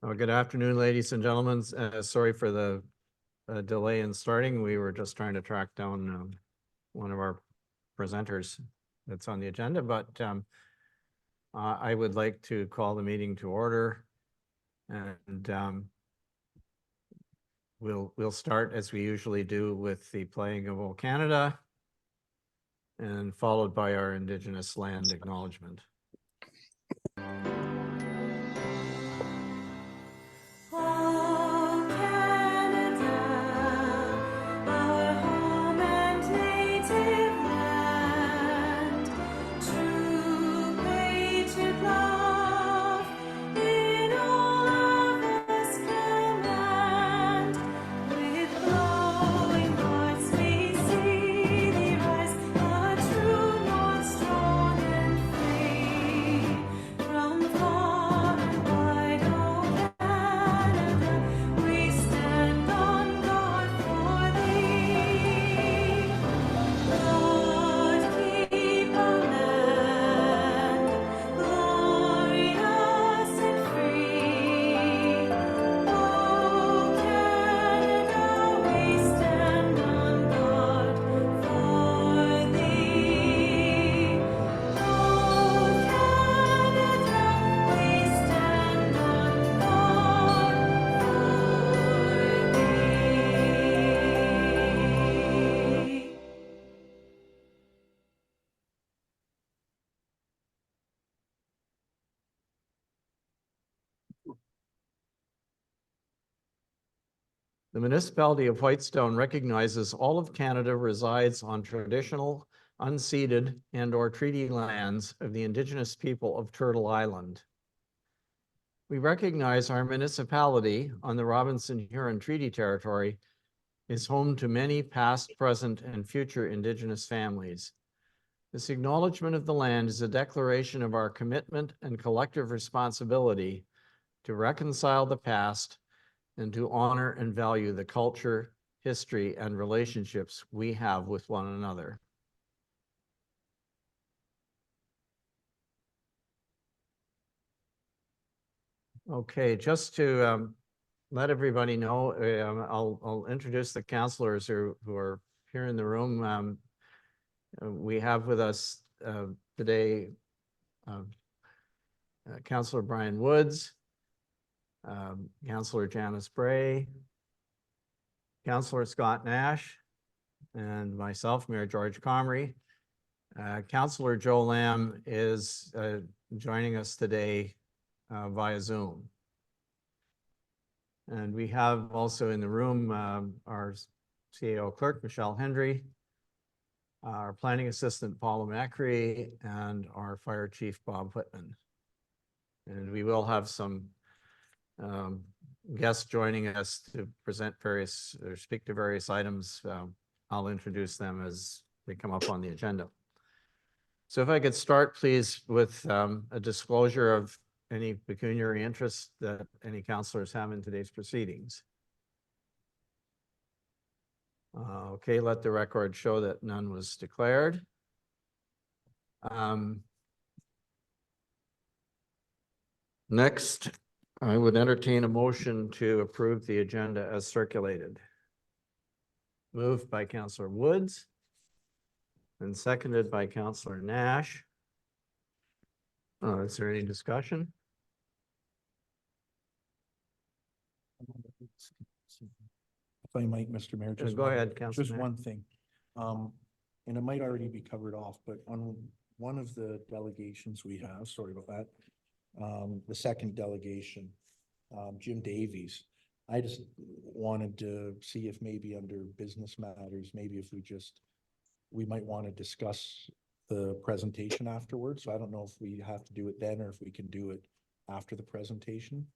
Well, good afternoon, ladies and gentlemen. Sorry for the delay in starting. We were just trying to track down one of our presenters that's on the agenda, but I would like to call the meeting to order, and we'll start as we usually do with the playing of O Canada, and followed by our Indigenous land acknowledgement. The municipality of Whitestone recognizes all of Canada resides on traditional, unceded, and/or treaty lands of the Indigenous people of Turtle Island. We recognize our municipality on the Robinson-Huron Treaty Territory is home to many past, present, and future Indigenous families. This acknowledgement of the land is a declaration of our commitment and collective responsibility to reconcile the past and to honor and value the culture, history, and relationships we have with one another. Okay, just to let everybody know, I'll introduce the councillors who are here in the room. We have with us today Councillor Brian Woods, Councillor Janice Bray, Councillor Scott Nash, and myself, Mayor George Comrie. Councillor Joe Lamb is joining us today via Zoom. And we have also in the room our CAO clerk, Michelle Hendry, our planning assistant, Paula Macri, and our fire chief, Bob Whitman. And we will have some guests joining us to present various or speak to various items. I'll introduce them as they come up on the agenda. So if I could start, please, with a disclosure of any pecuniary interest that any councillors have in today's proceedings. Okay, let the record show that none was declared. Next, I would entertain a motion to approve the agenda as circulated. Moved by Councillor Woods and seconded by Councillor Nash. Is there any discussion? If I might, Mr. Mayor, just go ahead, Councillor. Just one thing. And it might already be covered off, but on one of the delegations we have, sorry about that, the second delegation, Jim Davies, I just wanted to see if maybe under business matters, maybe if we might want to discuss the presentation afterwards. So I don't know if we have to do it then or if we can do it after the presentation.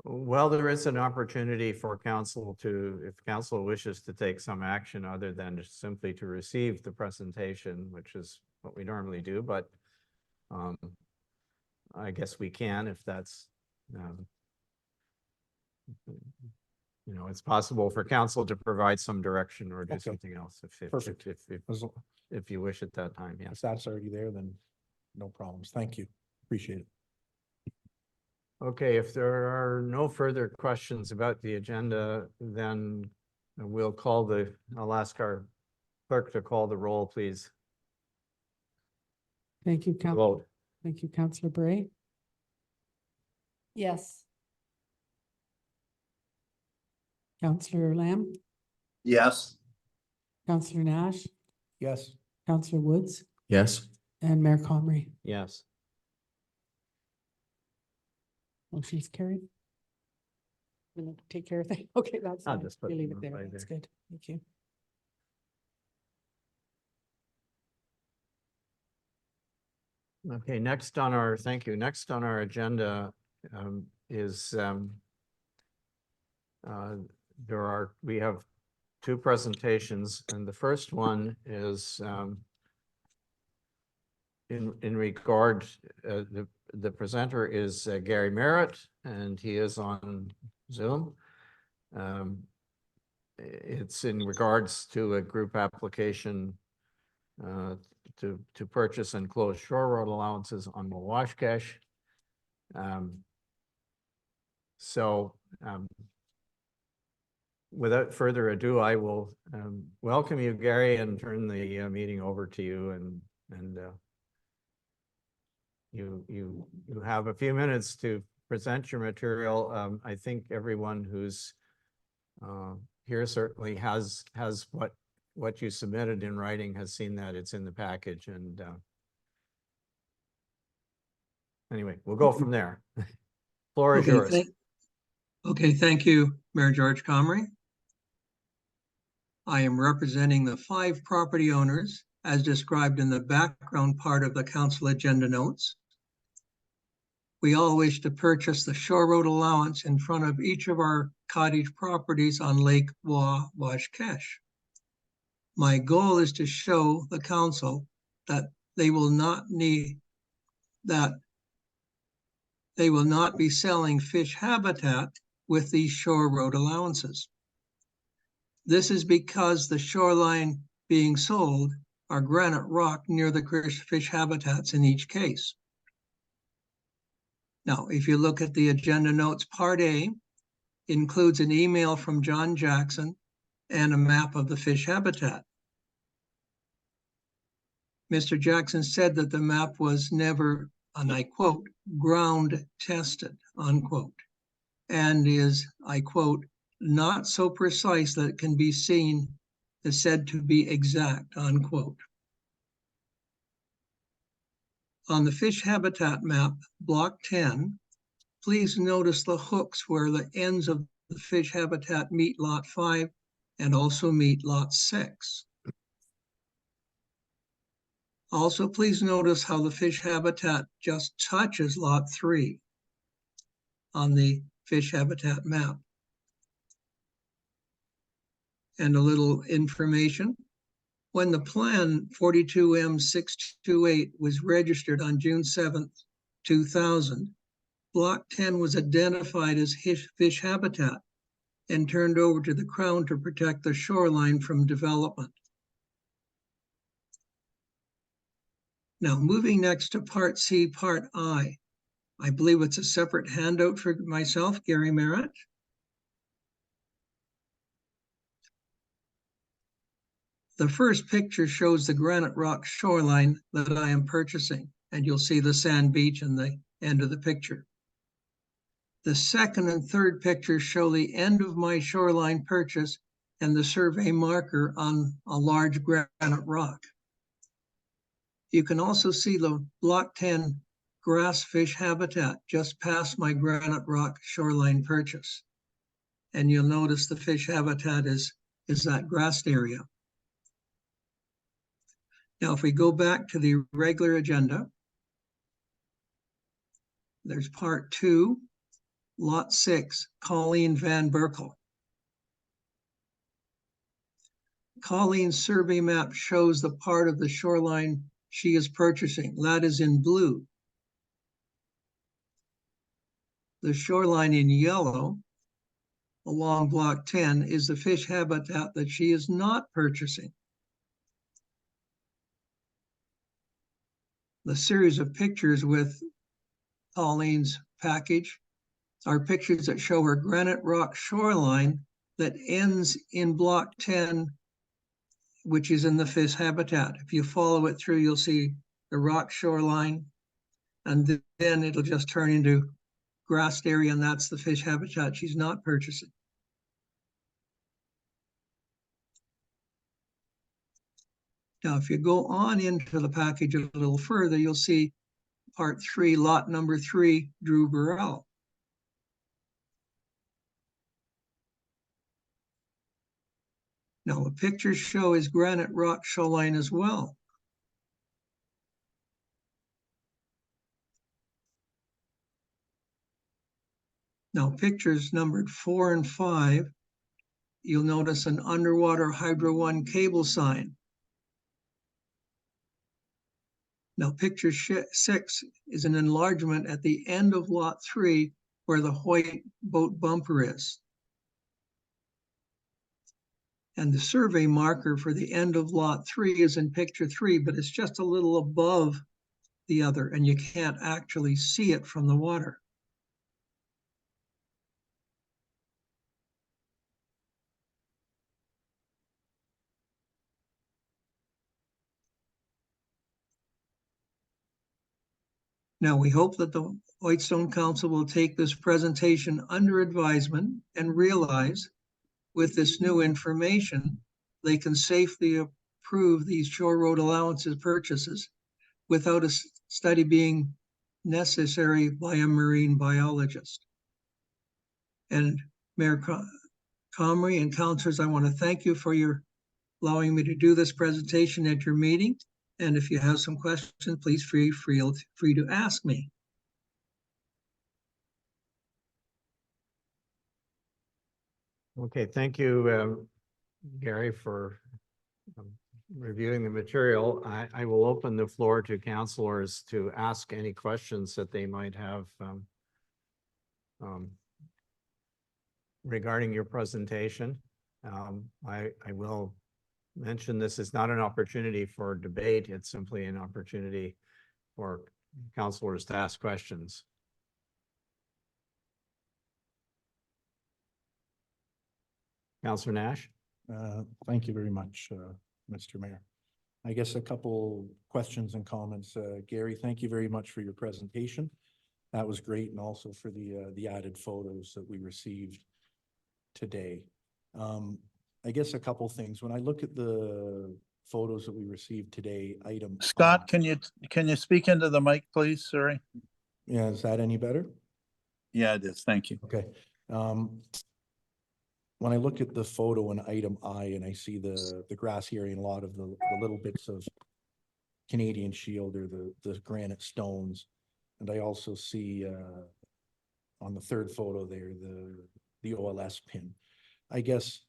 Well, there is an opportunity for council to, if council wishes to take some action other than just simply to receive the presentation, which is what we normally do, but I guess we can if that's, you know, it's possible for council to provide some direction or do something else if you wish at that time. Yes. If that's already there, then no problems. Thank you. Appreciate it. Okay, if there are no further questions about the agenda, then I'll ask our clerk to call the roll, please. Thank you, Vote. Thank you, Councillor Bray. Yes. Councillor Lamb, Yes. Councillor Nash, Yes. Councillor Woods, Yes. and Mayor Comrie. Yes. Motion's carried. Gonna take care of that. Okay, that's I'll fine. just put You leave them it there. right That's there. good. Thank you. Okay, thank you. Next on our agenda is we have two presentations, and the first one is in regard, the presenter is Gary Merritt, and he is on Zoom. It's in regards to a group application to purchase and close shore road allowances on Mawashkesh. Without further ado, I will welcome you, Gary, and turn the meeting over to you, and you have a few minutes to present your material. I think everyone who's here certainly has what you submitted in writing, has seen that it's in the package, and anyway, we'll go from there. Floor is yours. Okay, thank you, Mayor George Comrie. I am representing the 5 property owners as described in the background part of the council agenda notes. We all wish to purchase the shore road allowance in front of each of our cottage properties on Lake Washkesh. My goal is to show the council that they will not be selling fish habitat with these shore road allowances. This is because the shoreline being sold are granite rock near the fish habitats in each case. Now, if you look at the agenda notes, Part A includes an email from John Jackson and a map of the fish habitat. Mr. Jackson said that the map was never, and I quote, ground tested, unquote, and is, I quote, not so precise that it can be seen is said to be exact, unquote. On the fish habitat map, block 10, please notice the hooks where the ends of the fish habitat meet lot 5 and also meet lot 6. Also, please notice how the fish habitat just touches lot 3 on the fish habitat map. And a little information. When the plan 42M628 was registered on June 7th, 2000, Block 10 was identified as fish habitat and turned over to the Crown to protect the shoreline from development. Now, moving next to Part C, Part I. I believe it's a separate handout for myself, Gary Merritt. The first picture shows the granite rock shoreline that I am purchasing, and you'll see the sand beach in the end of the picture. The second and third pictures show the end of my shoreline purchase and the survey marker on a large granite rock. You can also see the Block 10 grass fish habitat just past my granite rock shoreline purchase. And you'll notice the fish habitat is that grassed area. Now, if we go back to the regular agenda, there's Part 2, Lot 6, Colleen Van Berkel. Colleen's survey map shows the part of the shoreline she is purchasing. That is in blue. The shoreline in yellow along Block 10 is the fish habitat that she is not purchasing. The series of pictures with Colleen's package are pictures that show her granite rock shoreline that ends in block 10, which is in the fish habitat. If you follow it through, you'll see the rock shoreline, and then it'll just turn into grassed area, and that's the fish habitat she's not purchasing. Now, if you go on into the package a little further, you'll see part 3, lot number 3, Drew Burrell. Now, the pictures show his granite rock shoreline as well. Now, pictures numbered 4 and 5, you'll notice an underwater Hydro One cable sign. Now, picture 6 is an enlargement at the end of lot 3 where the white boat bumper is. And the survey marker for the end of lot 3 is in picture 3, but it's just a little above the other, and you can't actually see it from the water. Now, we hope that the Whitestone Council will take this presentation under advisement and realize with this new information, they can safely approve these shore road allowances purchases without a study being necessary by a marine biologist. And Mayor Comrie and councilors, I want to thank you for your allowing me to do this presentation at your meeting. And if you have some questions, please feel free to ask me. Okay, thank you, Gary, for reviewing the material. I will open the floor to councilors to ask any questions that they might have regarding your presentation. I will mention this is not an opportunity for debate. It's simply an opportunity for councilors to ask questions. Councilor Nash? Thank you very much, Mr. Mayor. I guess a couple questions and comments. Gary, thank you very much for your presentation. That was great, and also for the added photos that we received today. I guess a couple things. When I look at the photos that we received today, item Scott, can you speak into the mic, please? Sorry. Yeah, is that any better? Yeah, it is. Thank you. Okay. When I look at the photo in item I and I see the grassy area and a lot of the little bits of Canadian shield or the granite stones, and I also see on the third photo there the OLS pin. I guess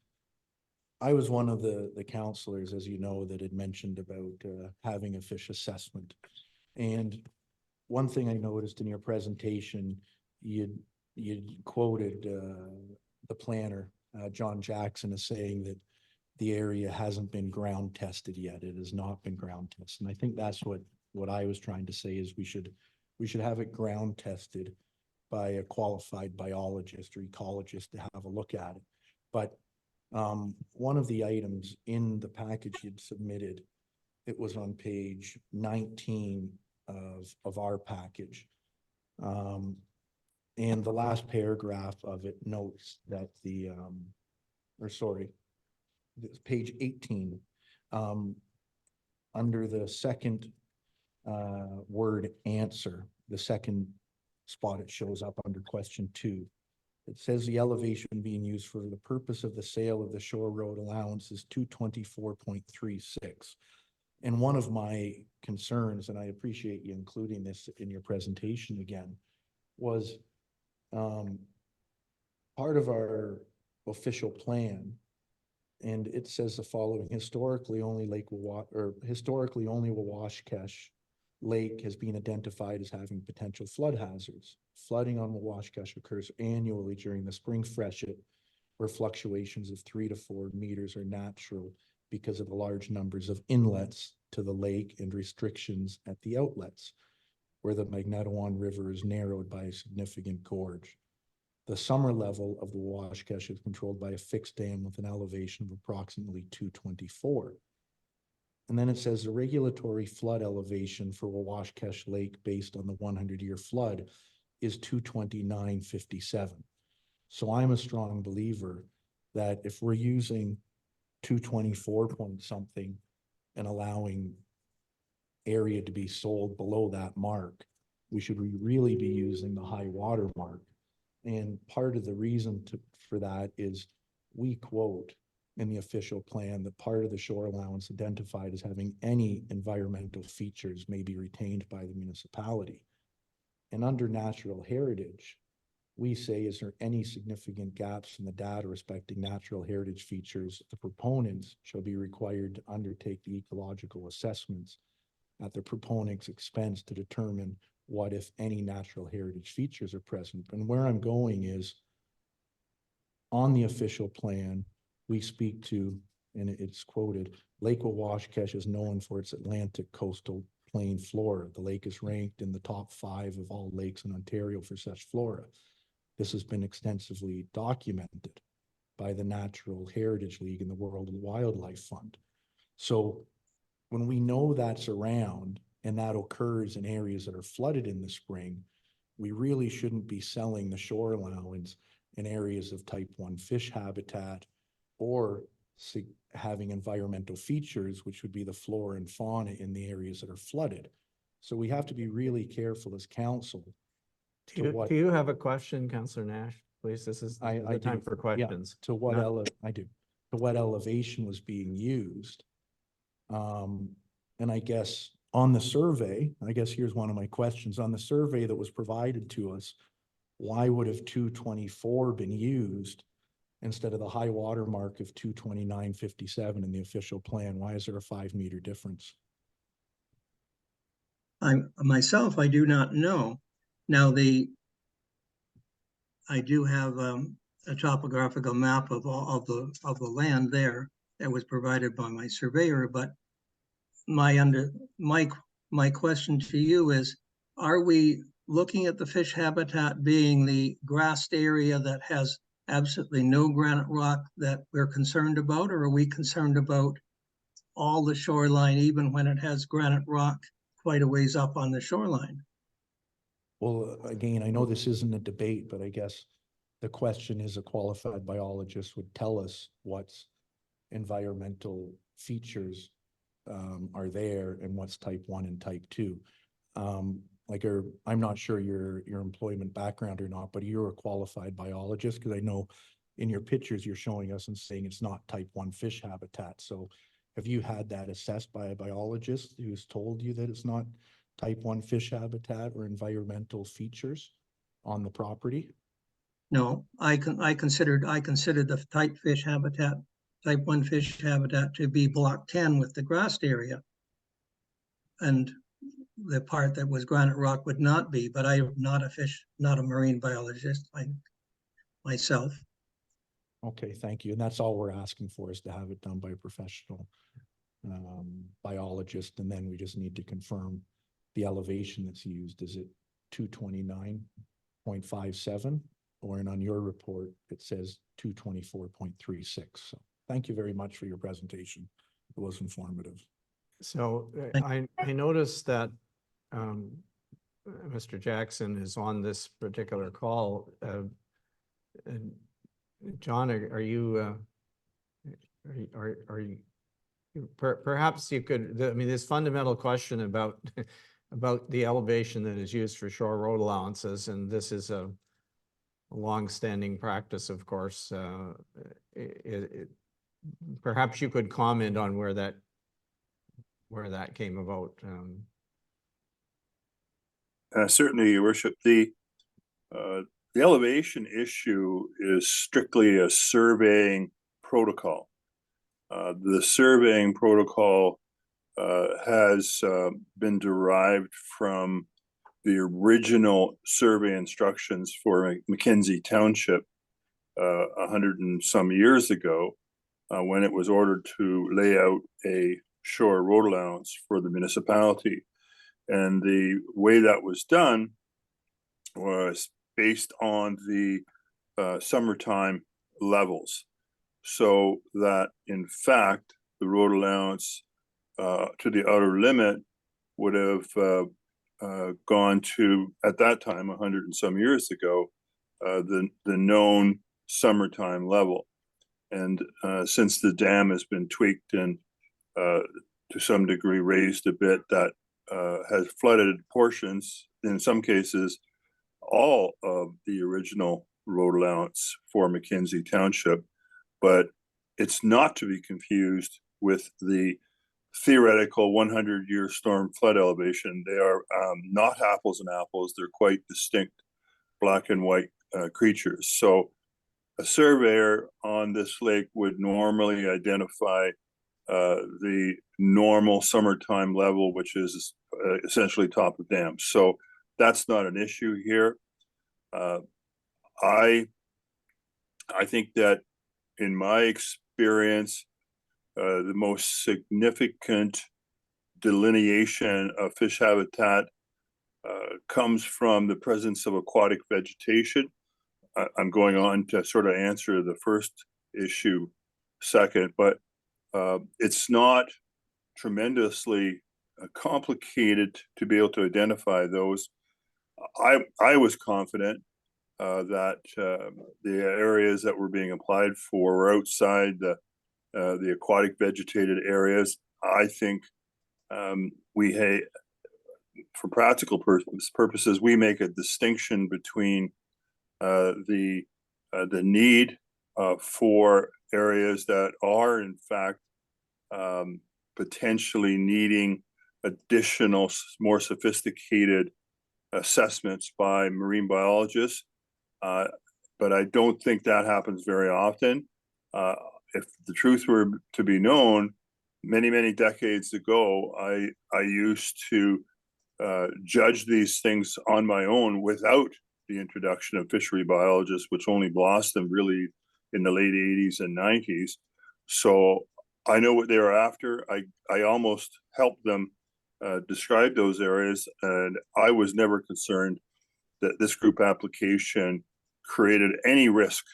I was one of the counselors, as you know, that had mentioned about having a fish assessment. And one thing I noticed in your presentation, you'd quoted the planner, John Jackson, as saying that the area hasn't been ground tested yet. It has not been ground tested. And I think that's what I was trying to say is we should have it ground tested by a qualified biologist or ecologist to have a look at it. But one of the items in the package you'd submitted, it was on page 19 of our package. And the last paragraph of it notes that page 18, under the second word answer, the second spot it shows up under question 2. It says the elevation being used for the purpose of the sale of the shore road allowance is 224.36. And one of my concerns, and I appreciate you including this in your presentation again, was part of our official plan, and it says the following: historically only Wawashkesh Lake has been identified as having potential flood hazards. Flooding on Wawashkesh occurs annually during the spring freshet, where fluctuations of 3 to 4 meters are natural because of the large numbers of inlets to the lake and restrictions at the outlets, where the Magnetawan River is narrowed by a significant gorge. The summer level of the Washkesh is controlled by a fixed dam with an elevation of approximately 224. And then it says the regulatory flood elevation for Washkesh Lake based on the 100-year flood is 229.57. So I'm a strong believer that if we're using 224 point something and allowing area to be sold below that mark, we should really be using the high water mark. And part of the reason for that is we quote in the official plan that part of the shore allowance identified as having any environmental features may be retained by the municipality. And under natural heritage, we say, is there any significant gaps in the data respecting natural heritage features? The proponents shall be required to undertake the ecological assessments at the proponent's expense to determine what, if any, natural heritage features are present. And where I'm going is on the official plan, we speak to, and it's quoted, Lake Washkesh is known for its Atlantic coastal plain flora. The lake is ranked in the top 5 of all lakes in Ontario for such flora. This has been extensively documented by the Natural Heritage League and the World Wildlife Fund. So when we know that's around and that occurs in areas that are flooded in the spring, we really shouldn't be selling the shore allowance in areas of type 1 fish habitat or having environmental features, which would be the flora and fauna in the areas that are flooded. So we have to be really careful as council. Do you have a question, Councillor Nash? Please, this is I the time do. for questions. To what Not- to what elevation was being used. And I guess on the survey, I guess here's one of my questions. On the survey that was provided to us, why would have 224 been used instead of the high water mark of 229.57 in the official plan? Why is there a 5-meter difference? Myself, I do not know. Now, I do have a topographical map of all of the land there that was provided by my surveyor, but my question to you is, are we looking at the fish habitat being the grassed area that has absolutely no granite rock that we're concerned about, or are we concerned about all the shoreline, even when it has granite rock quite a ways up on the shoreline? Well, again, I know this isn't a debate, but I guess the question is a qualified biologist would tell us what's environmental features are there and what's type 1 and type 2. I'm not sure your employment background or not, but you're a qualified biologist, because I know in your pictures you're showing us and saying it's not type 1 fish habitat. So have you had that assessed by a biologist who's told you that it's not type 1 fish habitat or environmental features on the property? No, I considered the type 1 fish habitat to be block 10 with the grassed area. And the part that was granite rock would not be, but I'm not a marine biologist myself. Okay, thank you. And that's all we're asking for, is to have it done by a professional biologist. And then we just need to confirm the elevation that's used. Is it 229.57? Or on your report, it says 224.36. So thank you very much for your presentation. It was informative. So I noticed that Mr. Jackson is on this particular call. And John, are you perhaps you could, I mean, this fundamental question about about the elevation that is used for shore road allowances, and this is a long-standing practice, of course. Perhaps you could comment on where that came about. Certainly, Your Worship. The elevation issue is strictly a surveying protocol. The surveying protocol has been derived from the original survey instructions for Mackenzie Township 100 and some years ago, when it was ordered to lay out a shore road allowance for the municipality. And the way that was done was based on the summertime levels, so that in fact the road allowance to the outer limit would have gone to, at that time, 100 and some years ago, the known summertime level. And since the dam has been tweaked and to some degree raised a bit, that has flooded portions, in some cases, all of the original road allowance for McKenzie Township. But it's not to be confused with the theoretical 100-year storm flood elevation. They are not apples and apples. They're quite distinct black and white creatures. So a surveyor on this lake would normally identify the normal summertime level, which is essentially top of dam. So that's not an issue here. I think that in my experience, the most significant delineation of fish habitat comes from the presence of aquatic vegetation. I'm going on to sort of answer the first issue second, but it's not tremendously complicated to be able to identify those. I was confident that the areas that were being applied for were outside the aquatic vegetated areas. I think for practical purposes, we make a distinction between the need for areas that are in fact potentially needing additional, more sophisticated assessments by marine biologists. But I don't think that happens very often. If the truth were to be known, many decades ago, I used to judge these things on my own without the introduction of fishery biologists, which only blossomed really in the late 80s and 90s. So I know what they were after. I almost helped them describe those areas, and I was never concerned that this group application created any risk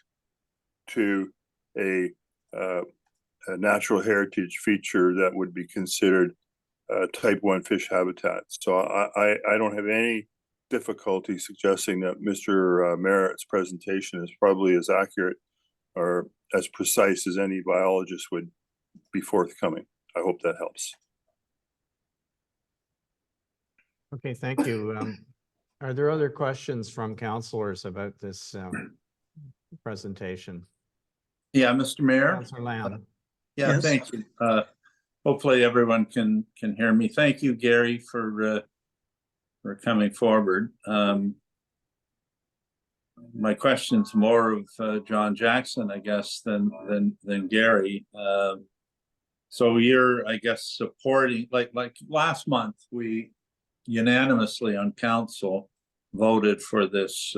to a natural heritage feature that would be considered type 1 fish habitat. So I don't have any difficulty suggesting that Mr. Merritt's presentation is probably as accurate or as precise as any biologist would be forthcoming. I hope that helps. Okay, thank you. Are there other questions from councilors about this presentation? Yeah, Mr. Mayor. Councilor Lamb. Yeah, Yes. thank you. Hopefully everyone can hear me. Thank you, Gary, for coming forward. My question's more of John Jackson, I guess, than Gary. So you're, I guess, supporting, like last month, we unanimously on council voted for this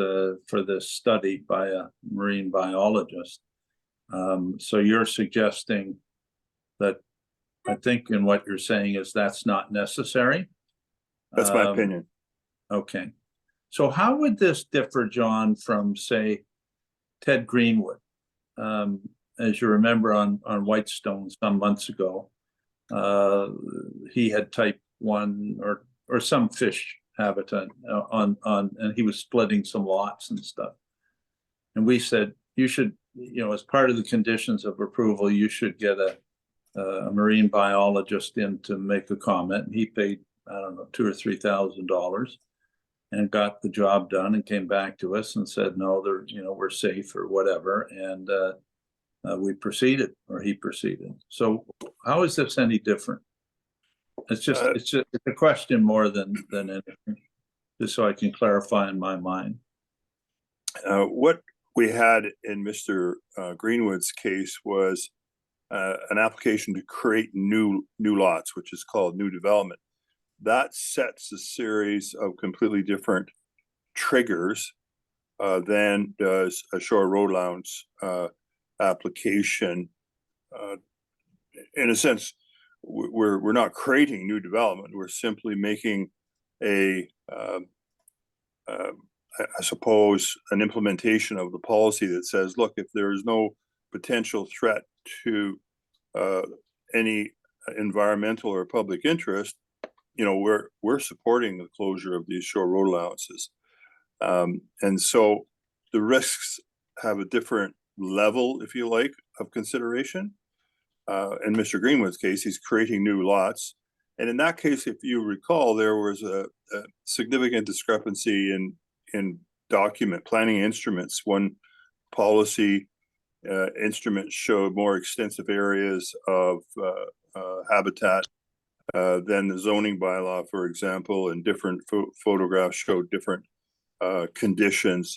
study by a marine biologist. So you're suggesting that, I think in what you're saying is that's not necessary? That's my opinion. Okay. So how would this differ, John, from, say, Ted Greenwood? As you remember on Whitestone some months ago, he had type 1 or some fish habitat on and he was splitting some lots and stuff. And we said, you should, as part of the conditions of approval, you should get a marine biologist in to make a comment. And he paid, I don't know, $2,000 or $3,000 and got the job done and came back to us and said, no, they're, we're safe or whatever. And we proceeded, or he proceeded. So how is this any different? It's a question more than anything, just so I can clarify in my mind. What we had in Mr. Greenwood's case was an application to create new lots, which is called new development. That sets a series of completely different triggers than does a shore road allowance application. In a sense, we're not creating new development. We're simply making a I suppose, an implementation of the policy that says, look, if there is no potential threat to any environmental or public interest, you know, we're supporting the closure of these shore road allowances. And so the risks have a different level, if you like, of consideration. In Mr. Greenwood's case, he's creating new lots. And in that case, if you recall, there was a significant discrepancy in document planning instruments. One policy instrument showed more extensive areas of habitat than the zoning bylaw, for example, and different photographs showed different conditions,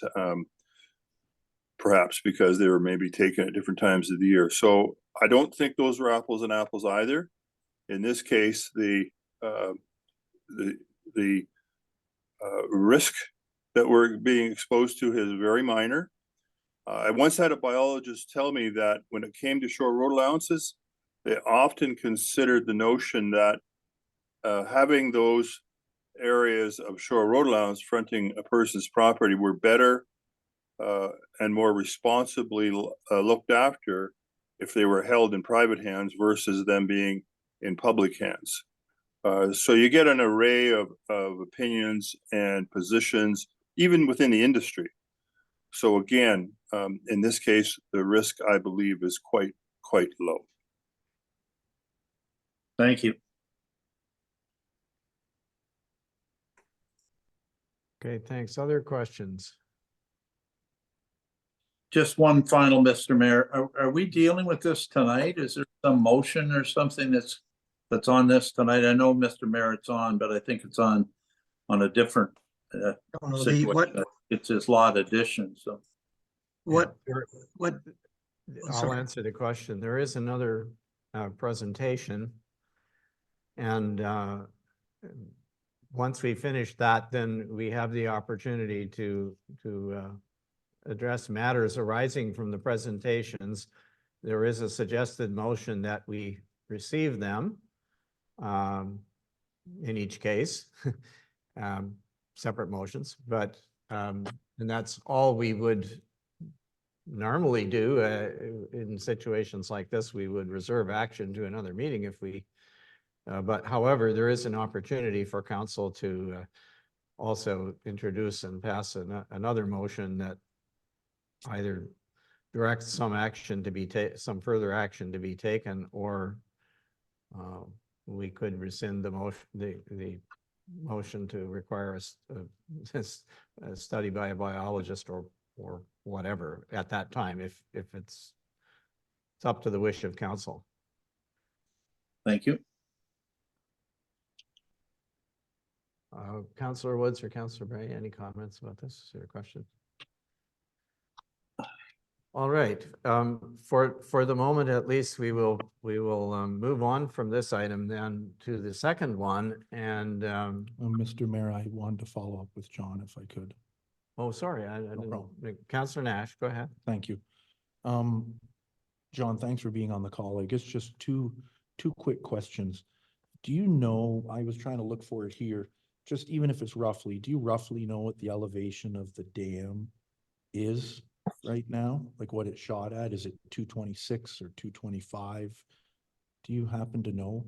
perhaps because they were maybe taken at different times of the year. So I don't think those are apples and apples either. In this case, the risk that we're being exposed to is very minor. I once had a biologist tell me that when it came to shore road allowances, they often considered the notion that having those areas of shore road allowance fronting a person's property were better and more responsibly looked after if they were held in private hands versus them being in public hands. So you get an array of opinions and positions, even within the industry. So again, in this case, the risk, I believe, is quite low. Thank you. Okay, thanks. Other questions? Just one final, Mr. Mayor. Are we dealing with this tonight? Is there some motion or something that's on this tonight? I know Mr. Merritt's on, but I think it's on a different situation. It's his lot addition, so. What, There- what, I'll sorry. answer the question. There is another presentation. And once we finish that, then we have the opportunity to address matters arising from the presentations. There is a suggested motion that we receive them in each case, separate motions, but and that's all we would normally do in situations like this. We would reserve action to another meeting if we, but however, there is an opportunity for council to also introduce and pass another motion that either directs some action to be some further action to be taken, or we could rescind the motion to require a study by a biologist or whatever at that time, if it's up to the wish of council. Thank you. Councillor Woods or Councillor Bray, any comments about this or question? All right, for the moment at least, we will move on from this item then to the second one. And Mr. Mayor, I wanted to follow up with John if I could. oh, sorry, I didn't. problem. Councillor Nash, go ahead. Thank you. John, thanks for being on the call. I guess just two quick questions. Do you know, I was trying to look for it here, just even if it's roughly, do you roughly know what the elevation of the dam is right now? Like what it shot at? Is it 226 or 225? Do you happen to know?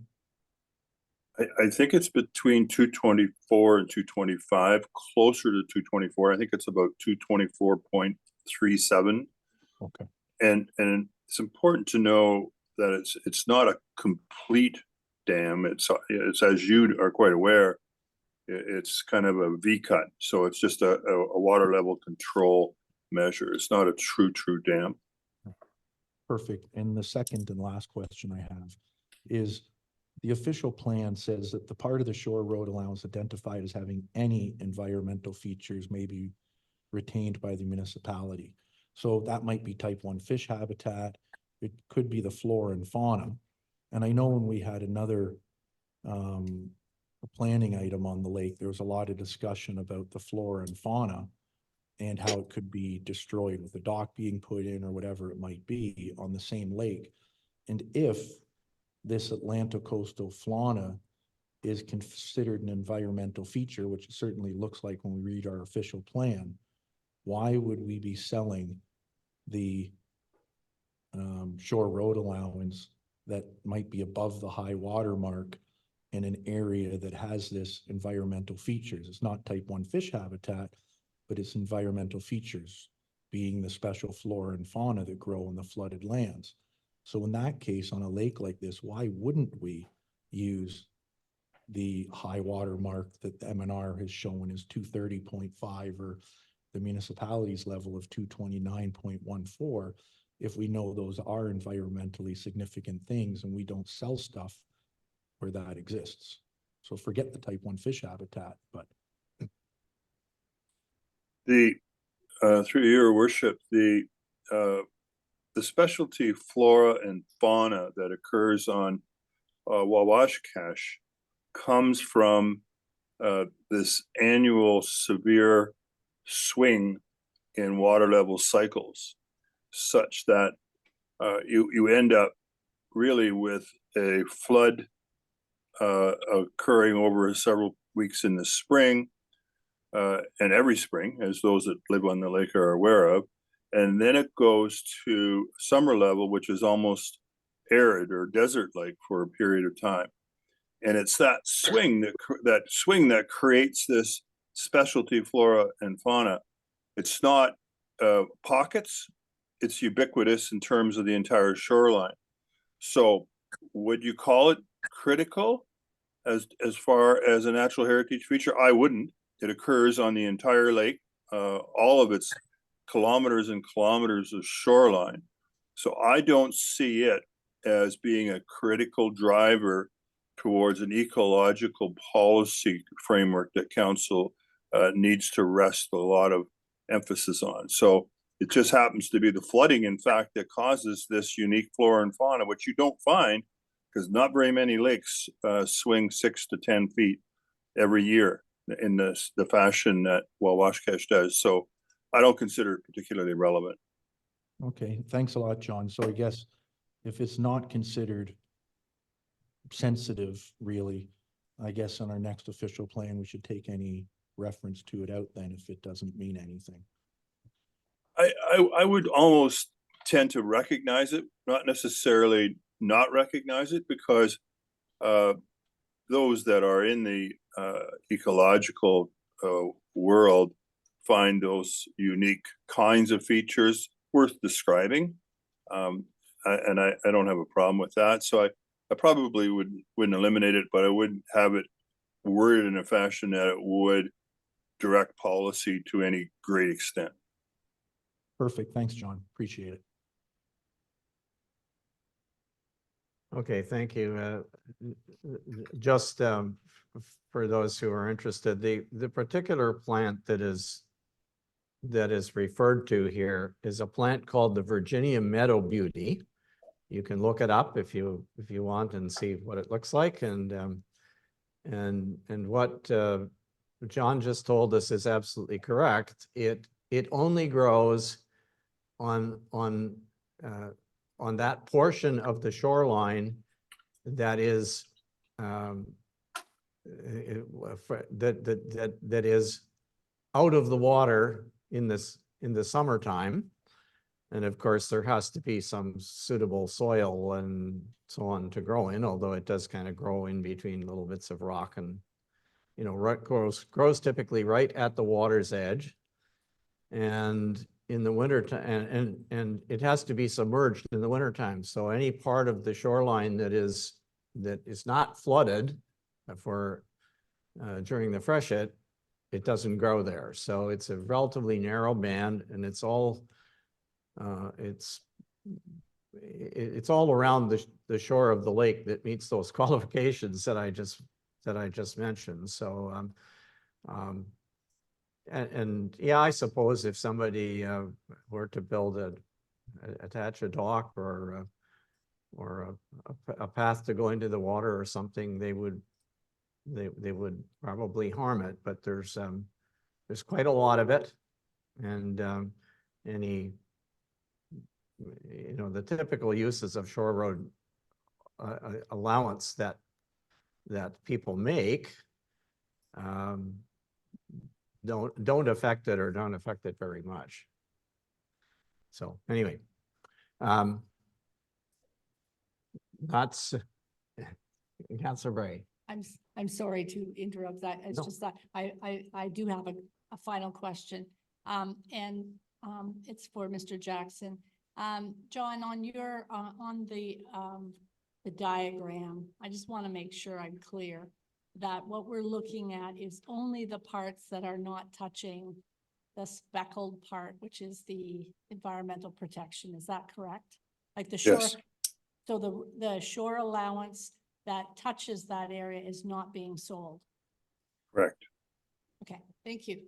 I think it's between 224 and 225, closer to 224. I think it's about 224.37. Okay. And it's important to know that it's not a complete dam. It's as you are quite aware, it's kind of a V cut. So it's just a water level control measure. It's not a true dam. Perfect. And the second and last question I have is, the official plan says that the part of the shore road allowance identified as having any environmental features may be retained by the municipality. So that might be type 1 fish habitat. It could be the flora and fauna. And I know when we had another planning item on the lake, there was a lot of discussion about the flora and fauna and how it could be destroyed with the dock being put in or whatever it might be on the same lake. And if this Atlanto-coastal fauna is considered an environmental feature, which it certainly looks like when we read our official plan, why would we be selling the shore road allowance that might be above the high water mark in an area that has this environmental features? It's not type 1 fish habitat, but it's environmental features, being the special flora and fauna that grow in the flooded lands. So in that case, on a lake like this, why wouldn't we use the high water mark that the MNR has shown is 230.5 or the municipality's level of 229.14, if we know those are environmentally significant things and we don't sell stuff where that exists? So forget the type 1 fish habitat, but The, through your worship, the specialty flora and fauna that occurs on Wawashkash comes from this annual severe swing in water level cycles, such that you end up really with a flood occurring over several weeks in the spring, and every spring, as those that live on the lake are aware of. And then it goes to summer level, which is almost arid or desert-like for a period of time. And it's that swing that creates this specialty flora and fauna. It's not pockets, it's ubiquitous in terms of the entire shoreline. So would you call it critical as far as a natural heritage feature? I wouldn't. It occurs on the entire lake, all of its kilometers and kilometers of shoreline. So I don't see it as being a critical driver towards an ecological policy framework that council needs to rest a lot of emphasis on. So it just happens to be the flooding, in fact, that causes this unique flora and fauna, which you don't find because not very many lakes swing 6 to 10 feet every year in the fashion that Wawashkash does. So I don't consider it particularly relevant. okay, thanks a lot, John. So I guess if it's not considered sensitive, really, I guess on our next official plan, we should take any reference to it out then if it doesn't mean anything. I would almost tend to recognize it, not necessarily not recognize it, because those that are in the ecological world find those unique kinds of features worth describing. And I don't have a problem with that. So I probably wouldn't eliminate it, but I wouldn't have it worded in a fashion that it would direct policy to any great extent. Perfect. Thanks, John. Appreciate it. Okay, thank you. Just for those who are interested, the particular plant that is referred to here is a plant called the Virginia Meadow Beauty. You can look it up if you want and see what it looks like. And what John just told us is absolutely correct. It only grows on that portion of the shoreline that is that is out of the water in the summertime. And of course, there has to be some suitable soil and so on to grow in, although it does kind of grow in between little bits of rock, and grows typically right at the water's edge. And in the winter time, and it has to be submerged in the wintertime. So any part of the shoreline that is not flooded during the freshet, it doesn't grow there. So it's a relatively narrow band, and it's all around the shore of the lake that meets those qualifications that I just mentioned. So and yeah, I suppose if somebody were to attach a dock or a path to go into the water or something, they would probably harm it. But there's quite a lot of it, and the typical uses of shore road allowance that people make, don't affect it or don't affect it very much. So anyway, that's Councillor Bray. I'm sorry to interrupt that. It's No. just that I do have a final question. And it's for Mr. Jackson. John, on your, on the diagram, I just want to make sure I'm clear that what we're looking at is only the parts that are not touching the speckled part, which is the environmental protection. Is that correct? Like the shore, Yes. so the shore allowance that touches that area is not being sold. Correct. Okay, thank you.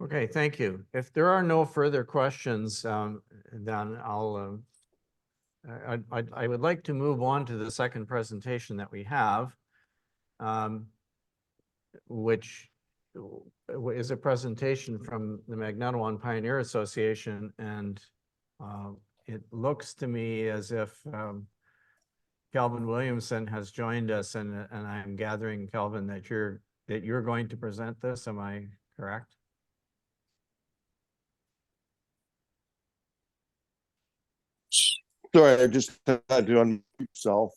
Okay, thank you. If there are no further questions, then I would like to move on to the second presentation that we have, which is a presentation from the Magnetawan Pioneer Association, and it looks to me as if Kelvin Williamson has joined us, and I'm gathering, Kelvin, that you're going to present this. Am I correct? Sorry, I just had to unmute myself.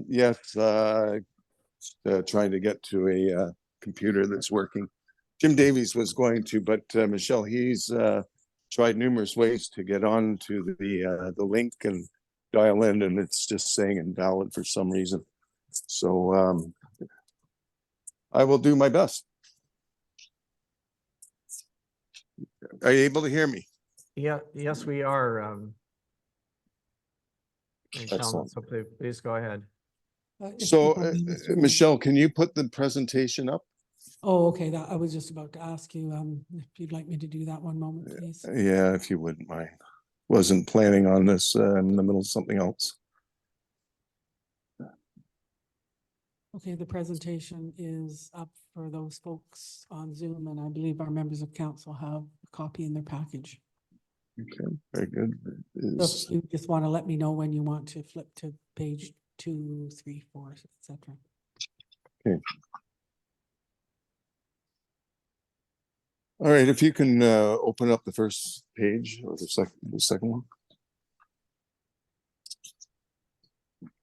Yes, trying to get to a computer that's working. Jim Davies was going to, but Michelle, he's tried numerous ways to get on to the link and dial in, and it's just saying invalid for some reason. So I will do my best. Are you able to hear me? Yeah, yes, we are. Excellent. So please go ahead. If So people need us to- Michelle, can you put the presentation up? Oh, okay, that, I was just about to ask you, if you'd like me to do that one moment, please. Yeah, if you wouldn't mind. Wasn't planning on this in the middle of something else. Okay, the presentation is up for those folks on Zoom, and I believe our members of council have a copy in their package. Okay, very good. So if you just want to let me know when you want to flip to page 2, 3, 4, etc. Okay. All right, if you can open up the first page or the second one.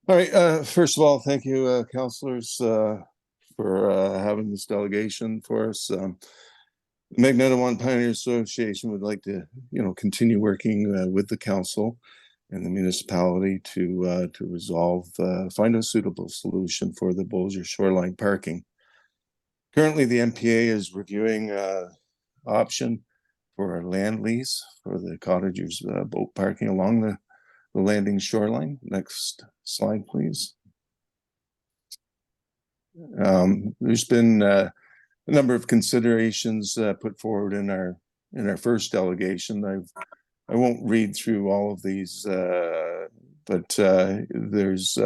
All right, first of all, thank you, councillors, for having this delegation for us. Magnetawan Pioneer Association would like to, continue working with the council and the municipality to resolve, find a suitable solution for the Bossier shoreline parking. Currently, the MPA is reviewing option for a land lease for the cottagers boat parking along the landing shoreline. Next slide, please. There's been a number of considerations put forward in our first delegation. I won't read through all of these, but there's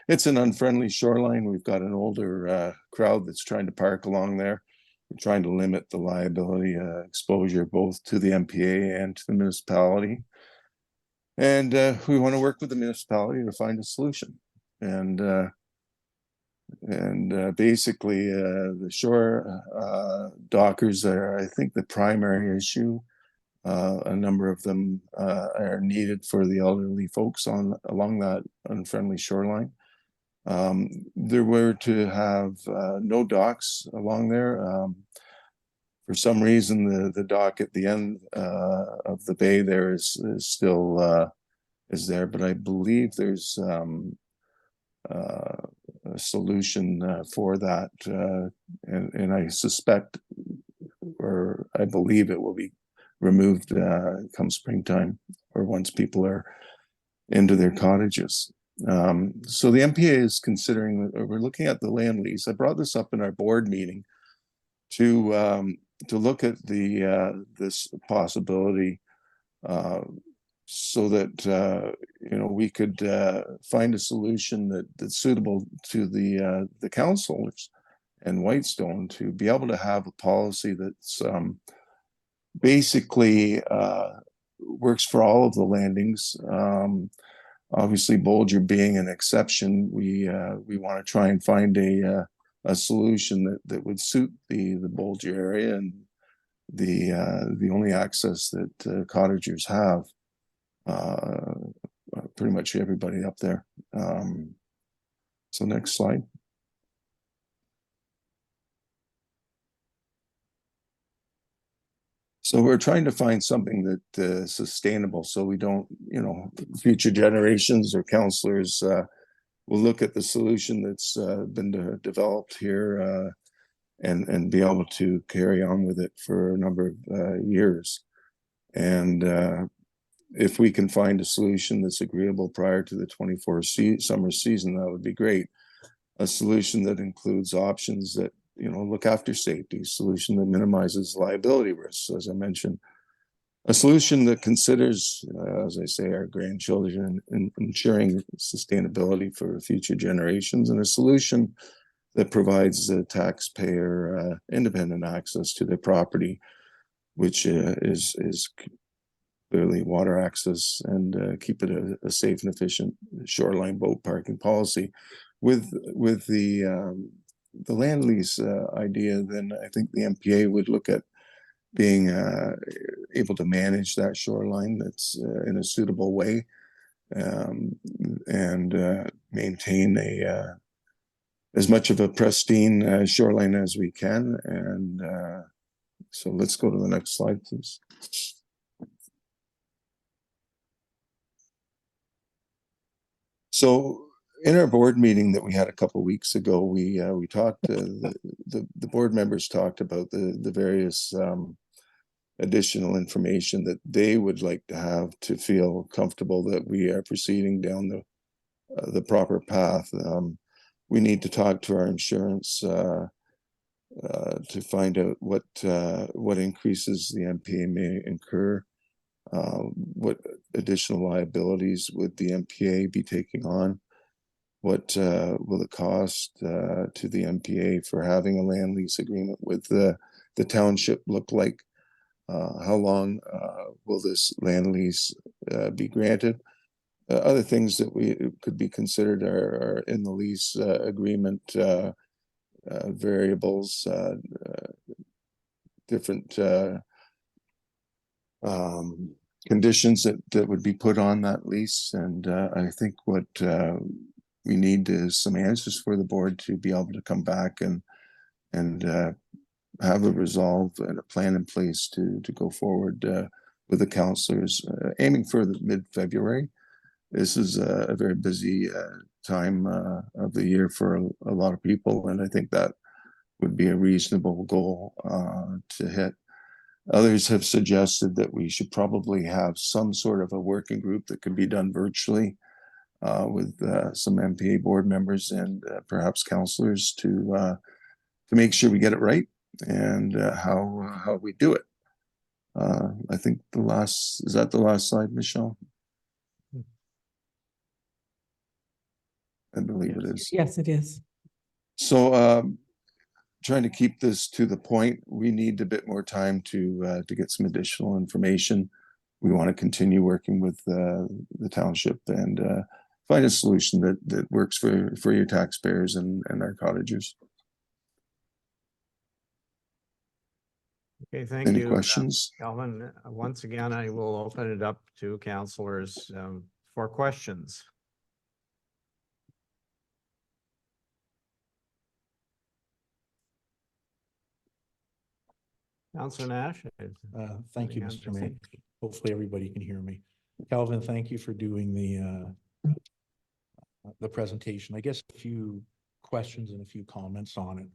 it's an unfriendly shoreline. We've got an older crowd that's trying to park along there. We're trying to limit the liability exposure both to the MPA and to the municipality. And we want to work with the municipality to find a solution. And basically the shore dockers are, I think, the primary issue. A number of them are needed for the elderly folks along that unfriendly shoreline. There were to have no docks along there. For some reason, the dock at the end of the bay there is still is there, but I believe there's a solution for that, and I suspect, or I believe, it will be removed come springtime or once people are into their cottages. So the MPA is considering, we're looking at the land lease. I brought this up in our board meeting to look at this possibility so that we could find a solution that's suitable to the councilors and Whitestone to be able to have a policy that's basically works for all of the landings. Obviously, Bossier being an exception, we want to try and find a a solution that would suit the Bolger area and the only access that cottagers have, pretty much everybody up there. So next slide. So we're trying to find something that is sustainable, so we don't, you know, future generations or counselors will look at the solution that's been developed here and be able to carry on with it for a number of years. And if we can find a solution that's agreeable prior to the 24 summer season, that would be great. A solution that includes options that, you know, look after safety, solution that minimizes liability risks, as I mentioned, a solution that considers, as I say, our grandchildren and ensuring sustainability for future generations, and a solution that provides the taxpayer independent access to their property, which is clearly water access, and keep it a safe and efficient shoreline boat parking policy. With the land lease idea, then I think the MPA would look at being able to manage that shoreline that's in a suitable way, and maintain as much of a pristine shoreline as we can. And so let's go to the next slide, please. So in our board meeting that we had a couple of weeks ago, we talked, the board members talked about the various additional information that they would like to have to feel comfortable that we are proceeding down the proper path. We need to talk to our insurance to find out what increases the MPA may incur. What additional liabilities would the MPA be taking on? What will it cost to the MPA for having a land lease agreement with the township look like? How long will this land lease be granted? Other things that could be considered are in the lease agreement variables, different conditions that would be put on that lease. And I think what we need is some answers for the board to be able to come back and have a resolve and a plan in place to go forward with the councillors, aiming for the mid-February. This is a very busy time of the year for a lot of people, and I think that would be a reasonable goal to hit. Others have suggested that we should probably have some sort of a working group that could be done virtually with some MPA board members and perhaps councillors to make sure we get it right and how we do it. I think is that the last slide, Michelle? I believe it is. Yes, it is. So trying to keep this to the point, we need a bit more time to get some additional information. We want to continue working with the township and find a solution that works for your taxpayers and our cottagers. Okay, thank Any you. questions? Calvin, once again, I will open it up to councillors for questions. Councillor Nash. Thank you, Mr. Mayor. Hopefully everybody can hear me. Calvin, thank you for doing the presentation. I guess a few questions and a few comments on it.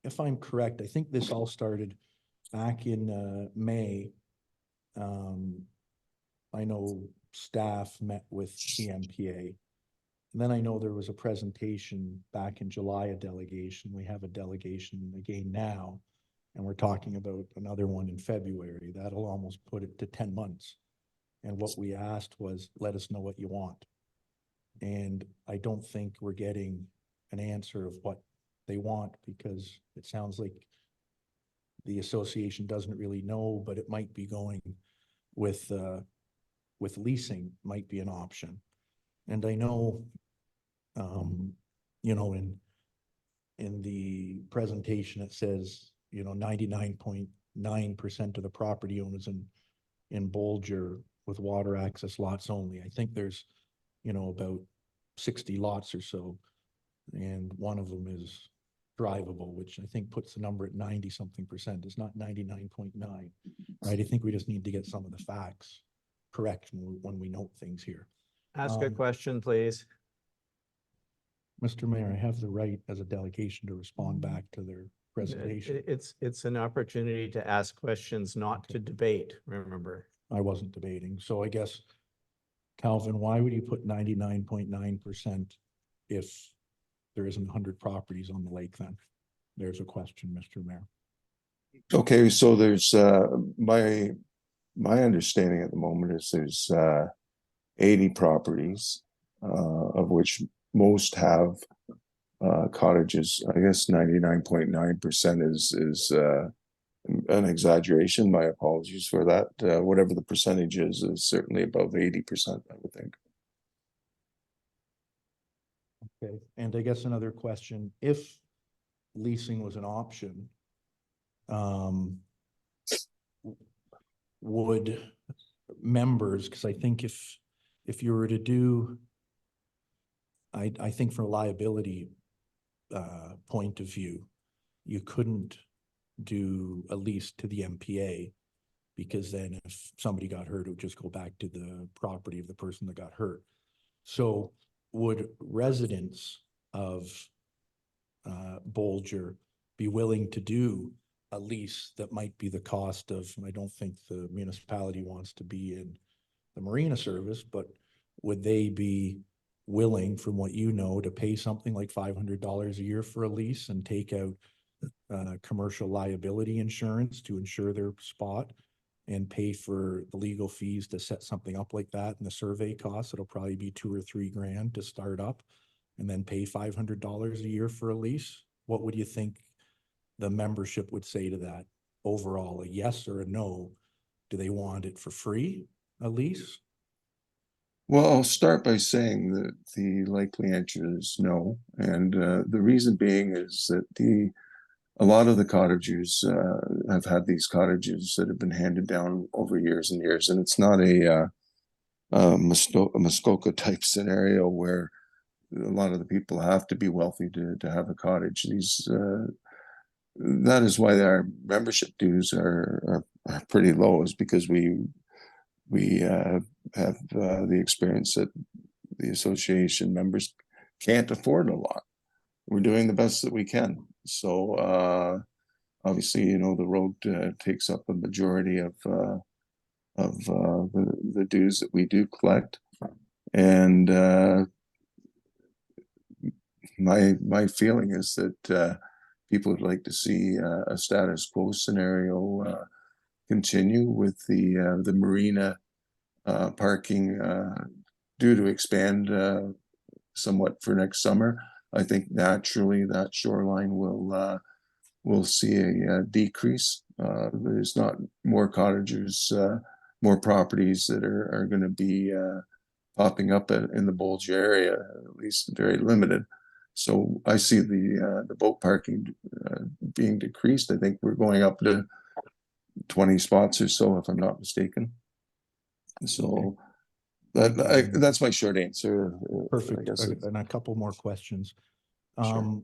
If I'm correct, I think this all started back in May. I know staff met with the MPA. And then I know there was a presentation back in July, a delegation. We have a delegation again now, and we're talking about another one in February. That'll almost put it to 10 months. And what we asked was, let us know what you want. And I don't think we're getting an answer of what they want, because it sounds like the association doesn't really know, but it might be going with leasing might be an option. And I know, you know, in in the presentation, it says, 99.9% of the property owners in Bolger with water access lots only. I think there's, about 60 lots or so. And one of them is drivable, which I think puts the number at 90-something%. It's not 99.9, right? I think we just need to get some of the facts correct when we note things here. Ask a Um, question, please. Mr. Mayor, I have the right as a delegation to respond back to their presentation. It's an opportunity to ask questions, not to debate, remember. I wasn't debating. So I guess, Calvin, why would you put 99.9% if there isn't 100 properties on the lake then? There's a question, Mr. Mayor. Okay, so there's, my understanding at the moment is there's 80 properties, of which most have cottages. I guess 99.9% is an exaggeration. My apologies for that. Whatever the percentage is certainly above 80%, I would think. Okay, and I guess another question, if leasing was an option, would members, because I think if you were to do, I think from a liability point of view, you couldn't do a lease to the MPA, because then if somebody got hurt, it would just go back to the property of the person that got hurt. So would residents of Bolger be willing to do a lease that might be the cost of, and I don't think the municipality wants to be in the marina service, but would they be willing, from what you know, to pay something like $500 a year for a lease and take out commercial liability insurance to insure their spot and pay for the legal fees to set something up like that, and the survey costs? It'll probably be $2 or $3 grand to start up, and then pay $500 a year for a lease? What would you think the membership would say to that overall? A yes or a no? Do they want it for free, a lease? Well, I'll start by saying that the likely answer is no. And the reason being is that a lot of the cottagers have had these cottages that have been handed down over years and years. And it's not a Muskoka type scenario where a lot of the people have to be wealthy to have a cottage. That is why our membership dues are pretty low, is because we have the experience that the association members can't afford a lot. We're doing the best that we can. So obviously, the road takes up a majority of the dues that we do collect. And my feeling is that people would like to see a status quo scenario continue, with the marina parking due to expand somewhat for next summer. I think naturally that shoreline will see a decrease. There's not more cottagers, more properties that are going to be popping up in the Bolger area, at least very limited. So I see the boat parking being decreased. I think we're going up to 20 spots or so, if I'm not mistaken. So that's my short answer. Perfect. I guess And a couple more questions. Sure.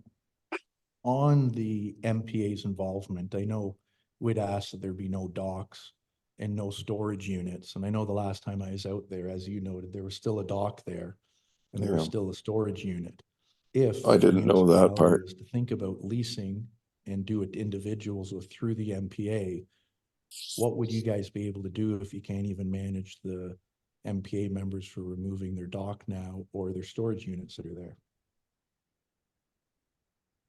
On the MPA's involvement, I know we'd asked that there be no docks and no storage units. And I know the last time I was out there, as you noted, there was still a dock there and there was Yeah. still a storage unit. If I didn't know that municipality part. was to think about leasing and do it to individuals or through the MPA, what would you guys be able to do if you can't even manage the MPA members for removing their dock now or their storage units that are there?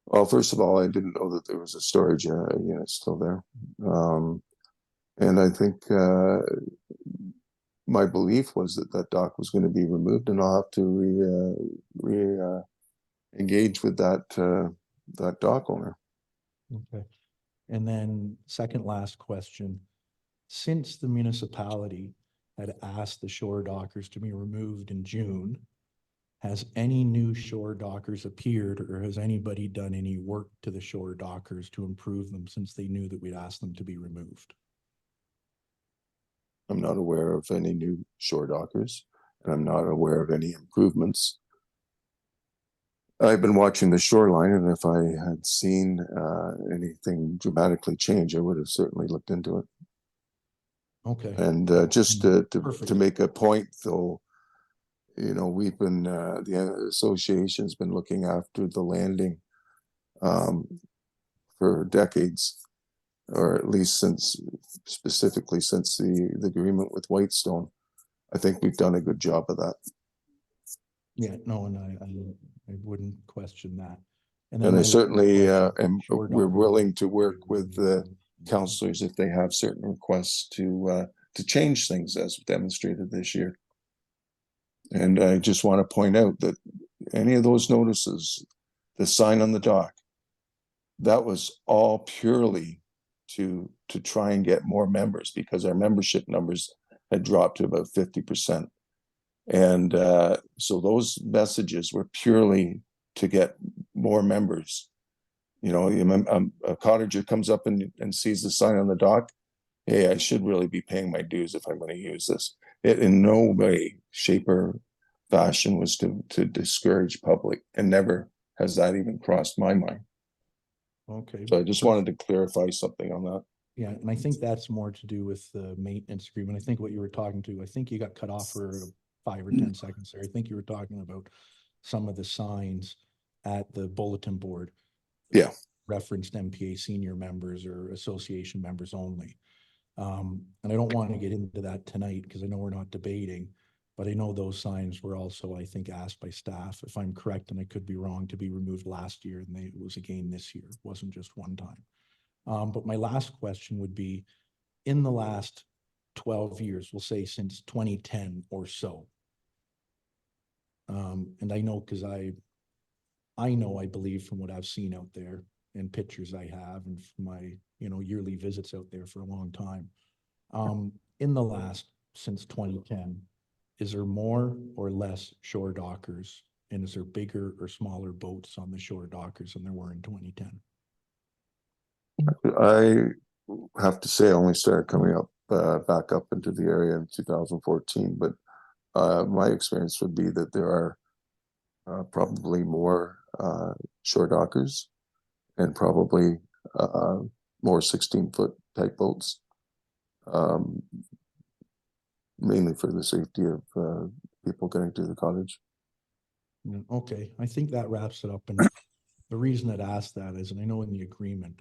Well, first of all, I didn't know that there was a storage unit still there. And I think my belief was that dock was going to be removed, and I'll have to engage with that dock owner. Okay. And then second last question, since the municipality had asked the shore dockers to be removed in June, has any new shore dockers appeared, or has anybody done any work to the shore dockers to improve them since they knew that we'd asked them to be removed? I'm not aware of any new shore dockers, and I'm not aware of any improvements. I've been watching the shoreline, and if I had seen anything dramatically change, I would have certainly looked into it. Okay. And just to Perfect. make a point, though, you know, we've been the association's been looking after the landing for decades, or at least specifically since the agreement with Whitestone. I think we've done a good job of that. Yeah, no, and I wouldn't question that. And I my certainly last question, am, shore we're dockers. willing to work with the councillors if they have certain requests to change things as demonstrated this year. And I just want to point out that any of those notices, the sign on the dock, that was all purely to try and get more members, because our membership numbers had dropped to about 50%. And so those messages were purely to get more members. You know, a cottager comes up and sees the sign on the dock. Hey, I should really be paying my dues if I'm going to use this. It in no way, shape, or fashion was to discourage public, and never has that even crossed my mind. Okay. So I just wanted to clarify something on that. Yeah, and I think that's more to do with the maintenance agreement. I think what you were talking to, I think you got cut off for 5 or 10 seconds there. I think you were talking about some of the signs at the bulletin board. Yeah. Referenced MPA senior members or association members only. And I don't want to get into that tonight because I know we're not debating, but I know those signs were also, I think, asked by staff, if I'm correct, and I could be wrong, to be removed last year, and it was again this year. It wasn't just one time. But my last question would be, in the last 12 years, we'll say since 2010 or so, and I know because I believe from what I've seen out there and pictures I have, and from my, you know, yearly visits out there for a long time, in the last, since 2010, is there more or less shore dockers, and is there bigger or smaller boats on the shore dockers than there were in 2010? I have to say I only started coming up back up into the area in 2014, but my experience would be that there are probably more shore dockers, and probably more 16-foot type boats, mainly for the safety of people getting to the cottage. Okay, I think that wraps it up. And the reason I'd asked that is, and I know in the agreement,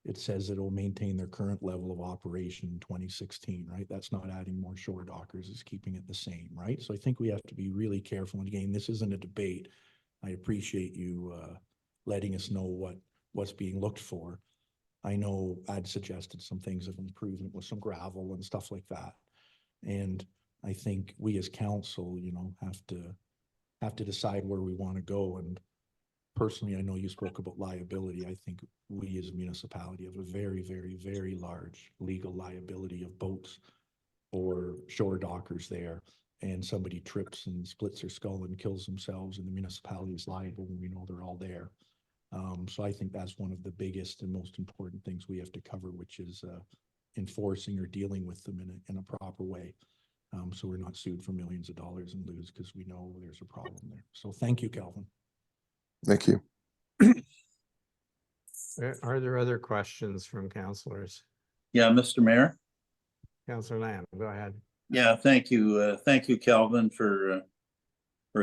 it says it'll maintain their current level of operation in 2016, right? That's not adding more shore dockers, it's keeping it the same, right? So I think we have to be really careful. And again, this isn't a debate. I appreciate you letting us know what's being looked for. I know I'd suggested some things of improvement with some gravel and stuff like that. And I think we as council, you know, have to decide where we want to go. And personally, I know you spoke about liability. I think we as a municipality have a very, very, very large legal liability of boats or shore dockers there, and somebody trips and splits their skull and kills themselves, and the municipality is liable when we know they're all there. So I think that's one of the biggest and most important things we have to cover, which is enforcing or dealing with them in a proper way. So we're not sued for millions of dollars and lose because we know there's a problem there. So thank you, Calvin. Thank you. Are there other questions from councillors? Yeah, Mr. Mayor? Councillor Lamb, go ahead. Yeah, thank you. Thank you, Calvin, for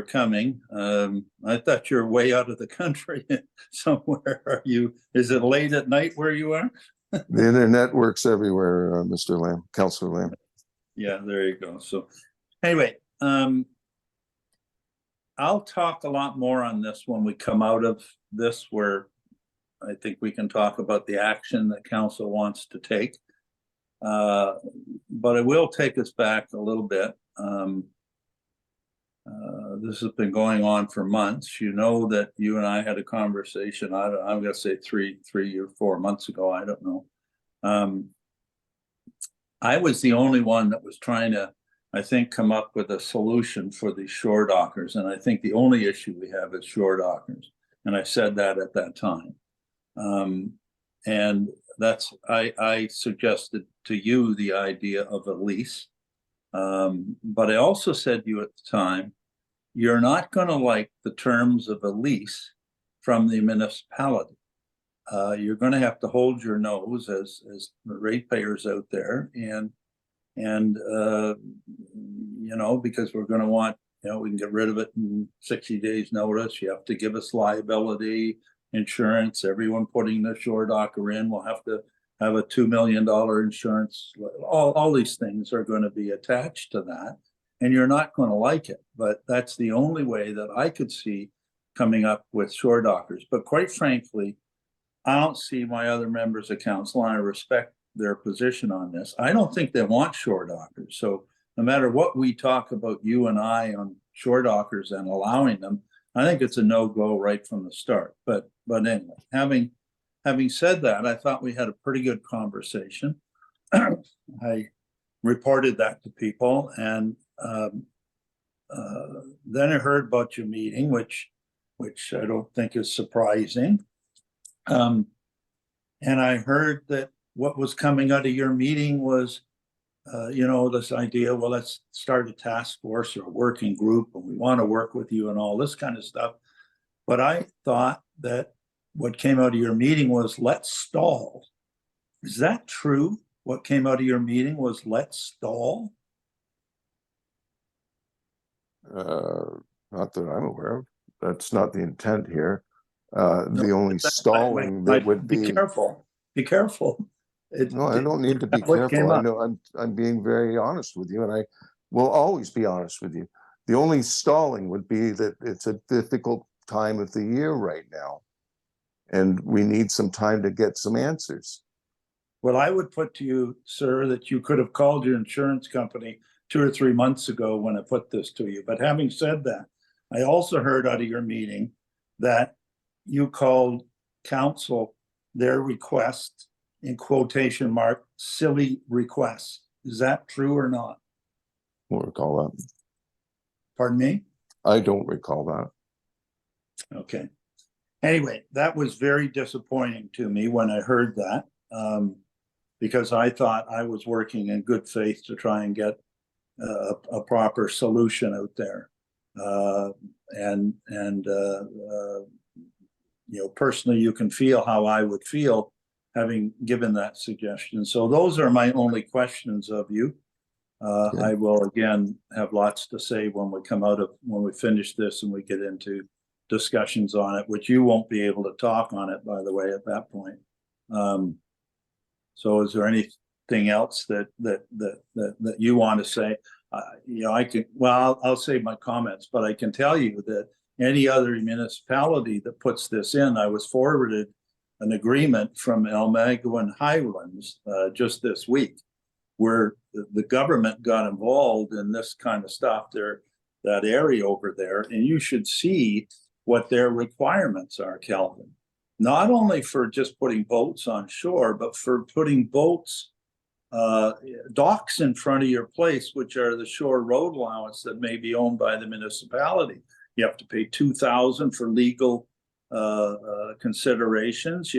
coming. I thought you were way out of the country somewhere. Are you, is it late at night where you are? The internet works everywhere, Mr. Lamb, Councillor Lamb. Yeah, there you go. So anyway, I'll talk a lot more on this when we come out of this, where I think we can talk about the action that council wants to take. But it will take us back a little bit. This has been going on for months. You know that you and I had a conversation, I'm gonna say three or 4 months ago, I don't know. I was the only one that was trying to I think, come up with a solution for the shore dockers. And I think the only issue we have is shore dockers. And I said that at that time. And that's, I suggested to you the idea of a lease. But I also said to you at the time, you're not going to like the terms of a lease from the municipality. You're going to have to hold your nose as ratepayers out there, and you know, because we're going to want, you know, we can get rid of it in 60 days notice. You have to give us liability insurance. Everyone putting the shore docker in will have to have a $2 million insurance. All these things are going to be attached to that, and you're not going to like it. But that's the only way that I could see coming up with shore dockers. But quite frankly, I don't see my other members of council, and I respect their position on this. I don't think they want shore dockers. So no matter what we talk about, you and I, on shore dockers and allowing them, I think it's a no-go right from the start. But anyway, having said that, I thought we had a pretty good conversation. I reported that to people, and then I heard about your meeting, which I don't think is surprising. And I heard that what was coming out of your meeting was, you know, this idea, well, let's start a task force or a working group, and we want to work with you and all this kind of stuff. But I thought that what came out of your meeting was, let's stall. Is that true? What came out of your meeting was, let's stall? Not that I'm aware of. That's not the intent here. The only stalling that would be. Be careful. Be careful. No, I don't need to be careful. I know I'm being very honest with you, and I will always be honest with you. The only stalling would be that it's a difficult time of the year right now, and we need some time to get some answers. Well, I would put to you, sir, that you could have called your insurance company 2 or 3 months ago when I put this to you. But having said that, I also heard out of your meeting that you called council their request, in quotation mark, silly requests. Is that true or not? I don't recall that. Pardon me? I don't recall that. Okay. Anyway, that was very disappointing to me when I heard that, because I thought I was working in good faith to try and get a proper solution out there. You know, personally, you can feel how I would feel having given that suggestion. So those are my only questions of you. I will again have lots to say when we finish this and we get into discussions on it, which you won't be able to talk on it, by the way, at that point. So is there anything else that you want to say? You know, I'll save my comments, but I can tell you that any other municipality that puts this in, I was forwarded an agreement from Almaguin Highlands just this week, where the government got involved in this kind of stuff there, that area over there, and you should see what their requirements are, Calvin. Not only for just putting boats on shore, but for putting boats, docks in front of your place, which are the shore road allowance that may be owned by the municipality. You have to pay $2,000 for legal considerations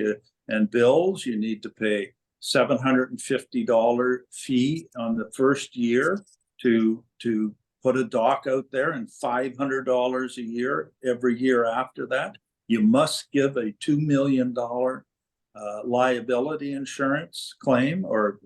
and bills. You need to pay $750 fee on the first year to put a dock out there, and $500 a year every year after that. You must give a $2 million liability insurance claim or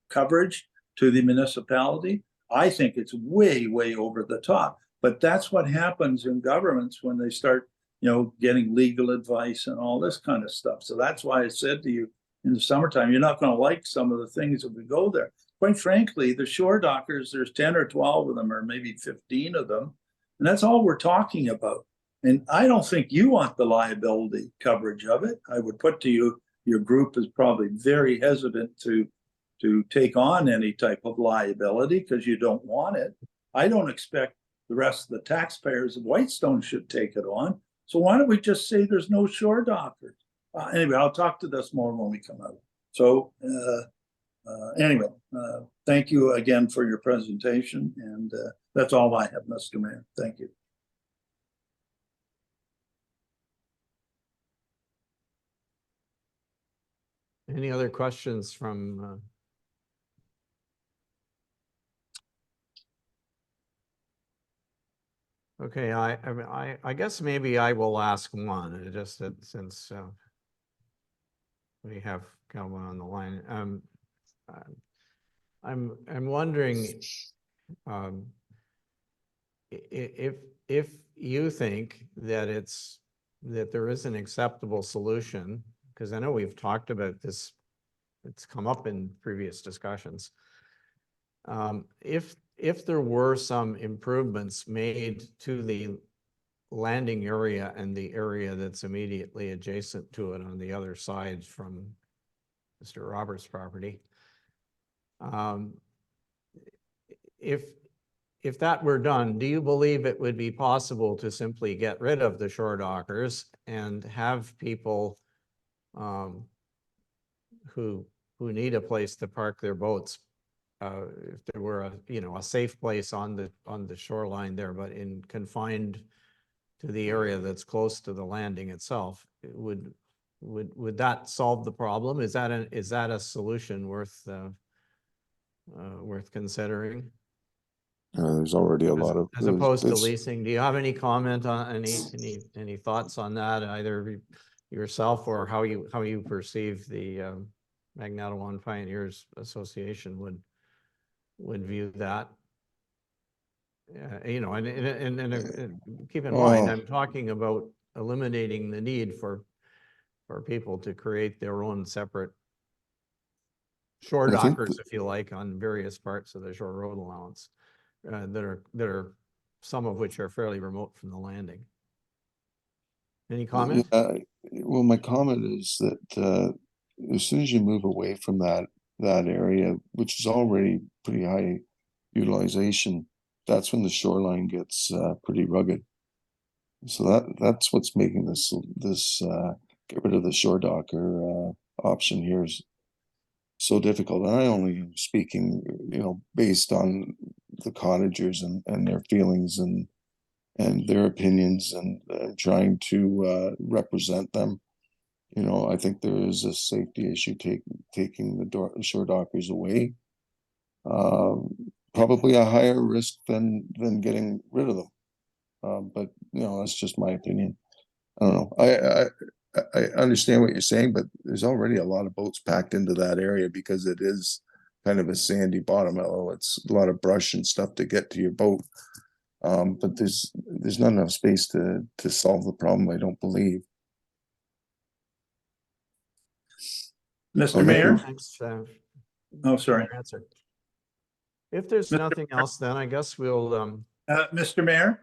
coverage to the municipality. I think it's way, way over the top. But that's what happens in governments when they start, you know, getting legal advice and all this kind of stuff. So that's why I said to you in the summertime, you're not going to like some of the things if we go there. Quite frankly, the shore dockers, there's 10 or 12 of them, or maybe 15 of them. And that's all we're talking about. And I don't think you want the liability coverage of it. I would put to you, your group is probably very hesitant to take on any type of liability because you don't want it. I don't expect the rest of the taxpayers of Whitestone should take it on. So why don't we just say there's no shore dockers? Anyway, I'll talk to this more when we come out. So Anyway, thank you again for your presentation, and that's all I have, Mr. Mayor. Thank you. Any other questions from? Okay, I guess maybe I will ask one, just that since we have Calvin on the line. I'm wondering if you think that there is an acceptable solution, because I know we've talked about this, it's come up in previous discussions. If there were some improvements made to the landing area and the area that's immediately adjacent to it on the other side from Mr. Roberts' property, if that were done, do you believe it would be possible to simply get rid of the shore dockers and have people who need a place to park their boats, if there were a safe place on the shoreline there, but confined to the area that's close to the landing itself, would that solve the problem? Is that a solution worth considering? There's already a lot of. As opposed to there's- leasing. Do you have any comment on any thoughts on that, either yourself or how you perceive the Magnetawan Pioneers Association would view that? And keep in mind, I'm talking about eliminating the need for people to create their own separate shore I think dockers, if you like, on various parts of the shore road allowance, that are some of which are fairly remote from the landing. Any comment? Well, my comment is that as soon as you move away from that area, which is already pretty high utilization, that's when the shoreline gets pretty rugged. So that's what's making this get rid of the shore docker option here is so difficult. And I only am speaking, based on the cottagers and their feelings and their opinions, and trying to represent them. I think there is a safety issue taking the shore dockers away. Probably a higher risk than getting rid of them. But that's just my opinion. I don't know. I understand what you're saying, but there's already a lot of boats packed into that area because it is kind of a sandy bottom. It's a lot of brush and stuff to get to your boat. But there's not enough space to solve the problem, I don't believe. Mr. Okay. Mayor? Thanks. Oh, sorry. Answer. If there's nothing else, then I guess we'll, Mr. Mayor?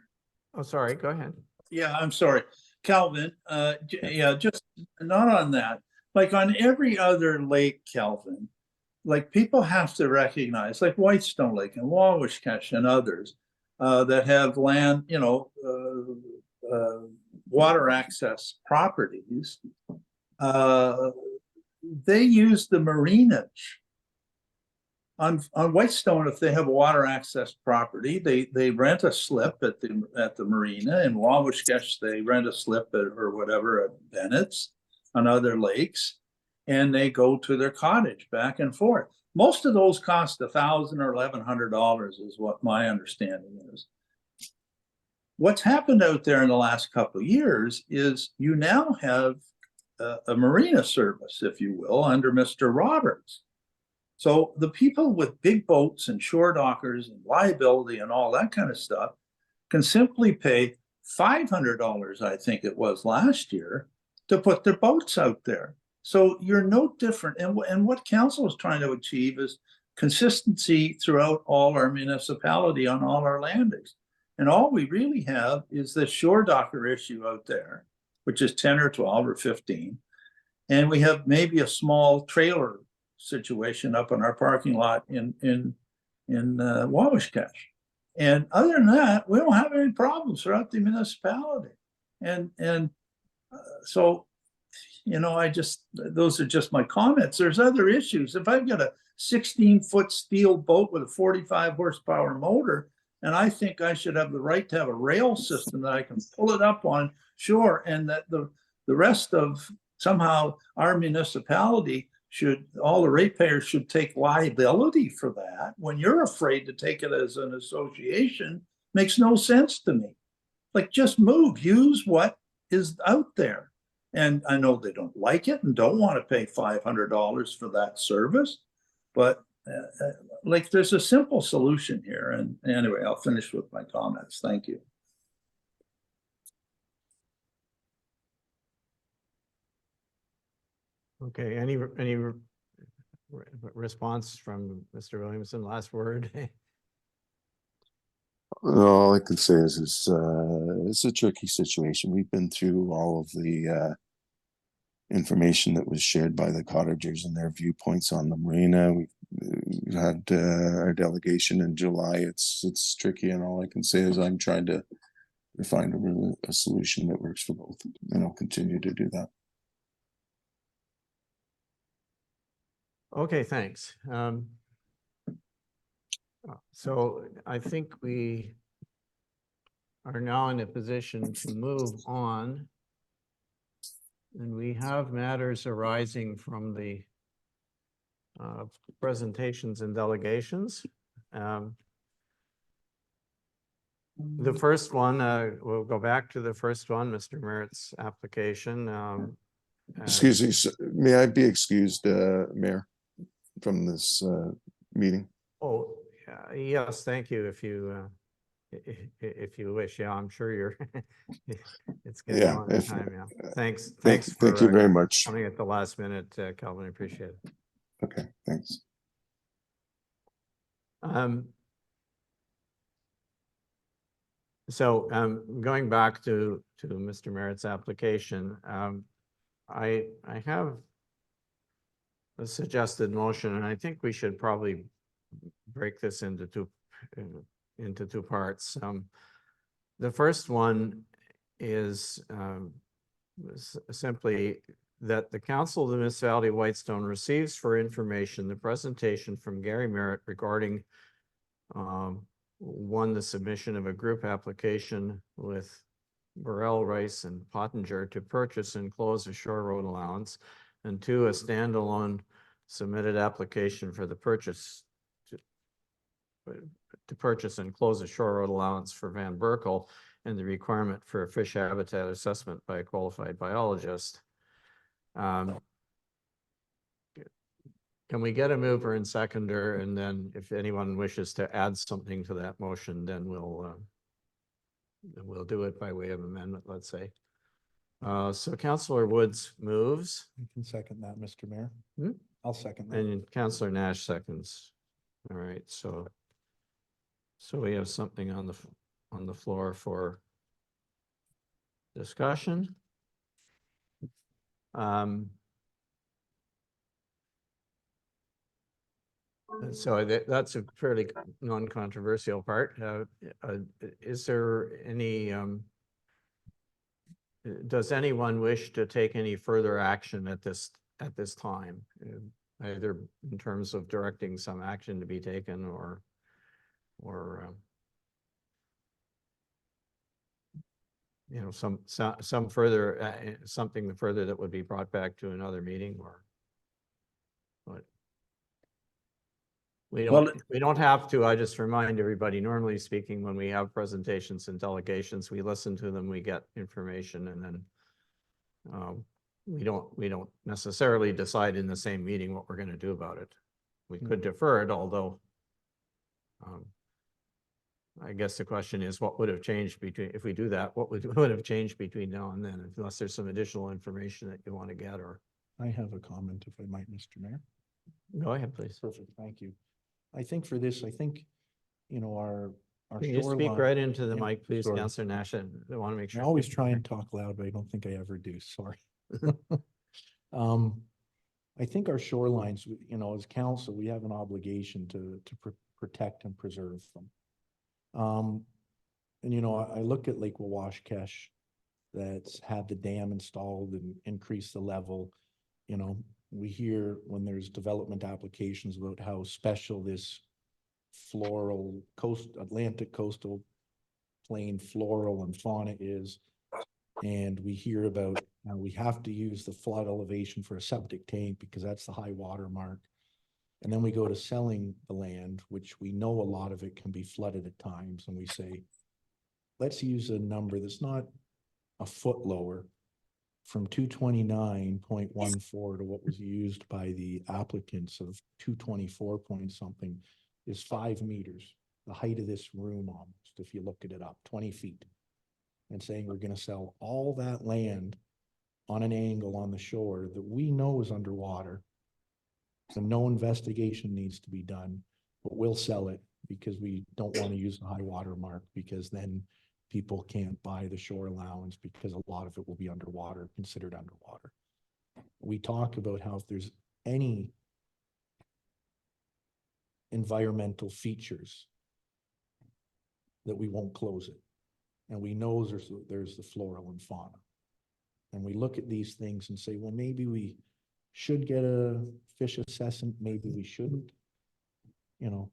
oh, sorry, go ahead. Yeah, I'm sorry. Calvin, yeah, just not on that. Like on every other lake, Calvin, like people have to recognize, like Whitestone Lake and Wawashkesh and others that have land, water access properties, they use the marinage. On Whitestone, if they have a water access property, they rent a slip at the marina. In Wawashkesh, they rent a slip or whatever at Bennett's, on other lakes, and they go to their cottage back and forth. Most of those cost $1,000 or $1,100 is what my understanding is. What's happened out there in the last couple of years is you now have a marina service, if you will, under Mr. Roberts. So the people with big boats and shore dockers and liability and all that kind of stuff can simply pay $500, I think it was last year, to put their boats out there. So you're no different. And what council is trying to achieve is consistency throughout all our municipality on all our landings. And all we really have is the shore docker issue out there, which is 10 or 12 or 15. And we have maybe a small trailer situation up in our parking lot in Wawashkesh. And other than that, we don't have any problems throughout the municipality. And so, you know, those are just my comments. There's other issues. If I've got a 16-foot steel boat with a 45 horsepower motor, and I think I should have the right to have a rail system that I can pull it up on shore, and that the rest of somehow our municipality should, all the ratepayers should take liability for that when you're afraid to take it as an association, makes no sense to me. Like, just move, use what is out there. And I know they don't like it and don't want to pay $500 for that service, but like, there's a simple solution here. And anyway, I'll finish with my comments. Thank you. Okay, any response from Mr. Williamson? Last word? All I can say is it's a tricky situation. We've been through all of the information that was shared by the cottagers and their viewpoints on the marina. We've had our delegation in July. It's tricky, and all I can say is I'm trying to find a solution that works for both, and I'll continue to do that. Okay, thanks. So I think we are now in a position to move on. And we have matters arising from the presentations and delegations. The first one, we'll go back to the first one, Mr. Merritt's application. Excuse me, may I be excused, Mayor, from this meeting? Oh, yes, thank you. If you wish, yeah, I'm sure you're, it's getting Yeah, on in time, yeah. Thanks Thank you for very much. coming at the last minute, Calvin, I appreciate it. Okay, thanks. So going back to Mr. Merritt's application, I have a suggested motion, and I think we should probably break this into two parts. The first one is simply that the Council of the Municipality of Whitestone receives for information the presentation from Gary Merritt regarding one, the submission of a group application with Burrell, Rice, and Pottinger to purchase and close a shore road allowance, and two, a standalone submitted application for the purchase to purchase and close a shore road allowance for Van Berkel, and the requirement for a fish habitat assessment by a qualified biologist. Can we get a mover and seconder, and then if anyone wishes to add something to that motion, then we'll do it by way of amendment, let's say. So Councillor Woods moves. I can second that, Mr. Mayor. Hmm? I'll second that. And Councillor Nash seconds. All right, so we have something on the floor for discussion. And so that's a fairly non-controversial part. Is there any, does anyone wish to take any further action at this time? Either in terms of directing some action to be taken or you know, some further, something further that would be brought back to another meeting, or what? We don't have to. I just remind everybody, normally speaking, when we have presentations and delegations, we listen to them, we get information, and then we don't necessarily decide in the same meeting what we're going to do about it. We could defer it, although I guess the question is, what would have changed between, if we do that, what would have changed between now and then, unless there's some additional information that you want to get? Or I have a comment, if I might, Mr. Mayor. go ahead, please. Perfect, thank you. I think for this, you know, our Can you speak shoreline- right into the Yeah, mic, please, sorry. Councillor Nash? I want to make I sure. always try and talk loud, but I don't think I ever do, sorry. I think our shorelines, you know, as council, we have an obligation to protect and preserve them. And, you know, I look at Lake Wawashkesh, that's had the dam installed and increased the level. You know, we hear when there's development applications about how special this floral Atlantic coastal plain floral and fauna is. And we hear about how we have to use the flood elevation for a septic tank because that's the high water mark. And then we go to selling the land, which we know a lot of it can be flooded at times, and we say, let's use a number that's not a foot lower, from 229.14 to what was used by the applicants of 224 point something is 5 meters, the height of this room almost, if you look at it up, 20 feet. And saying we're gonna sell all that land on an angle on the shore that we know is underwater. So no investigation needs to be done, but we'll sell it because we don't want to use the high water mark, because then people can't buy the shore allowance because a lot of it will be underwater, considered underwater. We talk about how if there's any environmental features that we won't close it. And we know there's the floral and fauna. And we look at these things and say, well, maybe we should get a fish assessment, maybe we shouldn't. You know,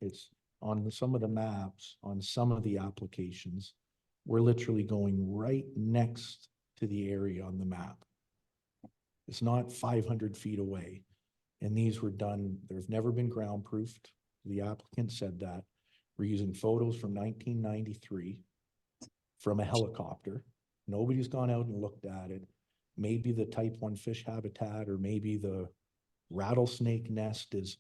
it's on some of the maps, on some of the applications, we're literally going right next to the area on the map. It's not 500 feet away. And these were done, there's never been ground proofed. The applicant said that. We're using photos from 1993 from a helicopter. Nobody's gone out and looked at it. Maybe the type 1 fish habitat, or maybe the rattlesnake nest is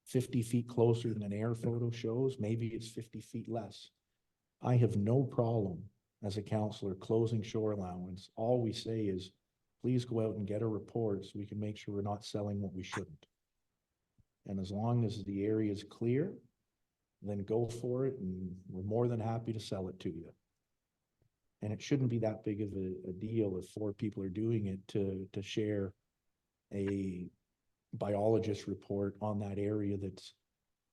50 feet closer than an air photo shows. Maybe it's 50 feet less. I have no problem as a counselor closing shore allowance. All we say is, please go out and get a report so we can make sure we're not selling what we shouldn't. And as long as the area is clear, then go for it, and we're more than happy to sell it to you. And it shouldn't be that big of a deal if 4 people are doing it to share a biologist report on that area that's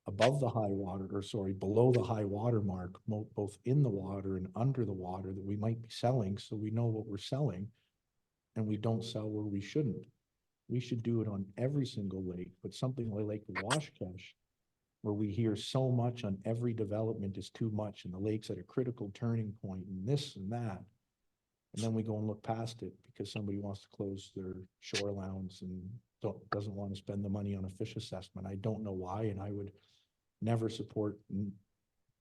above the high water, or sorry, below the high water mark, both in the water and under the water, that we might be selling, so we know what we're selling, and we don't sell where we shouldn't. We should do it on every single lake, but something like Lake Washkesh, where we hear so much on every development is too much, and the lake's at a critical turning point, and this and that. And then we go and look past it because somebody wants to close their shore allowance and doesn't want to spend the money on a fish assessment. I don't know why, and I would never support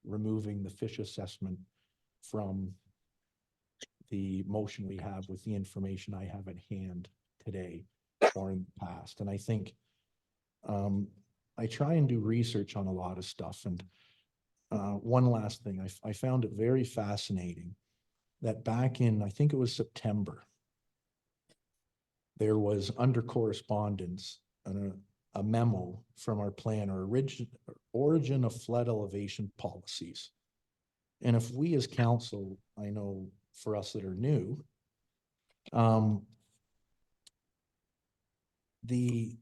removing the fish assessment from the motion we have with the information I have at hand today or in the past. And I think I try and do research on a lot of stuff. And one last thing, I found it very fascinating that back in, I think it was September, there was under correspondence a memo from our planner, origin of flood elevation policies. And if we as council, I know for us that are new, the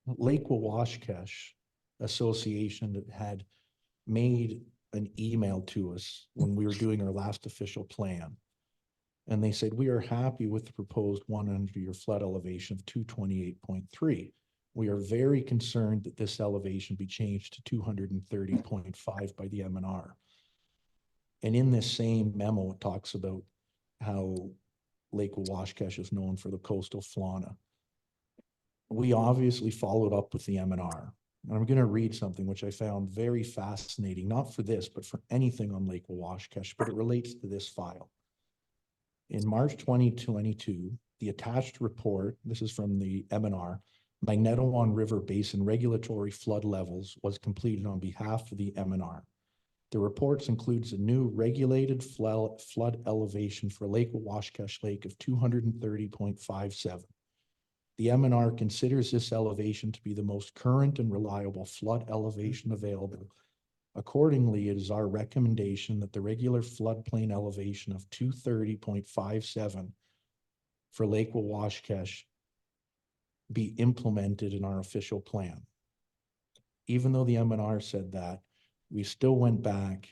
Lake Wawashkesh Association that had made an email to us when we were doing our last official plan. And they said, we are happy with the proposed 100-year flood elevation of 228.3. We are very concerned that this elevation be changed to 230.5 by the MNR. And in this same memo, it talks about how Lake Wawashkesh is known for the coastal fauna. We obviously followed up with the MNR. And I'm going to read something which I found very fascinating, not for this, but for anything on Lake Wawashkesh, but it relates to this file. In March 2022, the attached report, this is from the MNR, Magnetawan River Basin Regulatory Flood Levels, was completed on behalf of the MNR. The report includes a new regulated flood elevation for Lake Wawashkesh Lake of 230.57. The MNR considers this elevation to be the most current and reliable flood elevation available. Accordingly, it is our recommendation that the regular floodplain elevation of 230.57 for Lake Wawashkesh be implemented in our official plan. Even though the MNR said that, we still went back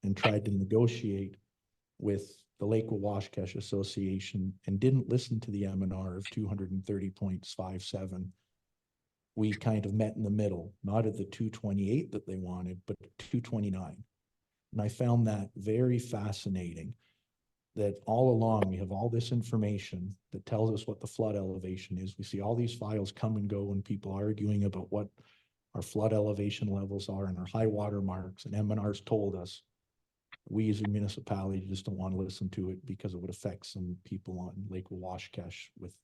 and tried to negotiate with the Lake Wawashkesh Association and didn't listen to the MNR of 230.57. We kind of met in the middle, not at the 228 that they wanted, but 229. And I found that very fascinating, that all along we have all this information that tells us what the flood elevation is. We see all these files come and go when people are arguing about what our flood elevation levels are and our high water marks, and MNR's told us. We as a municipality just don't want to listen to it because it would affect some people on Lake Wawashkesh with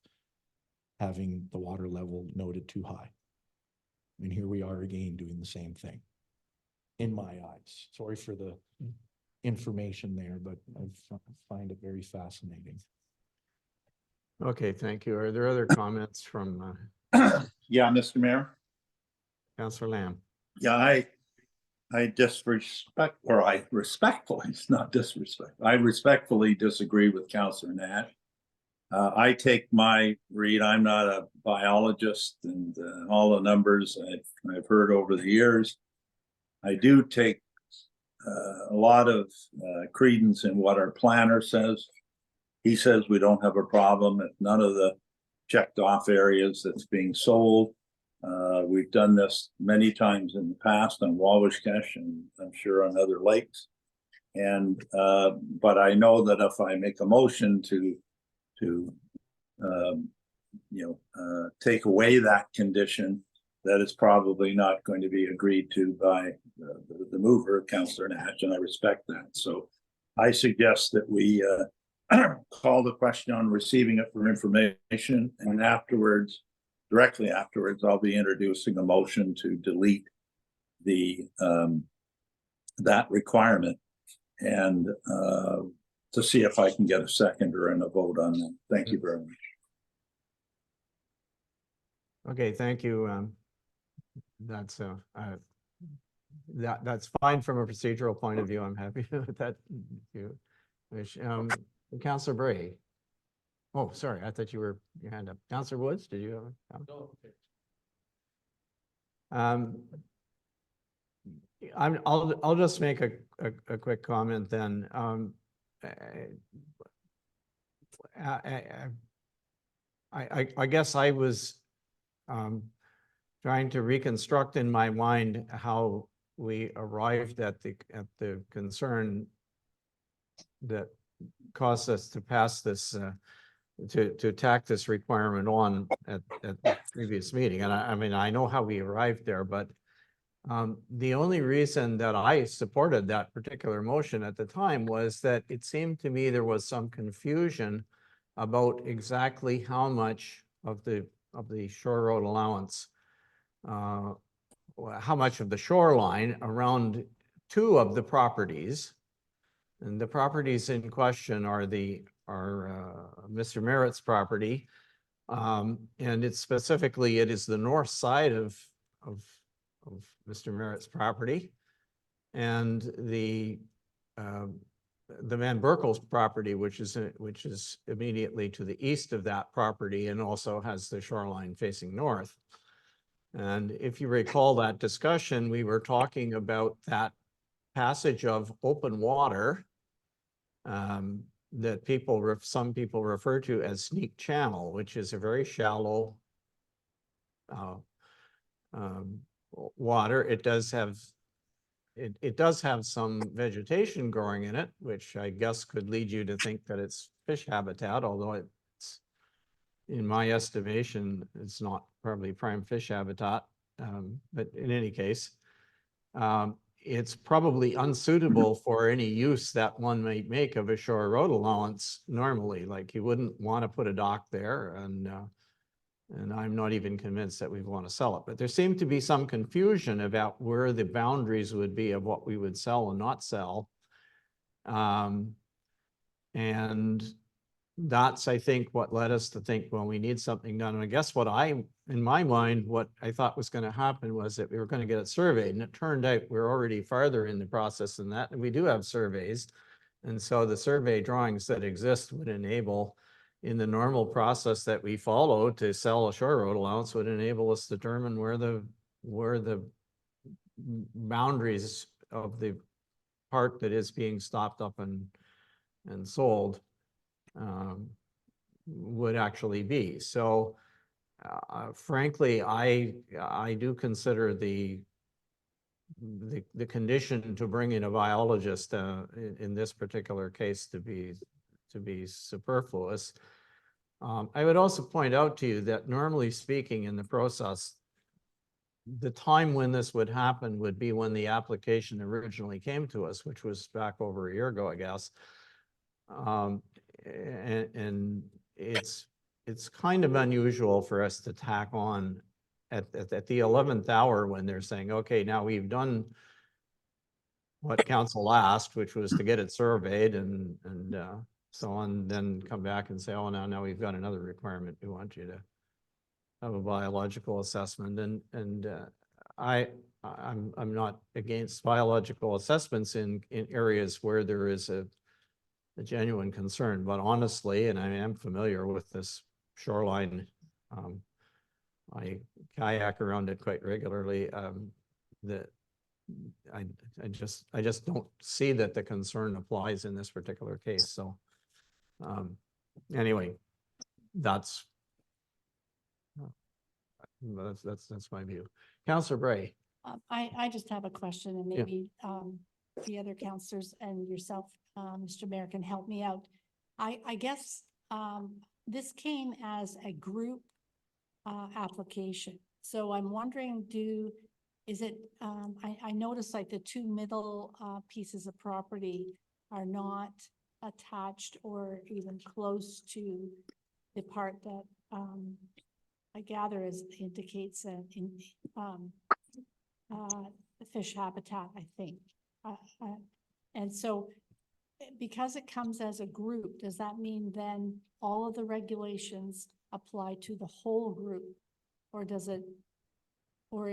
having the water level noted too high. And here we are again doing the same thing, in my eyes. Sorry for the information there, but I find it very fascinating. Okay, thank you. Are there other comments from Yeah, Mr. Mayor. Councillor Lamb? Yeah, I disrespect, or I respectfully, it's not disrespect. I respectfully disagree with Councillor Nash. I take my read, I'm not a biologist, and all the numbers I've heard over the years. I do take a lot of credence in what our planner says. He says we don't have a problem at none of the checked off areas that's being sold. We've done this many times in the past on Wawashkesh, and I'm sure on other lakes. And but I know that if I make a motion to take away that condition, that is probably not going to be agreed to by the mover, Councillor Nash, and I respect that. So I suggest that we call the question on receiving it for information, and afterwards, directly afterwards, I'll be introducing a motion to delete the that requirement, and to see if I can get a seconder and a vote on that. Thank you very much. Okay, thank you. That's that's fine from a procedural point of view. I'm happy with that. You wish, Councillor Bray. Oh, sorry, I thought you were your hand up. Councillor Woods, did you have a comment? I'll just make a quick comment then. I guess I was trying to reconstruct in my mind how we arrived at the concern that caused us to pass this to tack this requirement on at the previous meeting. And I mean, I know how we arrived there, but the only reason that I supported that particular motion at the time was that it seemed to me there was some confusion about exactly how much of the shore road allowance, how much of the shoreline around two of the properties. And the properties in question are Mr. Merritt's property, and it's specifically, it is the north side of Mr. Merritt's property, and the Van Berkel's property, which is immediately to the east of that property and also has the shoreline facing north. And if you recall that discussion, we were talking about that passage of open water that some people refer to as Sneak Channel, which is a very shallow water. It does have some vegetation growing in it, which I guess could lead you to think that it's fish habitat, although it's, in my estimation, it's not probably prime fish habitat. But in any case, it's probably unsuitable for any use that one might make of a shore road allowance normally. Like, you wouldn't want to put a dock there, and I'm not even convinced that we want to sell it. But there seemed to be some confusion about where the boundaries would be of what we would sell and not sell. And that's, I think, what led us to think, well, we need something done. And I guess in my mind, what I thought was going to happen was that we were going to get it surveyed. And it turned out we're already farther in the process than that. And we do have surveys. And so the survey drawings that exist would enable, in the normal process that we follow to sell a shore road allowance, would enable us to determine where the boundaries of the part that is being stopped up and and sold would actually be. So frankly, I do consider the condition to bring in a biologist in this particular case to be superfluous. I would also point out to you that normally speaking in the process, the time when this would happen would be when the application originally came to us, which was back over a year ago, I guess. And it's kind of unusual for us to tack on at the 11th hour when they're saying, okay, now we've done what council asked, which was to get it surveyed and so on, then come back and say, oh, now we've got another requirement. We want you to have a biological assessment. And I'm not against biological assessments in areas where there is a genuine concern, but honestly, and I am familiar with this shoreline, I kayak around it quite regularly, that I just don't see that the concern applies in this particular case. So anyway, that's my view. Councillor Bray. I just have a question, and Yeah. maybe the other councillors and yourself, Mr. Mayor, can help me out. I guess this came as a group application. So I'm wondering, I noticed like the two middle pieces of property are not attached or even close to the part that I gather indicates fish habitat, I think. And so because it comes as a group, does that mean then all of the regulations apply to the whole group? Or does it, or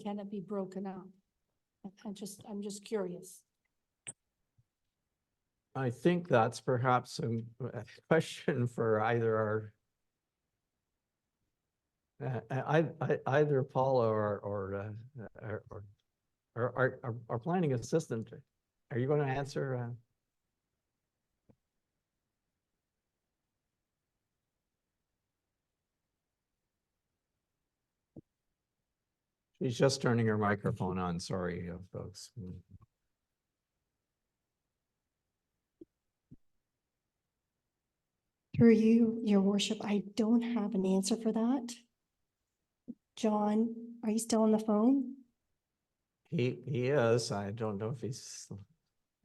can it be broken up? I'm just curious. I think that's perhaps a question for either either Paula or our planning assistant. Are you going to answer? She's just turning her microphone on. Sorry, folks. Through you, your worship, I don't have an answer for that. John, are you still on the phone? He is. I don't know if he's.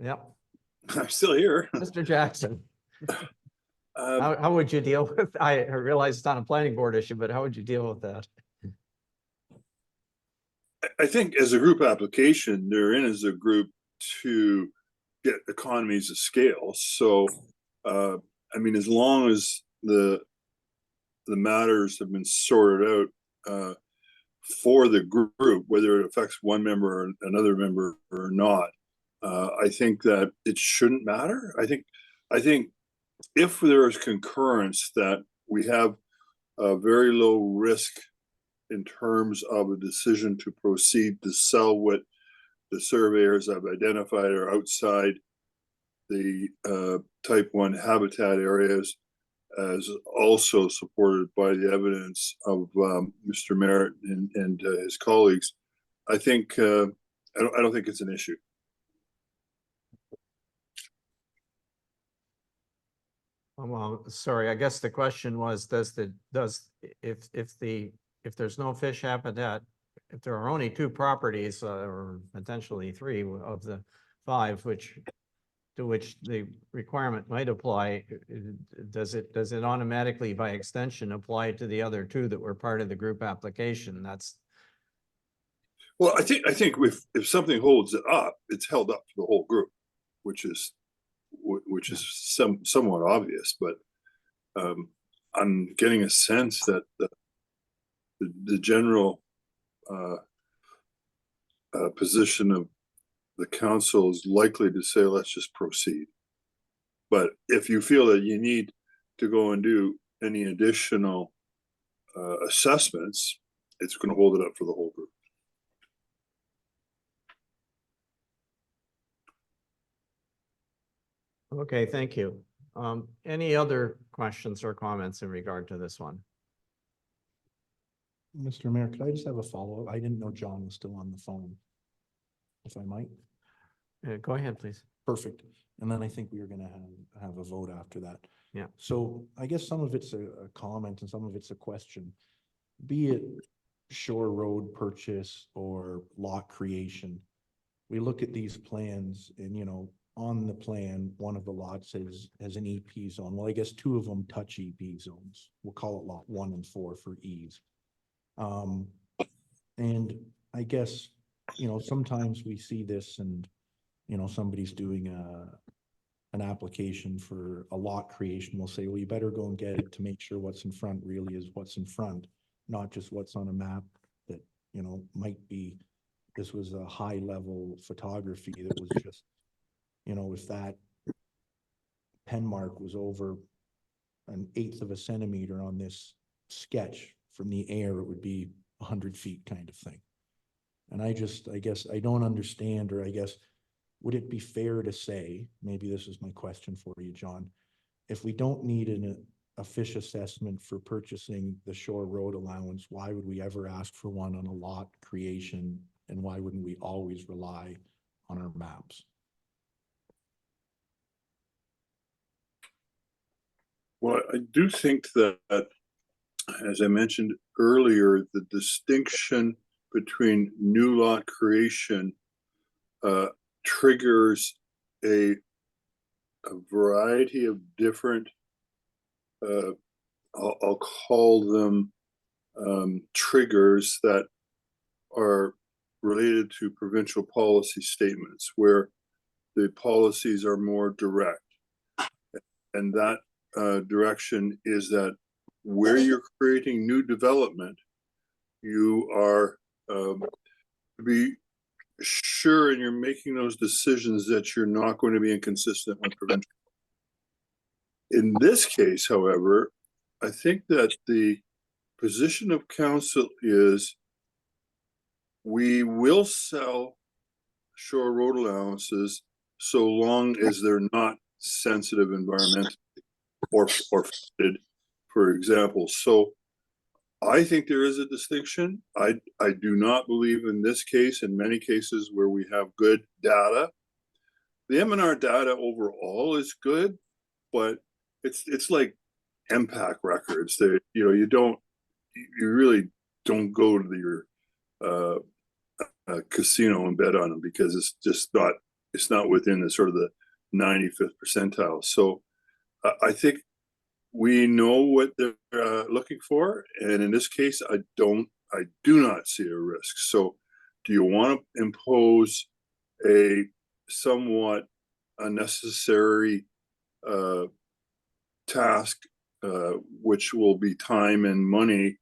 Yep. I'm still here. Mr. Jackson. How would you deal with? I realize it's not a planning board issue, but how would you deal with that? I think as a group application, they're in as a group to get economies of scale. So, I mean, as long as the matters have been sorted out for the group, whether it affects one member or another member or not, I think that it shouldn't matter. I think if there is concurrence that we have a very low risk in terms of a decision to proceed to sell what the surveyors have identified are outside the type 1 habitat areas, as also supported by the evidence of Mr. Merritt and his colleagues, I think I don't think it's an issue. Well, sorry, I guess the question was, if there's no fish habitat, if there are only 2 properties or potentially 3 of the 5, to which the requirement might apply, does it automatically by extension apply to the other 2 that were part of the group application? That's. Well, I think if something holds it up, it's held up for the whole group, which is somewhat obvious, but I'm getting a sense that the general position of the council is likely to say, let's just proceed. But if you feel that you need to go and do any additional assessments, it's going to hold it up for the whole group. Okay, thank you. Any other questions or comments in regard to this one? Mr. Mayor, could I just have a follow-up? I didn't know John was still on the phone. If I might, Go ahead, please. perfect. And then I think we are gonna have a vote after that. Yeah. So I guess some of it's a comment and some of it's a question. Be it Shore Road purchase or lot creation. We look at these plans and, you know, on the plan, one of the lots has an EP zone. Well, I guess two of them touch EP zones. We'll call it lot 1 and 4 for ease. And I guess, you know, sometimes we see this and, you know, somebody's doing an application for a lot creation. We'll say, well, you better go and get it to make sure what's in front really is what's in front, not just what's on a map that, you know, might be, this was a high level photography that was just, you know, if that pen mark was over 1/8 of a centimeter on this sketch from the air, it would be 100 feet kind of thing. And I guess I don't understand, or I guess, would it be fair to say, maybe this is my question for you, John, if we don't need a fish assessment for purchasing the Shore Road allowance, why would we ever ask for one on a lot creation? And why wouldn't we always rely on our maps? Well, I do think that, as I mentioned earlier, the distinction between new lot creation triggers a variety of different, I'll call them triggers that are related to provincial policy statements, where the policies are more direct. And that direction is that where you're creating new development, you are to be sure, and you're making those decisions, that you're not going to be inconsistent with provincial. In this case, however, I think that the position of council is we will sell Shore Road allowances so long as they're not sensitive environmentally or flooded, for example. So I think there is a distinction. I do not believe in this case, in many cases where we have good data. The M&R data overall is good, but it's like MPAC records. They, you know, you really don't go to your casino and bet on them, because it's not within the sort of the 95th percentile. So I think we know what they're looking for, and in this case, I do not see a risk. So, do you want to impose a somewhat unnecessary task, which will be time and money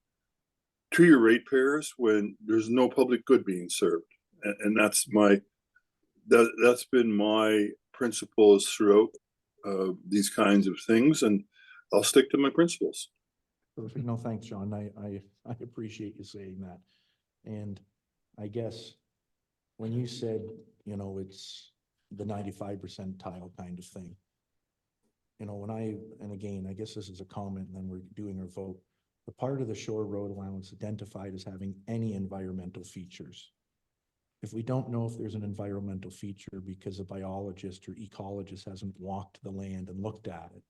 to your ratepayers when there's no public good being served? And that's been my principles throughout these kinds of things, and I'll stick to my principles. Perfect. No, thanks, John. I appreciate you saying that. And I guess when you said, you know, it's the 95 percentile kind of thing, you know, and again, I guess this is a comment and then we're doing our vote. The part of the Shore Road allowance identified as having any environmental features. If we don't know if there's an environmental feature because a biologist or ecologist hasn't walked the land and looked at it,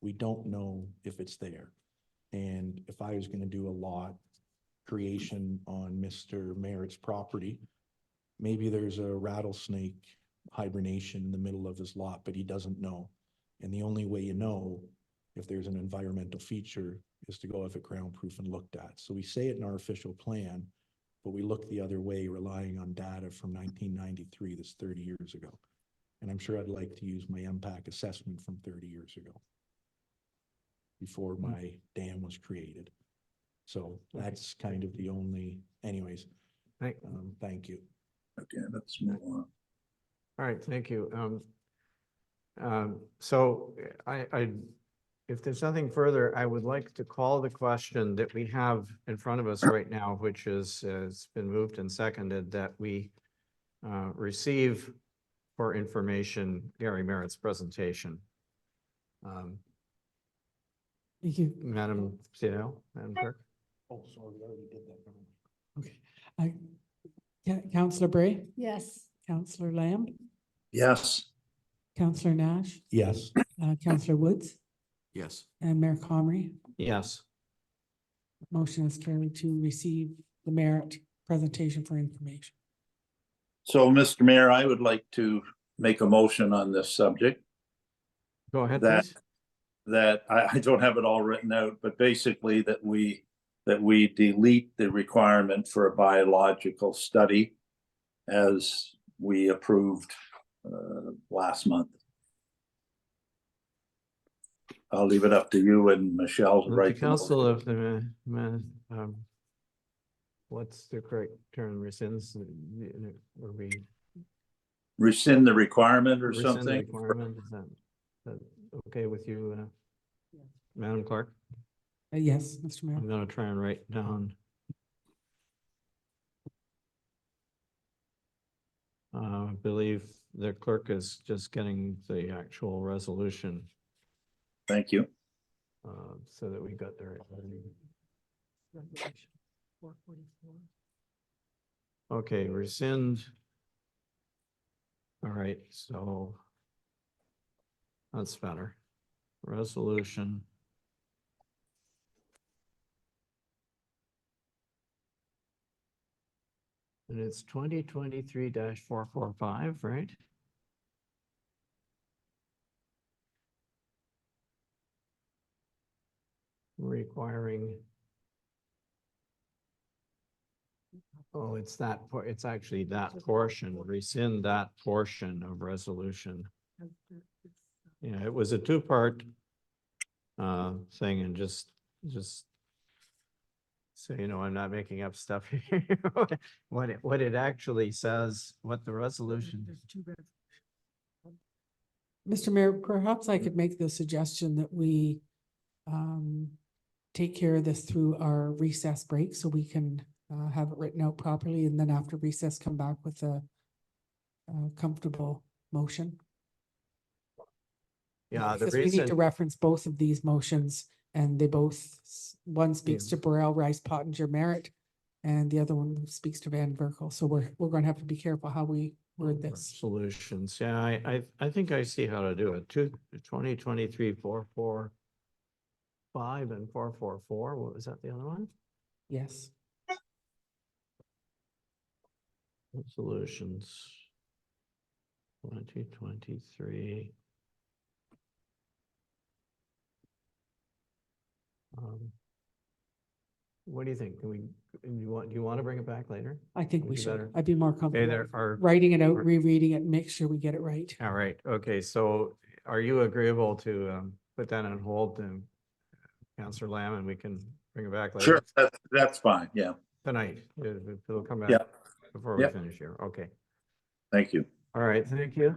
we don't know if it's there. And if I was going to do a lot creation on Mr. Merritt's property, maybe there's a rattlesnake hibernation in the middle of his lot, but he doesn't know. And the only way you know if there's an environmental feature is to go have it ground proof and looked at. So we say it in our official plan, but we look the other way, relying on data from 1993, that's 30 years ago. And I'm sure I'd like to use my MPAC assessment from 30 years ago, before my dam was created. So that's kind of the only, anyways, thank you. Okay, let's move on. All right, thank you. So if there's nothing further, I would like to call the question that we have in front of us right now, which is, has been moved and seconded, that we receive for information, Gary Merritt's presentation. Thank you. Madam Cito, Madam Clerk? Oh, sorry, we already did that. Okay. Councillor Bray, Yes. Councillor Lamb, Yes. Councillor Nash, Yes. Councillor Woods, Yes. and Mayor Comrie. Yes. Motion is carried to receive the merit presentation for information. So, Mr. Mayor, I would like to make a motion on this subject. Go ahead, That- please. That I don't have it all written out, but basically that we delete the requirement for a biological study as we approved last month. I'll leave it up to you and Michelle to The write. the council motion. of the, what's the correct term, rescinds, or we Rescind the requirement or rescind the something. requirement, is that okay with you, Madam Clerk? Yes, Mr. Mayor. I'm gonna try and write down. I believe the clerk is just getting the actual resolution, Thank you. so that we got there. Okay, rescind. All right, so that's better. Resolution. And it's 2023-445, right? Requiring. Oh, it's that, it's actually that portion, rescind that portion of resolution. Yeah, it was a two-part thing, and just so you know, I'm not making up stuff here. What it actually says, what the resolution. Mr. Mayor, perhaps I could make the suggestion that we take care of this through our recess break so we can have it written out properly, and then after recess, come back with a comfortable motion. Yeah, the Because we need to reason, reference both of these motions, and they both, one speaks to Burrell, Rice, Pottinger, Merritt, and the other one speaks to Van Berkel. So we're going to have to be careful how we word this. solutions, yeah, I think I see how to do it. 2023-445 and 444, what was that, the other one? Yes. Solutions. 2023. What do you think? Do you want to bring it back later? I think Would we you should. better- I'd be more Okay, comfortable there are, writing it out, rereading it, and make sure we get it right. all right, okay, so are you agreeable to put that on hold, Councillor Lamb, and we can bring it back later? Sure, that's fine. Yeah, Tonight, it'll come Yeah. back before we Yeah. finish here, okay. thank you. All right, thank you.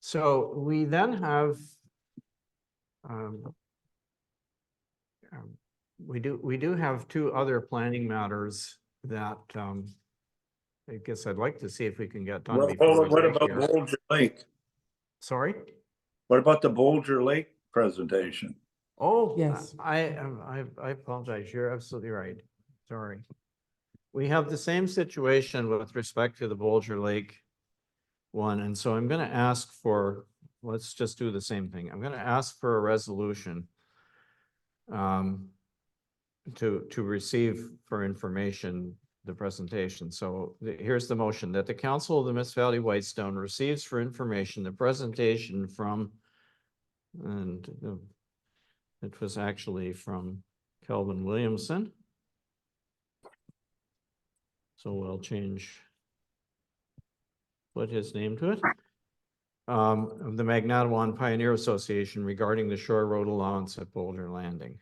So we then have we do have two other planning matters that I guess I'd like to see if we can get done before we What finish about here. Bolger Lake? Sorry? What about the Bolger Lake presentation? Oh, Yes. I apologize. You're absolutely right. Sorry. We have the same situation with respect to the Bolger Lake one, and so I'm going to ask for, let's just do the same thing. I'm going to ask for a resolution to receive for information the presentation. So here's the motion: that the Council of the Municipality of Whitestone receives for information the presentation from, and it was actually from Kelvin Williamson. So we'll put his name to it. Of the Magnatawan Pioneer Association regarding the shore road allowance at Boulder Landing.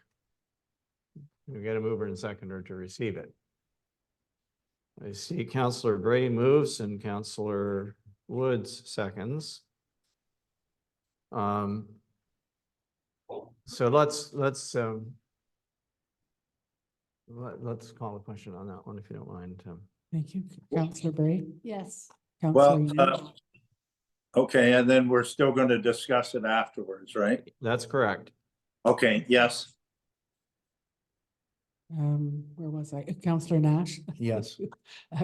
We get a mover and seconder to receive it. I see Councillor Bray moves and Councillor Woods seconds. So let's call a question on that one, if you don't mind. Thank you. Counselor Bray, Yes, Counselor Well, Yang. okay, and then we're still going to discuss it afterwards, right? That's correct. Okay, yes. Where was I? Counselor Nash, Yes.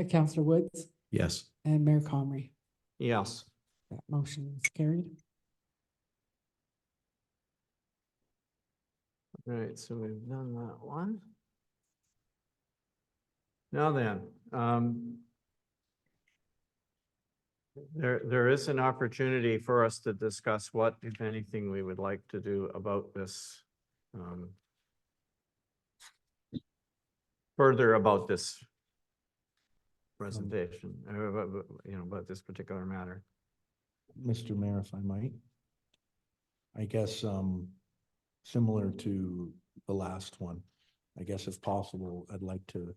Counselor Woods, Yes. and Mayor Comrie. Yes. That motion is carried. All right, so we've done that one. Now then, there is an opportunity for us to discuss what, if anything, we would like to do about this. Further about this presentation, about this particular matter. Mr. Mayor, if I might. I guess, similar to the last one, I guess if possible, I'd like to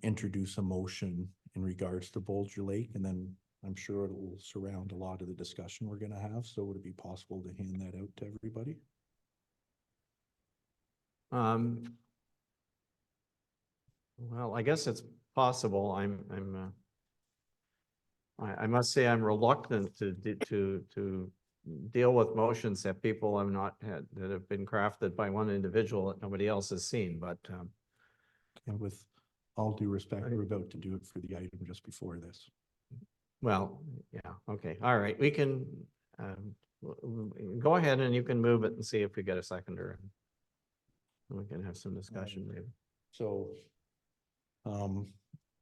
introduce a motion in regards to Bolger Lake, and then I'm sure it will surround a lot of the discussion we're gonna have, so would it be possible to hand that out to everybody? Well, I guess it's possible. I must say I'm reluctant to deal with motions that people have not had, that have been crafted by one individual that nobody else has seen, but And with all due respect, we're about to do it for the item just before this. well, yeah, okay, all right, we can go ahead and you can move it and see if we get a seconder. And we can have some discussion maybe. So,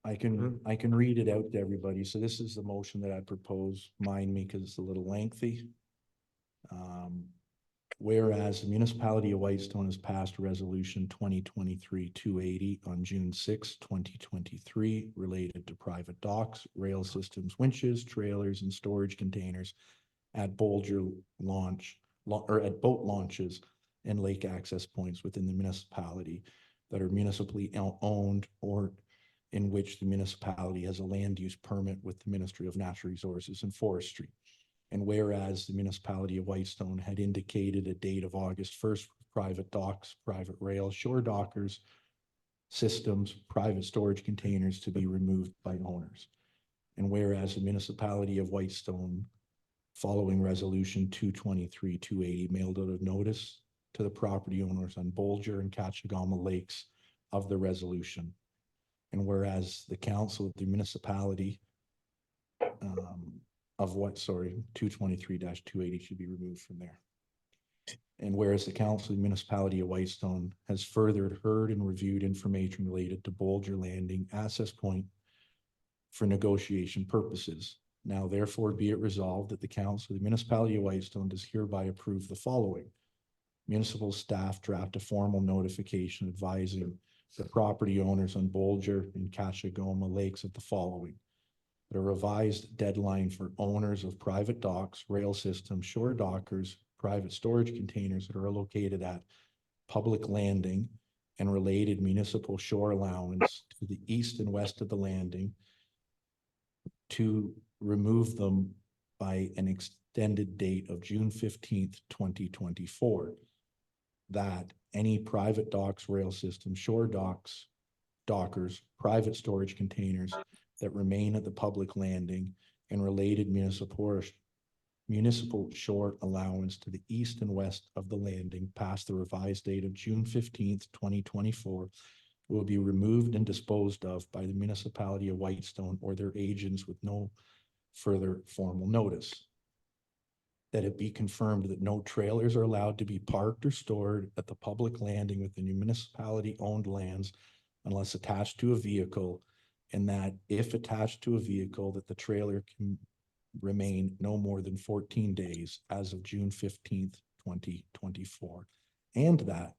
I can read it out to everybody. So this is the motion that I propose. Mind me, because it's a little lengthy. Whereas the municipality of Whitestone has passed resolution 2023-280 on June 6, 2023, related to private docks, rail systems, winches, trailers, and storage containers at Bolger launch, or at boat launches and lake access points within the municipality that are municipally owned or in which the municipality has a land use permit with the Ministry of Natural Resources and Forestry. And whereas the municipality of Whitestone had indicated a date of August 1st for private docks, private rail, shore dockers, systems, private storage containers to be removed by owners. And whereas the municipality of Whitestone, following resolution 223-280, mailed out a notice to the property owners on Bolger and Cachagama Lakes of the resolution. And whereas the council of the municipality of what, sorry, 223-280 should be removed from there. And whereas the council of the municipality of Whitestone has further heard and reviewed information related to Bolger Landing access point for negotiation purposes. Now therefore be it resolved that the council of the municipality of Whitestone does hereby approve the following. Municipal staff draft a formal notification advising the property owners on Bolger and Cachagama Lakes of the following. A revised deadline for owners of private docks, rail systems, shore dockers, private storage containers that are located at public landing and related municipal shore allowance to the east and west of the landing to remove them by an extended date of June 15th, 2024. That any private docks, rail systems, shore docks, dockers, private storage containers that remain at the public landing and related municipal shore allowance to the east and west of the landing past the revised date of June 15th, 2024 will be removed and disposed of by the municipality of Whitestone or their agents with no further formal notice. That it be confirmed that no trailers are allowed to be parked or stored at the public landing within the municipality-owned lands unless attached to a vehicle, and that if attached to a vehicle, that the trailer can remain no more than 14 days as of June 15th, 2024. And that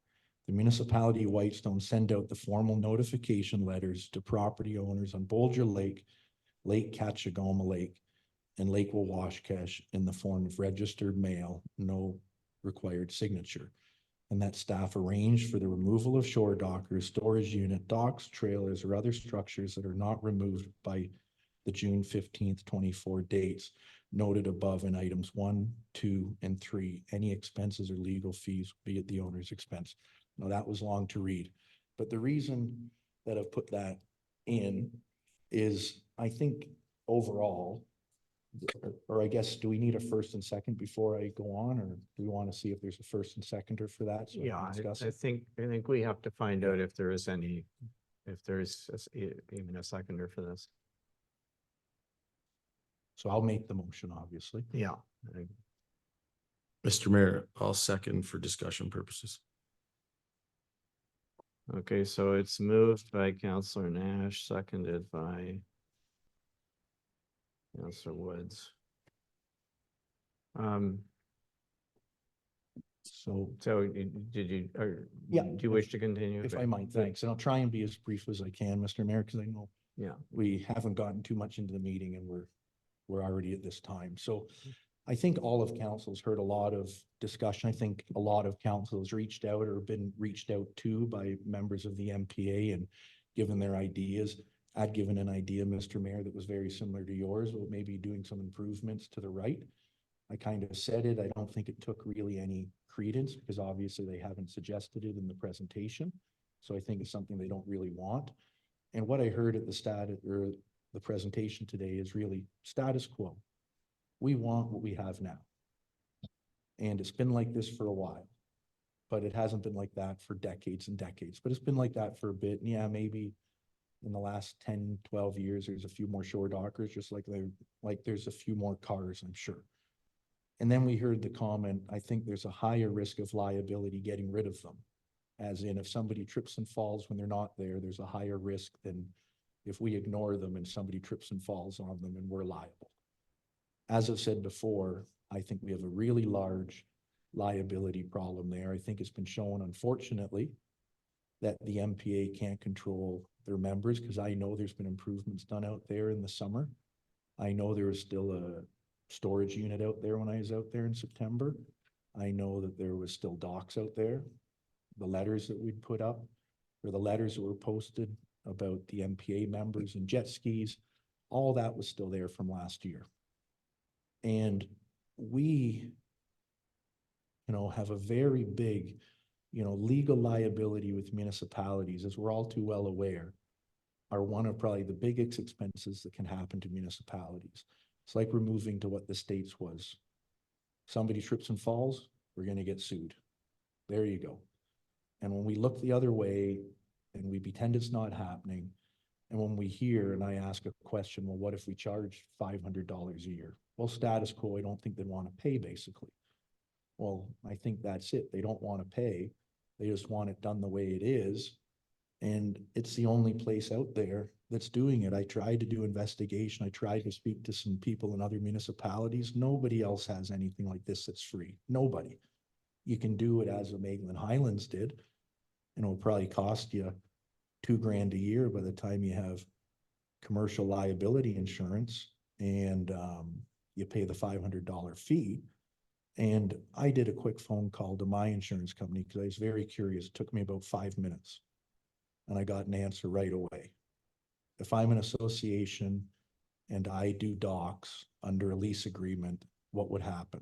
the municipality of Whitestone send out the formal notification letters to property owners on Bolger Lake, Lake Cachagama Lake, and Lake Wawashkesh in the form of registered mail, no required signature. And that staff arrange for the removal of shore dockers, storage unit, docks, trailers, or other structures that are not removed by the June 15th, 24 dates noted above in items 1, 2, and 3. Any expenses or legal fees be at the owner's expense. Now that was long to read, but the reason that I've put that in is, I think overall, or I guess, do we need a first and second before I go on, or do we want to see if there's a first and seconder for that? So I Yeah, can discuss I it? think we have to find out if there is any, if there's even a seconder for this. So I'll make the motion, obviously. Yeah. Mr. Mayor, I'll second for discussion purposes. Okay, so it's moved by Counselor Nash, seconded by Counselor Woods. So So did you, or Yeah, do you wish to continue? if I Okay, might, good. thanks. And I'll try and be as brief as I can, Mr. Mayor, because I know Yeah, we haven't gotten too much into the meeting and we're already at this time. So I think all of council's heard a lot of discussion. I think a lot of councils reached out or been reached out to by members of the MPA and given their ideas. I'd given an idea, Mr. Mayor, that was very similar to yours, but maybe doing some improvements to the right. I kind of said it. I don't think it took really any credence because obviously they haven't suggested it in the presentation. So I think it's something they don't really want. And what I heard at the the presentation today is really status quo. We want what we have now. And it's been like this for a while, but it hasn't been like that for decades and decades, but it's been like that for a bit. And yeah, maybe in the last 10, 12 years, there's a few more shore dockers, just like there's a few more cars, I'm sure. And then we heard the comment, I think there's a higher risk of liability getting rid of them. As in, if somebody trips and falls when they're not there, there's a higher risk than if we ignore them and somebody trips and falls on them and we're liable. As I've said before, I think we have a really large liability problem there. I think it's been shown, unfortunately, that the MPA can't control their members because I know there's been improvements done out there in the summer. I know there was still a storage unit out there when I was out there in September. I know that there was still docks out there. The letters that we'd put up, or the letters that were posted about the MPA members and jet skis, all that was still there from last year. And we, have a very big, legal liability with municipalities, as we're all too well aware, are one of probably the biggest expenses that can happen to municipalities. It's like we're moving to what the States was. Somebody trips and falls, we're going to get sued. There you go. And when we look the other way and we pretend it's not happening, and when we hear and I ask a question, well, what if we charge $500 a year? Well, status quo, I don't think they'd want to pay, basically. Well, I think that's it. They don't want to pay. They just want it done the way it is. And it's the only place out there that's doing it. I tried to do investigation. I tried to speak to some people in other municipalities. Nobody else has anything like this that's free. Nobody. You can do it as the Maitland Highlands did, and it'll probably cost you $2,000 a year by the time you have commercial liability insurance and you pay the $500 fee. And I did a quick phone call to my insurance company because I was very curious. It took me about 5 minutes and I got an answer right away. If I'm an association and I do docks under a lease agreement, what would happen?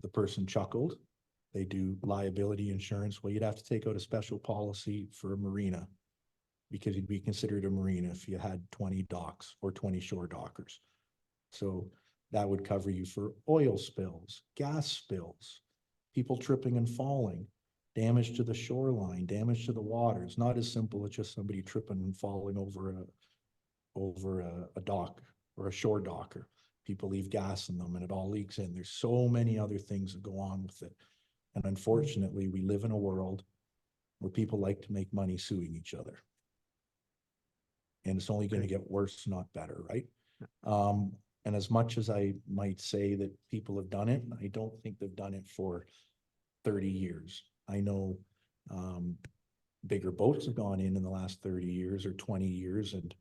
The person chuckled. They do liability insurance. Well, you'd have to take out a special policy for a marina because you'd be considered a marina if you had 20 docks or 20 shore dockers. So that would cover you for oil spills, gas spills, people tripping and falling, damage to the shoreline, damage to the water. It's not as simple as just somebody tripping and falling over a dock or a shore docker. People leave gas in them and it all leaks in. There's so many other things that go on with it. And unfortunately, we live in a world where people like to make money suing each other. And it's only going to get worse, not better, right? And as much as I might say that people have done it, I don't think they've done it for 30 years. I know bigger boats have gone in the last 30 years or 20 years and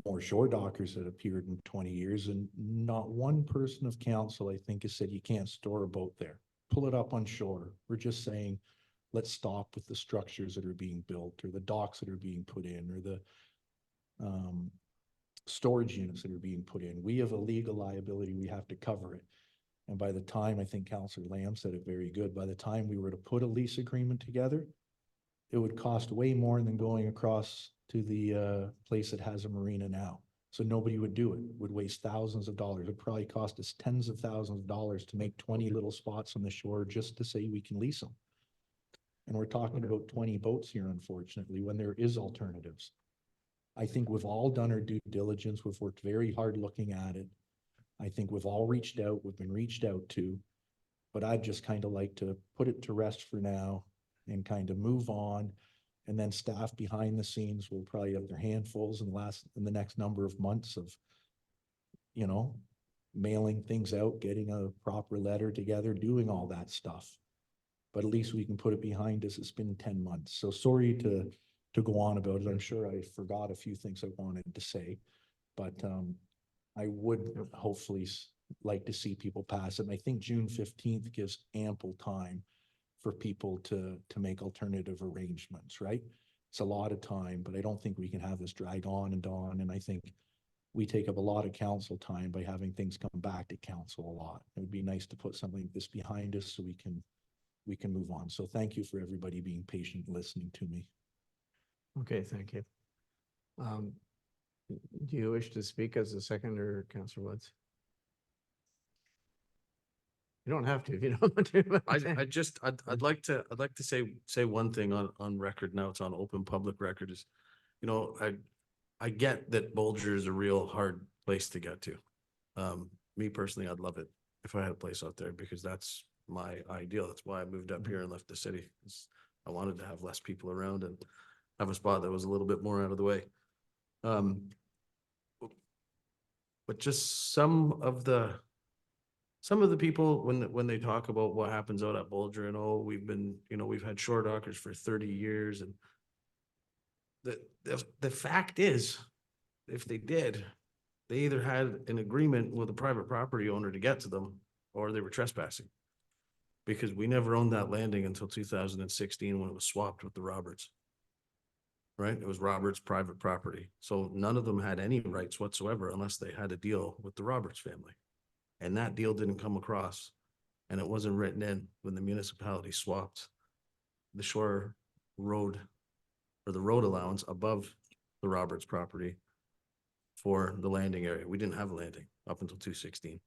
more shore dockers that appeared in 20 years. And not one person of council, I think, has said you can't store a boat there. Pull it up on shore. We're just saying, let's stop with the structures that are being built or the docks that are being put in or the storage units that are being put in. We have a legal liability. We have to cover it. And by the time, I think Councillor Lamb said it very good, by the time we were to put a lease agreement together, it would cost way more than going across to the place that has a marina now. So nobody would do it, would waste thousands of dollars. It'd probably cost us tens of thousands of dollars to make 20 little spots on the shore just to say we can lease them. And we're talking about 20 boats here, unfortunately, when there is alternatives. I think we've all done our due diligence. We've worked very hard looking at it. I think we've all reached out, we've been reached out to, but I'd just kind of like to put it to rest for now and kind of move on. And then staff behind the scenes will probably have their handfuls in the next number of months of, you know, mailing things out, getting a proper letter together, doing all that stuff. But at least we can put it behind us. It's been 10 months. So sorry to go on about it. I'm sure I forgot a few things I wanted to say, but I would hopefully like to see people pass it. And I think June 15th gives ample time for people to make alternative arrangements, right? It's a lot of time, but I don't think we can have this drag on and on. And I think we take up a lot of council time by having things come back to council a lot. It would be nice to put something like this behind us so we can move on. So thank you for everybody being patient, listening to me. Okay, thank you. Do you wish to speak as a seconder, Councillor Woods? You don't have to if you don't want to. but- I'd like to say one thing on record now. It's on open public record is, you know, I get that Bolger is a real hard place to get to. Me personally, I'd love it if I had a place out there because that's my ideal. That's why I moved up here and left the city. I wanted to have less people around and have a spot that was a little bit more out of the way. But just some of the people when they talk about what happens out at Bolger and we've had shore dockers for 30 years and the fact is, if they did, they either had an agreement with a private property owner to get to them or they were trespassing. Because we never owned that landing until 2016 when it was swapped with the Roberts. Right? It was Roberts' private property. So none of them had any rights whatsoever unless they had a deal with the Roberts family. And that deal didn't come across and it wasn't written in when the municipality swapped the shore road or the road allowance above the Roberts property for the landing area. We didn't have a landing up until 2016.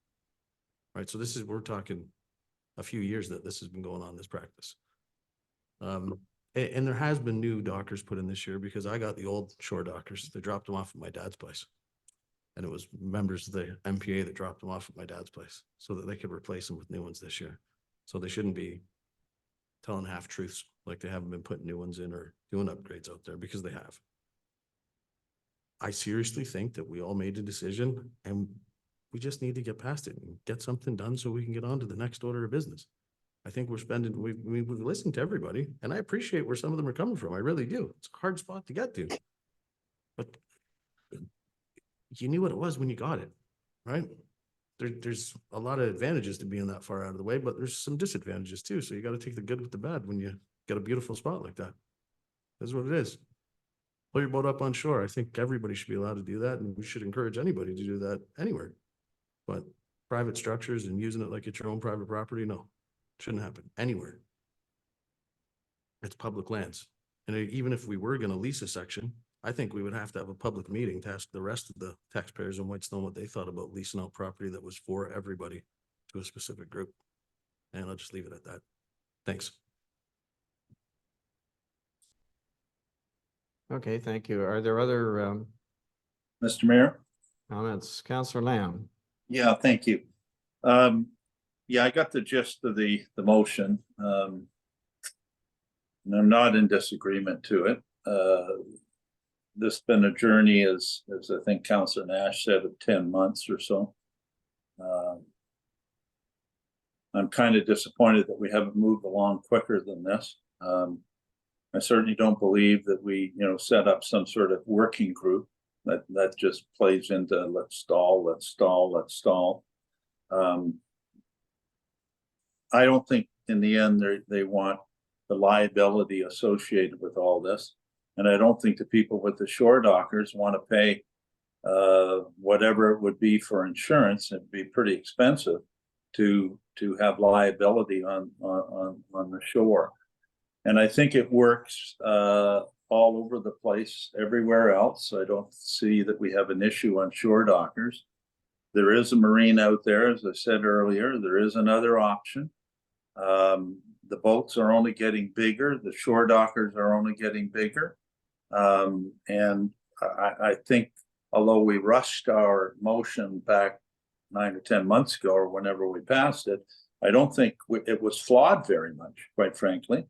Right? So we're talking a few years that this has been going on, this practice. And there has been new dockers put in this year because I got the old shore dockers. They dropped them off at my dad's place. And it was members of the MPA that dropped them off at my dad's place so that they could replace them with new ones this year. So they shouldn't be telling half truths like they haven't been putting new ones in or doing upgrades out there because they have. I seriously think that we all made a decision and we just need to get past it and get something done so we can get on to the next order of business. I think we've listened to everybody and I appreciate where some of them are coming from. I really do. It's a hard spot to get to, but you knew what it was when you got it, right? There's a lot of advantages to being that far out of the way, but there's some disadvantages too. So you got to take the good with the bad when you get a beautiful spot like that. That's what it is. Pull your boat up on shore. I think everybody should be allowed to do that. And we should encourage anybody to do that anywhere. But private structures and using it like it's your own private property, no, shouldn't happen anywhere. It's public lands. And even if we were going to lease a section, I think we would have to have a public meeting to ask the rest of the taxpayers in Whitestone what they thought about leasing out property that was for everybody to a specific group. And I'll just leave it at that. Thanks. Okay, thank you. Are there other Mr. Mayor? comments? Councillor Lamb? Yeah, thank you. Yeah, I got the gist of the motion. And I'm not in disagreement to it. This has been a journey as I think Councillor Nash said of 10 months or so. I'm kind of disappointed that we haven't moved along quicker than this. I certainly don't believe that we, set up some sort of working group that just plays into let's stall. I don't think in the end they want the liability associated with all this. And I don't think the people with the shore dockers want to pay whatever it would be for insurance. It'd be pretty expensive to have liability on the shore. And I think it works all over the place, everywhere else. I don't see that we have an issue on shore dockers. There is a marine out there, as I said earlier. There is another option. The boats are only getting bigger. The shore dockers are only getting bigger. And I think, although we rushed our motion back 9 or 10 months ago, or whenever we passed it, I don't think it was flawed very much, quite frankly.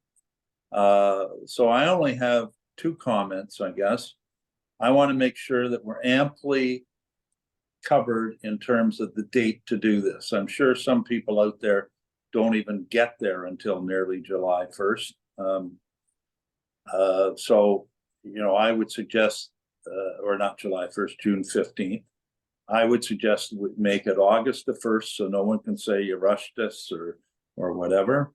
So I only have 2 comments, I guess. I want to make sure that we're amply covered in terms of the date to do this. I'm sure some people out there don't even get there until nearly July 1st. So, you know, I would suggest, or not July 1st, June 15th. I would suggest we make it August the 1st, so no one can say you rushed us or whatever.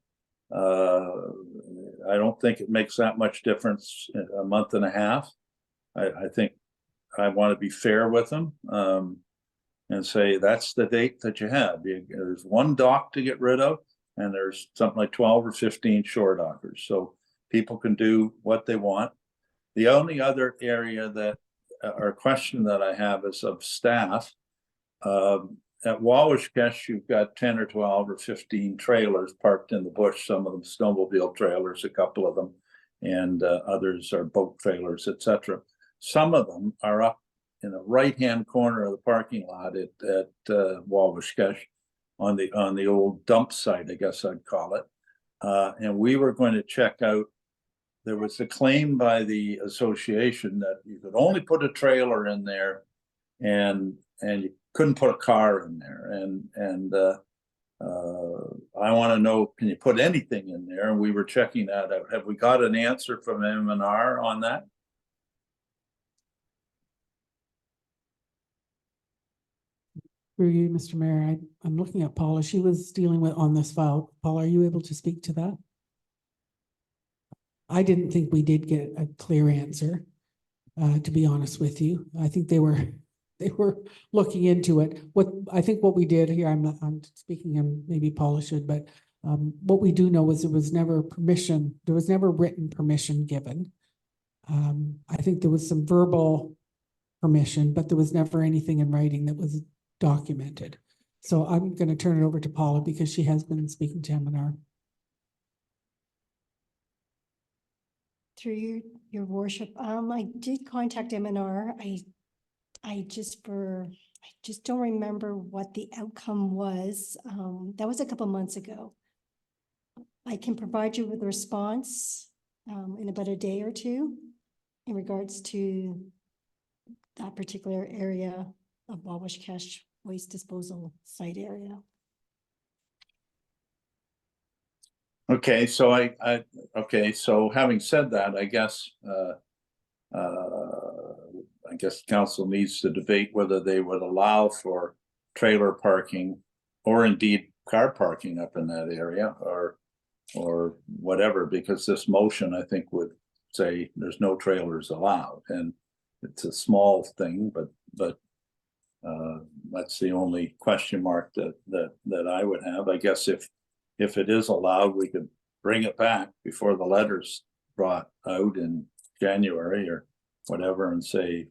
I don't think it makes that much difference in a month and a half. I think I want to be fair with them, and say that's the date that you have. There's 1 dock to get rid of, and there's something like 12 or 15 shore dockers. So people can do what they want. The only other area that, or question that I have is of staff. At Wawashkesh, you've got 10 or 12 or 15 trailers parked in the bush, some of them snowmobile trailers, a couple of them, and others are boat trailers, etc. Some of them are up in the right-hand corner of the parking lot at Wawashkesh on the old dump site, I guess I'd call it. And we were going to check out, there was a claim by the association that you could only put a trailer in there and you couldn't put a car in there. And I want to know, can you put anything in there? And we were checking that out. Have we got an answer from M&R on that? Through you, Mr. Mayor, I'm looking at Paula. She was dealing with on this file. Paula, are you able to speak to that? I didn't think we did get a clear answer, to be honest with you. I think they were looking into it. What we did here, I'm speaking, and maybe Paula should, but what we do know is there was never written permission given. I think there was some verbal permission, but there was never anything in writing that was documented. So I'm going to turn it over to Paula because she has been speaking to M&R. Through your worship, I did contact M&R. I just don't remember what the outcome was. That was a couple months ago. I can provide you with a response in about a day or two in regards to that particular area of Wawashkesh waste disposal site area. Okay, so so having said that, I guess council needs to debate whether they would allow for trailer parking or indeed car parking up in that area or whatever, because this motion, I think, would say there's no trailers allowed, and it's a small thing, but that's the only question mark that I would have. I guess if it is allowed, we could bring it back before the letter's brought out in January or whatever and say,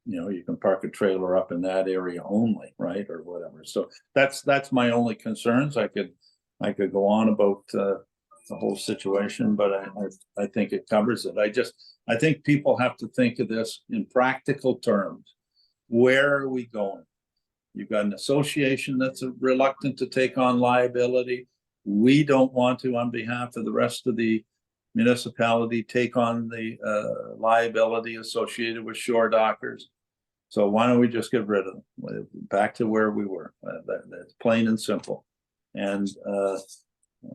you know, you can park a trailer up in that area only, right? Or whatever. So that's my only concerns. I could go on about the whole situation, but I think it covers it. I think people have to think of this in practical terms. Where are we going? You've got an association that's reluctant to take on liability. We don't want to, on behalf of the rest of the municipality, take on the liability associated with shore dockers. So why don't we just get rid of them? Back to where we were. That's plain and simple. And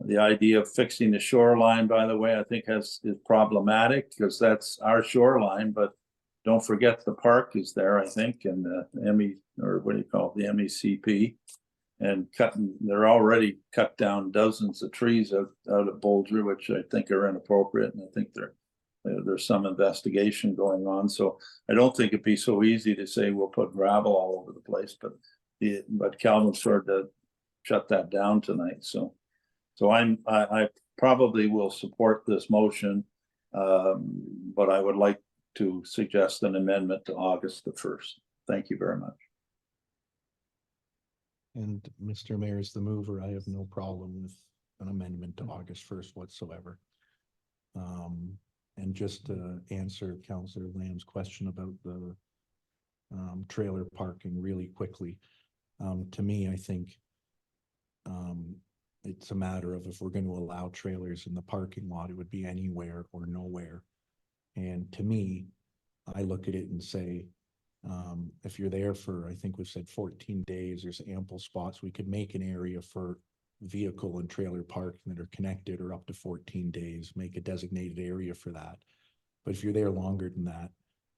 the idea of fixing the shoreline, by the way, I think is problematic because that's our shoreline, but don't forget the park is there, I think, and the the MECP, and they're already cut down dozens of trees out at Boulder, which I think are inappropriate, and I think there's some investigation going on. So I don't think it'd be so easy to say we'll put gravel all over the place, but Calvin sort of shut that down tonight. So I probably will support this motion. But I would like to suggest an amendment to August the 1st. Thank you very much. And Mr. Mayor, as the mover, I have no problem with an amendment to August 1st whatsoever. And just to answer Councillor Lamb's question about the trailer parking really quickly. To me, I think it's a matter of if we're going to allow trailers in the parking lot, it would be anywhere or nowhere. And to me, I look at it and say, if you're there for, I think we've said 14 days, there's ample spots. We could make an area for vehicle and trailer parking that are connected or up to 14 days, make a designated area for that. But if you're there longer than that,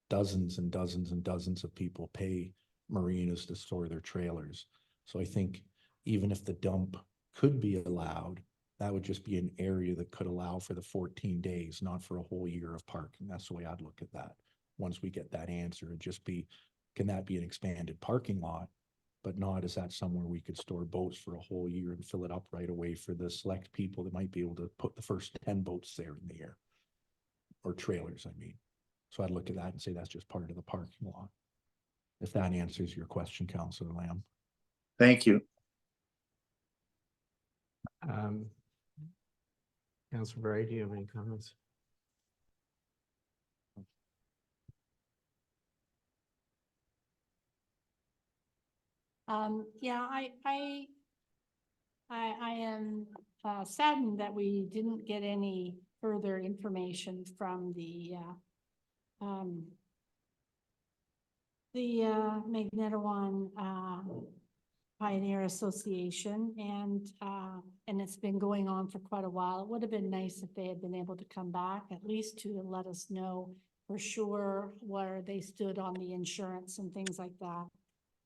dozens and dozens and dozens of people pay marinas to store their trailers. So I think even if the dump could be allowed, that would just be an area that could allow for the 14 days, not for a whole year of parking. That's the way I'd look at that. Once we get that answer, it'd just be, can that be an expanded parking lot? But not, is that somewhere we could store boats for a whole year and fill it up right away for the select people that might be able to put the first 10 boats there in the year? Or trailers, I mean. So I'd look at that and say that's just part of the parking lot. If that answers your question, Councillor Lamb. Thank you. Councillor Bray, do you have any comments? Yeah, I am saddened that we didn't get any further information from the Magnetawan Pioneer Association, and it's been going on for quite a while. It would have been nice if they had been able to come back, at least to let us know for sure where they stood on the insurance and things like that.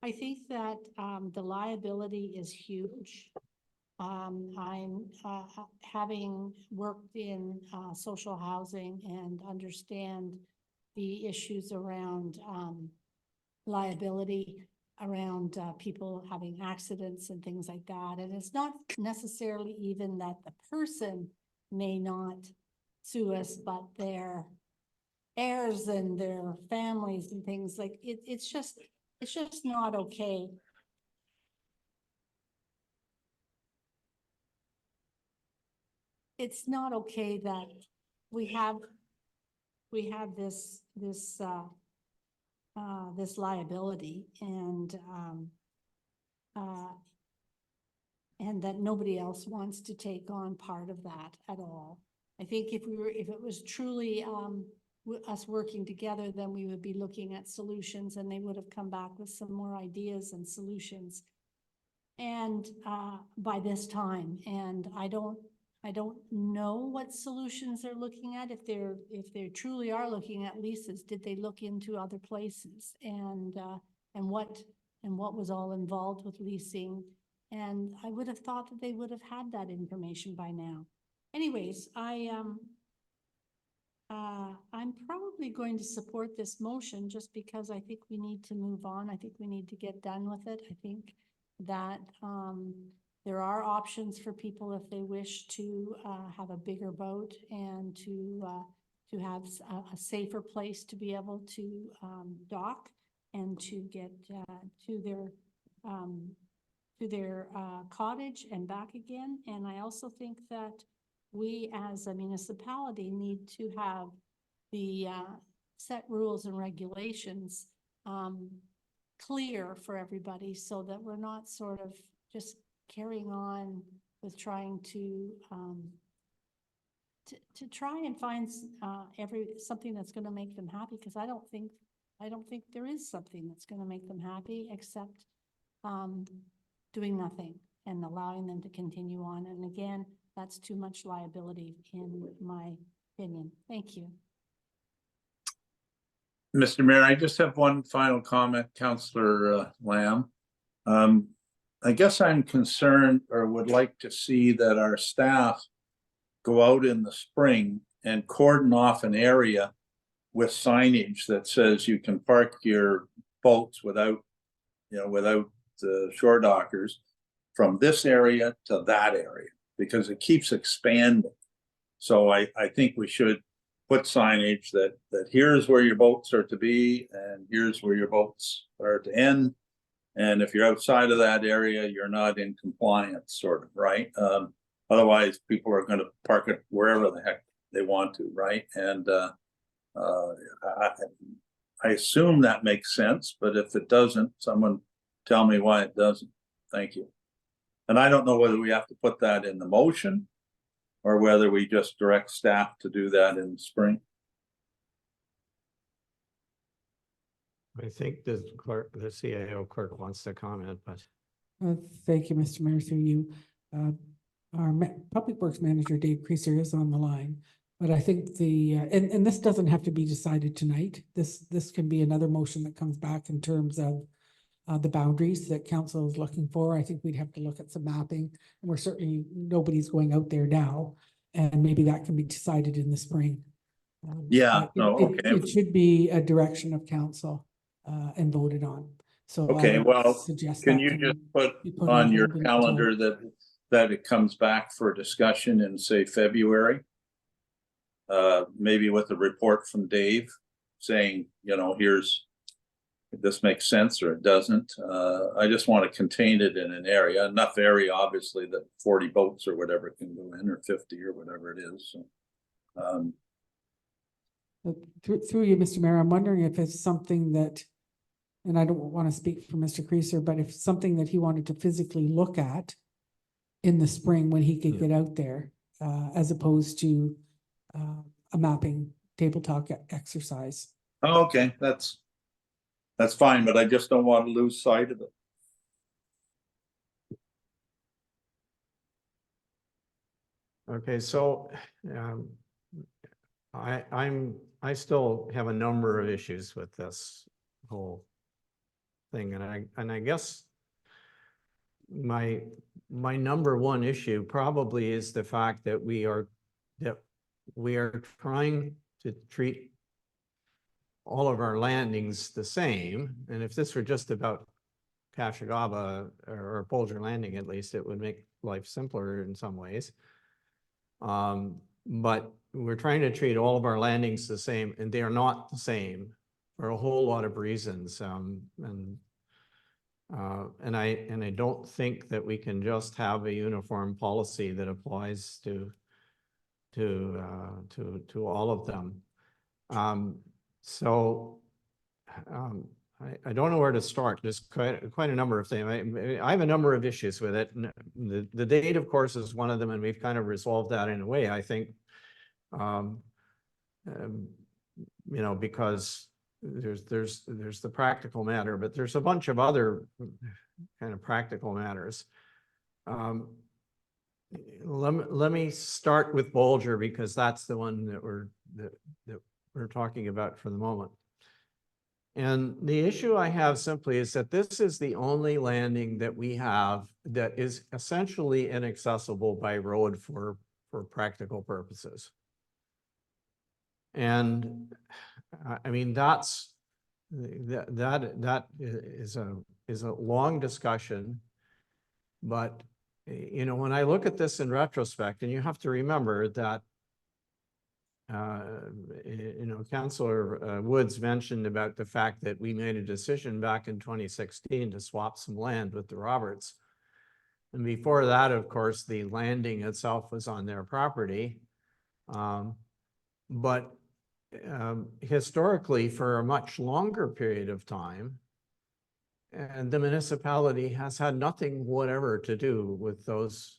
I think that the liability is huge. I'm having worked in social housing and understand the issues around liability around people having accidents and things like that. And it's not necessarily even that the person may not sue us, but their heirs and their families and things like it's just not okay. It's not okay that we have this liability and that nobody else wants to take on part of that at all. I think if it was truly us working together, then we would be looking at solutions, and they would have come back with some more ideas and solutions. And by this time, and I don't know what solutions they're looking at. If they truly are looking at leases, did they look into other places and what was all involved with leasing? And I would have thought that they would have had that information by now. Anyways, I'm probably going to support this motion just because I think we need to move on. I think we need to get done with it. I think that there are options for people if they wish to have a bigger boat and to have a safer place to be able to dock and to get to their cottage and back again. And I also think that we as a municipality need to have the set rules and regulations clear for everybody so that we're not sort of just carrying on with trying to try and find something that's going to make them happy, because I don't think there is something that's going to make them happy except doing nothing and allowing them to continue on. And again, that's too much liability in my opinion. Thank you. Mr. Mayor, I just have one final comment, Councillor Lamb. I guess I'm concerned or would like to see that our staff go out in the spring and cordon off an area with signage that says you can park your boats without the shore dockers from this area to that area, because it keeps expanding. So I think we should put signage that here's where your boats are to be and here's where your boats are to end. And if you're outside of that area, you're not in compliance, sort of, right? Otherwise, people are gonna park it wherever the heck they want to, right? And I assume that makes sense, but if it doesn't, someone tell me why it doesn't. Thank you. And I don't know whether we have to put that in the motion or whether we just direct staff to do that in the spring. I think the clerk, the CAO clerk wants to comment, but Thank you, Mr. Mayor, through you. Our Public Works Manager, Dave Creaser, is on the line. But I think and this doesn't have to be decided tonight. This can be another motion that comes back in terms of the boundaries that council is looking for. I think we'd have to look at some mapping. And we're certainly, nobody's going out there now. And maybe that can be decided in the spring. Yeah, But no, okay. It should be a direction of council and voted on. So I Okay, would well, suggest can that you just put be put on your hold until- calendar that it comes back for discussion in, say, February? Maybe with a report from Dave saying, you know, here's, this makes sense or it doesn't. I just want to contain it in an area, enough area, obviously, that 40 boats or whatever can go in, or 50 or whatever it is. So, Through you, Mr. Mayor, I'm wondering if it's something that, and I don't want to speak for Mr. Creaser, but if something that he wanted to physically look at in the spring when he could get out there, as opposed to a mapping table talk exercise. oh, okay, that's fine, but I just don't want to lose sight of it. okay, so I still have a number of issues with this whole thing, and I guess my number one issue probably is the fact that we are trying to treat all of our landings the same. And if this were just about Cashagaba or Bolger Landing, at least, it would make life simpler in some ways. But we're trying to treat all of our landings the same, and they are not the same for a whole lot of reasons. And I don't think that we can just have a uniform policy that applies to all of them. I don't know where to start. There's quite a number of things. I have a number of issues with it. The date, of course, is one of them, and we've kind of resolved that in a way, I think. You know, because there's the practical matter, but there's a bunch of other kind of practical matters. Let me start with Bolger, because that's the one that we're talking about for the moment. And the issue I have simply is that this is the only landing that we have that is essentially inaccessible by road for practical purposes. And I mean, that is a long discussion, but you know, when I look at this in retrospect, and you have to remember that you know, Councillor Woods mentioned about the fact that we made a decision back in 2016 to swap some land with the Roberts. And before that, of course, the landing itself was on their property. But historically, for a much longer period of time, and the municipality has had nothing whatever to do with those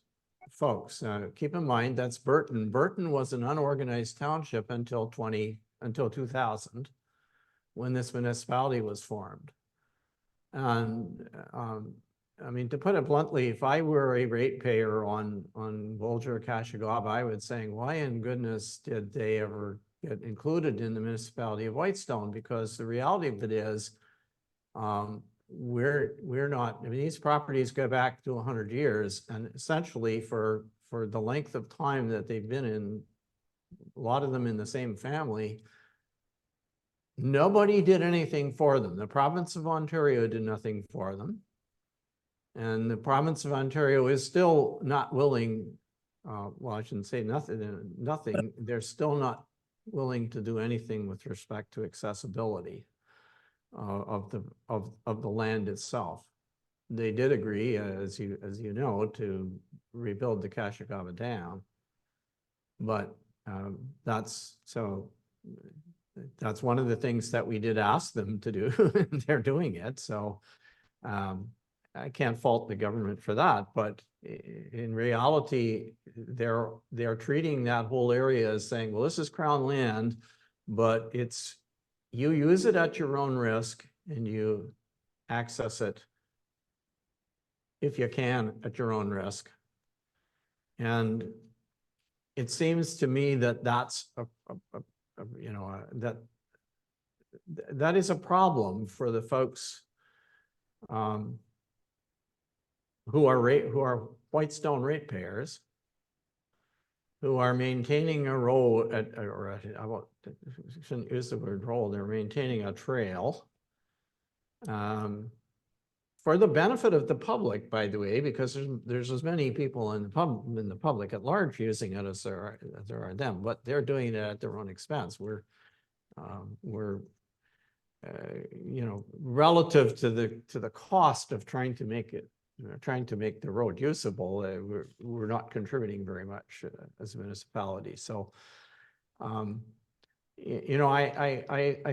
folks. Keep in mind, that's Burton. Burton was an unorganized township until 2000, when this municipality was formed. And I mean, to put it bluntly, if I were a ratepayer on Bolger or Cashagaba, I would say, why in goodness did they ever get included in the municipality of Whitestone? Because the reality of it is, we're not, I mean, these properties go back to 100 years, and essentially for the length of time that they've been in, a lot of them in the same family, nobody did anything for them. The province of Ontario did nothing for them. And the province of Ontario is still not willing well, I shouldn't say nothing, they're still not willing to do anything with respect to accessibility of the land itself. They did agree, as you know, to rebuild the Cashagaba Dam. But that's one of the things that we did ask them to do, and they're doing it, so I can't fault the government for that, but in reality, they're treating that whole area as saying, well, this is Crown land, but you use it at your own risk and you access it if you can at your own risk. And it seems to me that that's that is a problem for the folks who are Whitestone ratepayers, who are maintaining a road I shouldn't use the word road, they're maintaining a trail for the benefit of the public, by the way, because there's as many people in the public at large using it as there are them, but they're doing it at their own expense. We're relative to the cost of trying to make the road usable, we're not contributing very much as a municipality. So, I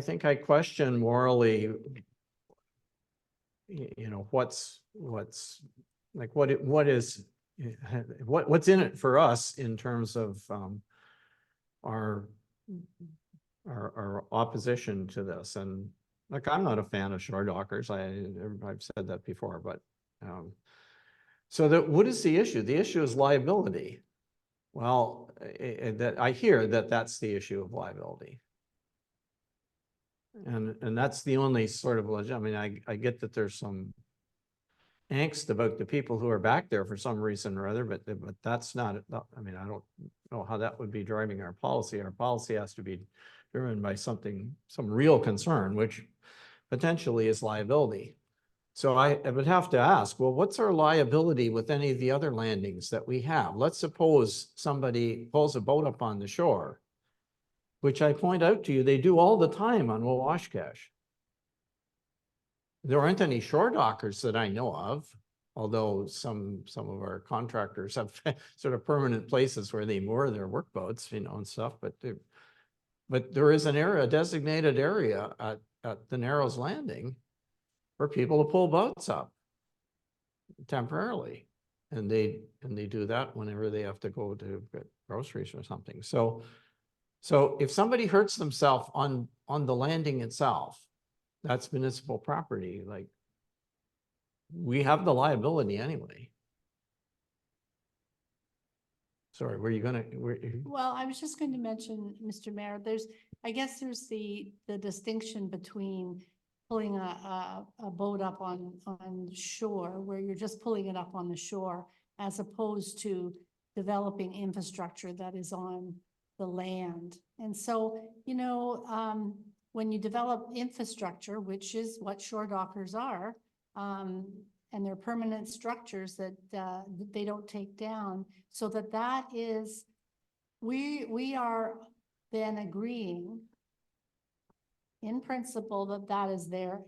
think I question morally, what's like, what's in it for us in terms of our opposition to this. And like, I'm not a fan of shore dockers. I've said that before, but so what is the issue? The issue is liability. Well, that I hear that's the issue of liability. And that's the only sort of, I mean, I get that there's some angst about the people who are back there for some reason or other, but that's not, I mean, I don't know how that would be driving our policy. Our policy has to be driven by some real concern, which potentially is liability. So I would have to ask, well, what's our liability with any of the other landings that we have? Let's suppose somebody pulls a boat up on the shore, which I point out to you, they do all the time on Wawashkash. There aren't any shore dockers that I know of, although some of our contractors have sort of permanent places where they moor their workboats, and stuff, but there is a designated area at the Narrows Landing for people to pull boats up temporarily. And they do that whenever they have to go to get groceries or something. So if somebody hurts themselves on the landing itself, that's municipal property. Like, we have the liability anyway. Sorry, were you gonna? Well, I was just going to mention, Mr. Mayor, I guess there's the distinction between pulling a boat up on shore, where you're just pulling it up on the shore, as opposed to developing infrastructure that is on the land. And so, when you develop infrastructure, which is what shore dockers are, and they're permanent structures that they don't take down, so that is, we are then agreeing in principle that is their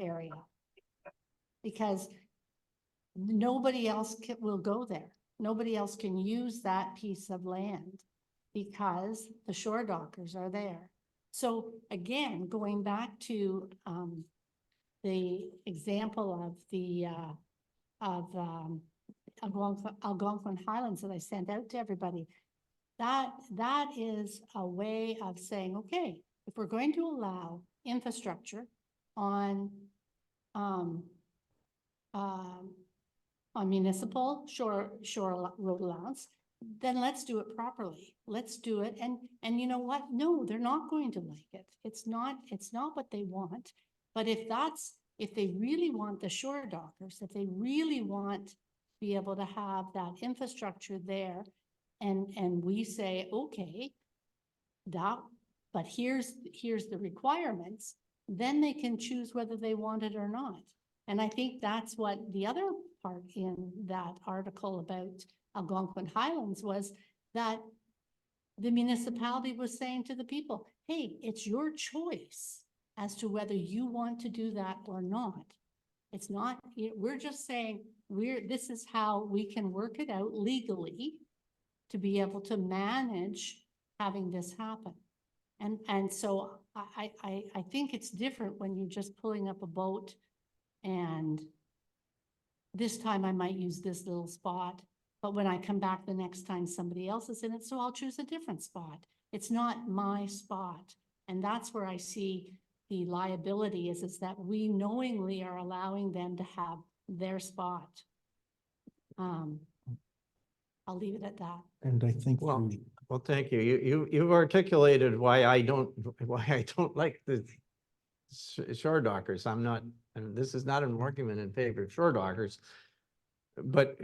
area, because nobody else will go there. Nobody else can use that piece of land because the shore dockers are there. So again, going back to the example of the Algonquin Highlands that I sent out to everybody, that is a way of saying, okay, if we're going to allow infrastructure on municipal shore road allowance, then let's do it properly. Let's do it. And you know what? No, they're not going to like it. It's not what they want. But if they really want the shore dockers, if they really want to be able to have that infrastructure there, and we say, okay, but here's the requirements, then they can choose whether they want it or not. And I think that's what the other part in that article about Algonquin Highlands was that the municipality was saying to the people, hey, it's your choice as to whether you want to do that or not. It's not, we're just saying, this is how we can work it out legally to be able to manage having this happen. And so I think it's different when you're just pulling up a boat and this time I might use this little spot, but when I come back the next time somebody else is in it, so I'll choose a different spot. It's not my spot. And that's where I see the liability is that we knowingly are allowing them to have their spot. I'll leave it at that. And I think Well, through- well, thank you. You've articulated why I don't like the shore dockers. I'm not, and this is not an argument in favor of shore dockers. But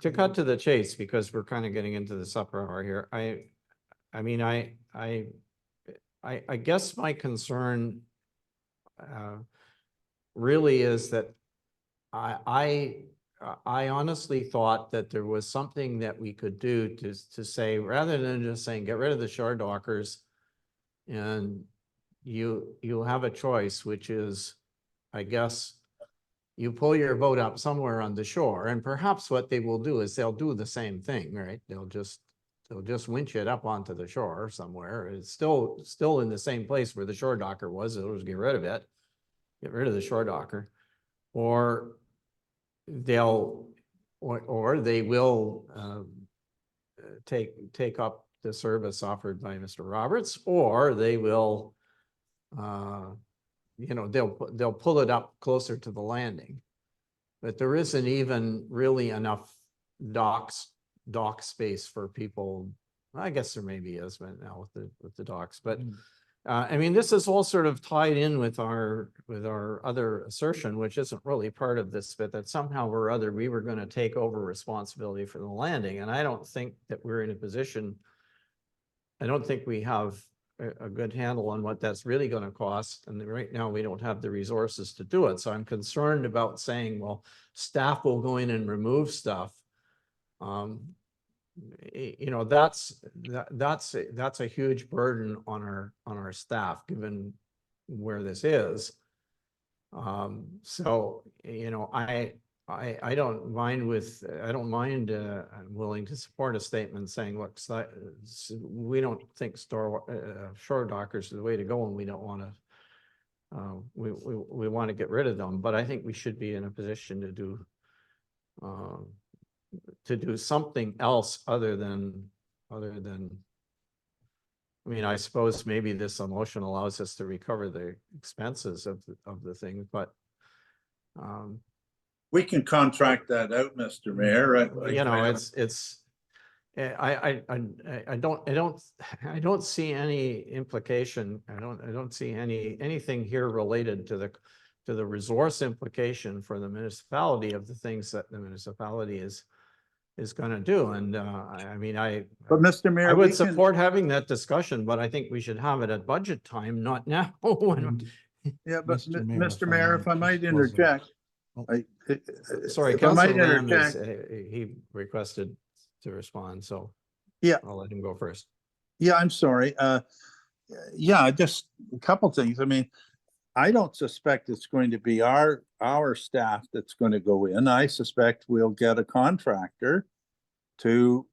to cut to the chase, because we're kind of getting into the supper hour here, I mean, I guess my concern really is that I honestly thought that there was something that we could do to say, rather than just saying, get rid of the shore dockers and you'll have a choice, which is, I guess, you pull your boat up somewhere on the shore, and perhaps what they will do is they'll do the same thing, right? They'll just winch it up onto the shore somewhere. It's still in the same place where the shore docker was. They'll just get rid of it, get rid of the shore docker, or they will take up the service offered by Mr. Roberts, or they will they'll pull it up closer to the landing. But there isn't even really enough dock space for people. I guess there maybe is, but now with the docks. But I mean, this is all sort of tied in with our other assertion, which isn't really part of this, but that somehow or other we were going to take over responsibility for the landing. And I don't think that we're in a position. I don't think we have a good handle on what that's really going to cost. And right now we don't have the resources to do it. So I'm concerned about saying, well, staff will go in and remove stuff. That's a huge burden on our staff, given where this is. So, I don't mind I'm willing to support a statement saying, look, we don't think shore dockers are the way to go, and we don't want to, we want to get rid of them. But I think we should be in a position to do something else other than, I mean, I suppose maybe this motion allows us to recover the expenses of the thing, but We can contract that out, Mr. Mayor. I don't see any implication. I don't see anything here related to the resource implication for the municipality of the things that the municipality is going to do. And But Mr. Mayor, I we would can- support having that discussion, but I think we should have it at budget time, not now. Yeah, but Mr. Mayor, Mr. Mayor, if I might just close it. interject. Oh. Sorry, if I might Councilor Lamb interject. he requested to respond, so Yeah. I'll let him go first. Yeah, I'm sorry. Yeah, just a couple things. I mean, I don't suspect it's going to be our staff that's going to go in. I suspect we'll get a contractor to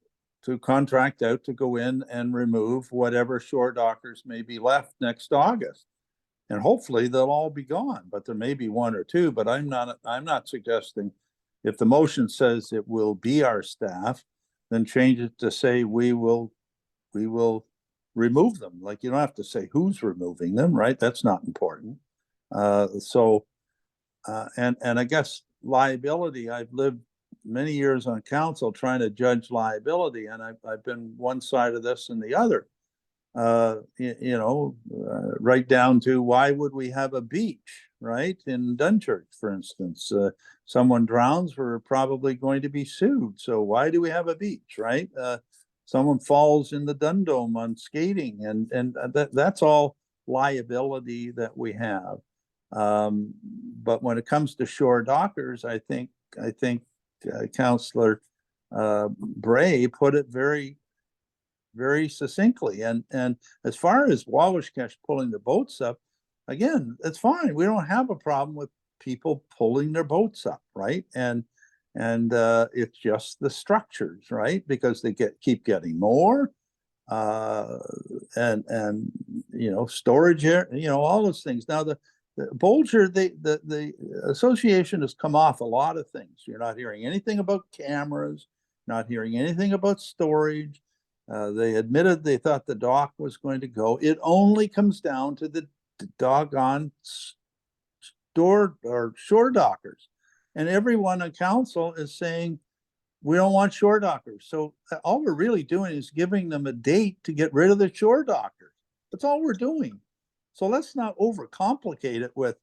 contract out to go in and remove whatever shore dockers may be left next August. And hopefully they'll all be gone, but there may be one or two, but I'm not suggesting, if the motion says it will be our staff, then change it to say we will remove them. Like, you don't have to say who's removing them, right? That's not important. And I guess liability, I've lived many years on council trying to judge liability, and I've been one side of this and the other. Right down to, why would we have a beach, right? In Dunchurch, for instance, someone drowns, we're probably going to be sued. So why do we have a beach, right? Someone falls in the Dundome on skating, and that's all liability that we have. But when it comes to shore dockers, I think Councillor Bray put it very, very succinctly. And as far as Wawashkesh pulling the boats up, again, it's fine. We don't have a problem with people pulling their boats up, right? And it's just the structures, right? Because they keep getting more. And you know, storage here, you know, all those things. Now the Bolger, the association has come off a lot of things. You're not hearing anything about cameras, not hearing anything about storage. They admitted they thought the dock was going to go. It only comes down to the doggone shore dockers. And everyone on council is saying, we don't want shore dockers. So all we're really doing is giving them a date to get rid of the shore dockers. That's all we're doing. So let's not overcomplicate it with,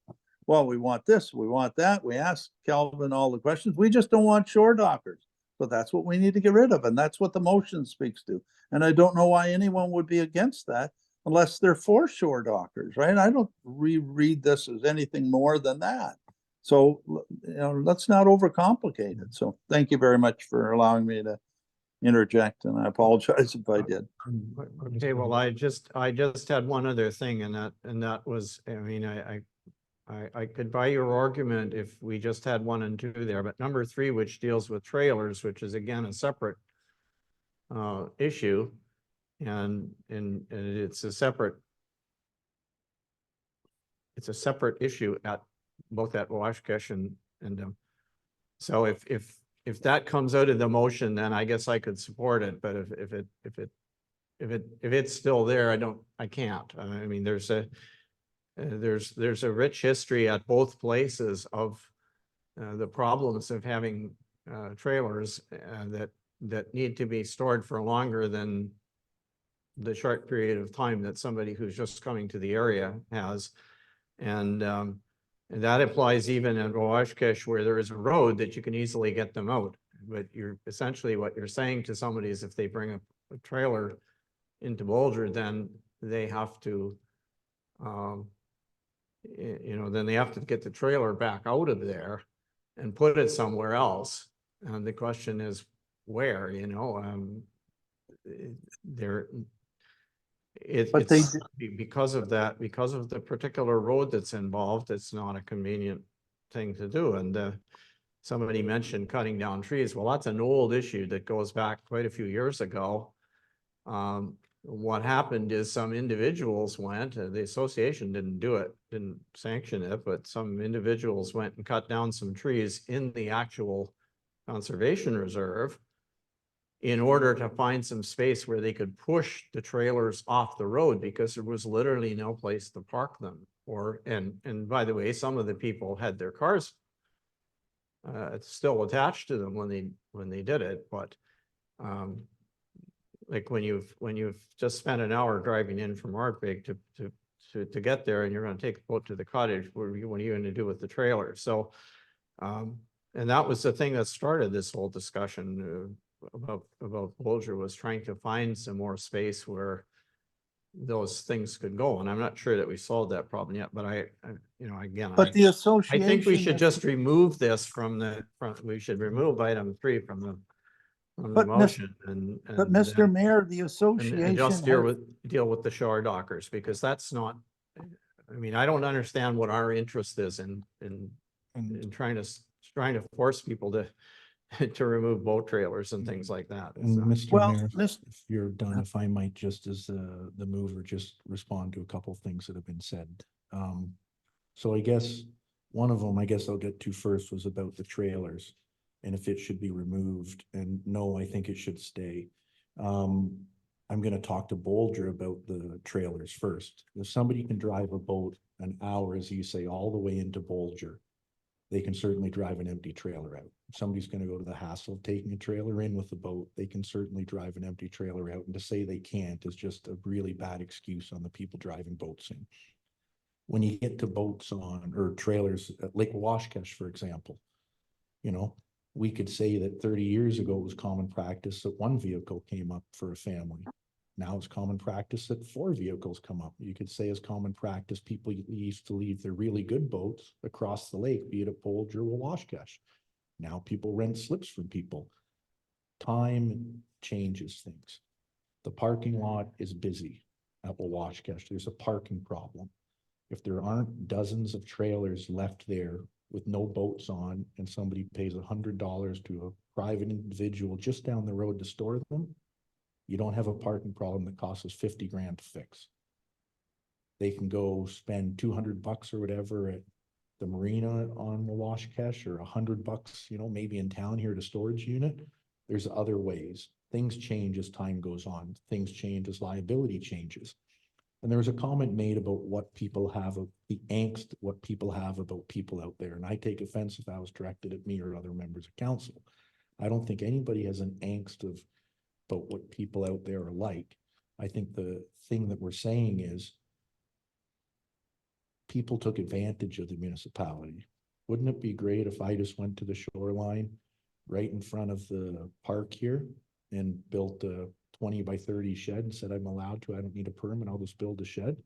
well, we want this, we want that. We asked Calvin all the questions. We just don't want shore dockers. So that's what we need to get rid of. And that's what the motion speaks to. And I don't know why anyone would be against that unless they're for shore dockers, right? I don't reread this as anything more than that. So, you know, let's not overcomplicate it. So thank you very much for allowing me to interject, and I apologize if I did. Okay, well, I just had one other thing, and that was, I mean, I could buy your argument if we just had 1 and 2 there, but number 3, which deals with trailers, which is again a separate issue, and it's a separate issue at both at Washkesh and so if that comes out of the motion, then I guess I could support it. But if it's still there, I can't. I mean, there's a rich history at both places of the problems of having trailers that need to be stored for longer than the short period of time that somebody who's just coming to the area has. And that applies even in Washkesh, where there is a road that you can easily get them out. But you're essentially, what you're saying to somebody is, if they bring a trailer into Bolger, then they have to, you know, then they have to get the trailer back out of there and put it somewhere else. And the question is, where, you know, But they it's because of that, because of the particular road that's involved, it's not a convenient thing to do. And somebody mentioned cutting down trees. Well, that's an old issue that goes back quite a few years ago. What happened is some individuals went, the association didn't do it, didn't sanction it, but some individuals went and cut down some trees in the actual conservation reserve in order to find some space where they could push the trailers off the road, because there was literally no place to park them. And by the way, some of the people had their cars still attached to them when they did it. But like when you've just spent an hour driving in from Ardbeg to get there, and you're going to take the boat to the cottage, what are you going to do with the trailer? So and that was the thing that started this whole discussion about Bolger, was trying to find some more space where those things could go. And I'm not sure that we solved that problem yet, but I you know, again, But the I association. think we should just remove this we should remove item 3 from the But motion But Mr. Mayor, the and association. just deal with the shore dockers, because that's not, I mean, I don't understand what our interest is in trying to force people to remove boat trailers and things like that. And So- Mr. Well, Mayor, Mis- if you're done, if I might, just as the mover, just respond to a couple things that have been said. So I guess one of them, I guess I'll get to first, was about the trailers and if it should be removed. And no, I think it should stay. I'm gonna talk to Bolger about the trailers first. If somebody can drive a boat an hour, as you say, all the way into Bolger, they can certainly drive an empty trailer out. If somebody's gonna go to the hassle of taking a trailer in with a boat, they can certainly drive an empty trailer out. And to say they can't is just a really bad excuse on the people driving boats in. When you get to boats on, or trailers at Lake Washkesh, for example, you know, we could say that 30 years ago it was common practice that 1 vehicle came up for a family. Now it's common practice that 4 vehicles come up. You could say as common practice, people used to leave their really good boats across the lake, be it at Bolger or Washkesh. Now people rent slips from people. Time changes things. The parking lot is busy at Wawashkesh. There's a parking problem. If there aren't dozens of trailers left there with no boats on and somebody pays $100 to a private individual just down the road to store them, you don't have a parking problem that costs us 50 grand to fix. They can go spend $200 or whatever at the marina on Wawashkesh, or $100, you know, maybe in town here at a storage unit. There's other ways. Things change as time goes on. Things change as liability changes. And there was a comment made about what people have, of the angst, what people have about people out there. And I take offense if that was directed at me or other members of council. I don't think anybody has an angst of about what people out there are like. I think the thing that we're saying is people took advantage of the municipality. Wouldn't it be great if I just went to the shoreline right in front of the park here and built a 20 by 30 shed and said, I'm allowed to, I don't need a permit, I'll just build a shed?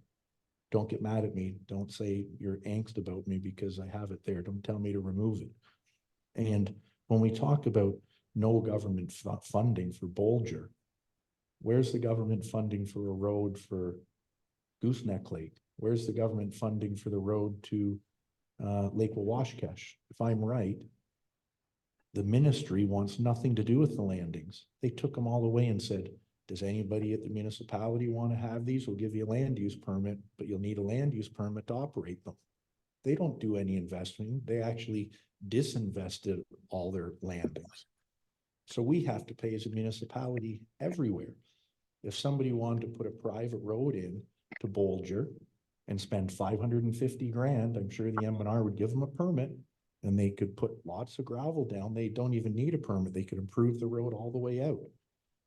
Don't get mad at me. Don't say you're angst about me because I have it there. Don't tell me to remove it. And when we talk about no government funding for Bolger, where's the government funding for a road for Gooseneck Lake? Where's the government funding for the road to Lake Wawashkesh? If I'm right, the ministry wants nothing to do with the landings. They took them all away and said, does anybody at the municipality want to have these? We'll give you a land use permit, but you'll need a land use permit to operate them. They don't do any investing. They actually disinvested all their landings. So we have to pay as a municipality everywhere. If somebody wanted to put a private road in to Bolger and spend 550 grand, I'm sure the M&R would give them a permit and they could put lots of gravel down. They don't even need a permit. They could improve the road all the way out.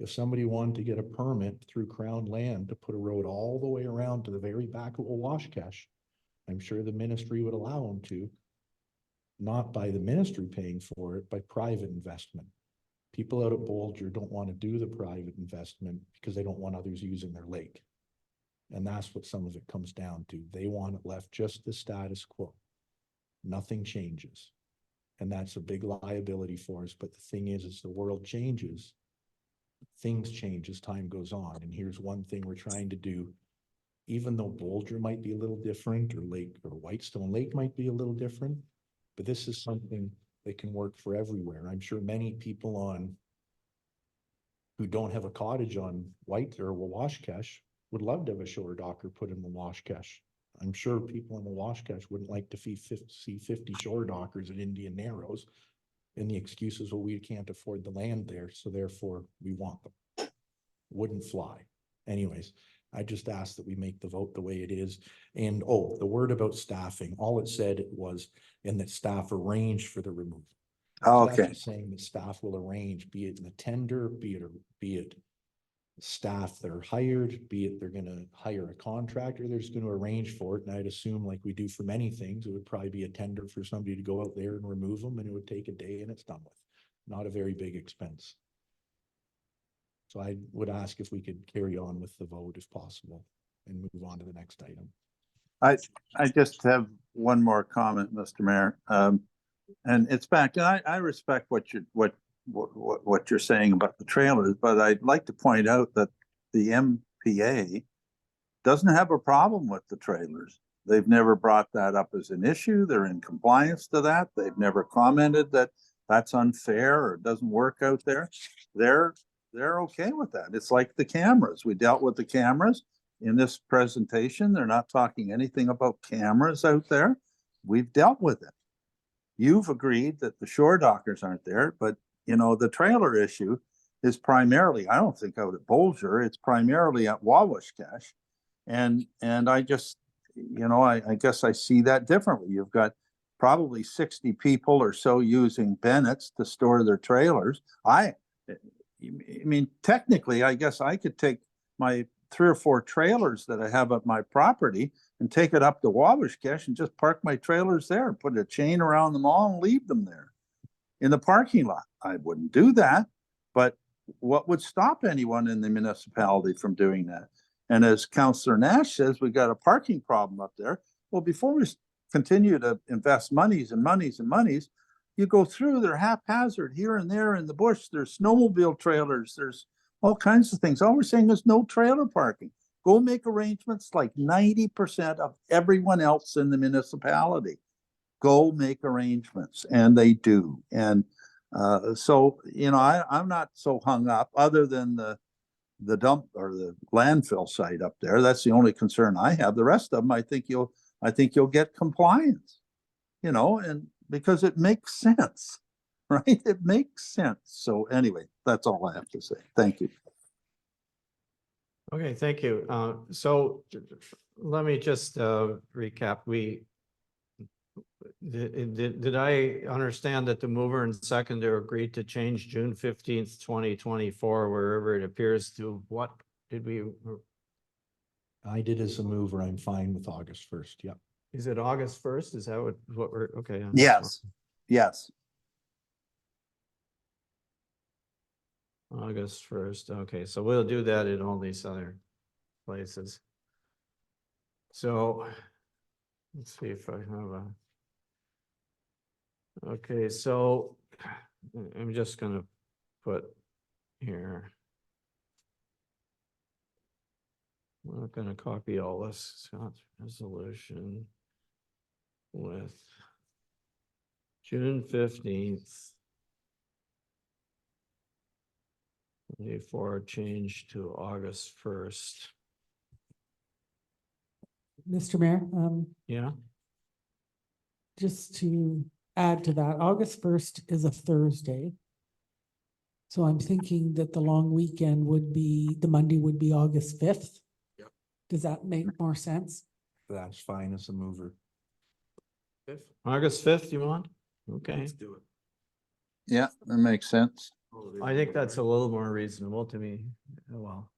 If somebody wanted to get a permit through Crown Land to put a road all the way around to the very back of Wawashkesh, I'm sure the ministry would allow them to, not by the ministry paying for it, by private investment. People out at Bolger don't want to do the private investment because they don't want others using their lake. And that's what some of it comes down to. They want it left just the status quo. Nothing changes. And that's a big liability for us. But the thing is the world changes. Things change as time goes on. And here's one thing we're trying to do. Even though Bolger might be a little different, or Whitestone Lake might be a little different, but this is something that can work for everywhere. I'm sure many people who don't have a cottage on White or Wawashkesh would love to have a shore docker put in Wawashkesh. I'm sure people in Wawashkesh wouldn't like to see 50 shore dockers at Indian Narrows. And the excuse is, well, we can't afford the land there, so therefore we want them. Wouldn't fly. Anyways, I just ask that we make the vote the way it is. And the word about staffing, all it said was, and that staff arrange for the removal. Oh, So that's okay. just saying that staff will arrange, be it in the tender, be it staff that are hired, be it they're gonna hire a contractor, they're just gonna arrange for it. And I'd assume, like we do for many things, it would probably be a tender for somebody to go out there and remove them, and it would take a day and it's done with. Not a very big expense. So I would ask if we could carry on with the vote if possible and move on to the next item. I just have one more comment, Mr. Mayor. And it's back, and I respect what you're saying about the trailers, but I'd like to point out that the MPA doesn't have a problem with the trailers. They've never brought that up as an issue. They're in compliance to that. They've never commented that that's unfair or it doesn't work out there. They're okay with that. It's like the cameras. We dealt with the cameras in this presentation. They're not talking anything about cameras out there. We've dealt with it. You've agreed that the shore dockers aren't there, but you know, the trailer issue is primarily, I don't think out at Bolger, it's primarily at Wawashkesh. And I just, you know, I guess I see that differently. You've got probably 60 people or so using Bennett's to store their trailers. I mean, technically, I guess I could take my 3 or 4 trailers that I have at my property and take it up to Wawashkesh and just park my trailers there, put a chain around them all and leave them there in the parking lot. I wouldn't do that, but what would stop anyone in the municipality from doing that? And as Councillor Nash says, we got a parking problem up there. Well, before we continue to invest monies and monies and monies, you go through, they're haphazard here and there in the bush. There's snowmobile trailers. There's all kinds of things. All we're saying is no trailer parking. Go make arrangements like 90% of everyone else in the municipality. Go make arrangements, and they do. And so, you know, I'm not so hung up, other than the dump or the landfill site up there. That's the only concern I have. The rest of them, I think you'll get compliance, you know, and because it makes sense, right? It makes sense. So anyway, that's all I have to say. Thank you. Okay, thank you. So let me just recap. Did I understand that the mover and seconder agreed to change June 15th, 2024, wherever it appears to, what did we, I did as a mover. I'm fine with August 1st. Yep. is it August 1st? Is that what we're, okay. yeah, that's Yes, yes. fine. August 1st. Okay, so we'll do that in all these other places. So let's see if I have a. Okay, so I'm just gonna put here. I'm not gonna copy all this, Scott's resolution with June 15th. 24 change to August 1st. Mr. Mayor, Yeah, just to add to that, August 1st is a Thursday. So I'm thinking that the long weekend would be, the Monday would be August 5th. Yep. Does that make more sense? That's fine as a mover. August 5th, you want? Okay, Let's do it. Yeah, that makes sense. I think that's a little more reasonable to me. Well.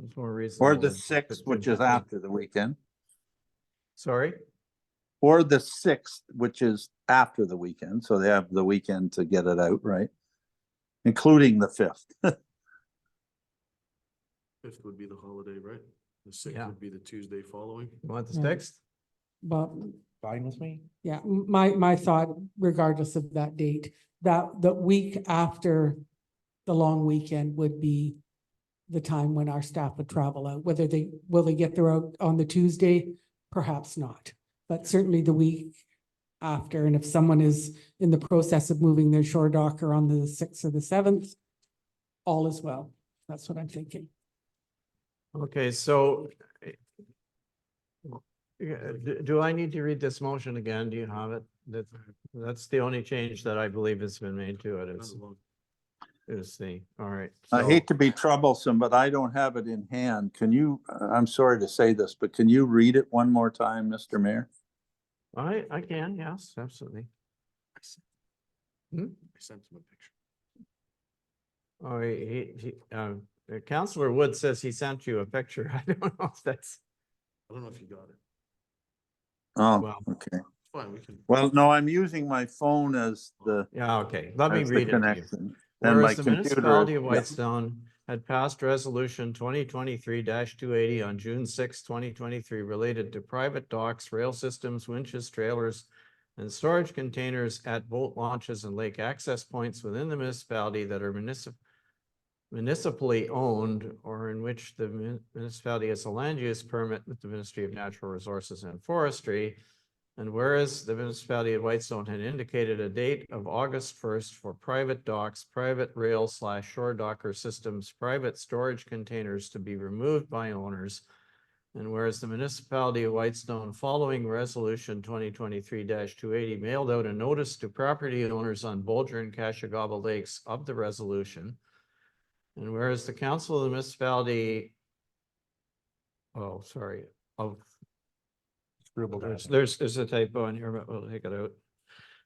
It's more reasonable. Or the than 6th, which 15th. is after the weekend. Sorry? Or the 6th, which is after the weekend. So they have the weekend to get it out, right? Including the 5th. 5th would be the holiday, right? The 6th Yeah. would be the Tuesday following. You want the Yeah. 6th? But Fine with me? yeah, my thought, regardless of that date, that the week after the long weekend would be the time when our staff would travel out. Whether will they get there out on the Tuesday? Perhaps not, but certainly the week after. And if someone is in the process of moving their shore docker on the 6th or the 7th, all is well. That's what I'm thinking. Okay, so. Do I need to read this motion again? Do you have it? That's the only change that I believe has been made to it is the, all right. I so- hate to be troublesome, but I don't have it in hand. Can you, I'm sorry to say this, but can you read it one more time, Mr. Mayor? I can, yes, absolutely. Hmm? I sent him a picture. Oh, Counselor Wood says he sent you a picture. I don't know if that's, I don't know if you got it. Oh, Well- okay. Fine, we can. Well, no, I'm using my phone as the, yeah, okay, let me as the read it to you. connection. And my Whereas the computer. municipality of yeah. Whitestone had passed resolution 2023-280 on June 6, 2023, related to private docks, rail systems, winches, trailers, and storage containers at boat launches and lake access points within the municipality that are municipally owned or in which the municipality has a land use permit with the Ministry of Natural Resources and Forestry. And whereas the municipality of Whitestone had indicated a date of August 1st for private docks, private rail/shore docker systems, private storage containers to be removed by owners. And whereas the municipality of Whitestone, following resolution 2023-280, mailed out a notice to property owners on Bolger and Cashagaba Lakes of the resolution. And whereas the council of the municipality, oh, sorry, of Scribbled out. there's a typo in here, but we'll take it out.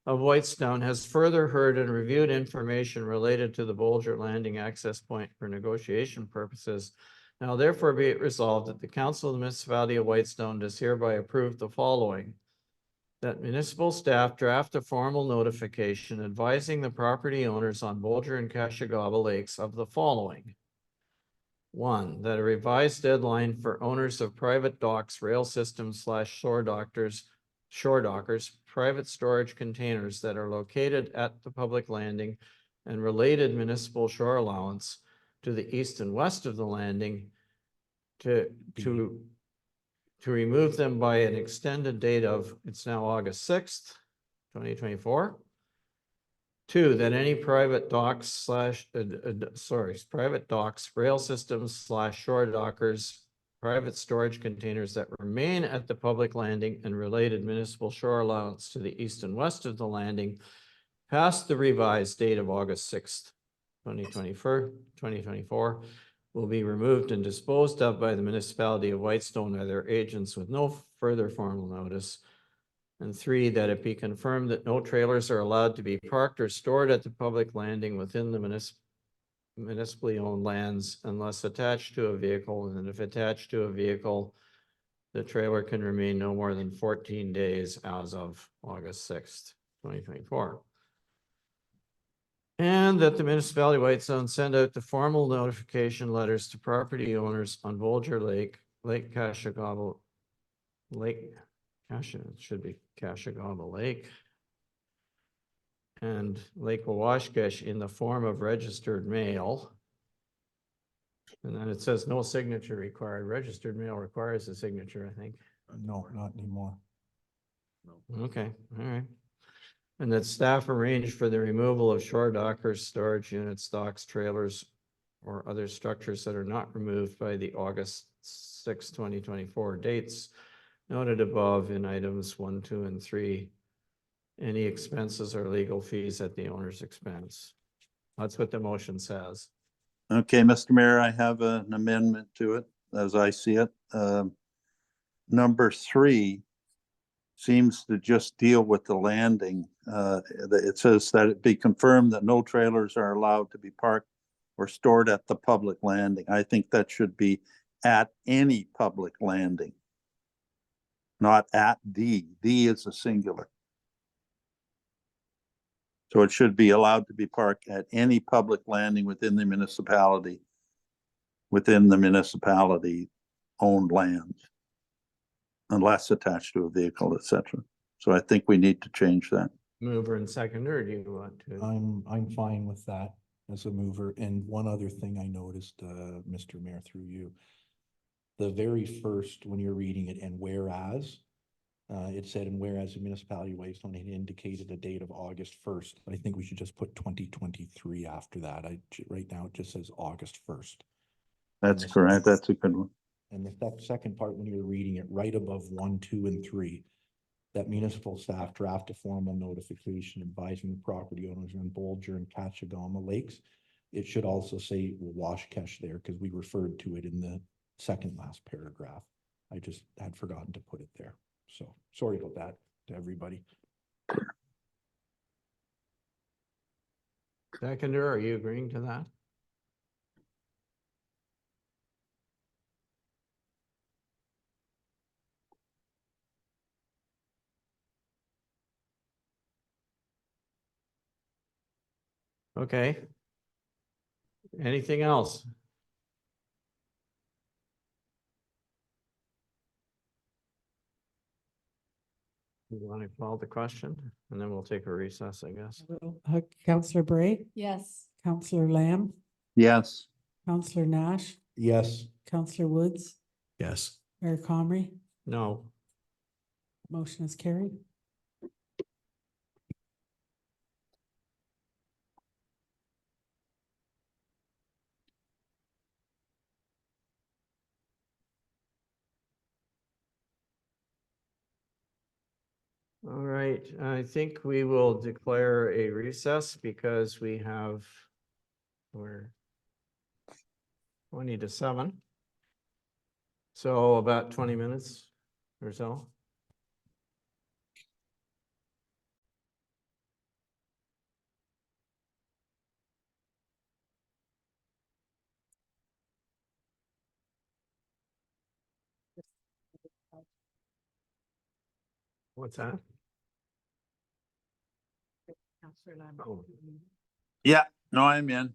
Of Whitestone has further heard and reviewed information related to the Bolger Landing access point for negotiation purposes. Now therefore be it resolved that the council of the municipality of Whitestone does hereby approve the following. That municipal staff draft a formal notification advising the property owners on Bolger and Cashagaba Lakes of the following. 1, that a revised deadline for owners of private docks, rail systems/shore shore dockers, private storage containers that are located at the public landing and related municipal shore allowance to the east and west of the landing to remove them by an extended date of, it's now August 6th, 2024. 2, that any private docks private docks, rail systems / shore dockers, private storage containers that remain at the public landing and related municipal shore allowance to the east and west of the landing past the revised date of August 6th, 2024 will be removed and disposed of by the municipality of Whitestone or their agents with no further formal notice. And 3, that it be confirmed that no trailers are allowed to be parked or stored at the public landing within the municipally owned lands unless attached to a vehicle, and if attached to a vehicle, the trailer can remain no more than 14 days as of August 6th, 2024. And that the municipality of Whitestone send out the formal notification letters to property owners on Bolger Lake, Lake Cashagaba, it should be Cashagaba Lake, and Lake Wawashkesh in the form of registered mail. And then it says no signature required. Registered mail requires a signature, I think. No, not anymore. Okay, all right. And that staff arrange for the removal of shore dockers, storage units, docks, trailers, or other structures that are not removed by the August 6, 2024 dates noted above in items 1, 2, and 3. Any expenses or legal fees at the owner's expense. That's what the motion says. Okay, Mr. Mayor, I have an amendment to it as I see it. Number 3 seems to just deal with the landing. It says that it be confirmed that no trailers are allowed to be parked or stored at the public landing. I think that should be at any public landing, not at the. The is a singular. So it should be allowed to be parked at any public landing within the municipality owned land, unless attached to a vehicle, etc. So I think we need to change that. Mover and seconder, or do you want to? I'm fine with that as a mover. And one other thing I noticed, Mr. Mayor, through you. The very first, when you're reading it, and whereas, it said, and whereas the municipality of Whitestone had indicated a date of August 1st. I think we should just put 2023 after that. Right now it just says August 1st. That's correct. That's a good one. And the second part, when you're reading it, right above 1, 2, and 3, that municipal staff draft a formal notification advising the property owners on Bolger and Cachagama Lakes. It should also say Washkesh there, because we referred to it in the second last paragraph. I just had forgotten to put it there. So sorry about that to everybody. Seconder, are you agreeing to that? Okay. Anything else? You want to call the question and then we'll take a recess, I guess. Councillor Bray, Yes. Councillor Lamb, Yes. Councillor Nash, Yes. Councillor Woods, Yes. Mayor Comrie, No. motion is carried. All right, I think we will declare a recess because we're 20 to 7. So about 20 minutes or so. What's that? Oh. Yeah, no, I'm in.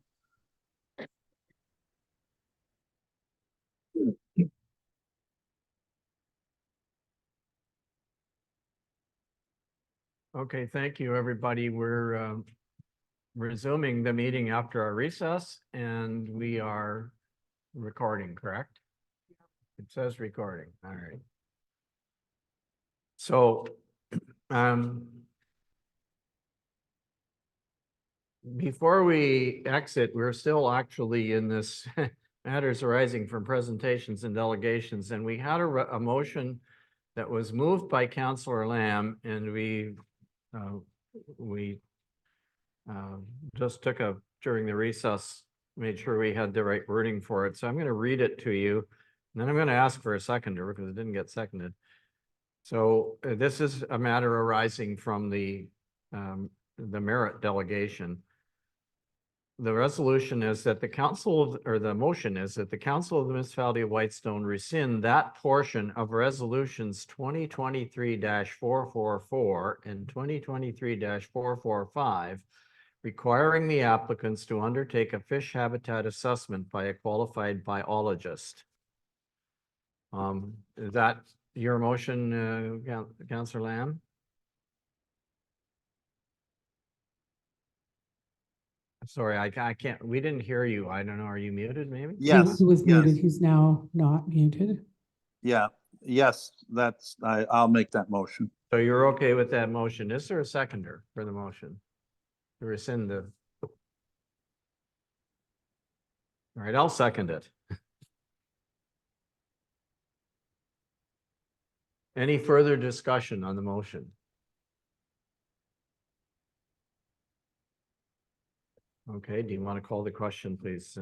Okay, thank you, everybody. We're resuming the meeting after our recess, and we are recording, correct? It says recording, all right. So, before we exit, we're still actually in this matters arising from presentations and delegations, and we had a motion that was moved by Councillor Lamb, and we just took during the recess, made sure we had the right wording for it. So I'm going to read it to you, and then I'm going to ask for a seconder because it didn't get seconded. So this is a matter arising from the merit delegation. The resolution is that the the motion is that the Council of the Municipality of Whitestone rescind that portion of resolutions 2023-444 and 2023-445 requiring the applicants to undertake a fish habitat assessment by a qualified biologist. Is that your motion, Councillor Lamb? Sorry, I can't, we didn't hear you. I don't know. Are you muted maybe? He was muted. He's now not muted. Yes, I'll make that motion. So you're okay with that motion? Is there a seconder for the motion? To rescind the. All right, I'll second it. Any further discussion on the motion? Okay, do you want to call the question, please?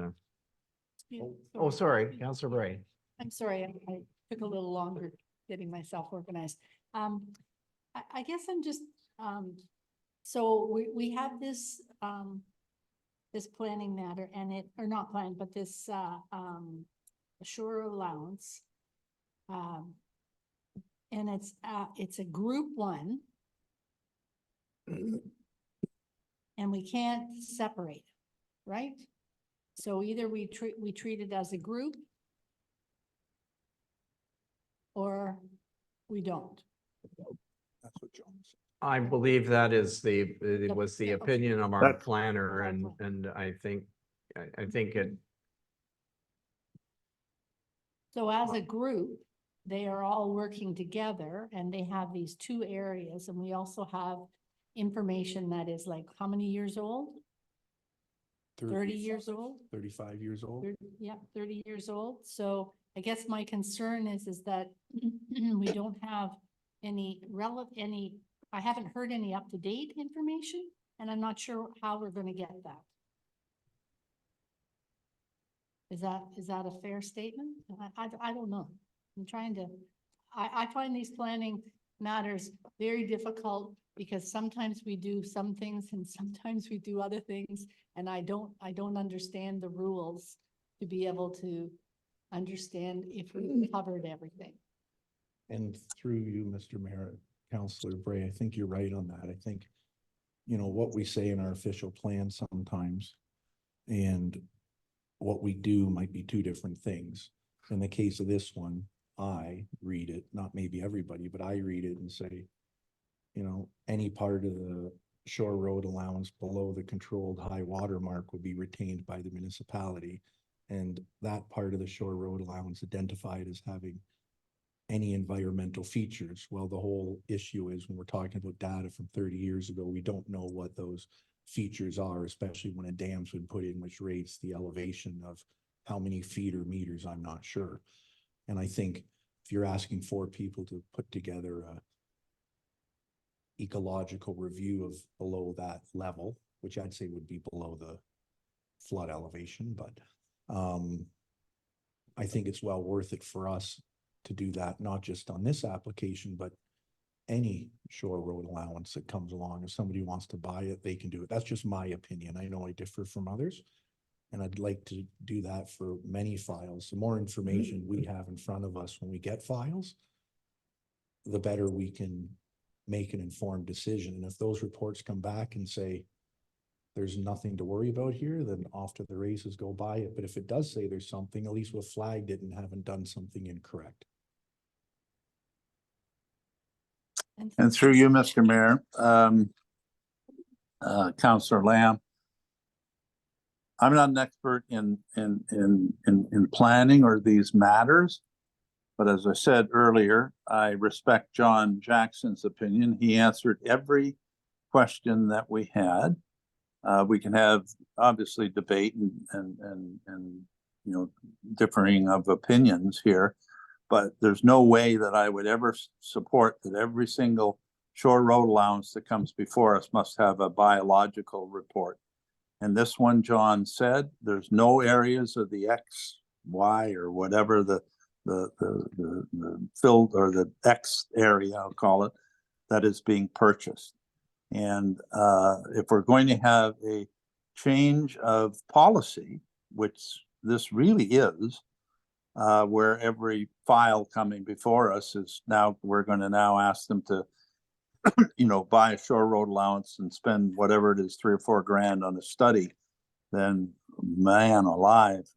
Oh, sorry, Councillor Bray. I'm sorry, I took a little longer getting myself organized. I guess I'm just, so we have this, this planning matter and or not plan, but this, shore allowance. And it's a group 1. And we can't separate, right? So either we treat it as a group or we don't. That's what John said. I believe that is it was the Yeah, okay. opinion of our That- planner, and I think it. So as a group, they are all working together and they have these 2 areas, and we also have information that is like, how many years old? 30 years old? 35 years old. Yeah, 30 years old. So I guess my concern is that we don't have any I haven't heard any up-to-date information, and I'm not sure how we're gonna get that. Is that a fair statement? I don't know. I'm trying to, I find these planning matters very difficult because sometimes we do some things and sometimes we do other things. And I don't understand the rules to be able to understand if we covered everything. And through you, Mr. Mayor, Councillor Bray, I think you're right on that. I think, what we say in our official plan sometimes and what we do might be 2 different things. In the case of this one, I read it, not maybe everybody, but I read it and say, any part of the shore road allowance below the controlled high water mark would be retained by the municipality. And that part of the shore road allowance identified as having any environmental features. Well, the whole issue is when we're talking about data from 30 years ago, we don't know what those features are, especially when a dam's been put in, which rates the elevation of how many feet or meters, I'm not sure. And I think if you're asking 4 people to put together a ecological review of below that level, which I'd say would be below the flood elevation, but I think it's well worth it for us to do that, not just on this application, but any shore road allowance that comes along. If somebody wants to buy it, they can do it. That's just my opinion. I know I differ from others, and I'd like to do that for many files. The more information we have in front of us when we get files, the better we can make an informed decision. And if those reports come back and say there's nothing to worry about here, then off to the races, go buy it. But if it does say there's something, at least we've flagged it and haven't done something incorrect. And through you, Mr. Mayor, Counselor Lamb. I'm not an expert in planning or these matters. But as I said earlier, I respect John Jackson's opinion. He answered every question that we had. We can have obviously debate and you know, differing of opinions here. But there's no way that I would ever support that every single shore road allowance that comes before us must have a biological report. And this one, John said, there's no areas of the X, Y, or whatever the filled or the X area, I'll call it, that is being purchased. And if we're going to have a change of policy, which this really is, where every file coming before us is now, we're going to now ask them to, you know, buy a shore road allowance and spend whatever it is, 3 or 4 grand on a study, then man alive,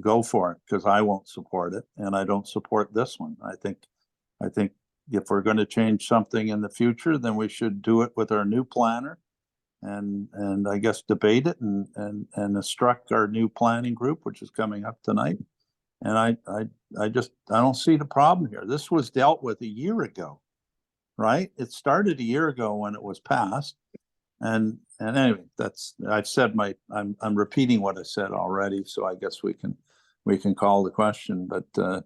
go for it, because I won't support it, and I don't support this one. I think if we're going to change something in the future, then we should do it with our new planner, and I guess debate it and instruct our new planning group, which is coming up tonight. And I don't see the problem here. This was dealt with a year ago, right? It started a year ago when it was passed. And anyway, I've said I'm repeating what I said already, so I guess we can call the question. But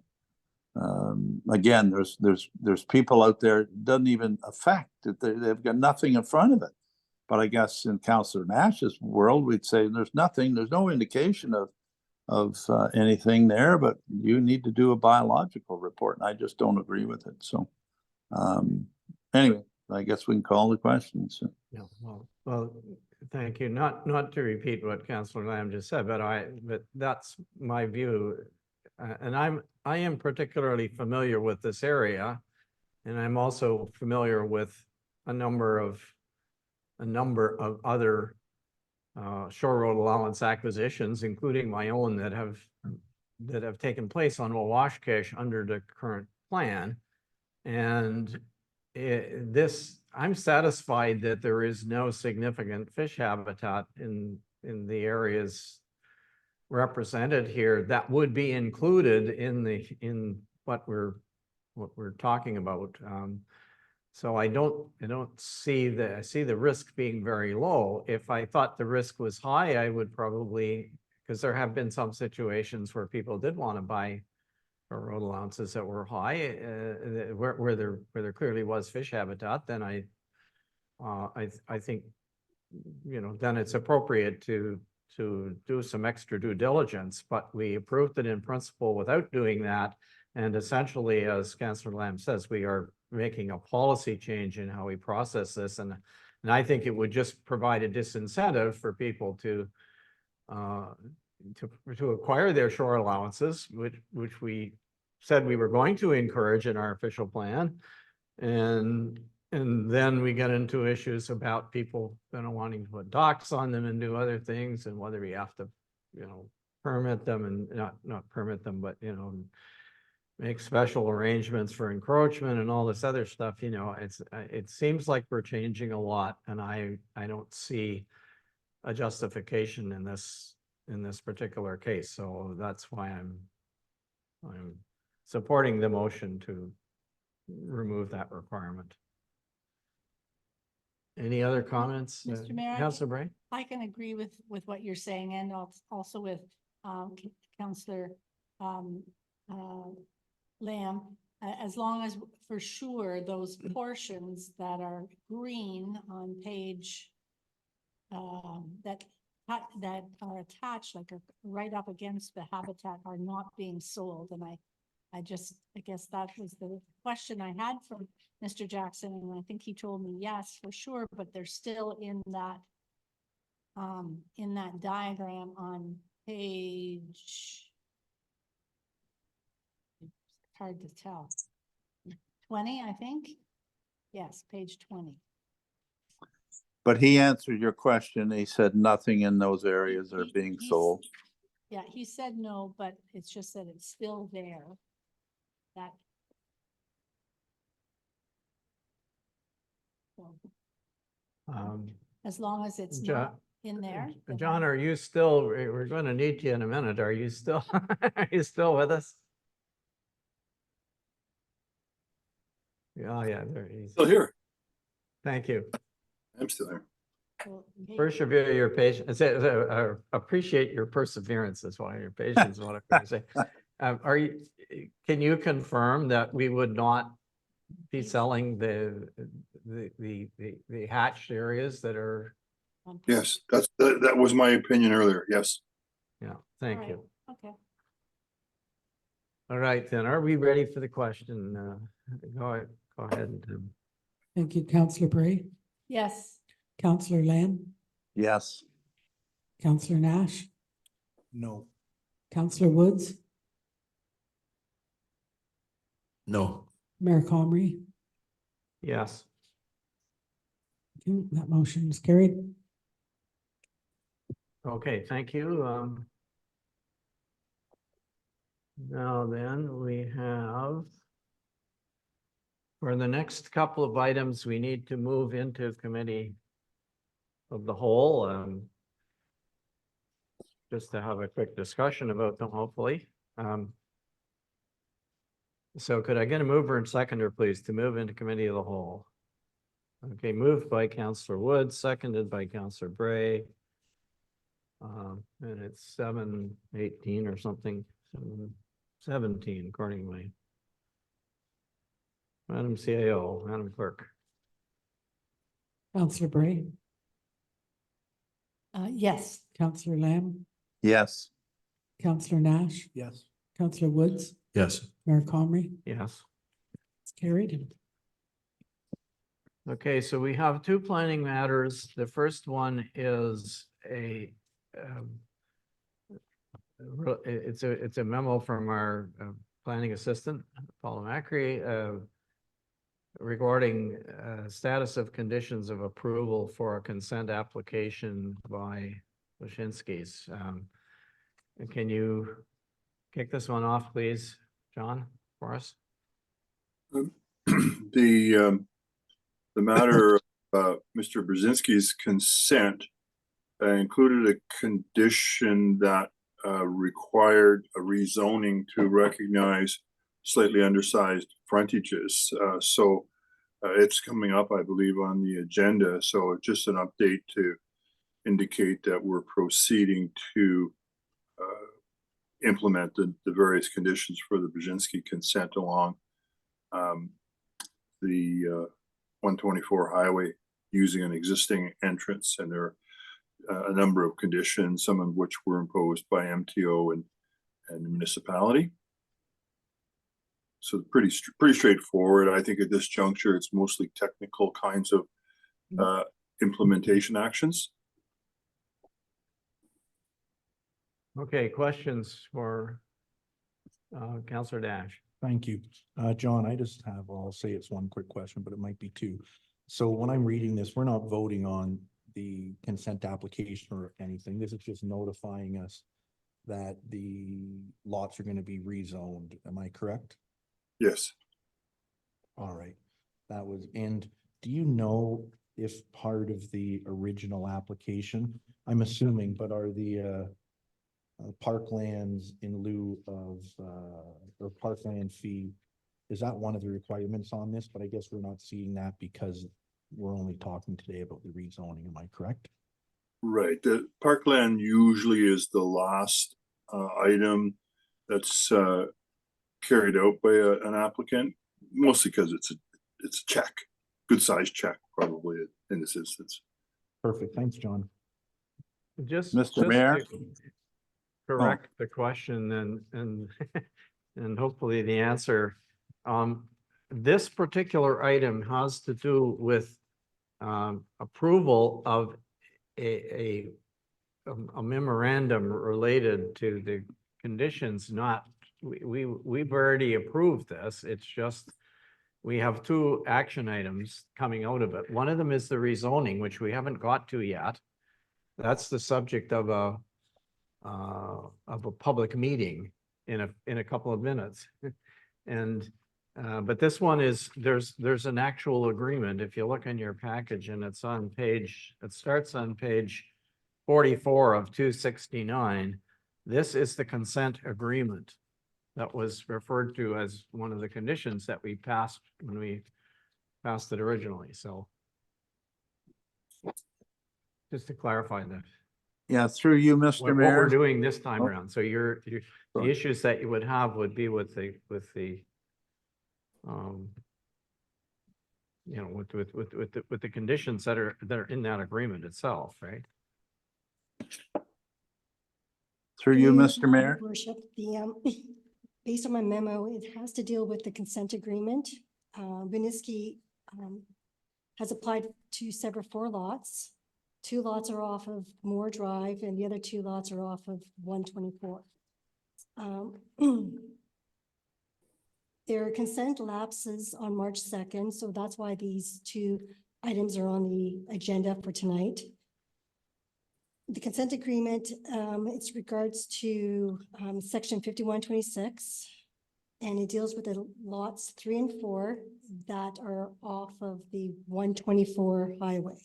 again, there's people out there, it doesn't even affect it. They've got nothing in front of it. But I guess in Councillor Nash's world, we'd say there's no indication of anything there, but you need to do a biological report, and I just don't agree with it. So anyway, I guess we can call the questions. Yeah, well, thank you. Not to repeat what Councillor Lamb just said, but that's my view. And I am particularly familiar with this area, and I'm also familiar with a number of other shore road allowance acquisitions, including my own that have taken place on Wawashkish under the current plan. And I'm satisfied that there is no significant fish habitat in the areas represented here that would be included in what we're talking about. So I see the risk being very low. If I thought the risk was high, I would probably, because there have been some situations where people did want to buy road allowances that were high, where there clearly was fish habitat, then I think, you know, then it's appropriate to do some extra due diligence. But we approved it in principle without doing that, and essentially, as Councillor Lamb says, we are making a policy change in how we process this, and I think it would just provide a disincentive for people to acquire their shore allowances, which we said we were going to encourage in our official plan. And then we get into issues about people wanting to put docks on them and do other things, and whether we have to, you know, permit them and not permit them, but, you know, make special arrangements for encroachment and all this other stuff. You know, it seems like we're changing a lot, and I don't see a justification in this particular case. So that's why I'm supporting the motion to remove that requirement. Any other comments? Mr. Mayor, Councillor Bray? I can agree with what you're saying, and also with Councillor Lamb, as long as for sure those portions that are green on page that are attached, like right up against the habitat, are not being sold. And I guess that was the question I had from Mr. Jackson, and I think he told me yes, for sure, but they're still in that diagram on page, hard to tell, 20, I think. Yes, page 20. But he answered your question. He said nothing in those areas are being sold. Yeah, he said no, but it's just that it's still there. That So Um, as long as it's Jo- not in there. then John, are you still, we're going to need you in a minute. Are you still, are you still with us? Yeah, yeah, there he's, Still here. thank you. I'm still here. we'll make- Persevere your patience, appreciate your perseverance is why your patience, is what I'm going to say. Are you, can you confirm that we would not be selling the hatched areas that are, on page- Yes, that was my opinion earlier. Yes. yeah, thank Alright, you. Okay. All right, then, are we ready for the question? Go ahead and, Thank you, Councillor Bray, Yes, Councillor Lamb, Yes. Councillor Nash, No. Councillor Woods, No. Mayor Comrie. yes. Okay, that motion is carried. Okay, thank you. Now then, we have for the next couple of items, we need to move into committee of the whole, just to have a quick discussion about them, hopefully. So could I get a mover and seconder, please, to move into committee of the whole? Okay, moved by Councillor Wood, seconded by Councillor Bray. And it's 7:18 or something, 7:17 accordingly. Madam CAO, Madam Clerk. Councillor Bray, yes, Councillor Lamb, Yes. Councillor Nash, Yes. Councillor Woods, Yes. Mayor Comrie. Yes. It's carried. Okay, so we have two planning matters. The first one is it's a memo from our planning assistant, Paula Macri, regarding status of conditions of approval for a consent application by Lashinsky's. Can you kick this one off, please, John, for us? The matter of Mr. Brzezinski's consent included a condition that required a rezoning to recognize slightly undersized frontages. So it's coming up, I believe, on the agenda. So just an update to indicate that we're proceeding to implement the various conditions for the Brzezinski consent along the 124 highway using an existing entrance, and there are a number of conditions, some of which were imposed by MTO and the municipality. So pretty straightforward. I think at this juncture, it's mostly technical kinds of implementation actions. Okay, questions for Councillor Dash? Thank you. John, I just have, I'll say it's one quick question, but it might be two. So when I'm reading this, we're not voting on the consent application or anything. This is just notifying us that the lots are going to be rezoned. Am I correct? Yes. All right. That was, and do you know if part of the original application, I'm assuming, but are the parklands in lieu of, or parkland fee, is that one of the requirements on this? But I guess we're not seeing that because we're only talking today about the rezoning. Am I correct? Right. The parkland usually is the last item that's carried out by an applicant, mostly because it's a check, good sized check, probably in this instance. Perfect. Thanks, John. Mr. Mayor? To correct the question and and hopefully the answer. This particular item has to do with approval of a memorandum related to the conditions, not, we've already approved this. It's just, we have two action items coming out of it. One of them is the rezoning, which we haven't got to yet. That's the subject of a public meeting in a couple of minutes. And But this one is, there's an actual agreement. If you look in your package and it's on page, it starts on page 44 of 269. This is the consent agreement that was referred to as one of the conditions that we passed when we passed it originally. So just to clarify that. Yeah, through you, What Mr. what we're Mayor. doing this time Oh. around. So the Sorry. issues that you would have would be with the, you know, with the conditions that are in that agreement itself, right? Through you, Yeah, Mr. Mayor. Your Worship, based on my memo, it has to deal with the consent agreement. Winooski has applied to sever 4 lots. 2 lots are off of Moore Drive and the other 2 lots are off of 124. Their consent lapses on March 2nd, so that's why these 2 items are on the agenda for tonight. The consent agreement, it's regards to section 5126, and it deals with the lots 3 and 4 that are off of the 124 highway.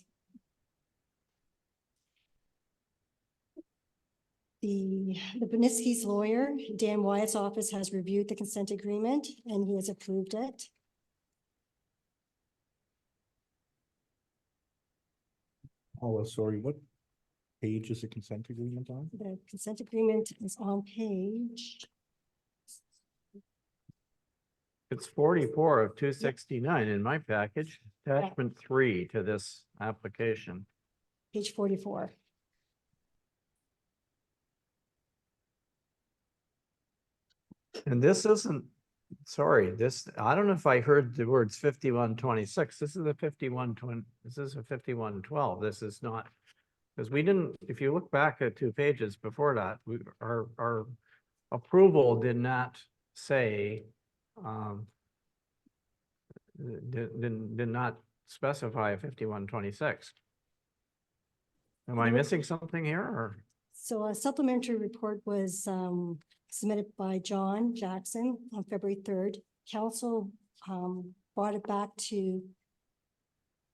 The Boniski's lawyer, Dan Wyatt's office, has reviewed the consent agreement and he has approved it. Oh, sorry, what page is the consent agreement on? The consent agreement is on page, It's 44 of 269 in my package, attachment 3 to this application. page 44. And this isn't, sorry, this, I don't know if I heard the words 5126. This is a 5120, this is a 5112. This is not, because we didn't, if you look back at 2 pages before that, our approval did not say, did not specify a 5126. Am I missing something here, or? So a supplementary report was submitted by John Jackson on February 3rd. Council brought it back to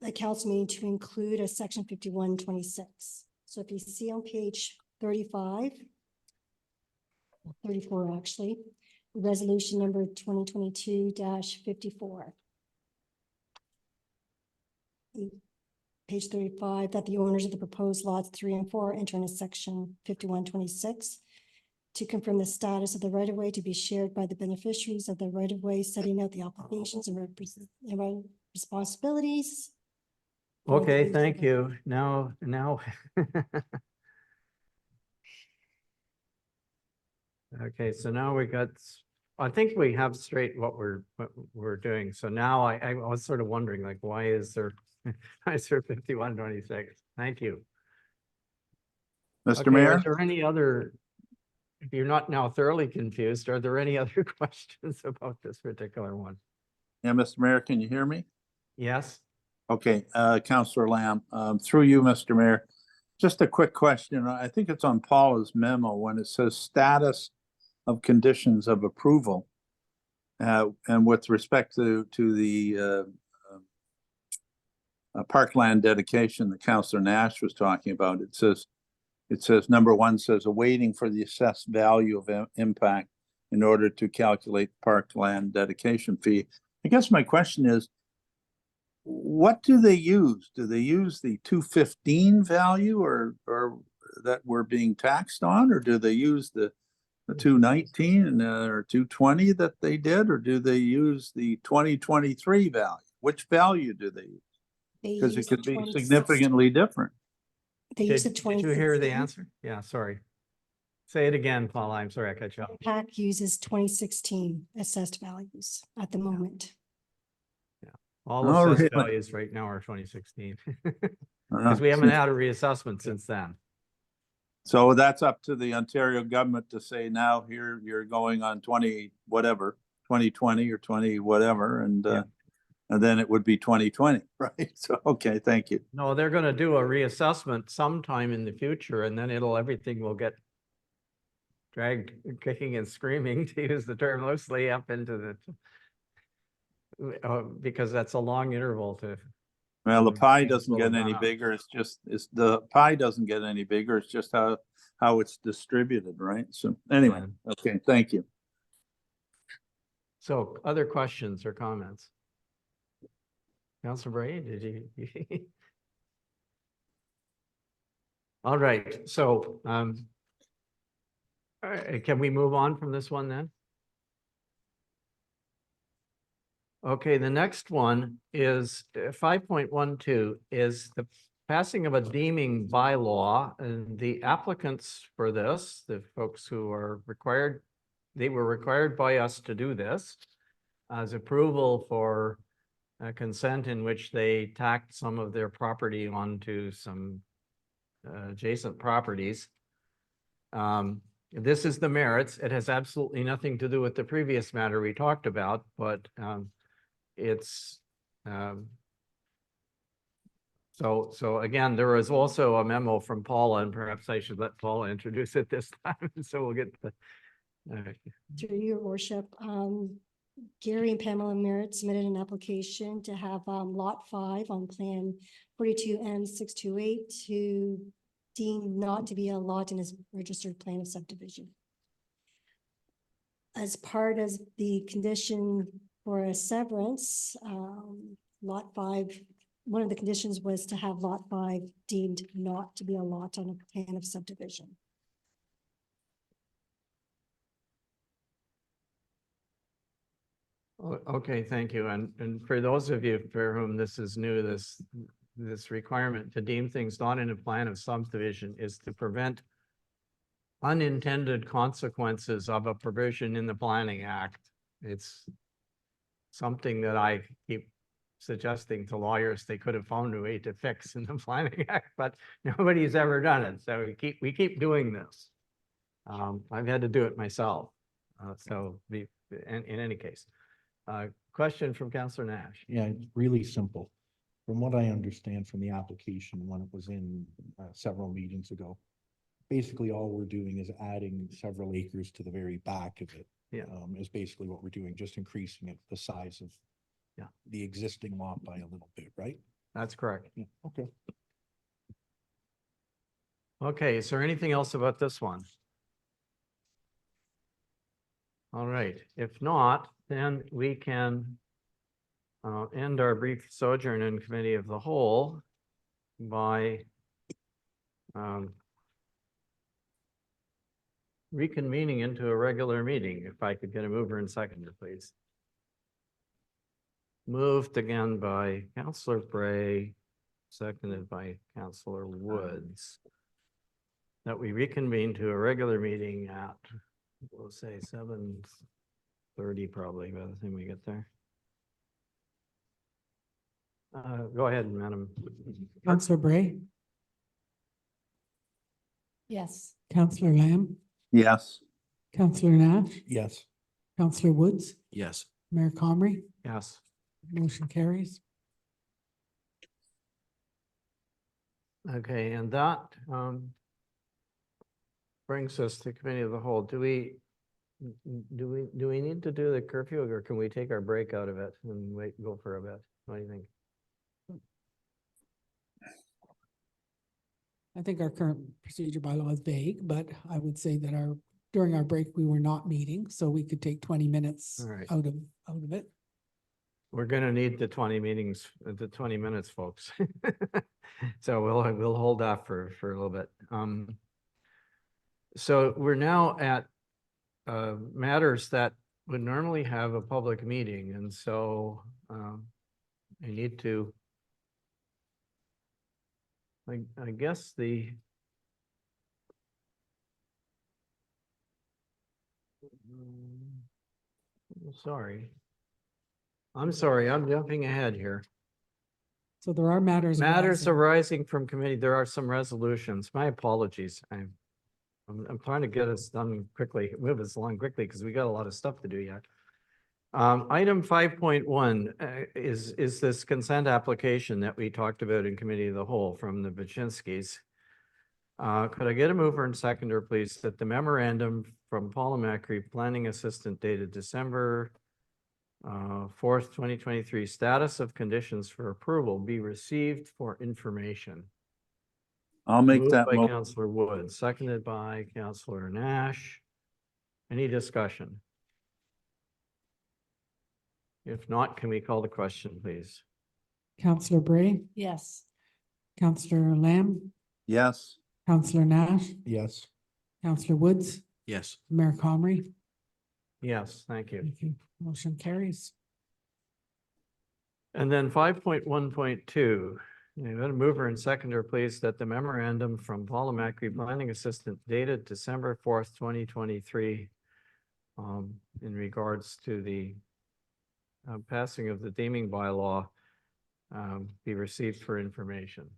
the council meeting to include a section 5126. So if you see on page 35, 34 actually, resolution number 2022-54. Page 35, that the owners of the proposed lots 3 and 4 enter into section 5126 to confirm the status of the right-of-way to be shared by the beneficiaries of the right-of-way, setting out the obligations and responsibilities. Okay, thank you. Now. Okay, so now we got, I think we have straight what we're doing. So now I was sort of wondering, like, why is there 5126? Thank you. Mr. Okay, Mayor. Are there any other, if you're not now thoroughly confused, are there any other questions about this particular one? Yeah, Mr. Mayor, can you hear me? Yes? Okay, Counselor Lamb, through you, Mr. Mayor. Just a quick question. I think it's on Paula's memo when it says status of conditions of approval. And with respect to the parkland dedication that Counselor Nash was talking about, it says number 1 says awaiting for the assessed value of impact in order to calculate parkland dedication fee. I guess my question is, what do they use? Do they use the 215 value or that we're being taxed on, or do they use the 219 or 220 that they did, or do they use the 2023 value? Which value do they use? Because it could be significantly different. They use the Did you hear the 2016. answer? Yeah, sorry. Say it again, Paula. I'm sorry, I cut you off. PAC uses 2016 assessed values at the moment. All Oh, assessed really? values right now are 2016. Uh-huh. Because we haven't had a reassessment since then. So that's up to the Ontario government to say, now here you're going on 20 whatever, 2020 or 20 whatever, and then it would be 2020, right? So, okay, thank you. No, they're gonna do a reassessment sometime in the future, and then everything will get dragged kicking and screaming, to use the term loosely, up into the because that's a long interval to, Well, the Mm, pie things doesn't will get have any gone up. bigger. It's the pie doesn't get any bigger. It's just how it's distributed, right? So anyway, okay, thank you. so other questions or comments? Councilor Bray, did you? All right, so, all right, can we move on from this one then? Okay, the next one is 5.12 is the passing of a deeming bylaw, and the applicants for this, the folks who are required, they were required by us to do this as approval for consent in which they tacked some of their property onto some adjacent properties. This is the merits. It has absolutely nothing to do with the previous matter we talked about, but it's so again, there is also a memo from Paula, and perhaps I should let Paula introduce it this time. So we'll get the Through your worship, Gary and Pamela Merritt submitted an application to have lot 5 on plan 42N628 to deem not to be a lot in his registered plan of subdivision. As part of the condition for a severance, lot 5, one of the conditions was to have lot 5 deemed not to be a lot on a plan of subdivision. Okay, thank you. And for those of you for whom this is new, this requirement to deem things not in a plan of subdivision is to prevent unintended consequences of a provision in the Planning Act. It's something that I keep suggesting to lawyers they could have found a way to fix in the Planning Act, but nobody's ever done it. So we keep doing this. I've had to do it myself. In any case. Question from Councillor Nash. Yeah, it's really simple. From what I understand from the application, when it was in several meetings ago, basically all we're doing is adding several acres to the very back of it. Yeah. Is basically what we're doing, just increasing it, the size of the existing lot by a little bit, right? That's correct. Yeah, okay. Okay, is there anything else about this one? All right, if not, then we can end our brief sojourn in Committee of the Whole by reconvening into a regular meeting. If I could get a mover and seconder, please. Moved again by Councillor Bray, seconded by Councillor Woods. That we reconvene to a regular meeting at, we'll say 7:30 probably by the time we get there. Go ahead, Madam. Councillor Bray, Yes. Councillor Lamb, Yes. Councillor Nash, Yes. Councillor Woods, Yes. Mayor Comrie, Yes. motion carries. Okay, and that brings us to Committee of the Whole. Do we need to do the curfew, or can we take our break out of it and go for a bit? What do you think? I think our current procedure bylaw is vague, but I would say that during our break, we were not meeting, so we could take 20 minutes All right. out of it. We're gonna need the 20 minutes, folks. So we'll hold off for a little bit. So we're now at matters that would normally have a public meeting, and so I need to. I guess I'm sorry, I'm jumping ahead here. So there are matters. Matters arising. arising from committee, there are some resolutions. My apologies. I'm trying to get us done quickly, move us along quickly, because we got a lot of stuff to do yet. Item 5.1 is this consent application that we talked about in Committee of the Whole from the Baczynskis. Could I get a mover and seconder, please, that the memorandum from Paula Macri, Planning Assistant dated December 4th, 2023, status of conditions for approval be received for information. I'll make Moved that by motion. Counselor Wood, seconded by Counselor Nash. Any discussion? If not, can we call the question, please? Counselor Bray, Yes. Counselor Lamb, Yes. Counselor Nash, Yes. Counselor Woods, Yes. Mayor Comrie. Yes, thank you. Thank you. Motion carries. And then 5.1.2, you got a mover and seconder, please, that the memorandum from Paula Macri, Planning Assistant, dated December 4th, 2023, in regards to the passing of the deeming bylaw, be received for information.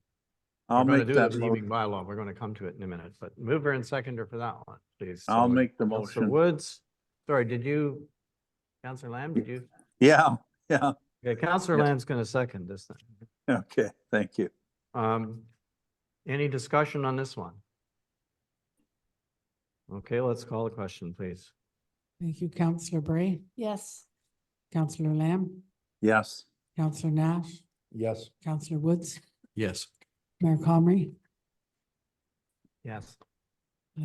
I'll We're gonna make do that the deeming motion. bylaw. We're gonna come to it in a minute, but mover and seconder for that one, please. I'll So, make the Counselor motion. Woods, sorry, did you, Counselor Lamb, did you? Yeah, yeah. Okay, Counselor Yeah. Lamb's gonna second this thing. Okay, thank you. Any discussion on this one? Okay, let's call the question, please. Thank you, Counselor Bray, Yes. Counselor Lamb, Yes. Counselor Nash, Yes. Counselor Woods, Yes. Mayor Comrie. Yes.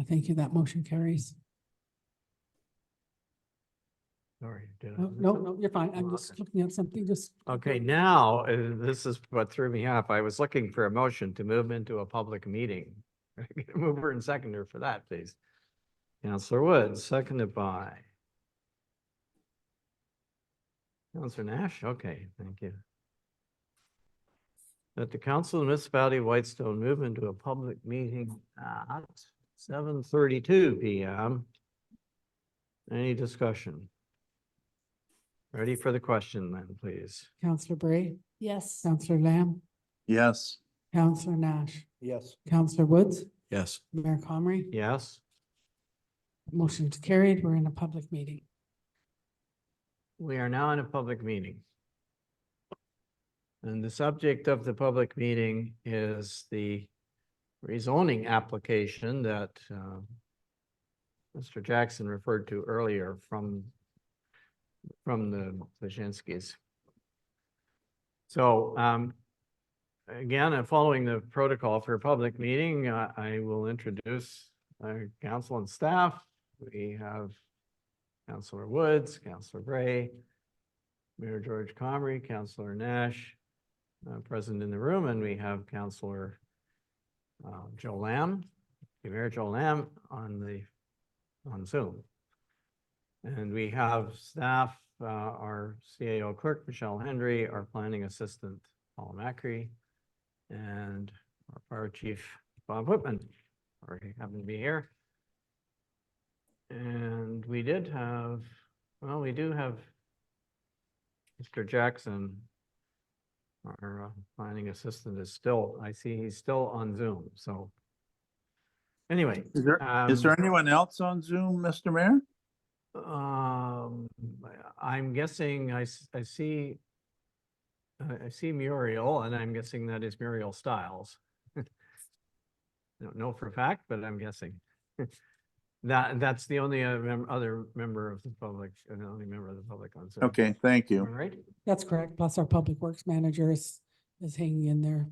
Thank you. That motion carries. Sorry. did I No, miss no, it? no, you're fine. I'm just looking at something, just. Okay, now, this is what threw me off. I was looking for a motion to move into a public meeting. Mover and seconder for that, please. Counselor Woods, seconded by Counselor Nash. Okay, thank you. That the Council of Municipality of Whitestone move into a public meeting at 7:32 PM. Any discussion? Ready for the question then, please. Counselor Bray, Yes. Counselor Lamb, Yes. Counselor Nash, Yes. Counselor Woods, Yes. Mayor Comrie. Yes? Motion's carried. We're in a public meeting. We are now in a public meeting. And the subject of the public meeting is the rezoning application that Mr. Jackson referred to earlier from the Blazinskis. So again, following the protocol for a public meeting, I will introduce our council and staff. We have Counselor Woods, Counselor Bray, Mayor George Comrie, Counselor Nash, present in the room, and we have Counselor Joe Lamb, Mayor Joe Lamb on Zoom. And we have staff, our CAO clerk, Michelle Hendry, our planning assistant, Paul Macri, and our fire chief, Bob Whitman, already happen to be here. And we do have Mr. Jackson, our planning assistant is still, I see he's still on Zoom, so. Anyway. Is there anyone else on Zoom, Mr. Mayor? I'm guessing I see Muriel, and I'm guessing that is Muriel Stiles. I don't know for a fact, but I'm guessing. That's the only other member of the public, the only member of the public on Zoom. Okay, thank All you. right. That's correct. Plus our Public Works Manager is hanging in there.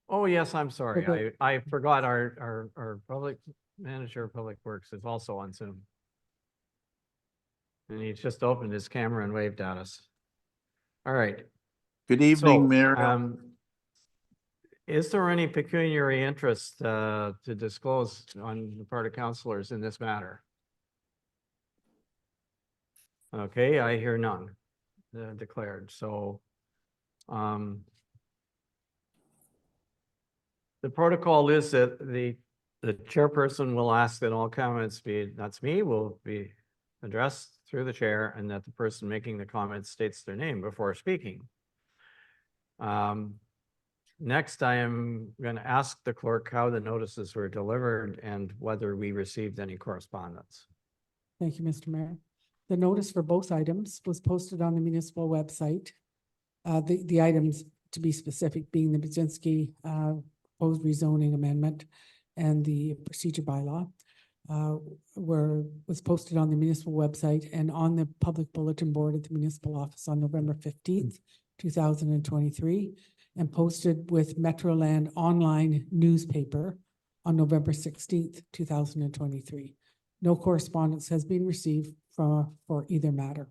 Oh, yes, I'm sorry. Okay. I forgot our public manager of Public Works is also on Zoom. And he's just opened his camera and waved at us. All right. Good evening, So, Mayor. is there any pecuniary interest to disclose on the part of councilors in this matter? Okay, I hear none declared, so the protocol is that the chairperson will ask that all comments that's me, will be addressed through the chair, and that the person making the comment states their name before speaking. Next, I am going to ask the clerk how the notices were delivered and whether we received any correspondence. Thank you, Mr. Mayor. The notice for both items was posted on the municipal website. The items, to be specific, being the Blazinski proposed rezoning amendment and the procedure bylaw. was posted on the municipal website and on the public bulletin board at the municipal office on November 15th, 2023, and posted with Metroland online newspaper on November 16th, 2023. No correspondence has been received for either matter.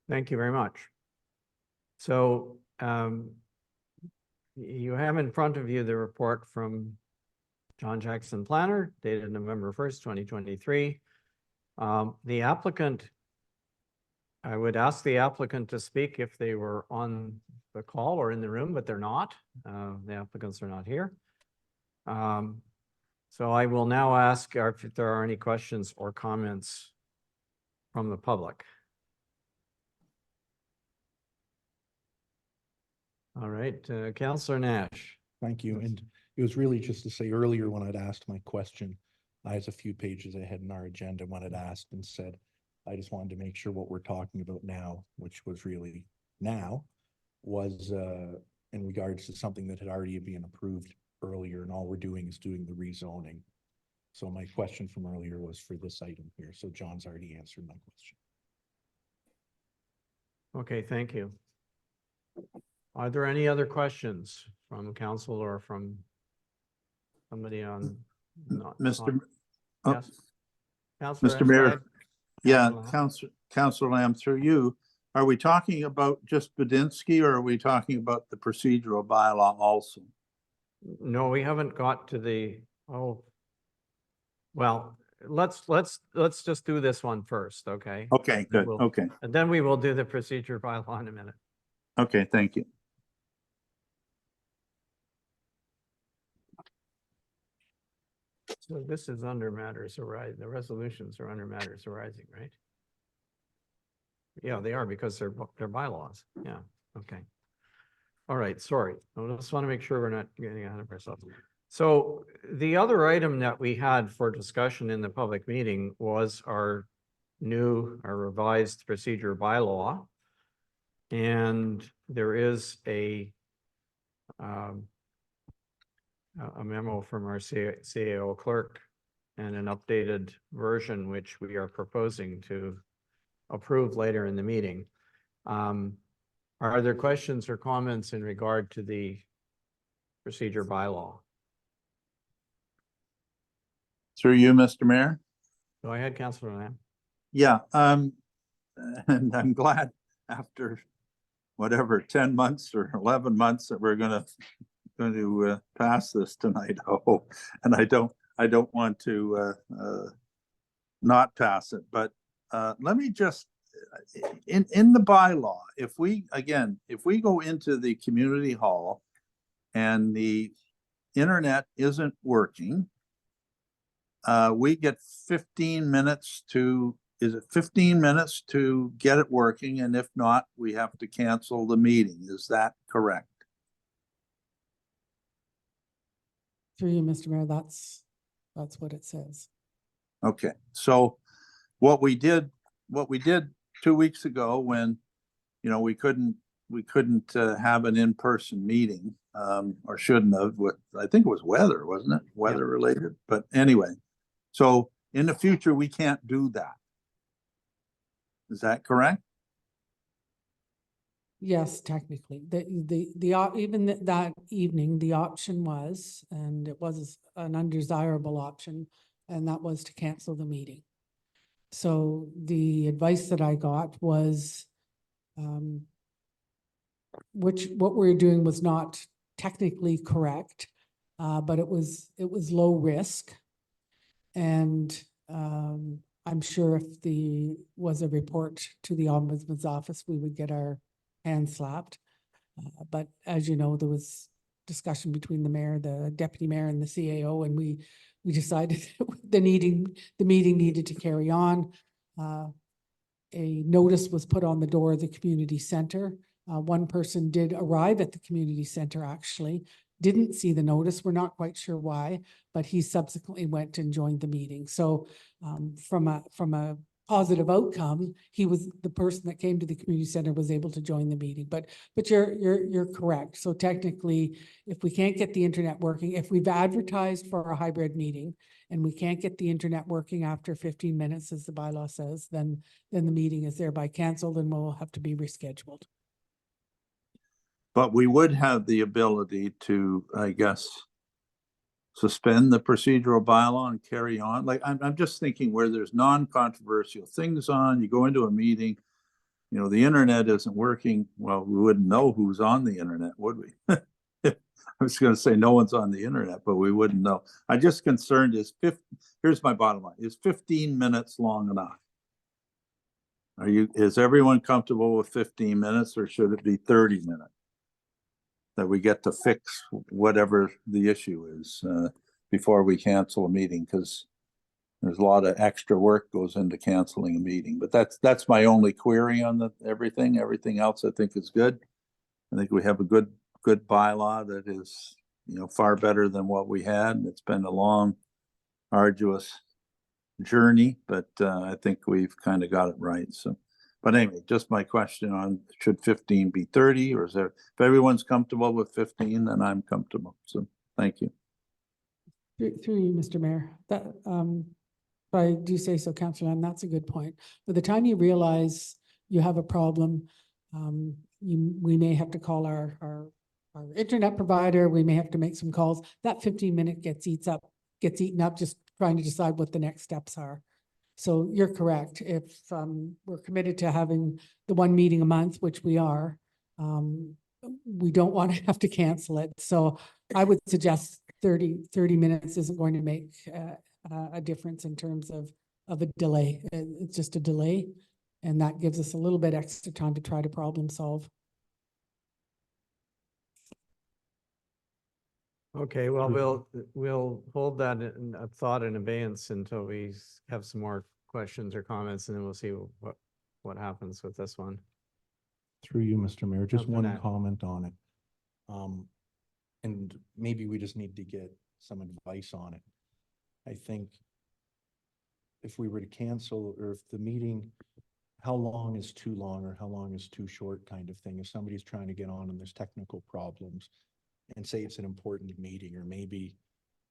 Thank you very much. So you have in front of you the report from John Jackson Planner dated November 1st, 2023. The applicant, I would ask the applicant to speak if they were on the call or in the room, but they're not. The applicants are not here. So I will now ask if there are any questions or comments from the public. All right, Councillor Nash. Thank you. And it was really just to say earlier when I'd asked my question, I was a few pages ahead in our agenda when I'd asked and said, I just wanted to make sure what we're talking about now, which was really now, was in regards to something that had already been approved earlier, and all we're doing is doing the rezoning. So my question from earlier was for this item here. So John's already answered my question. Okay, thank you. Are there any other questions from council or from somebody on? Mr. Yes. Councillor Mr. Mayor, Epstein? yeah, Councillor Councillor Lamb, through you, are we talking about just Budinsky, or are we talking about the procedural bylaw also? No, we haven't got to the, well, let's just do this one first, okay? Okay, good, We'll- okay, And then we will do the procedure bylaw in a minute. okay, thank you. So this is under matters arising, the resolutions are under matters arising, right? Yeah, they are because they're bylaws. Yeah, okay. All right, sorry. I just want to make sure we're not getting ahead of ourselves. So the other item that we had for discussion in the public meeting was our revised procedure bylaw. And there is a memo from our CAO clerk and an updated version, which we are proposing to approve later in the meeting. Are there questions or comments in regard to the procedure bylaw? Through you, Mr. Mayor? Go ahead, Councillor Lamb. Yeah, and I'm glad after whatever, 10 months or 11 months that we're going to pass this tonight. Oh, and I don't want to not pass it, but let me just, in the bylaw, if we go into the community hall and the internet isn't working, we get 15 minutes to, is it 15 minutes to get it working? And if not, we have to cancel the meeting. Is that correct? Through you, Mr. Mayor, that's what it says. Okay, so what we did 2 weeks ago when, we couldn't have an in-person meeting, or shouldn't have, with, I think it was weather, wasn't it? Weather related, but anyway. So in the future, we can't do that. Is that correct? Yes, technically, even that evening, the option was, and it was an undesirable option, and that was to cancel the meeting. So the advice that I got was, what we're doing was not technically correct, but it was low risk. And I'm sure if was a report to the Ombudsman's office, we would get our hands slapped. But as you know, there was discussion between the mayor, the deputy mayor, and the CAO, and we decided the meeting needed to carry on. A notice was put on the door of the community center. One person did arrive at the community center, actually, didn't see the notice. We're not quite sure why, but he subsequently went and joined the meeting. So from a positive outcome, he was, the person that came to the community center was able to join the meeting. But you're correct. So technically, if we can't get the internet working, if we've advertised for a hybrid meeting and we can't get the internet working after 15 minutes, as the bylaw says, then the meeting is thereby canceled and will have to be rescheduled. But we would have the ability to, I guess, suspend the procedural bylaw and carry on. Like, I'm just thinking where there's non-controversial things on, you go into a meeting, you know, the internet isn't working. Well, we wouldn't know who's on the internet, would we? I was gonna say no one's on the internet, but we wouldn't know. I'm just concerned here's my bottom line, is 15 minutes long enough? Is everyone comfortable with 15 minutes, or should it be 30 minutes? That we get to fix whatever the issue is before we cancel a meeting, because there's a lot of extra work goes into canceling a meeting. But that's my only query on everything. Everything else I think is good. I think we have a good bylaw that is, you know, far better than what we had. It's been a long, arduous journey, but I think we've kind of got it right. So. But anyway, just my question on, should 15 be 30, or is there, if everyone's comfortable with 15, then I'm comfortable. So thank you. Through you, Mr. Mayor, that, if I do say so, Councillor, and that's a good point. By the time you realize you have a problem, we may have to call our internet provider, we may have to make some calls. That 15-minute gets eaten up just trying to decide what the next steps are. So you're correct. If we're committed to having the one meeting a month, which we are, we don't want to have to cancel it. So I would suggest 30 minutes isn't going to make a difference in terms of a delay. It's just a delay, and that gives us a little bit extra time to try to problem solve. Okay, well, we'll hold that in a thought in abeyance until we have some more questions or comments, and then we'll see what happens with this one. Through you, Mr. Mayor, just Councillor one Knapp. comment on it. And maybe we just need to get some advice on it. I think if we were to cancel, or if the meeting, how long is too long or how long is too short kind of thing? If somebody's trying to get on and there's technical problems, and say it's an important meeting, or maybe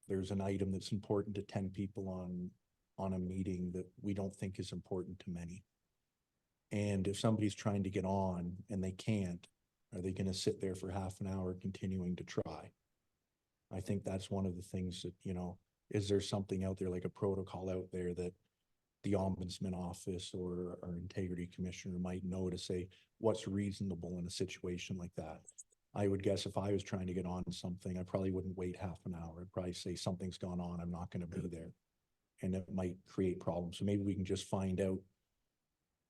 there's an item that's important to 10 people on a meeting that we don't think is important to many. And if somebody's trying to get on and they can't, are they going to sit there for half an hour continuing to try? I think that's one of the things that, you know, is there something out there, like a protocol out there that the Ombudsman Office or our Integrity Commissioner might know to say what's reasonable in a situation like that? I would guess if I was trying to get on something, I probably wouldn't wait half an hour. I'd probably say something's gone on, I'm not going to be there. And it might create problems. So maybe we can just find out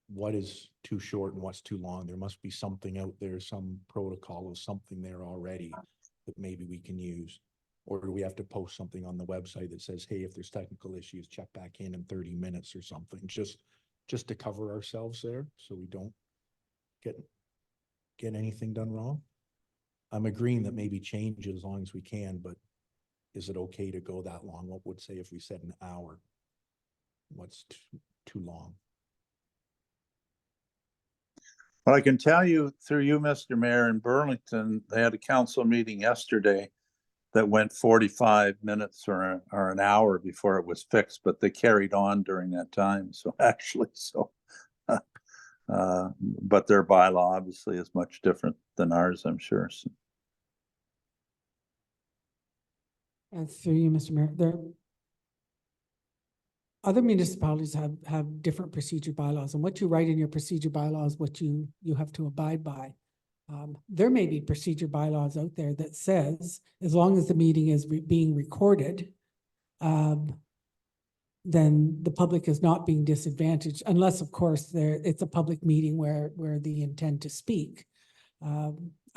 what is too short and what's too long. There must be something out there, some protocol or something there already that maybe we can use. Or do we have to post something on the website that says, hey, if there's technical issues, check back in 30 minutes or something, just to cover ourselves there so we don't get anything done wrong? I'm agreeing that maybe change it as long as we can, but is it okay to go that long? What would say if we said an hour? What's too long? Well, I can tell you through you, Mr. Mayor, in Burlington, they had a council meeting yesterday that went 45 minutes or an hour before it was fixed, but they carried on during that time. So actually, but their bylaw obviously is much different than ours, I'm sure. So. And through you, Mr. Mayor, other municipalities have different procedure bylaws, and what you write in your procedure bylaws, what you have to abide by. There may be procedure bylaws out there that says, as long as the meeting is being recorded, then the public is not being disadvantaged, unless, of course, it's a public meeting where they intend to speak.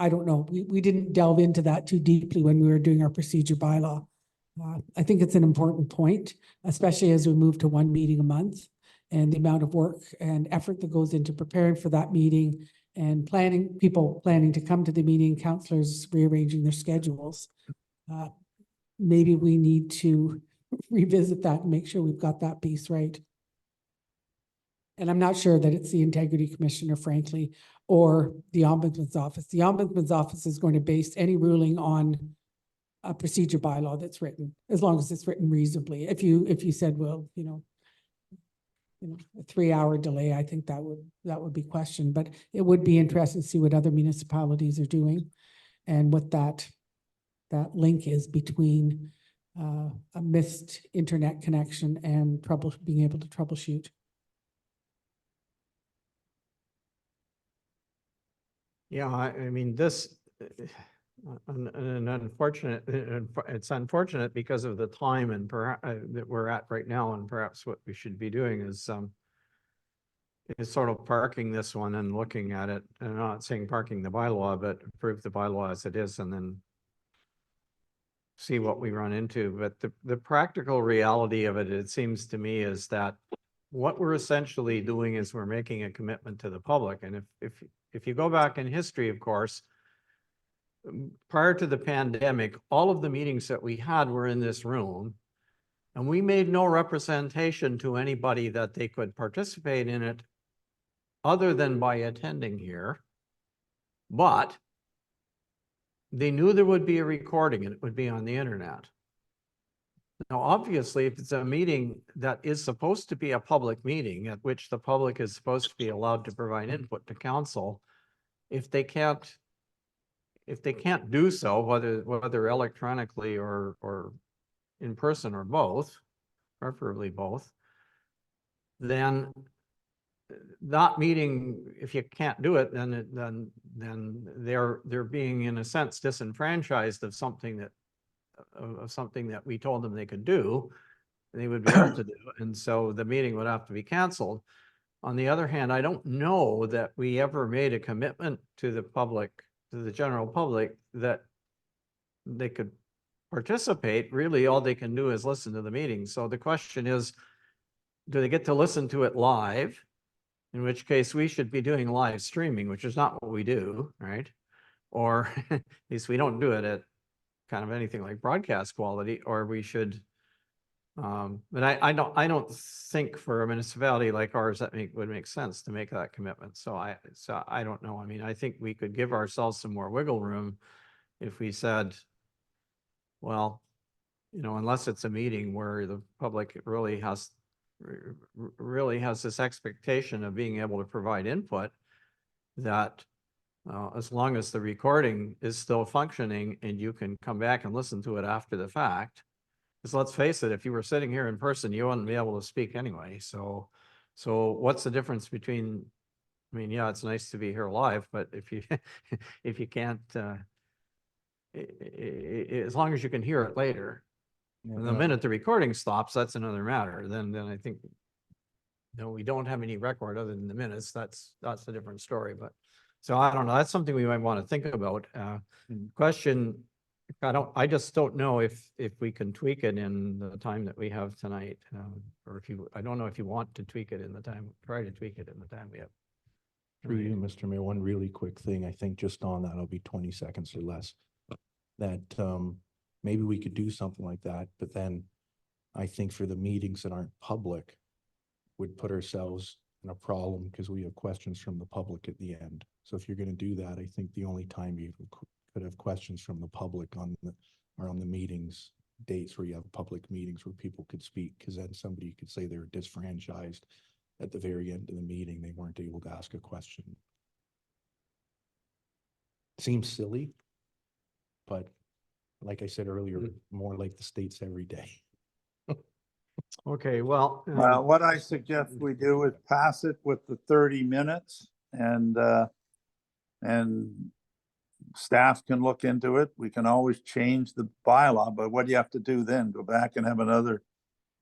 I don't know. We didn't delve into that too deeply when we were doing our procedure bylaw. I think it's an important point, especially as we move to one meeting a month, and the amount of work and effort that goes into preparing for that meeting and people planning to come to the meeting, councillors rearranging their schedules. Maybe we need to revisit that and make sure we've got that piece right. And I'm not sure that it's the integrity commissioner, frankly, or the ombudsman's office. The ombudsman's office is going to base any ruling on a procedure bylaw that's written, as long as it's written reasonably. If you said, well, a 3-hour delay, I think that would be questioned, but it would be interesting to see what other municipalities are doing and what that link is between a missed internet connection and being able to troubleshoot. Yeah, I mean, this, an unfortunate, it's unfortunate because of the time and perhaps that we're at right now, and perhaps what we should be doing is sort of parking this one and looking at it, and not saying parking the bylaw, but approve the bylaw as it is, and then see what we run into. But the practical reality of it, it seems to me, is that what we're essentially doing is we're making a commitment to the public. And if you go back in history, of course, prior to the pandemic, all of the meetings that we had were in this room, and we made no representation to anybody that they could participate in it other than by attending here. But they knew there would be a recording and it would be on the internet. Now, obviously, if it's a meeting that is supposed to be a public meeting at which the public is supposed to be allowed to provide input to council, if they can't do so, whether electronically or in person or both, preferably both, then that meeting, if you can't do it, then they're being, in a sense, disenfranchised of something that we told them they could do, and they would be able to do, and so the meeting would have to be canceled. On the other hand, I don't know that we ever made a commitment to the public, to the general public, that they could participate. Really, all they can do is listen to the meeting. So the question is, do they get to listen to it live? In which case we should be doing live streaming, which is not what we do, right? Or at least we don't do it at kind of anything like broadcast quality, or we should. But I don't think for a municipality like ours that would make sense to make that commitment. So I don't know. I mean, I think we could give ourselves some more wiggle room if we said, well, unless it's a meeting where the public really has this expectation of being able to provide input, that as long as the recording is still functioning and you can come back and listen to it after the fact, because let's face it, if you were sitting here in person, you wouldn't be able to speak anyway. So what's the difference between, I mean, yeah, it's nice to be here live, but if you can't, as long as you can hear it later. And the minute the recording stops, that's another matter. Then I think, we don't have any record other than the minutes. That's a different story. But so I don't know. That's something we might want to think about. Question, I just don't know if we can tweak it in the time that we have tonight, or I don't know if you want to tweak it in the time. Try to tweak it in the time we have. Through you, Mr. Mayor, one really quick thing, I think just on that, it'll be 20 seconds or less. That maybe we could do something like that, but then I think for the meetings that aren't public, would put ourselves in a problem because we have questions from the public at the end. So if you're going to do that, I think the only time you could have questions from the public on the meetings dates where you have public meetings where people could speak, because then somebody could say they're disfranchised at the very end of the meeting, they weren't able to ask a question. Seems silly, but like I said earlier, more like the States every day. Okay, well. Well, what I suggest we do is pass it with the 30 minutes and staff can look into it. We can always change the bylaw, but what do you have to do then? Go back and have another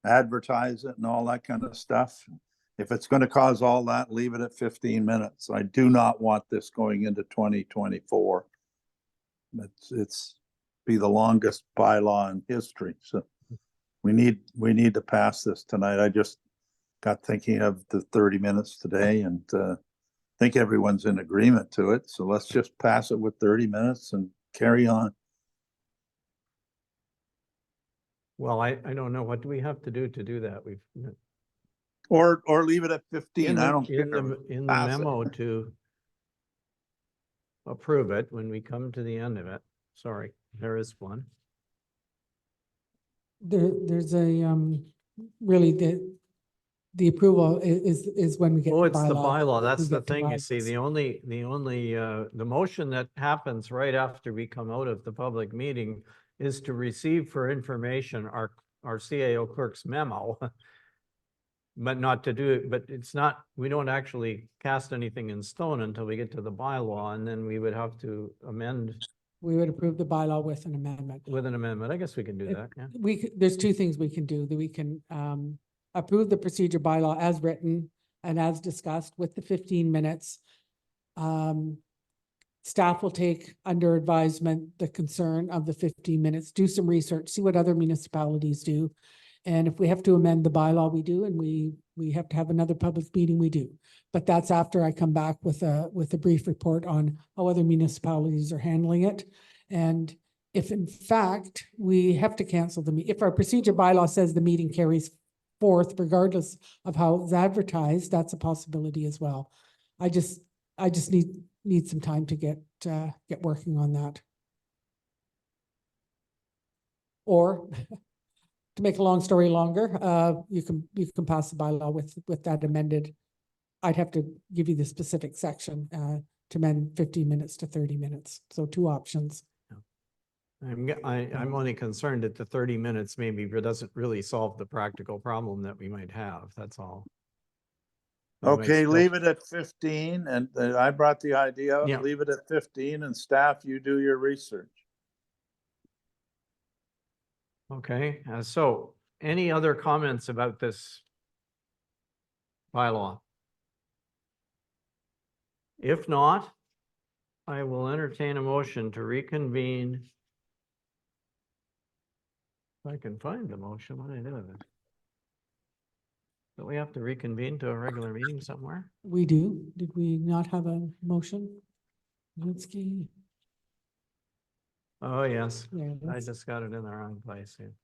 advertise it and all that kind of stuff? If it's going to cause all that, leave it at 15 minutes. I do not want this going into 2024. It's be the longest bylaw in history. So we need to pass this tonight. I just got thinking of the 30 minutes today and think everyone's in agreement to it. So let's just pass it with 30 minutes and carry on. Well, I don't know. What do we have to do that? Or leave it at 15. I don't In care. the Pass it. memo to approve it when we come to the end of it. Sorry, there is one. There's a, really the approval is when we get. Oh, it's the bylaw. we That's the get to thing. You ride see, this. the motion that happens right after we come out of the public meeting is to receive for information our CAO clerk's memo. But not to do it, but it's not, we don't actually cast anything in stone until we get to the bylaw, and then we would have to amend We would approve the bylaw with an amendment. with an amendment. I guess we can do If- that, yeah. There's two things we can do, that we can approve the procedure bylaw as written and as discussed with the 15 minutes. Staff will take under advisement the concern of the 15 minutes, do some research, see what other municipalities do. And if we have to amend the bylaw, we do, and we have to have another public meeting, we do. But that's after I come back with a brief report on how other municipalities are handling it. And if in fact we have to cancel if our procedure bylaw says the meeting carries forth regardless of how it's advertised, that's a possibility as well. I just need some time to get working on that. Or to make a long story longer, you can pass the bylaw with that amended. I'd have to give you the specific section to amend 15 minutes to 30 minutes. So two options. I'm only concerned that the 30 minutes maybe doesn't really solve the practical problem that we might have. That's all. We might Okay, still- leave it at 15, and I brought the idea, Yeah. leave it at 15, and staff, you do your research. Okay, so any other comments about this bylaw? If not, I will entertain a motion to reconvene. If I can find the motion, what do I do with it? Don't we have to reconvene to a regular meeting somewhere? We do. Did we not have a motion? Zelinski? Oh, yes. Yeah, I that's- just got it in the wrong place here.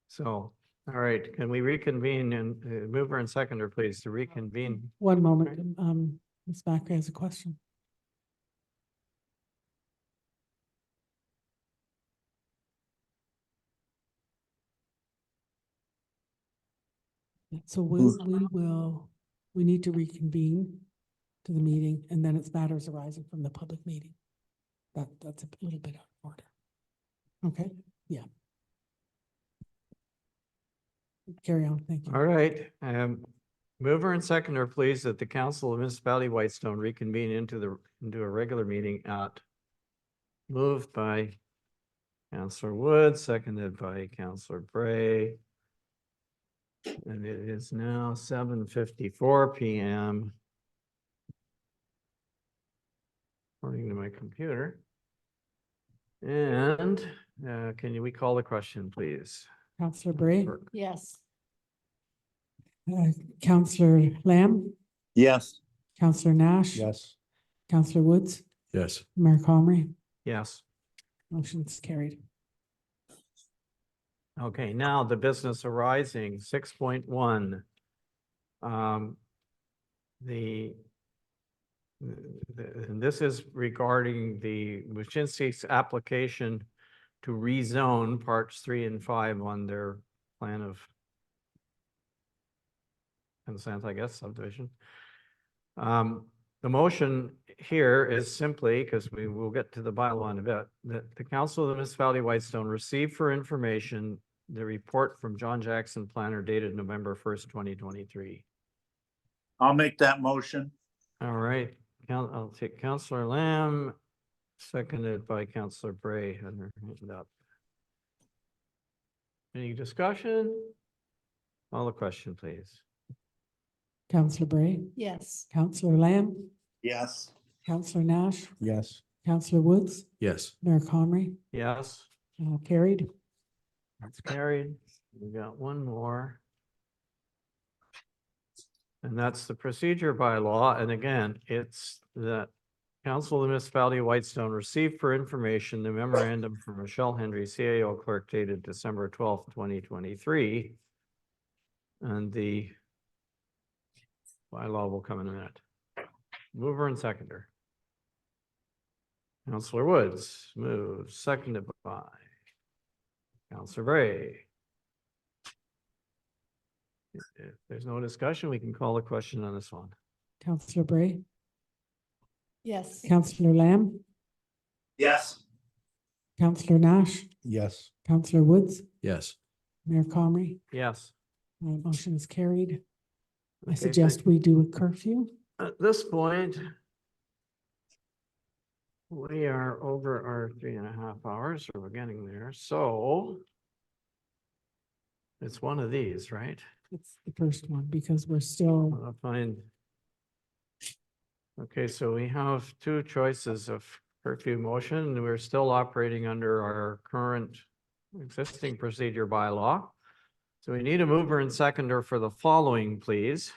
So, all right, can we reconvene and mover and seconder, please, to reconvene? One moment, Ms. Macri has a question. So we need to reconvene to the meeting, and then it's matters arising from the public meeting. That's a little bit out of order. Okay, yeah. Carry on, thank you. All right, mover and seconder, please, that the Council of Municipality Whitestone reconvene into a regular meeting at, moved by Councillor Wood, seconded by Councillor Bray. And it is now 7:54 PM. According to my computer. And we call the question, please? Councillor Bray, Clerk. Yes. Councillor Lamb, Yes. Councillor Nash. Yes. Councillor Woods, Yes. Mayor Comrie, Yes. motion's carried. Okay, now the business arising, 6.1. And this is regarding the Wyszynski's application to rezone parts 3 and 5 on their plan of consent, I guess, subdivision. The motion here is simply, because we will get to the bylaw in a bit, that the Council of the Municipality of Whitestone received for information the report from John Jackson Planner dated November 1st, 2023. I'll make that motion. All right, I'll take Councillor Lamb, seconded by Councillor Bray. Had her hand up. Any discussion? Call the question, please. Councillor Bray, Yes. Councillor Lamb, Yes. Councillor Nash, Yes. Councillor Woods, Yes. Mayor Comrie, Yes, carried. that's carried. We got one more. And that's the procedure bylaw. And again, it's that Council of the Municipality of Whitestone received for information the memorandum from Michelle Hendry, CAO clerk dated December 12th, 2023. And the bylaw will come in a minute. Mover and seconder. Counselor Woods moves, seconded by Counselor Bray. If there's no discussion, we can call a question on this one. Counselor Bray, Yes. Counselor Lamb, Yes. Counselor Nash, Yes. Counselor Woods, Yes. Mayor Comrie. Yes. Motion is carried. I Okay, suggest we do a curfew. At this point, we are over our 3.5 hours, so we're getting there. So it's one of these, right? It's the first one because we're still, I'll find. Okay, so we have two choices of curfew motion. We're still operating under our current existing procedure bylaw. So we need a mover and seconder for the following, please.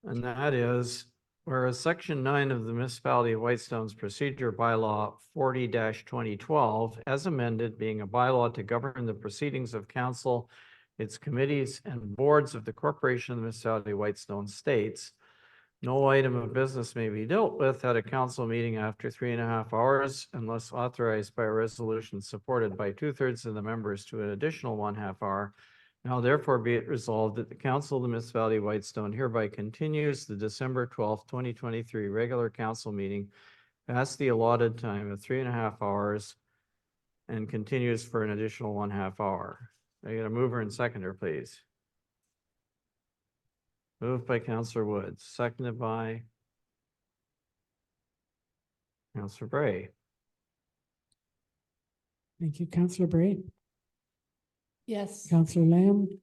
And that is, whereas section 9 of the Municipality of Whitestone's procedure bylaw 40-2012, as amended, being a bylaw to govern the proceedings of council, its committees and boards of the corporation of the Municipality of Whitestone states, no item of business may be dealt with at a council meeting after 3.5 hours unless authorized by a resolution supported by 2/3 of the members to an additional 1/2 hour. Now therefore be it resolved that the council of the Municipality of Whitestone hereby continues the December 12th, 2023 regular council meeting past the allotted time of 3.5 hours and continues for an additional 1/2 hour. I get a mover and seconder, please. Moved by Counselor Woods, seconded by Counselor Bray. thank you, Counselor Bray, Yes. Counselor Lamb,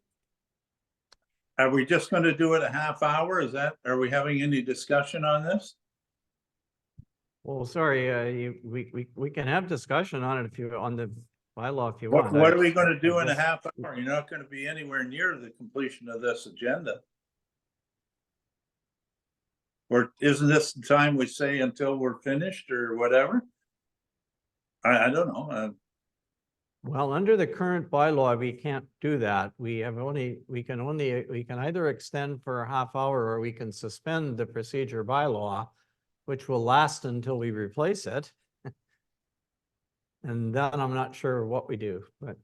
Are we just gonna do it a half hour? Are we having any discussion on this? Well, sorry, we can have discussion on it if you, on the bylaw if you What, want. what I- are we gonna I do in a just- half hour? You're not gonna be anywhere near the completion of this agenda. Or isn't this the time we say until we're finished or whatever? I don't know. Well, under the current bylaw, we can't do that. We can either extend for a half hour or we can suspend the procedure bylaw, which will last until we replace it. And then I'm not sure what we do, but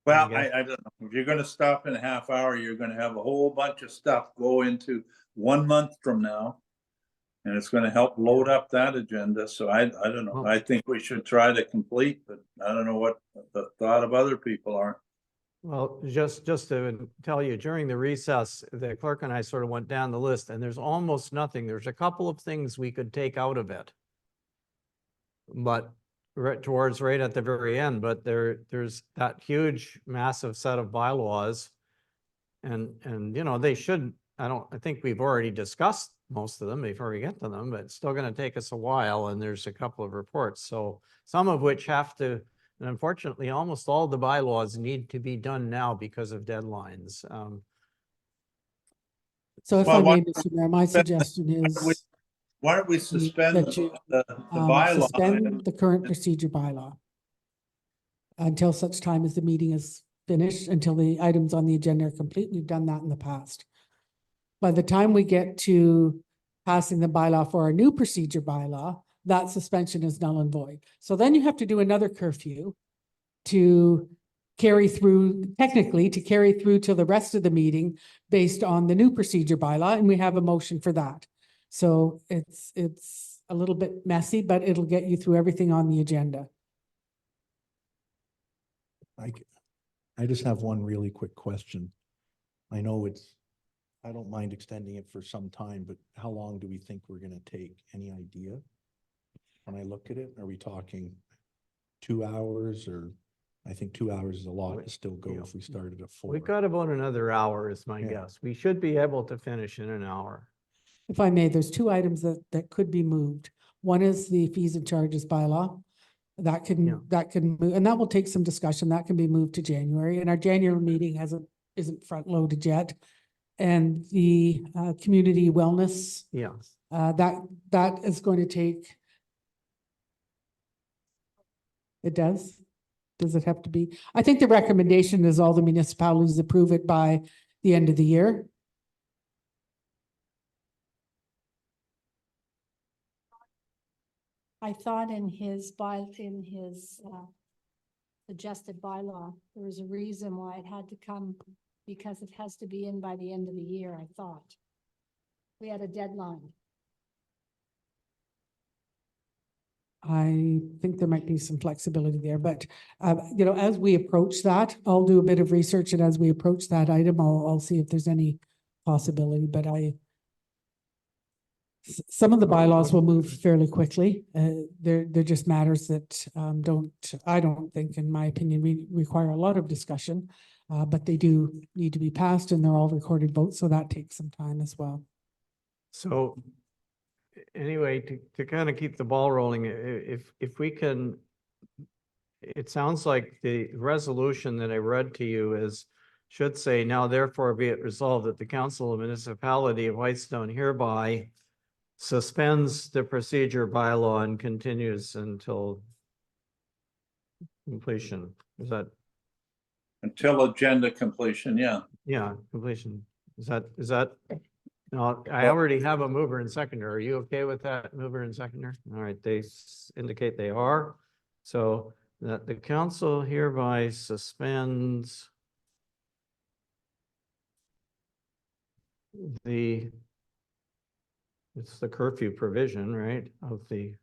Well, guess- I don't know. If you're gonna stop in a half hour, you're gonna have a whole bunch of stuff go into 1 month from now. And it's gonna help load up that agenda. So I don't know. Well- I think we should try to complete, but I don't know what the thought of other people are. well, just to tell you, during the recess, the clerk and I sort of went down the list and there's almost nothing. There's a couple of things we could take out of it. But right at the very end, but there's that huge massive set of bylaws. And you know, they should, I think we've already discussed most of them before we get to them, but it's still gonna take us a while and there's a couple of reports. So some of which have to, and unfortunately, almost all the bylaws need to be done now because of deadlines. so if Well, I why- may, Mr. Mayor, my suggestion is Why don't we suspend that you, the bylaw? suspend the current procedure bylaw until such time as the meeting is finished, until the items on the agenda are complete. We've done that in the past. By the time we get to passing the bylaw for our new procedure bylaw, that suspension is null and void. So then you have to do another curfew to carry through, technically, to carry through till the rest of the meeting based on the new procedure bylaw, and we have a motion for that. So it's a little bit messy, but it'll get you through everything on the agenda. I just have one really quick question. I know I don't mind extending it for some time, but how long do we think we're gonna take? Any idea? When I look at it, are we talking 2 hours or, I think 2 hours is a lot to still go if we started at 4. We've got about another hour is my Yeah. guess. We should be able to finish in an hour. If I may, there's two items that could be moved. One is the fees and charges bylaw. Yeah. That can move, and that will take some discussion. That can be moved to January, and our January meeting isn't front loaded yet. And the community wellness, Yes. that is going to take. It does? Does it have to be? I think the recommendation is all the municipalities approve it by the end of the year. I thought in his suggested bylaw, there was a reason why it had to come, because it has to be in by the end of the year, I thought. We had a deadline. I think there might be some flexibility there, but, you know, as we approach that, I'll do a bit of research, and as we approach that item, I'll see if there's any possibility, but some of the bylaws will move fairly quickly. They're just matters that, I don't think, in my opinion, require a lot of discussion. But they do need to be passed, and they're all recorded votes, so that takes some time as well. So anyway, to kind of keep the ball rolling, if we can, it sounds like the resolution that I read to you should say, now therefore be it resolved that the Council of Municipality of Whitestone hereby suspends the procedure bylaw and continues until completion. Is that? Until agenda completion, yeah. Yeah, completion. Is that? No, I already have a mover and seconder. Are you okay with that, mover and seconder? All right, they indicate they are. So that the council hereby suspends it's the curfew provision, right, of the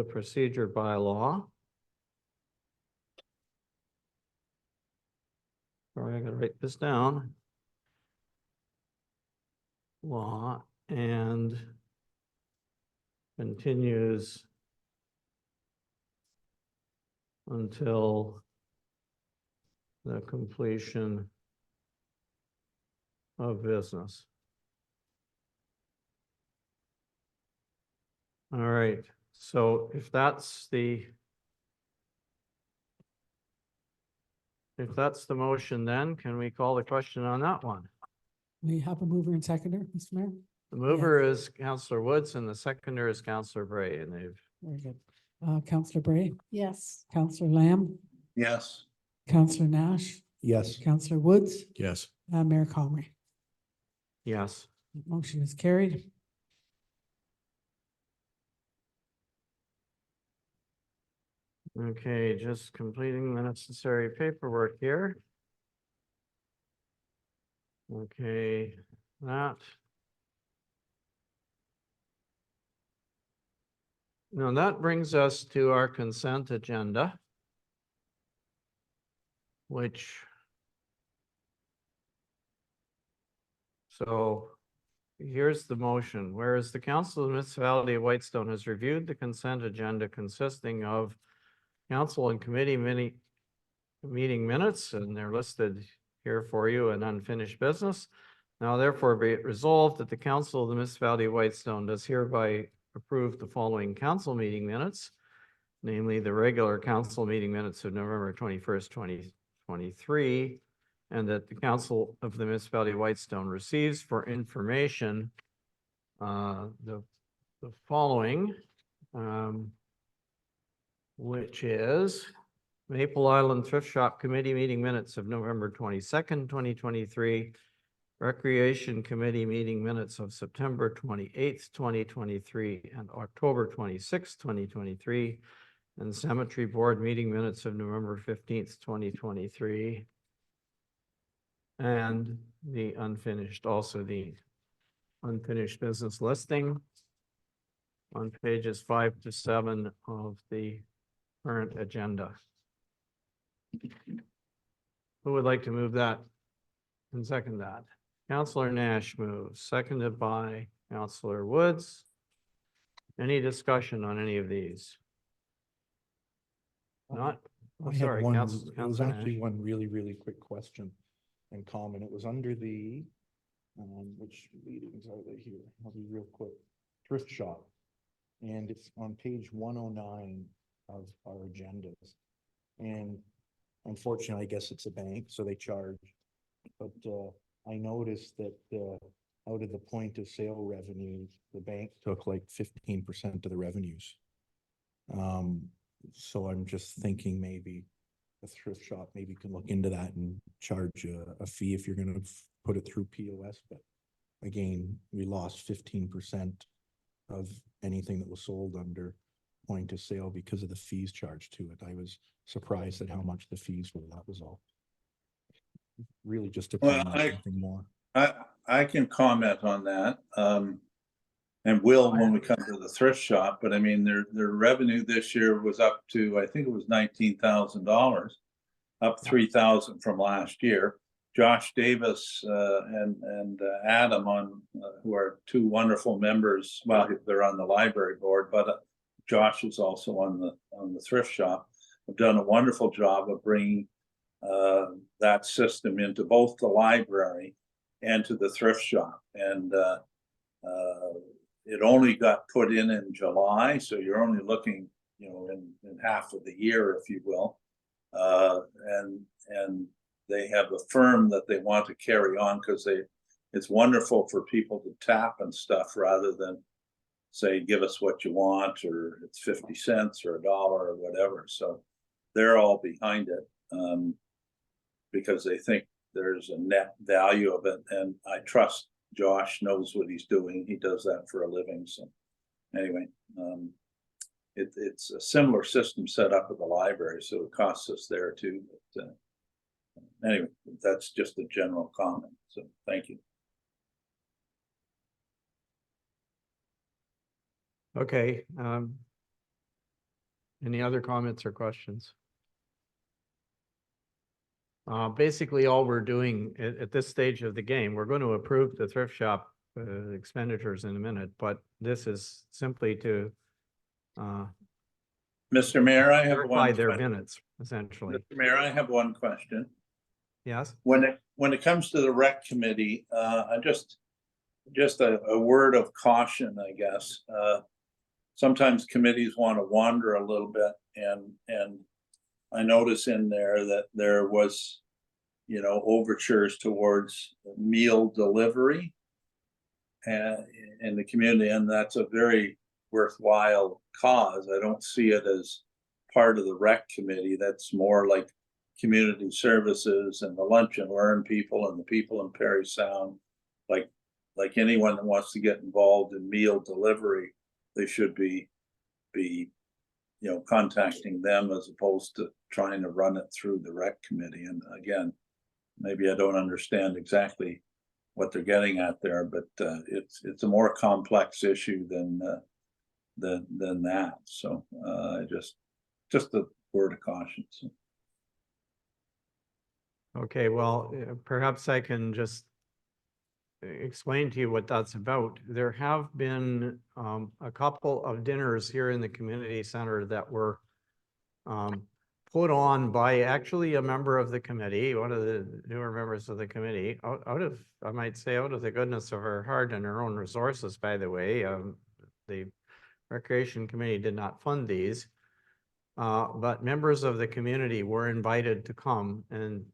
procedure bylaw. Sorry, I gotta write this down. Law and continues until the completion of business. All right, so if that's the motion, then can we call the question on that one? We have a mover and seconder, Mr. Mayor? The mover is Councillor Woods and the seconder is Councillor Bray, and they've. Very good. Councillor Bray, Yes. Councillor Lamb, Yes. Councillor Nash, Yes. Councillor Woods, Yes. Mayor Comrie. Yes. Motion is carried. Okay, just completing the necessary paperwork here. Okay, that. Now that brings us to our consent agenda, so here's the motion. Whereas the Council of the Municipality of Whitestone has reviewed the consent agenda consisting of council and committee meeting minutes, and they're listed here for you in unfinished business. Now therefore be it resolved that the Council of the Municipality of Whitestone does hereby approve the following council meeting minutes, namely the regular council meeting minutes of November 21st, 2023, and that the Council of the Municipality of Whitestone receives for information the following, which is Maple Island Thrift Shop Committee meeting minutes of November 22nd, 2023, Recreation Committee meeting minutes of September 28th, 2023, and October 26th, 2023, and Cemetery Board meeting minutes of November 15th, 2023, and the unfinished business listing on pages 5 to 7 of the current agenda. Who would like to move that and second that? Councillor Nash moves, seconded by Councillor Woods. Any discussion on any of these? Not? I Oh, had sorry, one, Council- it was Councillor actually Nash. one really quick question and comment. It was under the, which meetings are they here? I'll be real quick. Thrift shop. And it's on page 109 of our agendas. And unfortunately, I guess it's a bank, so they charge. But I noticed that out of the point of sale revenues, the bank took like 15% of the revenues. So I'm just thinking maybe a thrift shop maybe can look into that and charge a fee if you're gonna put it through POS, but again, we lost 15% of anything that was sold under point of sale because of the fees charged to it. I was surprised at how much the fees were, that was all. Really just to Well, find something more. I can comment on that. And will when we come to the thrift shop, but I mean, their revenue this year was up to, I think it was $19,000, up 3,000 from last year. Josh Davis and Adam who are two wonderful members. Well, they're on the library board, but Josh is also on the thrift shop. Have done a wonderful job of bringing that system into both the library and to the thrift shop. And it only got put in July, so you're only looking, in half of the year, if you will. And they have a firm that they want to carry on because it's wonderful for people to tap and stuff rather than say, give us what you want, or it's 50 cents or $1 or whatever. So they're all behind it because they think there's a net value of it. And I trust Josh knows what he's doing. He does that for a living. So anyway, it's a similar system set up at the library, so it costs us there too. But anyway, that's just a general comment. So thank you. Okay. Any other comments or questions? Basically, all we're doing at this stage of the game, we're going to approve the thrift shop expenditures in a minute, but this is simply to Mr. Mayor, I have verify one their question. minutes, essentially. Mr. Mayor, I have one question. Yes? When it comes to the rec committee, I just a word of caution, I guess. Sometimes committees want to wander a little bit, and I notice in there that there was, overtures towards meal delivery in the community, and that's a very worthwhile cause. I don't see it as part of the rec committee. That's more like community services and the lunch and learn people and the people in Parry Sound. Like anyone that wants to get involved in meal delivery, they should be contacting them as opposed to trying to run it through the rec committee. And again, maybe I don't understand exactly what they're getting at there, but it's a more complex issue than that. So just a word of caution. So. Okay, well, perhaps I can just explain to you what that's about. There have been a couple of dinners here in the community center that were put on by actually a member of the committee, one of the newer members of the committee, out of, I might say, out of the goodness of her heart and her own resources, by the way. The Recreation Committee did not fund these, but members of the community were invited to come and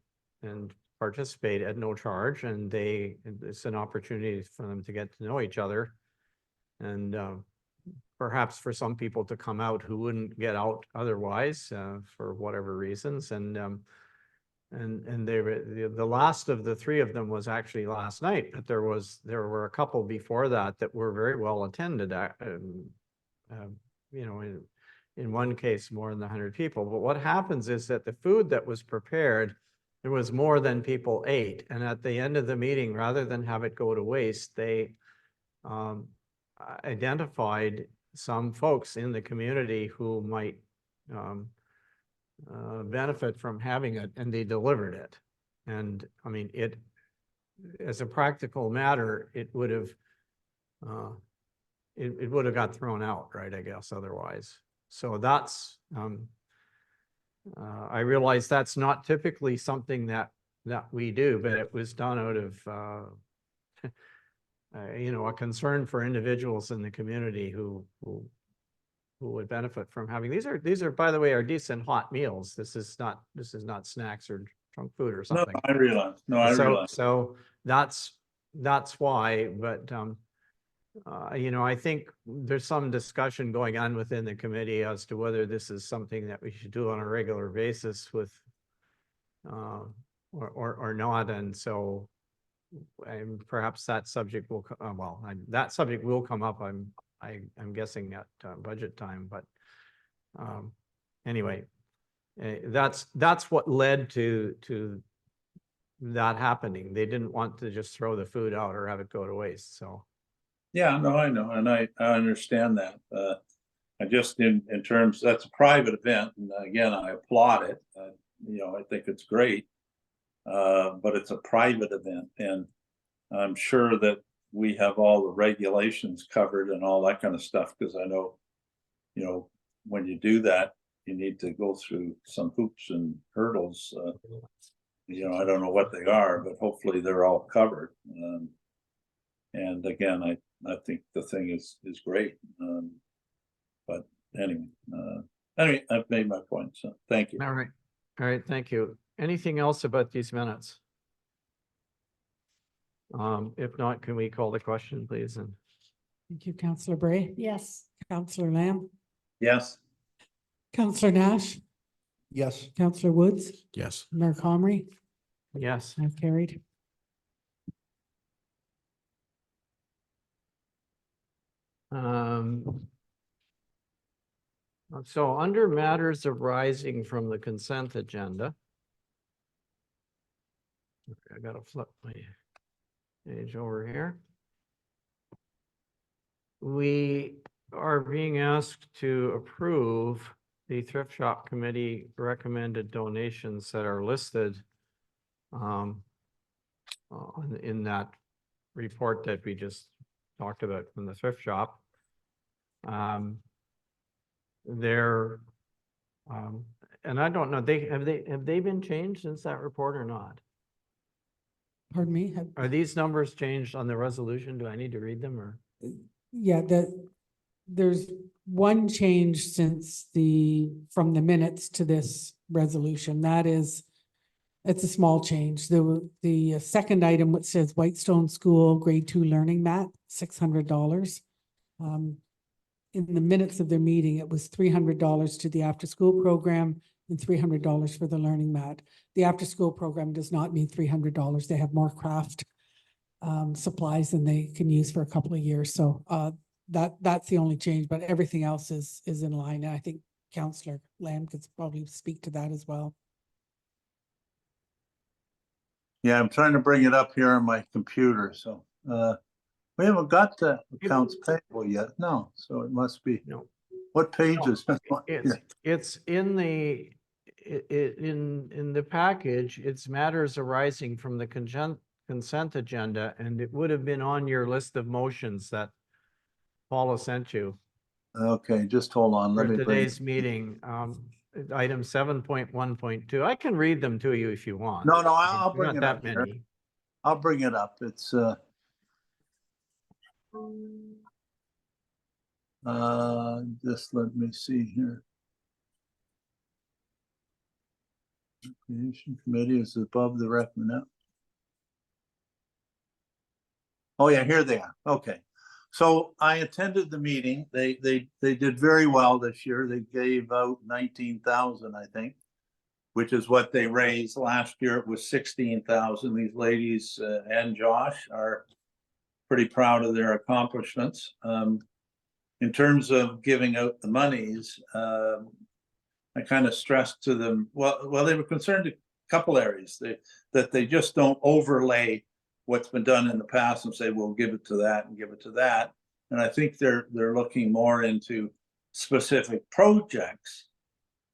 participate at no charge, and it's an opportunity for them to get to know each other, and perhaps for some people to come out who wouldn't get out otherwise for whatever reasons. And the last of the three of them was actually last night, but there were a couple before that were very well attended. In one case, more than 100 people. But what happens is that the food that was prepared, there was more than people ate. And at the end of the meeting, rather than have it go to waste, they identified some folks in the community who might benefit from having it, and they delivered it. And I mean, as a practical matter, it would have got thrown out, right? I guess otherwise. So that's I realize that's not typically something that we do, but it was done out of a concern for individuals in the community who would benefit from having these are by the way are decent hot meals. This is not snacks or junk food or something. No, I realize. No, I realize. So that's why. But You know, I think there's some discussion going on within the committee as to whether this is something that we should do on a regular basis with or not, and so perhaps that subject will, that subject will come up, I'm guessing at budget time, but anyway, that's what led to that happening. They didn't want to just throw the food out or have it go to waste, so. Yeah, no, I know, and I understand that. I just in terms, that's a private event, and again, I applaud it. You know, I think it's great. But it's a private event, and I'm sure that we have all the regulations covered and all that kind of stuff, because I know, you know, when you do that, you need to go through some hoops and hurdles. You know, I don't know what they are, but hopefully they're all covered. And again, I think the thing is great. But anyway, I've made my point, so thank you. All right, thank you. Anything else about these minutes? If not, can we call the question, please? And Thank you, Councillor Bray. Yes. Councillor Lamb, Yes, Councillor Nash, Yes, Councillor Woods, Yes. Mayor Comrie, yes, I've carried. so under matters arising from the consent agenda. Okay, I gotta flip my page over here. We are being asked to approve the thrift shop committee recommended donations that are listed in that report that we just talked about from the thrift shop. They're and I don't know, have they been changed since that report or not? Pardon me? Are these numbers changed on the resolution? Do I need to read them or? Yeah, there's one change since from the minutes to this resolution. That is, it's a small change. The second item, which says Whitestone School Grade 2 Learning Mat, $600. In the minutes of their meeting, it was $300 to the after-school program and $300 for the learning mat. The after-school program does not need $300. They have more craft supplies than they can use for a couple of years. So that's the only change, but everything else is in line. And I think Councillor Lamb could probably speak to that as well. yeah, I'm trying to bring it up here on my computer, so we haven't got the accounts payable yet, no, so it must be. No. What pages? It's in the in the package. It's matters arising from the consent agenda, and it would have been on your list of motions that Paula sent you Okay, just hold on, for let me bring, today's meeting. Item 7.1.2. I can read them to you if you want. no, I'll They're bring not it that up here. many. I'll bring it up, it's just let me see here. Recreation Committee is above the recommend. Oh yeah, here they are. Okay. So I attended the meeting. They did very well this year. They gave out 19,000, I think, which is what they raised. Last year it was 16,000. These ladies and Josh are pretty proud of their accomplishments. In terms of giving out the monies, I kind of stressed to them, well, they were concerned a couple areas, that they just don't overlay what's been done in the past and say, we'll give it to that and give it to that. And I think they're looking more into specific projects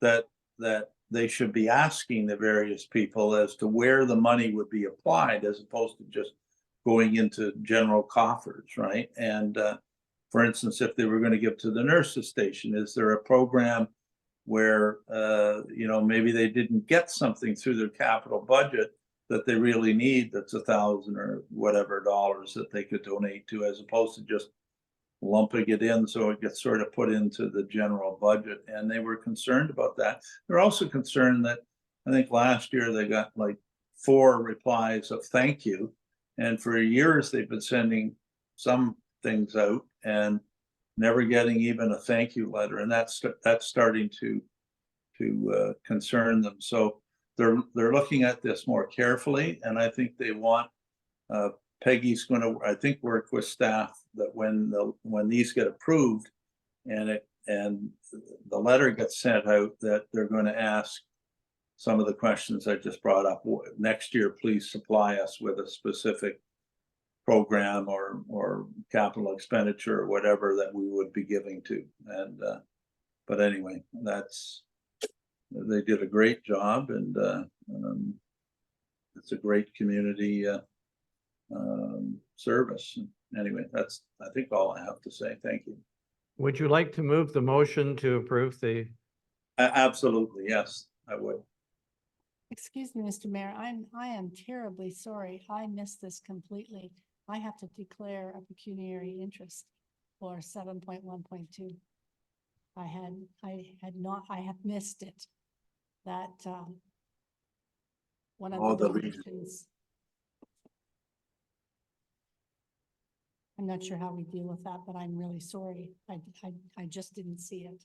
that they should be asking the various people as to where the money would be applied, as opposed to just going into general coffers, right? And for instance, if they were going to give to the nurses station, is there a program where you know, maybe they didn't get something through their capital budget that they really need, that's $1,000 or whatever dollars that they could donate to, as opposed to just lumping it in so it gets sort of put into the general budget. And they were concerned about that. They're also concerned that I think last year they got like 4 replies of thank you, and for years they've been sending some things out and never getting even a thank you letter, and that's starting to concern them. So they're looking at this more carefully, and I think they want Peggy's going to, I think, work with staff that when these get approved and the letter gets sent out, that they're going to ask some of the questions I just brought up. Next year, please supply us with a specific program or capital expenditure or whatever that we would be giving to. And but anyway, they did a great job, and it's a great community service. Anyway, that's, I think, all I have to say. Thank you. Would you like to move the motion to approve the, Absolutely, yes, I would. Excuse me, Mr. Mayor, I am terribly sorry. I missed this completely. I have to declare a pecuniary interest for 7.1.2. I have missed it. That, one Oh, of the the Legion. deletions. I'm not sure how we deal with that, but I'm really sorry. I just didn't see it.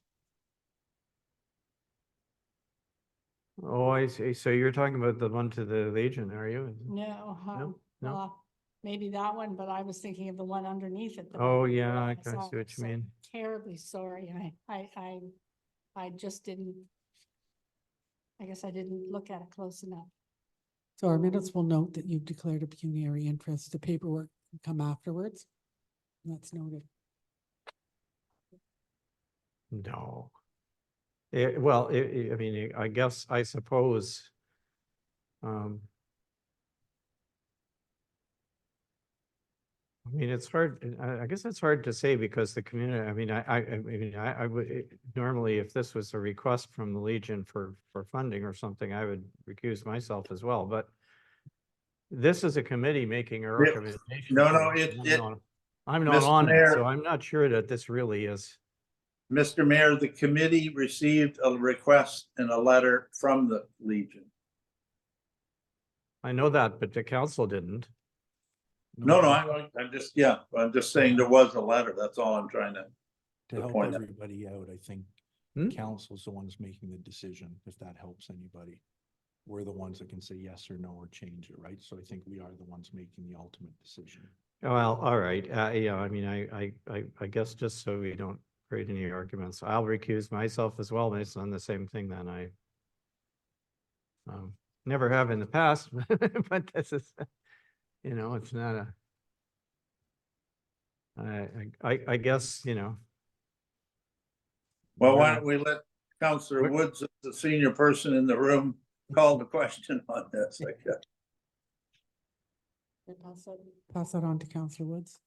oh, I see. So you're talking about the one to the Legion, are you? No, no. maybe that one, but I was thinking of the one underneath it. the Oh, one yeah, below I us. see what you So mean. Terribly sorry. I just didn't. I guess I didn't look at it close enough. So our minutes will note that you've declared a pecuniary interest. The paperwork can come afterwards. That's noted. No. I mean, I guess, I suppose. I mean, it's hard, I guess it's hard to say because the community, I mean, I would, normally if this was a request from the Legion for funding or something, I would recuse myself as well, but this is a committee making a recommendation. No, I'm not Mr. on it, Mayor. so I'm not sure that this really is. Mr. Mayor, the committee received a request and a letter from the Legion. I know that, but the council didn't. No, I'm just saying there was a letter. That's all I'm trying to To point help out. everybody out, I think Hmm? council's the ones making the decision, if that helps anybody. We're the ones that can say yes or no or change it, right? So I think we are the ones making the ultimate decision. Well, all right, yeah, I mean, I guess just so we don't create any arguments, I'll recuse myself as well, based on the same thing that I never have in the past, but this is, you know, it's not I guess, you know. Well, why we're- don't we let Councillor Woods, the senior person in the room, call the question on this, I guess. Pass that on to Councillor Woods.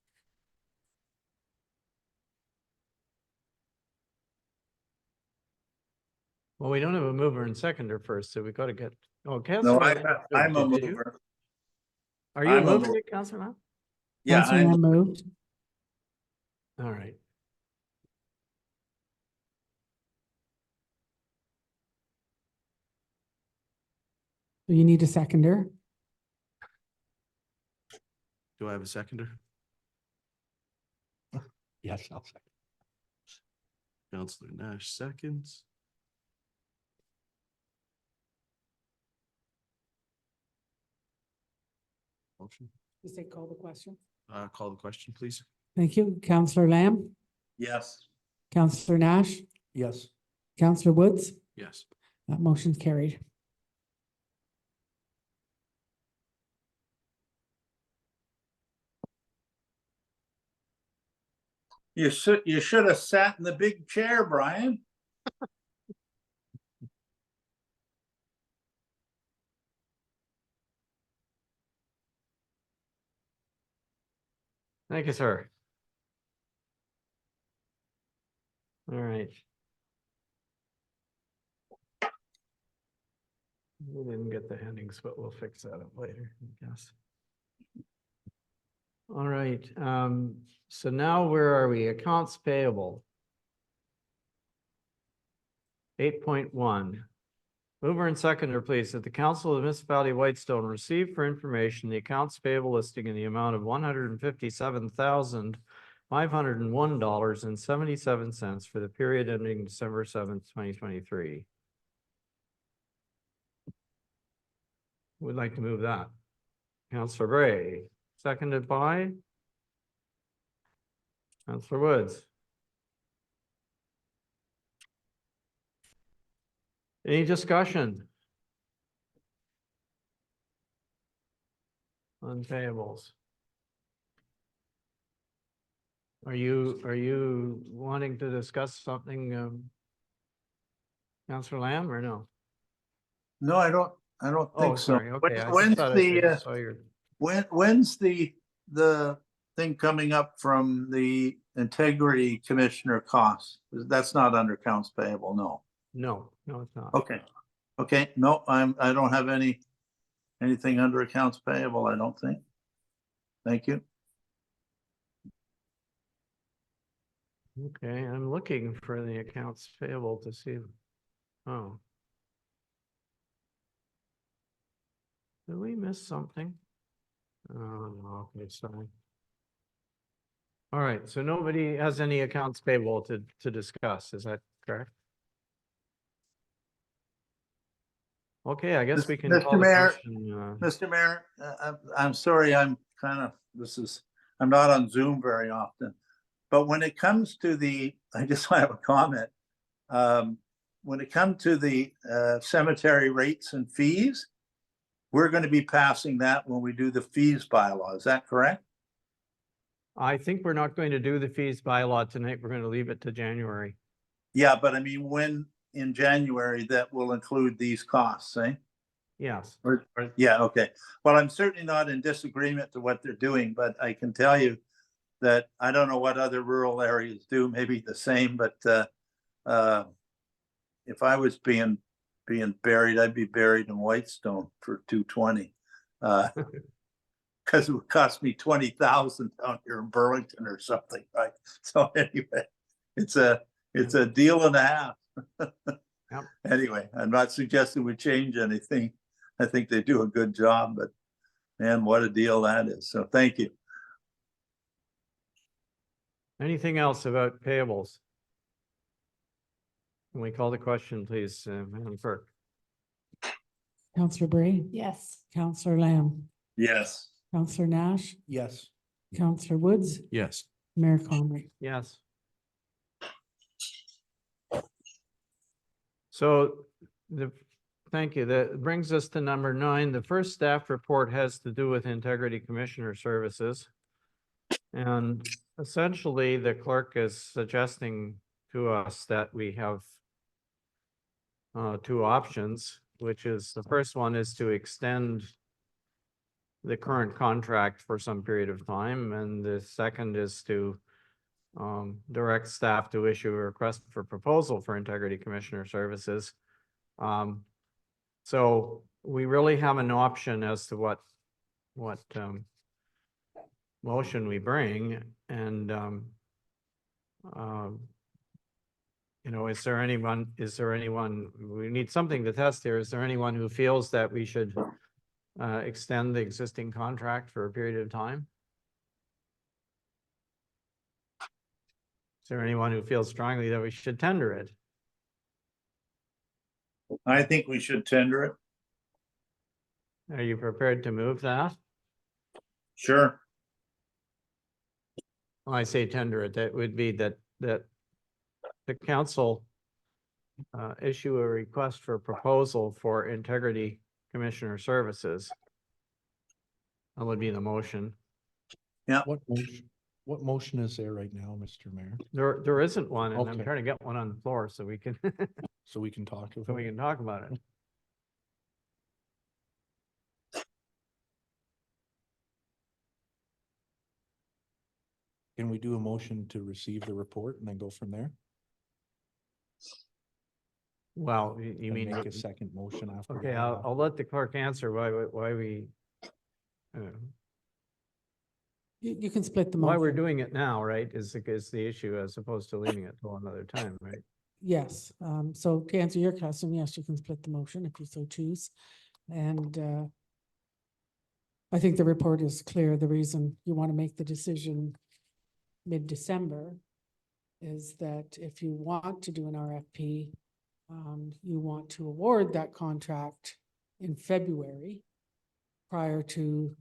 Well, we don't have a mover and seconder first, so we got to get, oh, No, Councillor. I'm a did you? mover. Are you I'm a moving mover. it, Councillor Lam? Yeah, Councillor Lam moved. All right. You need a seconder. Do I have a seconder? Yes, I'll second. Councillor Nash seconds. Motion, You say call the question. call the question, please. Thank you. Councillor Lamb, yes. Councillor Nash, Yes, Councillor Woods, Yes. that motion's carried. You should have sat in the big chair, Brian. Thank you, sir. All right. We didn't get the headings, but we'll fix that up later, I guess. All right, so now where are we? Accounts payable. 8.1. Mover and seconder, please, that the Council of the Municipality of Whitestone receive for information the accounts payable listing in the amount of $501.77 for the period ending December 7th, 2023. Would like to move that. Counselor Bray, seconded by Counselor Woods. Any discussion on payables? Are you wanting to discuss something, Counselor Lamb, or no? No, I don't Oh, think so. sorry, okay. I just When's thought I the, just saw your, when's the thing coming up from the integrity commissioner costs? That's not under accounts payable, no. no, it's not. Okay, okay, no, I don't have anything under accounts payable, I don't think. Thank you. Okay, I'm looking for the accounts payable to see. Oh. Did we miss something? Oh, no, okay, sorry. All right, so nobody has any accounts payable to discuss, is that correct? Okay, I guess we can Mr. call the Mayor, question. Mr. Mayor, I'm sorry, I'm not on Zoom very often. But when it comes to I just want to have a comment. When it comes to the cemetery rates and fees, we're going to be passing that when we do the fees bylaw. Is that correct? I think we're not going to do the fees bylaw tonight. We're going to leave it to January. Yeah, but I mean, when in January that will include these costs, eh? Yes. Yeah, okay. Well, I'm certainly not in disagreement to what they're doing, but I can tell you that I don't know what other rural areas do, maybe the same, but if I was being buried, I'd be buried in Whitestone for $220. Because it would cost me $20,000 down here in Burlington or something, right? So anyway, it's a deal and a half. Yep. Anyway, I'm not suggesting we change anything. I think they do a good job, but man, what a deal that is. So thank you. Anything else about payables? Can we call the question, please, Madam Clerk? Counselor Bray, Yes. Counselor Lamb, Yes. Counselor Nash, Yes. Counselor Woods, Yes. Mayor Conry. Yes. So thank you. That brings us to number 9. The first staff report has to do with Integrity Commissioner Services. And essentially, the clerk is suggesting to us that we have 2 options, which is the first one is to extend the current contract for some period of time, and the second is to direct staff to issue a request for proposal for Integrity Commissioner Services. So we really have an option as to what motion we bring, and you know, is there anyone, we need something to test here. Is there anyone who feels that we should extend the existing contract for a period of time? Is there anyone who feels strongly that we should tender it? I think we should tender it. Are you prepared to move that? Sure. When I say tender it, that would be that the council issue a request for proposal for Integrity Commissioner Services. That would be the motion. What motion is there right now, Mr. Mayor? There isn't one, and I'm Okay. trying to get one on the floor so we can So we can talk so about we it. can talk about it. Can we do a motion to receive the report and then go from there? Well, you And mean, make a second motion after. okay, that? I'll let the clerk answer why we You can split the why motion. we're doing it now, right, is the issue as opposed to leaving it till another time, right? Yes, so to answer your question, yes, you can split the motion if you so choose. And I think the report is clear, the reason you want to make the decision mid-December is that if you want to do an RFP, you want to award that contract in February prior to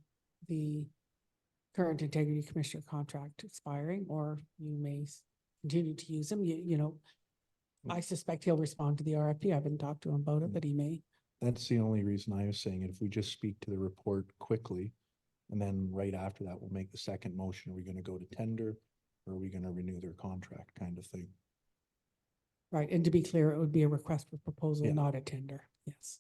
the current integrity commissioner contract expiring, or you may continue to use him. You know, I suspect he'll respond to the RFP. I haven't talked to him about it, but he may. That's the only reason I was saying it. If we just speak to the report quickly, and then right after that, we'll make the second motion. Are we gonna go to tender? Or are we gonna renew their contract kind of thing? Right, and to be clear, it would be a request for proposal, Yeah. not a tender, yes.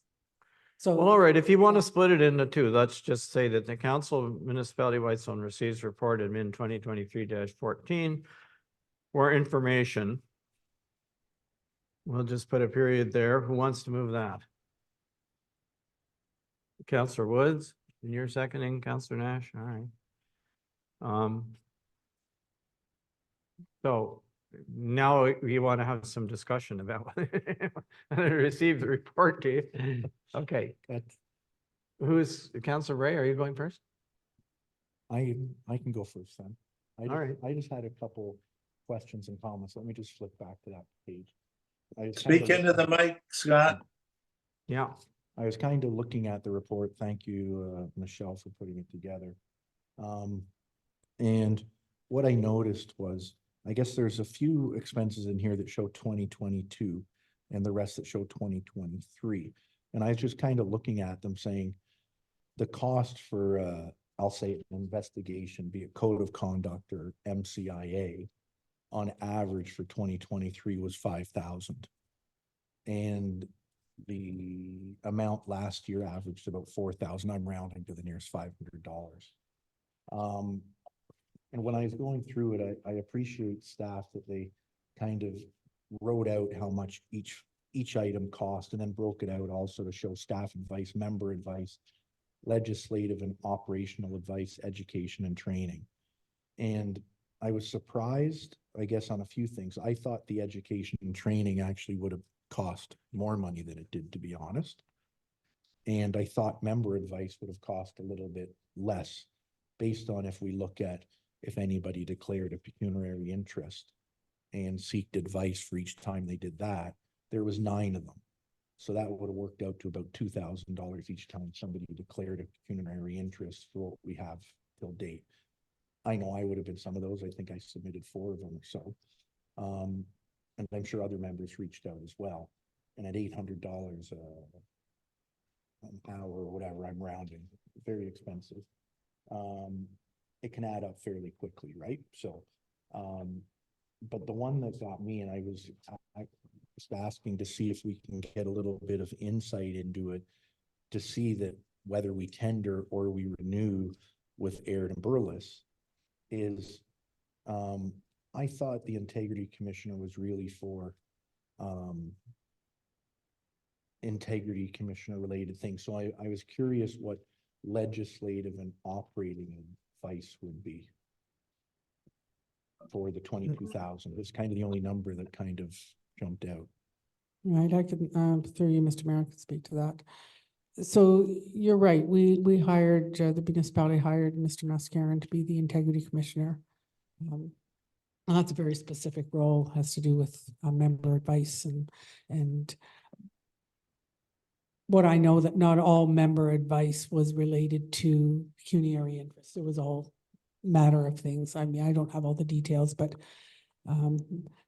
So. Well, all right, if you want to split it into two, let's just say that the Council of Municipality of Whitestone receives report admin 2023-14 for information. We'll just put a period there. Who wants to move that? Councillor Woods, and you're seconding, Councillor Nash, all right. So now we want to have some discussion about whether to receive the report, Dave. Okay, That's, who's, Councillor Ray, are you going first? I can go first then. All right. I just had a couple questions and comments. Let me just flip back to that page. Speak into the mic, Scott. Yeah, I was kind of looking at the report. Thank you, Michelle, for putting it together. And what I noticed was, I guess there's a few expenses in here that show 2022 and the rest that show 2023. And I was just kind of looking at them saying the cost for, I'll say an investigation, be it code of conduct or MCIA, on average for 2023 was 5,000. And the amount last year averaged about 4,000. I'm rounding to the nearest $500. And when I was going through it, I appreciate staff that they kind of wrote out how much each item cost and then broke it out also to show staff advice, member advice, legislative and operational advice, education and training. And I was surprised, I guess, on a few things. I thought the education and training actually would have cost more money than it did, to be honest. And I thought member advice would have cost a little bit less based on if we look at if anybody declared a pecuniary interest and sought advice for each time they did that, there was 9 of them. So that would have worked out to about $2,000 each time somebody declared a pecuniary interest for what we have till date. I know I would have been some of those. I think I submitted 4 of them or so. And I'm sure other members reached out as well. And at $800 an hour or whatever, I'm rounding, very expensive. It can add up fairly quickly, right? So, but the one that got me, and I was just asking to see if we can get a little bit of insight into it, to see that whether we tender or we renew with Aird and Burles, is I thought the integrity commissioner was really for integrity commissioner related things. So I was curious what legislative and operating advice would be for the 22,000. It's kind of the only number that kind of jumped out. Right, I can, through you, Mr. Mayor, I can speak to that. So you're right, we hired, the municipality hired Mr. Mascaron to be the integrity commissioner. And that's a very specific role, has to do with member advice and what I know that not all member advice was related to pecuniary interest. It was all matter of things. I mean, I don't have all the details, but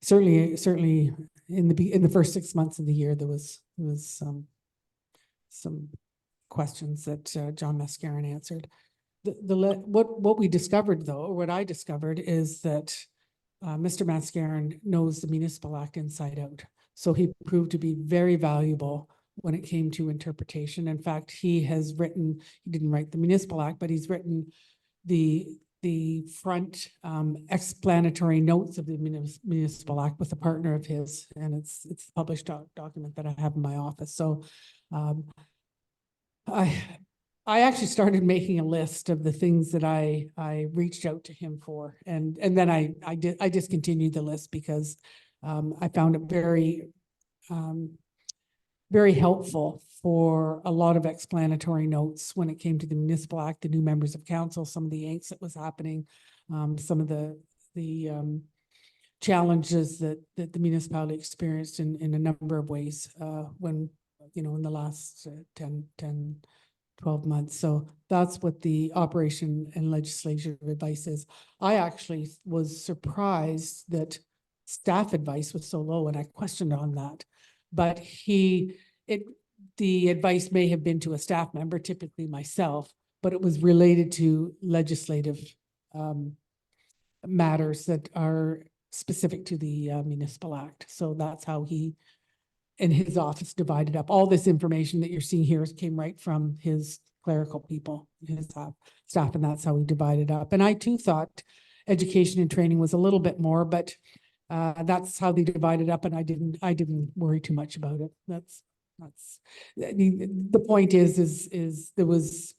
certainly in the first 6 months of the year, there was some questions that John Mascaron answered. What we discovered though, or what I discovered, is that Mr. Mascaron knows the Municipal Act inside out. So he proved to be very valuable when it came to interpretation. In fact, he didn't write the Municipal Act, but he's written the front explanatory notes of the Municipal Act with a partner of his, and it's a published document that I have in my office. So I actually started making a list of the things that I reached out to him for, and then I discontinued the list because I found it very helpful for a lot of explanatory notes when it came to the Municipal Act, the new members of council, some of the angst that was happening, some of the challenges that the municipality experienced in a number of ways, when, you know, in the last 12 months. So that's what the operation and legislative advice is. I actually was surprised that staff advice was so low, and I questioned on that. But the advice may have been to a staff member, typically myself, but it was related to legislative matters that are specific to the municipal act. So that's how he and his office divided up. All this information that you're seeing here came right from his clerical people, his staff, and that's how he divided up. And I too thought education and training was a little bit more, but that's how they divided up, and I didn't worry too much about it. The point is there was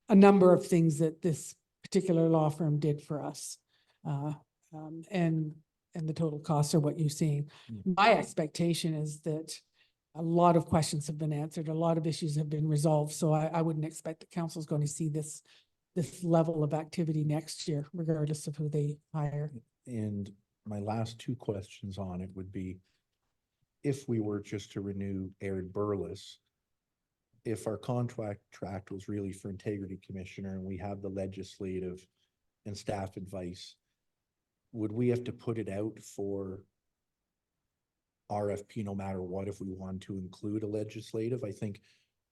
a number of things that this particular law firm did for us. And the total costs are what you're seeing. My expectation is that a lot of questions have been answered, a lot of issues have been resolved. So I wouldn't expect the council's going to see this level of activity next year, regardless of who they hire. And my last two questions on it would be, if we were just to renew Aaron Burles, if our contract was really for integrity commissioner and we have the legislative and staff advice, would we have to put it out for RFP no matter what if we want to include a legislative? I think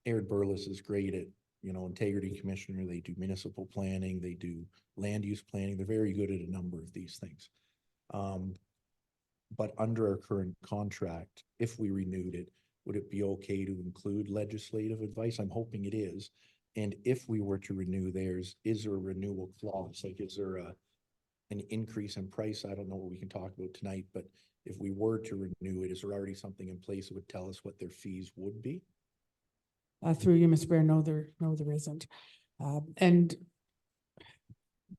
Aaron Burles is great at, you know, integrity commissioner. They do municipal planning, they do land use planning. They're very good at a number of these things. But under our current contract, if we renewed it, would it be okay to include legislative advice? I'm hoping it is. And if we were to renew theirs, is there a renewal clause? Like, is there an increase in price? I don't know what we can talk about tonight, but if we were to renew it, is there already something in place that would tell us what their fees would be? Through you, Ms. Bear, no, there isn't. And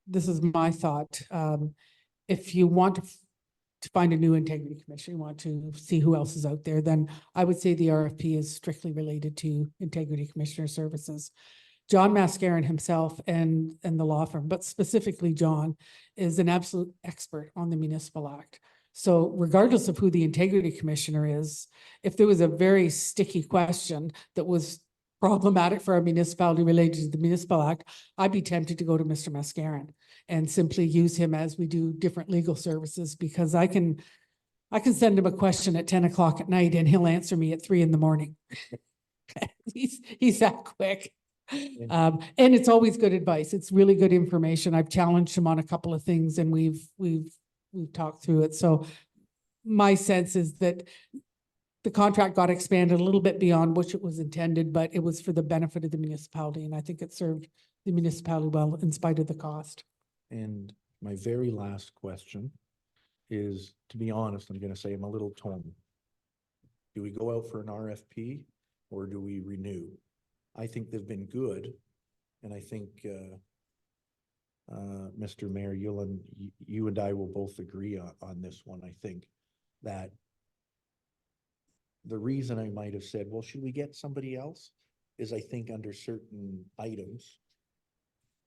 this is my thought. If you want to find a new integrity commissioner, you want to see who else is out there, then I would say the RFP is strictly related to integrity commissioner services. John Mascaron himself and the law firm, but specifically John, is an absolute expert on the Municipal Act. So regardless of who the integrity commissioner is, if there was a very sticky question that was problematic for our municipality related to the Municipal Act, I'd be tempted to go to Mr. Mascaron and simply use him as we do different legal services, because I can send him a question at 10 o'clock at night and he'll answer me at 3 a.m. He's that quick. And it's always good advice. It's really good information. I've challenged him on a couple of things and we've talked through it. So my sense is that the contract got expanded a little bit beyond which it was intended, but it was for the benefit of the municipality. And I think it served the municipality well in spite of the cost. And my very last question is, to be honest, I'm going to say I'm a little torn. Do we go out for an RFP or do we renew? I think they've been good. And I think, Mr. Mayor, you and I will both agree on this one. I think that the reason I might have said, well, should we get somebody else? Is I think under certain items,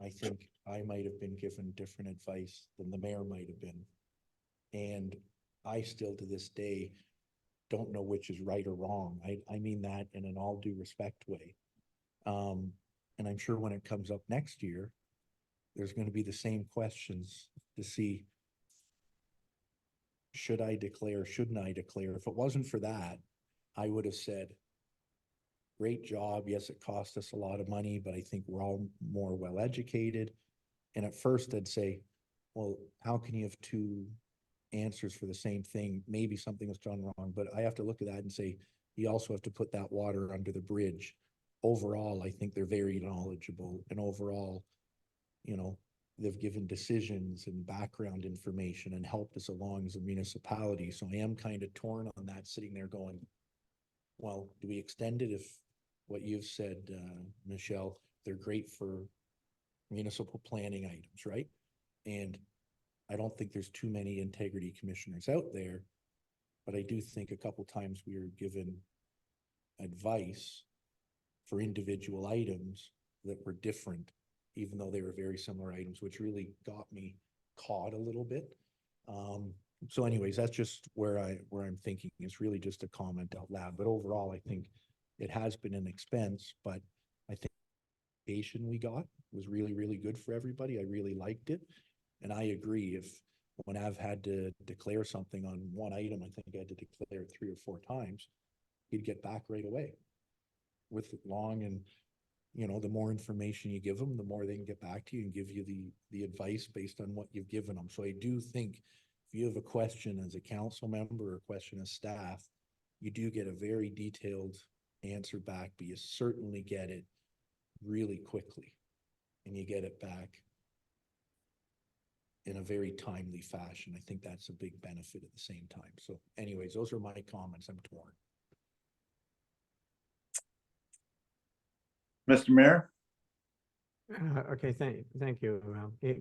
I think I might have been given different advice than the mayor might have been. And I still to this day don't know which is right or wrong. I mean that in an all due respect way. And I'm sure when it comes up next year, there's going to be the same questions to see, should I declare, shouldn't I declare? If it wasn't for that, I would have said, great job. Yes, it cost us a lot of money, but I think we're all more well-educated. And at first I'd say, well, how can you have two answers for the same thing? Maybe something was done wrong, but I have to look at that and say, you also have to put that water under the bridge. Overall, I think they're very knowledgeable, and overall, you know, they've given decisions and background information and helped us along as a municipality. So I am kind of torn on that, sitting there going, well, do we extend it if what you've said, Michelle, they're great for municipal planning items, right? And I don't think there's too many integrity commissioners out there, but I do think a couple times we were given advice for individual items that were different, even though they were very similar items, which really got me caught a little bit. So anyways, that's just where I'm thinking. It's really just a comment out loud, but overall, I think it has been an expense, but I think the education we got was really, really good for everybody. I really liked it. And I agree, when I've had to declare something on one item, I think I had to declare it 3 or 4 times, he'd get back right away with long and, the more information you give them, the more they can get back to you and give you the advice based on what you've given them. So I do think if you have a question as a council member or a question as staff, you do get a very detailed answer back, but you certainly get it really quickly and you get it back in a very timely fashion. I think that's a big benefit at the same time. So anyways, those are my comments. I'm torn. Mr. Mayor? Okay, thank you.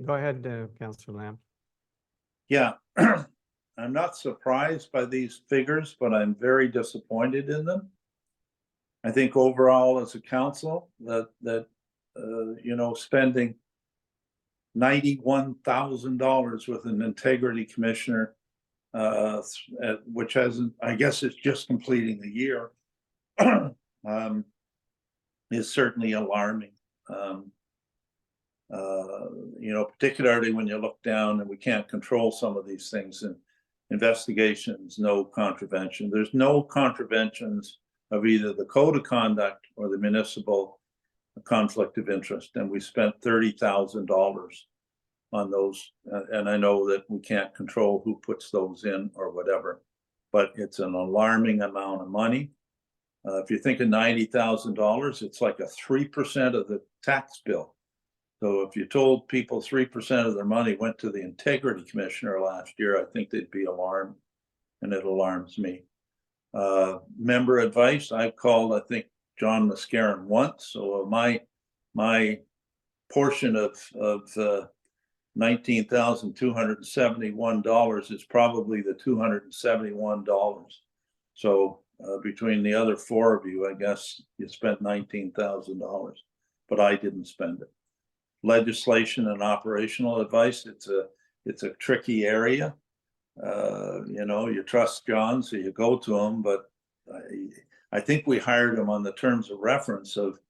Go ahead, Councillor Lamb. Yeah, I'm not surprised by these figures, but I'm very disappointed in them. I think overall as a council that spending $91,000 with an integrity commissioner, which hasn't, I guess it's just completing the year, is certainly alarming. Particularly when you look down and we can't control some of these things in investigations, no contravention. There's no contraventions of either the code of conduct or the municipal conflict of interest. And we spent $30,000 on those. And I know that we can't control who puts those in or whatever, but it's an alarming amount of money. If you think of $90,000, it's like a 3% of the tax bill. So if you told people 3% of their money went to the integrity commissioner last year, I think they'd be alarmed, and it alarms me. Member advice, I've called, I think, John Mascaron once. So my portion of $19,271 is probably the $271. So between the other 4 of you, I guess you spent $19,000, but I didn't spend it. Legislation and operational advice, it's a tricky area. You trust John, so you go to him, but I think we hired him on the terms of reference of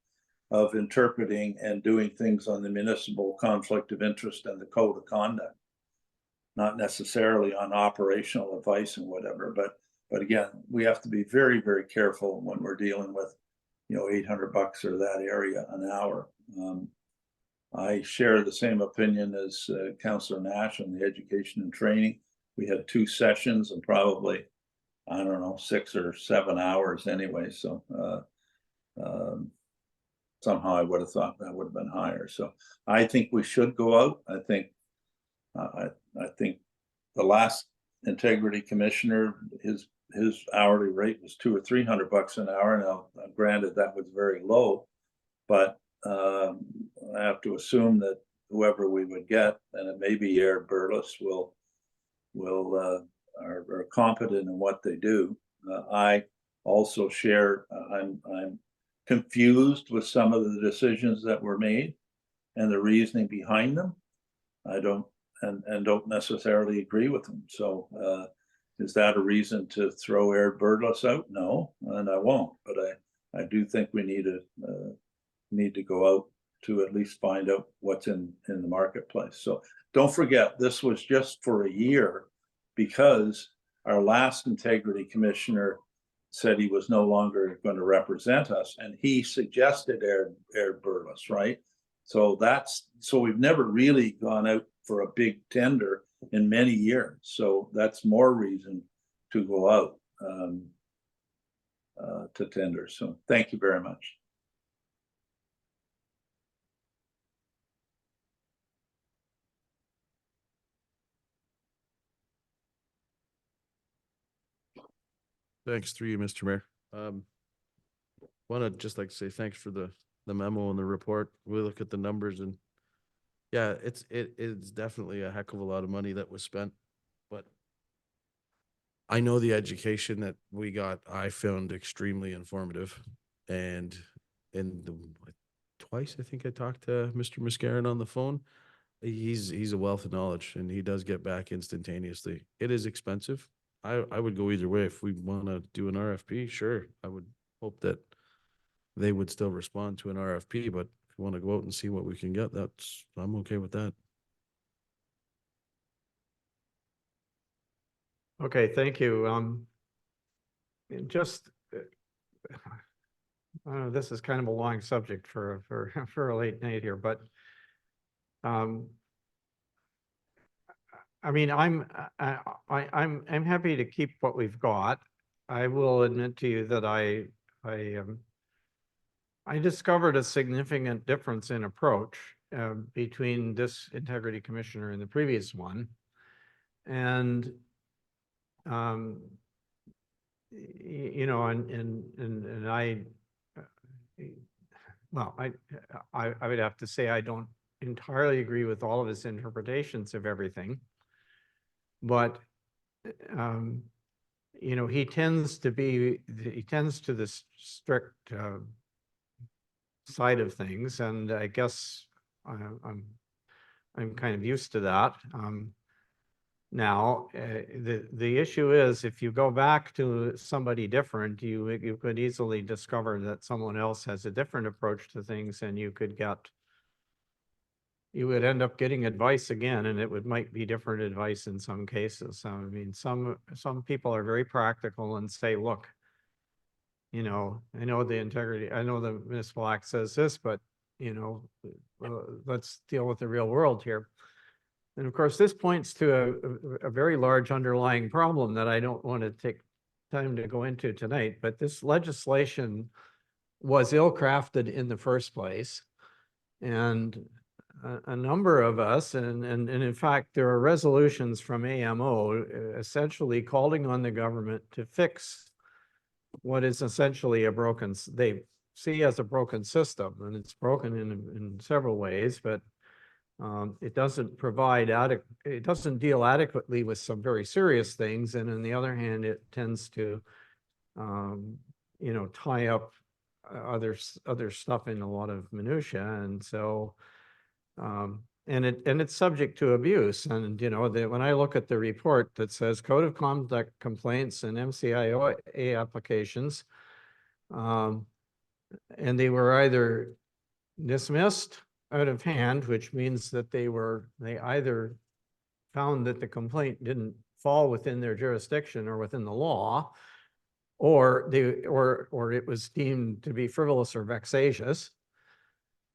interpreting and doing things on the municipal conflict of interest and the code of conduct, not necessarily on operational advice and whatever. But again, we have to be very, very careful when we're dealing with, $800 or that area an hour. I share the same opinion as Councillor Nash on the education and training. We had 2 sessions and probably, 6 or 7 hours anyway. So somehow I would have thought that would have been higher. So I think we should go out. I think the last integrity commissioner, his hourly rate was $200 or $300 an hour. Now, granted, that was very low, but I have to assume that whoever we would get, and it may be Air Burles, are competent in what they do. I also share. I'm confused with some of the decisions that were made and the reasoning behind them. I don't necessarily agree with them. So is that a reason to throw Air Burles out? No, and I won't. But I do think we need to go out to at least find out what's in the marketplace. So don't forget, this was just for a year because our last integrity commissioner said he was no longer going to represent us, and he suggested Air Burles, right? So we've never really gone out for a big tender in many years. So that's more reason to go out to tender. So thank you very much. Thanks through you, Mr. Mayor. Want to just like to say thanks for the memo and the report. We look at the numbers and yeah, it's definitely a heck of a lot of money that was spent, but I know the education that we got, I found extremely informative, and twice I think I talked to Mr. Mascaron on the phone. He's a wealth of knowledge and he does get back instantaneously. It is expensive. I would go either way. If we want to do an RFP, sure. I would hope that they would still respond to an RFP, but if you want to go out and see what we can get, I'm okay with that. Okay, thank you. Just, I don't know, this is kind of a long subject for for a late night here, but I mean, I'm happy to keep what we've got. I will admit to you that I discovered a significant difference in approach between this integrity commissioner and the previous one. And you know, and I, well, I would have to say I don't entirely agree with all of his interpretations of everything, but you know, he tends to the strict side of things, and I guess I'm kind of used to that. Now, the issue is, if you go back to somebody different, you could easily discover that someone else has a different approach to things, and you would end up getting advice again, and might be different advice in some cases. I mean, some people are very practical and say, look, you know, I know the municipal act says this, but you know, let's deal with the real world here. And of course, this points to a very large underlying problem that I don't want to take time to go into tonight, but this legislation was ill-crafted in the first place. And a number of us, and in fact, there are resolutions from AMO essentially calling on the government to fix what is essentially they see as a broken system, and it's broken in several ways, but it doesn't it doesn't deal adequately with some very serious things. And on the other hand, it tends to, you know, tie up other stuff in a lot of minutia. And so, and it's subject to abuse. And, you know, when I look at the report that says code of conduct complaints and MCIA applications, and they were either dismissed out of hand, which means that they either found that the complaint didn't fall within their jurisdiction or within the law, or it was deemed to be frivolous or vexatious,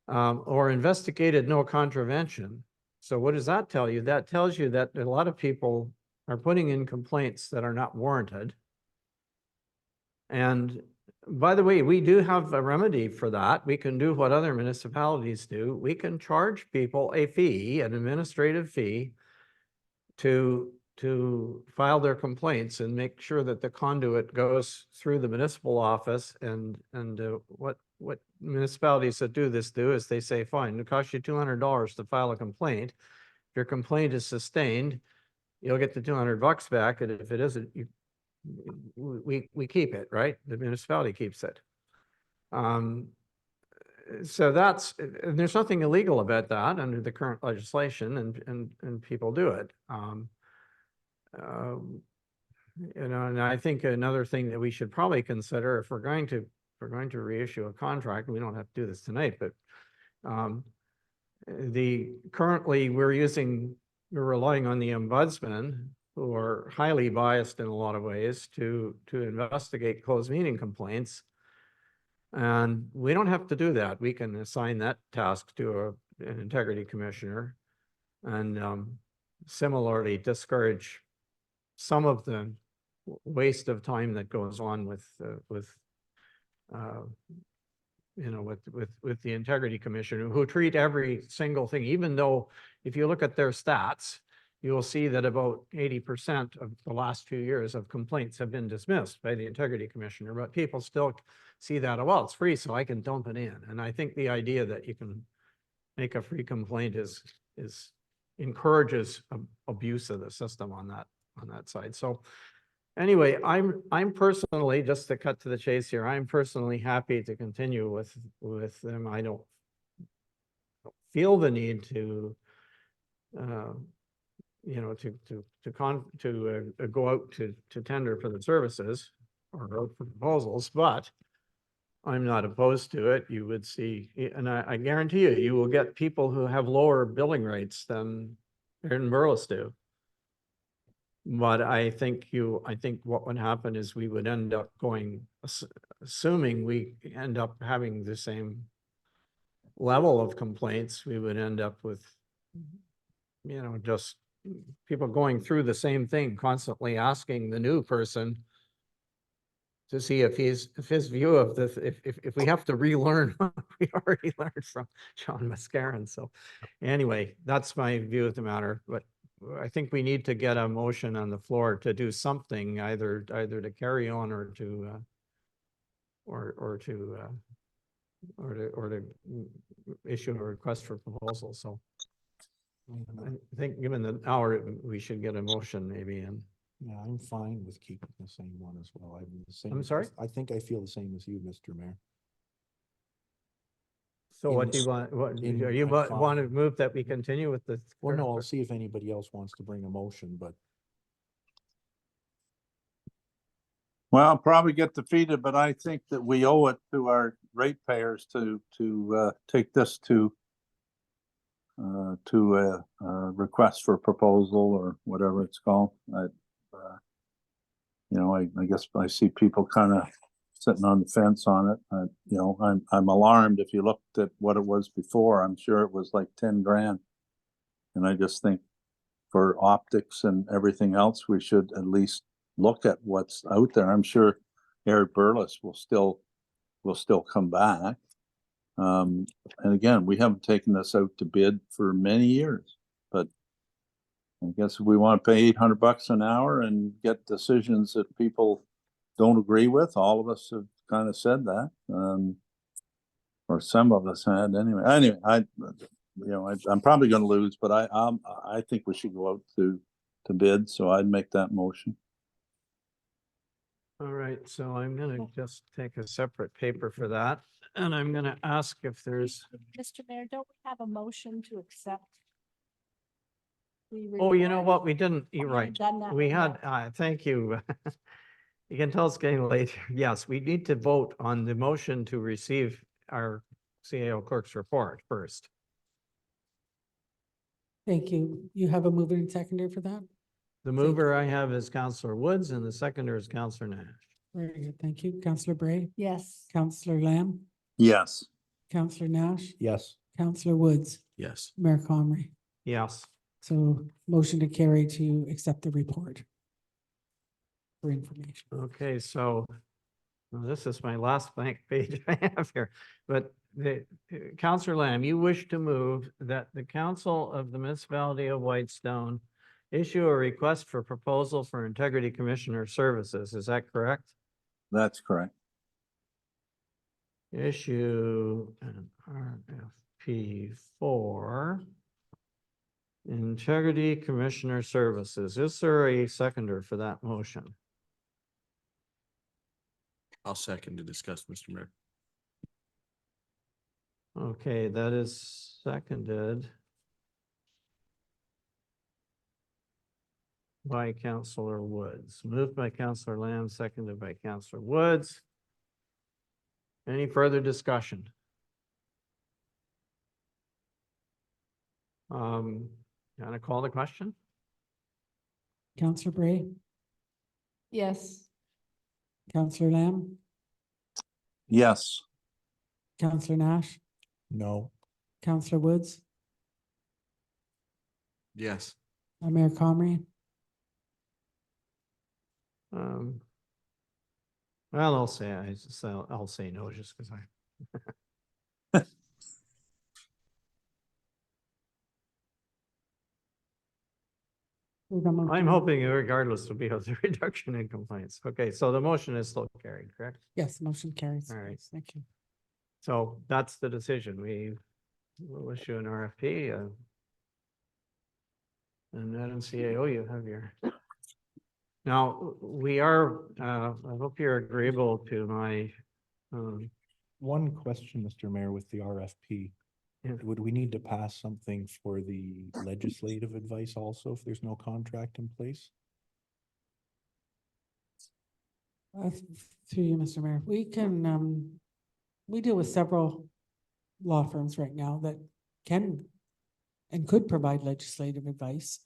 or investigated no contravention. So what does that tell you? That tells you that a lot of people are putting in complaints that are not warranted. And by the way, we do have a remedy for that. We can do what other municipalities do. We can charge people a fee, an administrative fee, to file their complaints and make sure that the conduit goes through the municipal office. And what municipalities that do this do is they say, fine, it costs you $200 to file a complaint. If your complaint is sustained, you'll get the $200 back. And if it isn't, we keep it, right? The municipality keeps it. So and there's nothing illegal about that under the current legislation, and people do it. You know, and I think another thing that we should probably consider, if we're going to reissue a contract, we don't have to do this tonight, but currently we're relying on the ombudsman, who are highly biased in a lot of ways, to investigate closed meeting complaints. And we don't have to do that. We can assign that task to an integrity commissioner, and similarly discourage some of the waste of time that goes on with you know, with the integrity commissioner, who treat every single thing, even though if you look at their stats, you will see that about 80% of the last few years of complaints have been dismissed by the integrity commissioner, but people still see that, well, it's free, so I can dump it in. And I think the idea that you can make a free complaint encourages abuse of the system on that side. So anyway, I'm personally, just to cut to the chase here, I'm personally happy to continue with them. I don't feel the need to you know, to go out to tender for the services or out for proposals, but I'm not opposed to it. You would see, and I guarantee you, you will get people who have lower billing rates than Aaron Burles do. But I think what would happen is we would end up going, assuming we end up having the same level of complaints, we would end up with, you know, just people going through the same thing, constantly asking the new person to see if his view of this, if we have to relearn what we already learned from John Mascaron. So anyway, that's my view of the matter, but I think we need to get a motion on the floor to do something, either to carry on or to issue a request for proposal. So I think given the hour, we should get a motion maybe. And Yeah, I'm fine with keeping the same one as well. I'm the same. I'm sorry? I think I feel the same as you, Mr. Mayor. so what do you In- want, what, in- are you I'm want to fine. move that we continue with the? Well, no, I'll see if anybody else wants to bring a motion, but Well, I'll probably get defeated, but I think that we owe it to our ratepayers to take this to a request for proposal or whatever it's called. You know, I guess I see people kind of sitting on the fence on it. You know, I'm alarmed. If you looked at what it was before, I'm sure it was like 10 grand. And I just think for optics and everything else, we should at least look at what's out there. I'm sure Eric Burles will still come back. And again, we haven't taken this out to bid for many years, but I guess if we want to pay $800 an hour and get decisions that people don't agree with, all of us have kind of said that, or some of us had anyway. Anyway, I'm probably going to lose, but I think we should go out to bid. So I'd make that motion. All right, so I'm gonna just take a separate paper for that, and I'm gonna ask if there's, Mr. Mayor, don't we have a motion to accept? the oh, you know report? what, we didn't, We you're haven't right. done that We yet. had, thank you. You can tell it's getting late. Yes, we need to vote on the motion to receive our CAO clerk's report first. Thank you. You have a mover and seconder for that? The mover I have is Counselor Woods and the seconder is Counselor Nash. Very good. Thank you. Counselor Bray, Yes. Counselor Lamb, Yes. Counselor Nash, yes. Counselor Woods, Yes. Mayor Comrie. Yes. So motion to carry to accept the report for information. Okay, so well, this is my last blank page I have here, but Counselor Lamb, you wish to move that the council of the municipality of Whitestone issue a request for proposal for integrity commissioner services. Is that correct? That's correct. Issue an RFP for integrity commissioner services. Is there a seconder for that motion? I'll second to discuss, Mr. Mayor. Okay, that is seconded by Counselor Woods. Moved by Counselor Lamb, seconded by Counselor Woods. Any further discussion? Gonna call the question? Counselor Bray, Yes. Counselor Lamb, Yes. Counselor Nash, No, Counselor Woods, Yes. Mayor Comrie. Well, I'll say, I'll say no just because I. I'm hoping regardless there'll be a reduction in complaints. Okay, so the motion is still carried, correct? Yes, motion carries. All right. Thank you. So that's the decision. We will issue an RFP. And Madam CAO, you have your. Now, we are, I hope you're agreeable to my, one question, Mr. Mayor, with the RFP. would we need to pass something for the legislative advice also if there's no contract in place? Through you, Mr. Mayor, we can, we deal with several law firms right now that can and could provide legislative advice.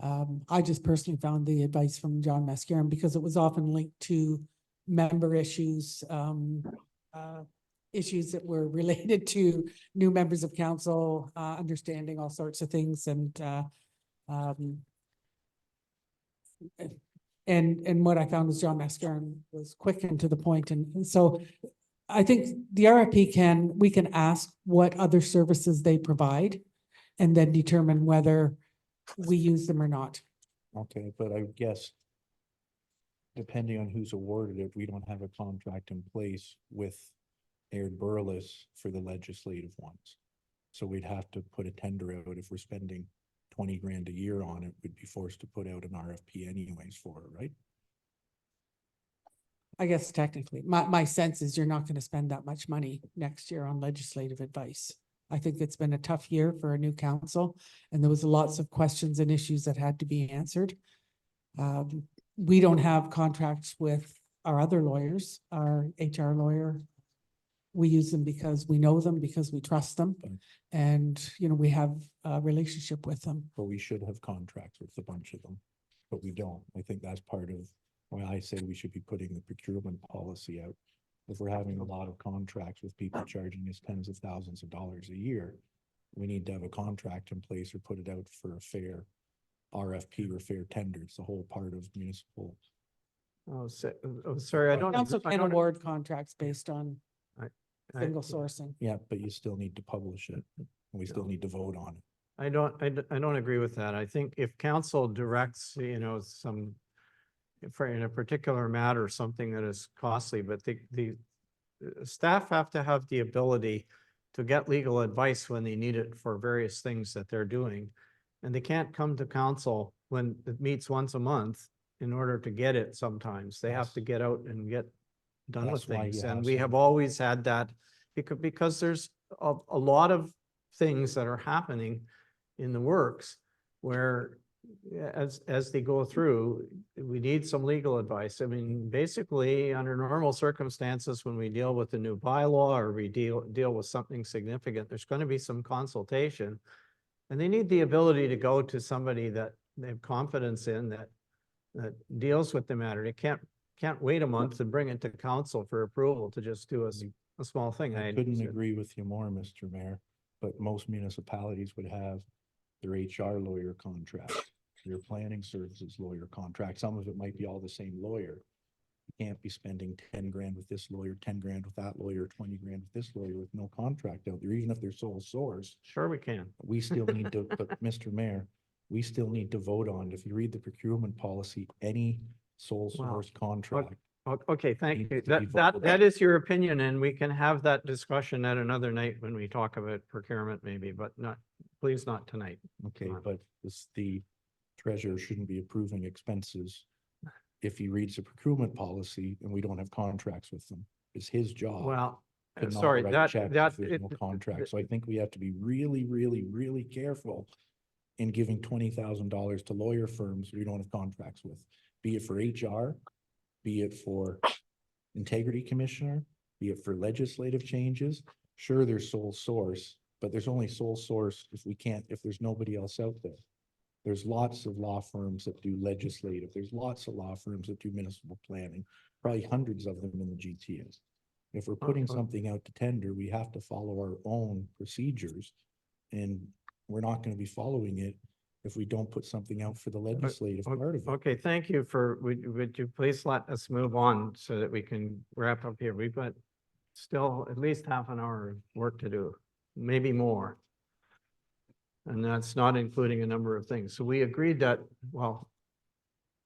I just personally found the advice from John Mascaron because it was often linked to member issues, issues that were related to new members of council, understanding all sorts of things and what I found was John Mascaron was quick and to the point. And so I think the RFP we can ask what other services they provide and then determine whether we use them or not. Okay, but I guess depending on who's awarded it, we don't have a contract in place with Aird Burles for the legislative ones. So we'd have to put a tender out if we're spending 20 grand a year on it, we'd be forced to put out an RFP anyways for it, right? I guess technically, my sense is you're not going to spend that much money next year on legislative advice. I think it's been a tough year for a new council and there was lots of questions and issues that had to be answered. We don't have contracts with our other lawyers, our HR lawyer. We use them because we know them, because we trust them. And, you know, we have a relationship with them. But we should have contracts with a bunch of them, but we don't. I think that's part of why I say we should be putting the procurement policy out. If we're having a lot of contracts with people charging us tens of thousands of dollars a year, we need to have a contract in place or put it out for a fair RFP or fair tender. It's the whole part of municipal. Sorry, I don't. Council I can don't- award contracts based on I- single sourcing. Yeah, but you still need to publish it. And we still need to vote on it. I don't agree with that. I think if council directs, you know, for in a particular matter, something that is costly, but the staff have to have the ability to get legal advice when they need it for various things that they're doing. And they can't come to council when it meets once a month in order to get it sometimes. They have to get out and get done with That's why things. you And have we some- have always had that because there's a lot of things that are happening in the works where as they go through, we need some legal advice. I mean, basically, under normal circumstances, when we deal with the new bylaw or we deal with something significant, there's going to be some consultation. And they need the ability to go to somebody that they have confidence in that deals with the matter. They can't wait a month and bring it to council for approval to just do a small thing. I couldn't agree with you more, Mr. Mayor, but most municipalities would have their HR lawyer contract, your planning services lawyer contract. Some of it might be all the same lawyer. You can't be spending 10 grand with this lawyer, 10 grand with that lawyer, 20 grand with this lawyer with no contract out there, even if they're sole source. Sure we can. We still need to, but Mr. Mayor, we still need to vote on, if you read the procurement policy, any sole Wow. source contract. Okay, thank Needs you. to be That voted is your opinion, and we can have that discussion at another night when we talk about procurement maybe, but please not tonight. Okay, Fine. but the treasurer shouldn't be approving expenses if he reads the procurement policy and we don't have contracts with them. It's his job. Well, to not sorry, write checks if there's it- no contract. So I think we have to be really, really, really careful in giving $20,000 to lawyer firms we don't have contracts with, be it for HR, be it for integrity commissioner, be it for legislative changes. Sure, there's sole source, but there's only sole source if there's nobody else out there. There's lots of law firms that do legislative. There's lots of law firms that do municipal planning, probably hundreds of them in the GTS. If we're putting Okay. something out to tender, we have to follow our own procedures. And we're not going to be following it if we don't put something out for the legislative part of it. Okay, thank you would you please let us move on so that we can wrap up here? We've got still at least half an hour of work to do, maybe more. And that's not including a number of things. So we agreed that, well,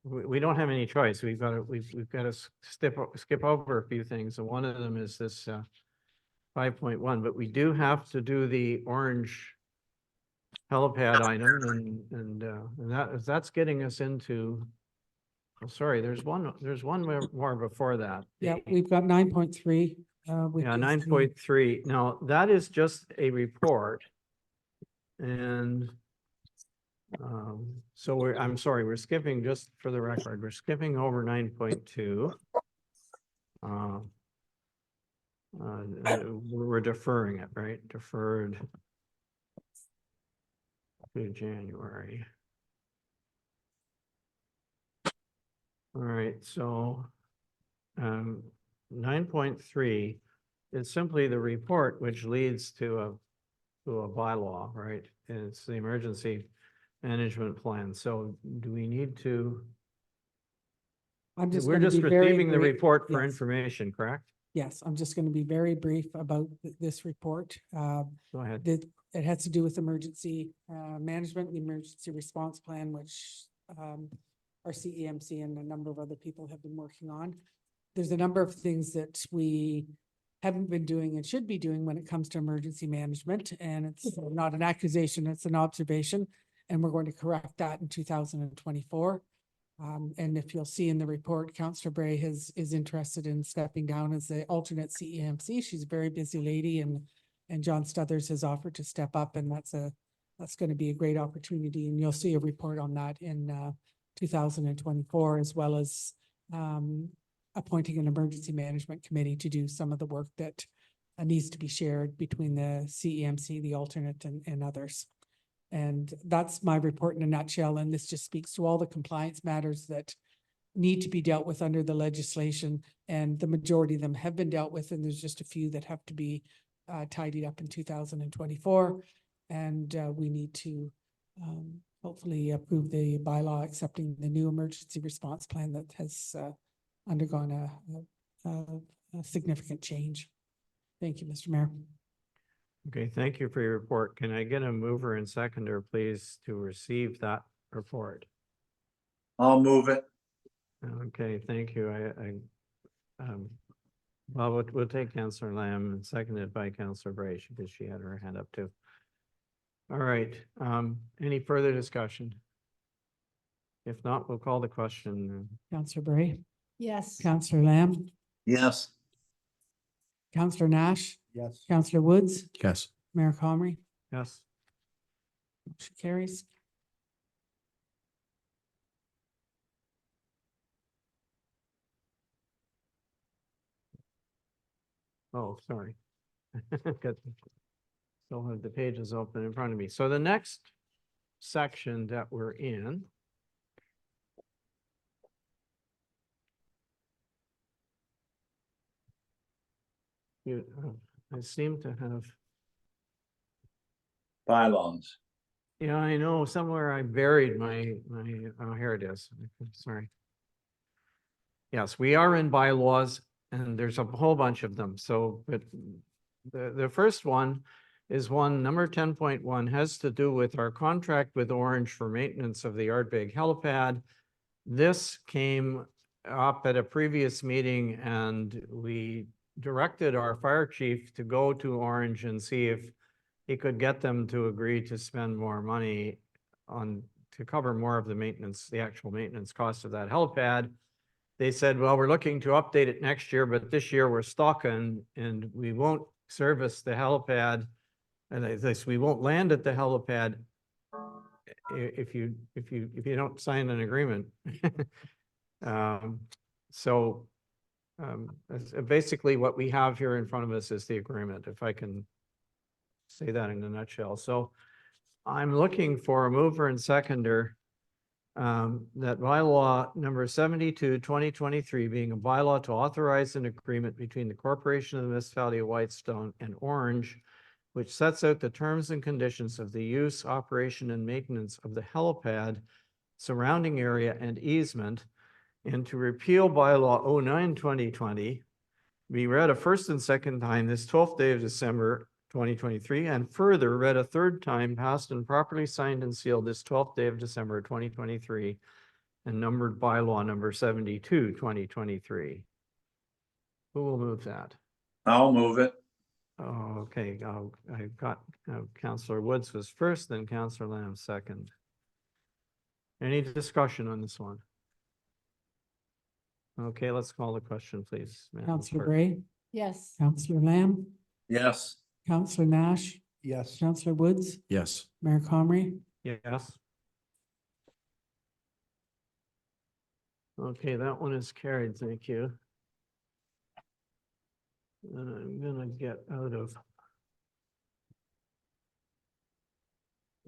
we don't have any choice. We've got to skip over a few things. And one of them is this 5.1, but we do have to do the orange helipad item and that's getting us into, oh, sorry, there's one more before that. Yeah, we've got 9.3. Yeah, 9.3. Now, that is just a report. And so I'm sorry, we're skipping, just for the record, we're skipping over 9.2. We're deferring it, right? Deferred to January. All right, so 9.3 is simply the report which leads to a bylaw, right? It's the emergency management plan. So do we need to? I'm just We're gonna just be very receiving the brief. report for Yes. information, correct? Yes, I'm just going to be very brief about this report. Go ahead. It has to do with emergency management, the emergency response plan, which our CEMC and a number of other people have been working on. There's a number of things that we haven't been doing and should be doing when it comes to emergency management, and it's not an accusation, it's an observation, and we're going to correct that in 2024. And if you'll see in the report, Councillor Bray is interested in stepping down as the alternate CEMC. She's a very busy lady, and John Stuthers has offered to step up, and that's going to be a great opportunity. And you'll see a report on that in 2024, as well as appointing an emergency management committee to do some of the work that needs to be shared between the CEMC, the alternate, and others. And that's my report in a nutshell. And this just speaks to all the compliance matters that need to be dealt with under the legislation. And the majority of them have been dealt with, and there's just a few that have to be tidied up in 2024. And we need to hopefully approve the bylaw accepting the new emergency response plan that has undergone a significant change. Thank you, Mr. Mayor. Okay, thank you for your report. Can I get a mover and seconder, please, to receive that report? I'll move it. Okay, thank you. Well, we'll take Councillor Lamb and seconded by Councillor Bray because she had her hand up too. All right, any further discussion? If not, we'll call the question. Councillor Bray, Yes. Councillor Lamb, Yes. Councillor Nash, Yes. Councillor Woods, Yes. Mayor Comrie. Yes. Motion carries. Oh, sorry. Still have the pages open in front of me. So the next section that we're in I seem to have, Bylaws. yeah, I know somewhere I buried oh, here it is. Sorry. Yes, we are in bylaws and there's a whole bunch of them. So, but the first one is number 10.1 has to do with our contract with Orange for maintenance of the Ardbeg helipad. This came up at a previous meeting and we directed our fire chief to go to Orange and see if he could get them to agree to spend more money to cover more of the maintenance, the actual maintenance cost of that helipad. They said, well, we're looking to update it next year, but this year we're stocking and we won't service the helipad. And we won't land at the helipad if you don't sign an agreement. Basically what we have here in front of us is the agreement, if I can say that in a nutshell. So I'm looking for a mover and seconder that bylaw number 72, 2023 being a bylaw to authorize an agreement between the Corporation of the Municipality of Whitestone and Orange, which sets out the terms and conditions of the use, operation, and maintenance of the helipad, surrounding area, and easement, and to repeal bylaw 09/2020, be read a first and second time this 12th day of December 2023, and further read a third time, passed and properly signed and sealed this 12th day of December 2023, and numbered bylaw number 72, 2023. Who will move that? I'll move it. Oh, okay, I've got Councillor Woods was first, then Councillor Lamb second. Any discussion on this one? Okay, let's call the question, please. Madam Councillor Clerk. Bray, Yes. Councillor Lamb, Yes. Councillor Nash, Yes. Counselor Woods, Yes. Mayor Comrie. Yes. Okay, that one is carried, thank you. And I'm gonna get out of.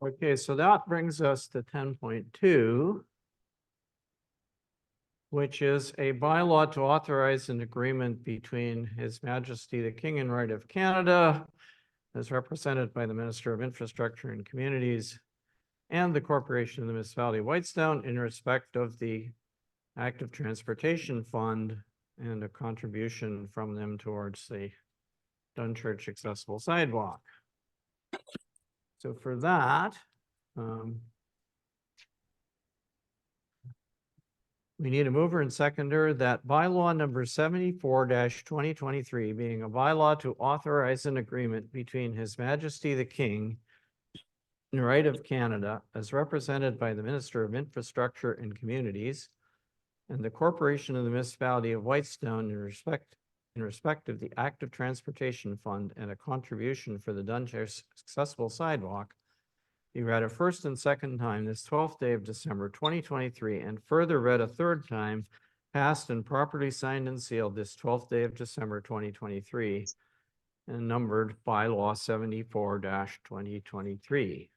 Okay, so that brings us to 10.2. Which is a bylaw to authorize an agreement between His Majesty the King and Right of Canada, as represented by the Minister of Infrastructure and Communities, and the Corporation of the Municipality of Whitestone in respect of the Active Transportation Fund and a contribution from them towards the Dunchurch accessible sidewalk. So for that, we need a mover and seconder that bylaw number 74-2023 being a bylaw to authorize an agreement between His Majesty the King and Right of Canada as represented by the Minister of Infrastructure and Communities and the Corporation of the Municipality of Whitestone in respect of the Active Transportation Fund and a contribution for the Dunchurch accessible sidewalk be read a first and second time this 12th day of December 2023 and further read a third time, passed and properly signed and sealed this 12th day of December 2023 and numbered bylaw 74-2023.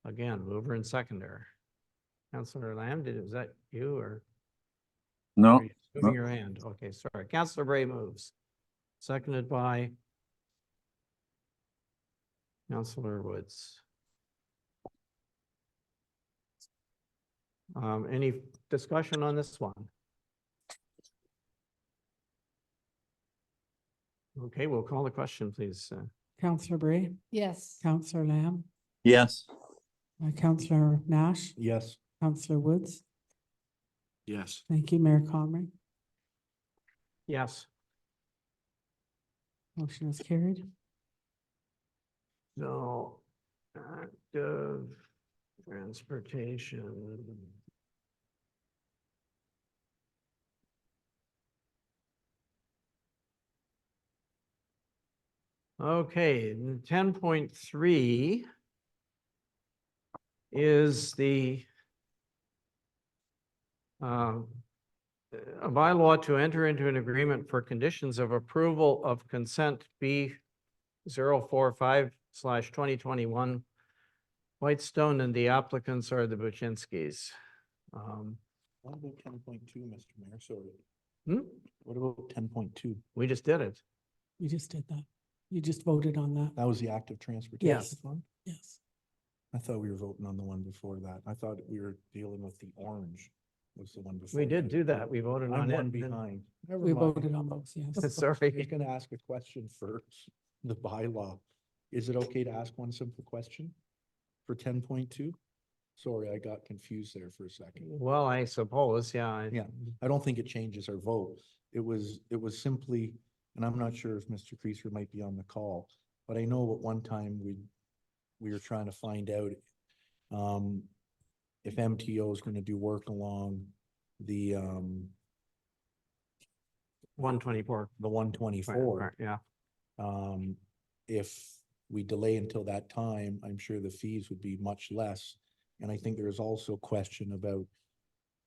Again, mover and seconder. Councillor Lamb, is that you or? No, are you moving your hand? Okay, sorry. Councillor Bray moves. Seconded by Councillor Woods. Any discussion on this one? Okay, we'll call the question, please. Counselor Bray, Yes. Counselor Lamb, yes. Counselor Nash, Yes. Counselor Woods. Yes. Thank you, Mayor Comrie. Yes. Motion is carried. So, active transportation. Okay, 10.3 is the a bylaw to enter into an agreement for conditions of approval of consent B 045/2021. Whitestone and the applicants are the Buchinskis. What about 10.2, Mr. Mayor? Sorry. Hmm? What about 10.2? We just did it. You just did that. You just voted on that. That was the active transportation Yes. fund? Yes. I thought we were voting on the one before that. I thought we were dealing with the orange was the one before. We did do that. We voted on I'm it. one and- behind. Never We mind. voted on both, yes. I was Sorry. gonna ask a question for the bylaw. Is it okay to ask one simple question for 10.2? Sorry, I got confused there for a second. Well, I suppose, yeah. Yeah, I don't think it changes our vote. It was simply, and I'm not sure if Mr. Creaser might be on the call, but I know at one time we were trying to find out if MTO is gonna do work along the 124. the 124. Yeah. If we delay until that time, I'm sure the fees would be much less. And I think there's also a question about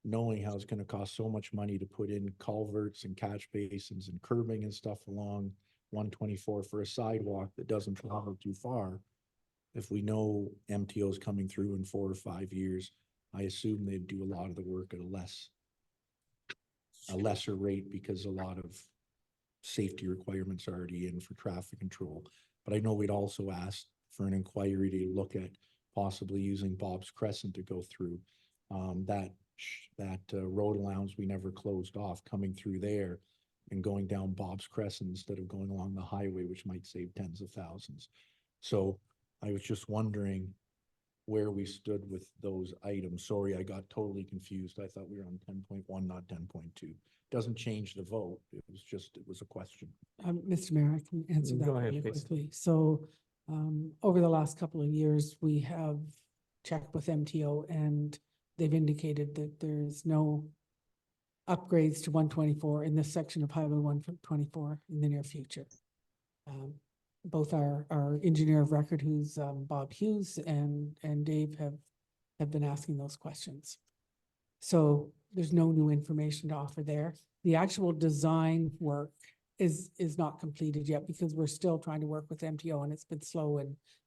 knowing how it's gonna cost so much money to put in culverts and catch basins and curbing and stuff along 124 for a sidewalk that doesn't travel too far. If we know MTO is coming through in 4 or 5 years, I assume they'd do a lot of the work at a lesser rate because a lot of safety requirements are already in for traffic control. But I know we'd also asked for an inquiry to look at possibly using Bob's Crescent to go through. That road allowance we never closed off coming through there and going down Bob's Crescent instead of going along the highway, which might save tens of thousands. So I was just wondering where we stood with those items. Sorry, I got totally confused. I thought we were on 10.1, not 10.2. Doesn't change the vote. It was a question. Mr. Mayor, I can answer that Go ahead, really please. quickly. So, over the last couple of years, we have checked with MTO and they've indicated that there's no upgrades to 124 in this section of Highway 124 in the near future. both our engineer of record, who's Bob Hughes, and Dave have been asking those questions. So there's no new information to offer there. The actual design work is not completed yet because we're still trying to work with MTO, and it's been slow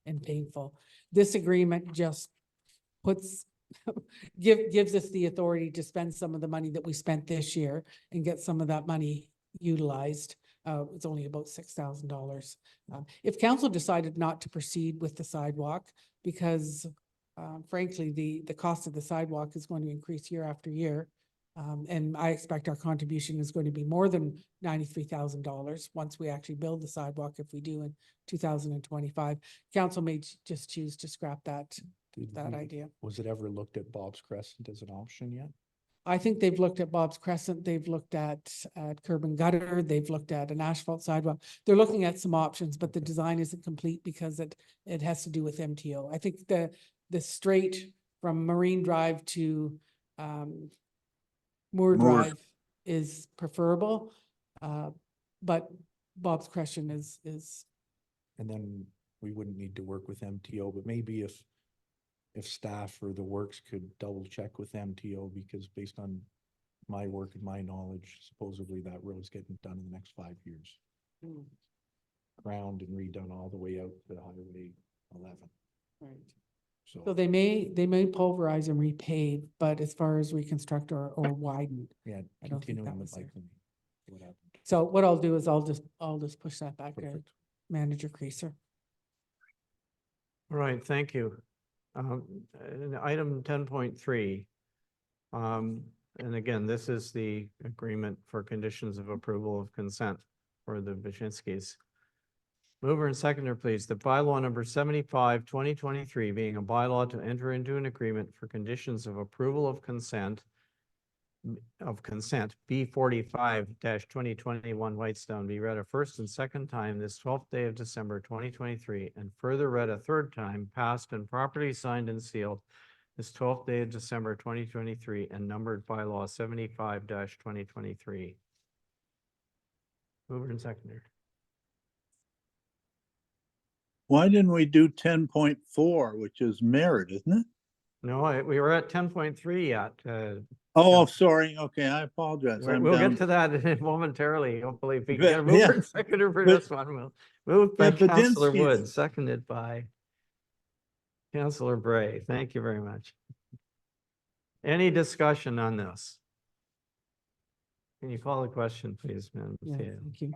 and painful. This agreement just puts, gives us the authority to spend some of the money that we spent this year and get some of that money utilized. It's only about $6,000. If council decided not to proceed with the sidewalk, because frankly, the cost of the sidewalk is going to increase year after year. And I expect our contribution is going to be more than $93,000 once we actually build the sidewalk, if we do in 2025. Council may just choose to scrap that idea. Was it ever looked at Bob's Crescent as an option yet? I think they've looked at Bob's Crescent, they've looked at curb and gutter, they've looked at an asphalt sidewalk. They're looking at some options, but the design isn't complete because it has to do with MTO. I think the straight from Marine Drive to Moore Drive is preferable, but Bob's Crescent is. And then we wouldn't need to work with MTO, but maybe if staff or the works could double check with MTO, because based on my work and my knowledge, supposedly that road's getting done in the next 5 years. Ground and redone all the way out to Highway 11. Right. So So they may pulverize and repave, but as far as reconstruct or widen. yeah, I don't think that continuing was with there. likely what happened. So what I'll do is I'll just push that back to Perfect. Manager Creaser. All right, thank you. And item 10.3. And again, this is the agreement for conditions of approval of consent for the Baczynskis. Mover and seconder, please. The bylaw number 75, 2023, being a bylaw to enter into an agreement for conditions of approval of consent B45-2021 Whitestone be read a first and second time this 12th day of December 2023, and further read a third time, passed and properly signed and sealed this 12th day of December 2023, and numbered bylaw 75-2023. Mover and seconder. Why didn't we do 10.4, which is merit, isn't it? No, we were at 10.3 yet. Oh, sorry. Okay, I apologize. I'm We'll down. get to that momentarily. Hopefully, if we can But- get a mover yeah, and seconder for but- this one. We'll move by but Councillor Baczynski's- Wood, seconded by Councillor Bray. Thank you very much. Any discussion on this? Can you call the question, please, Madam Yeah, Thea? thank you.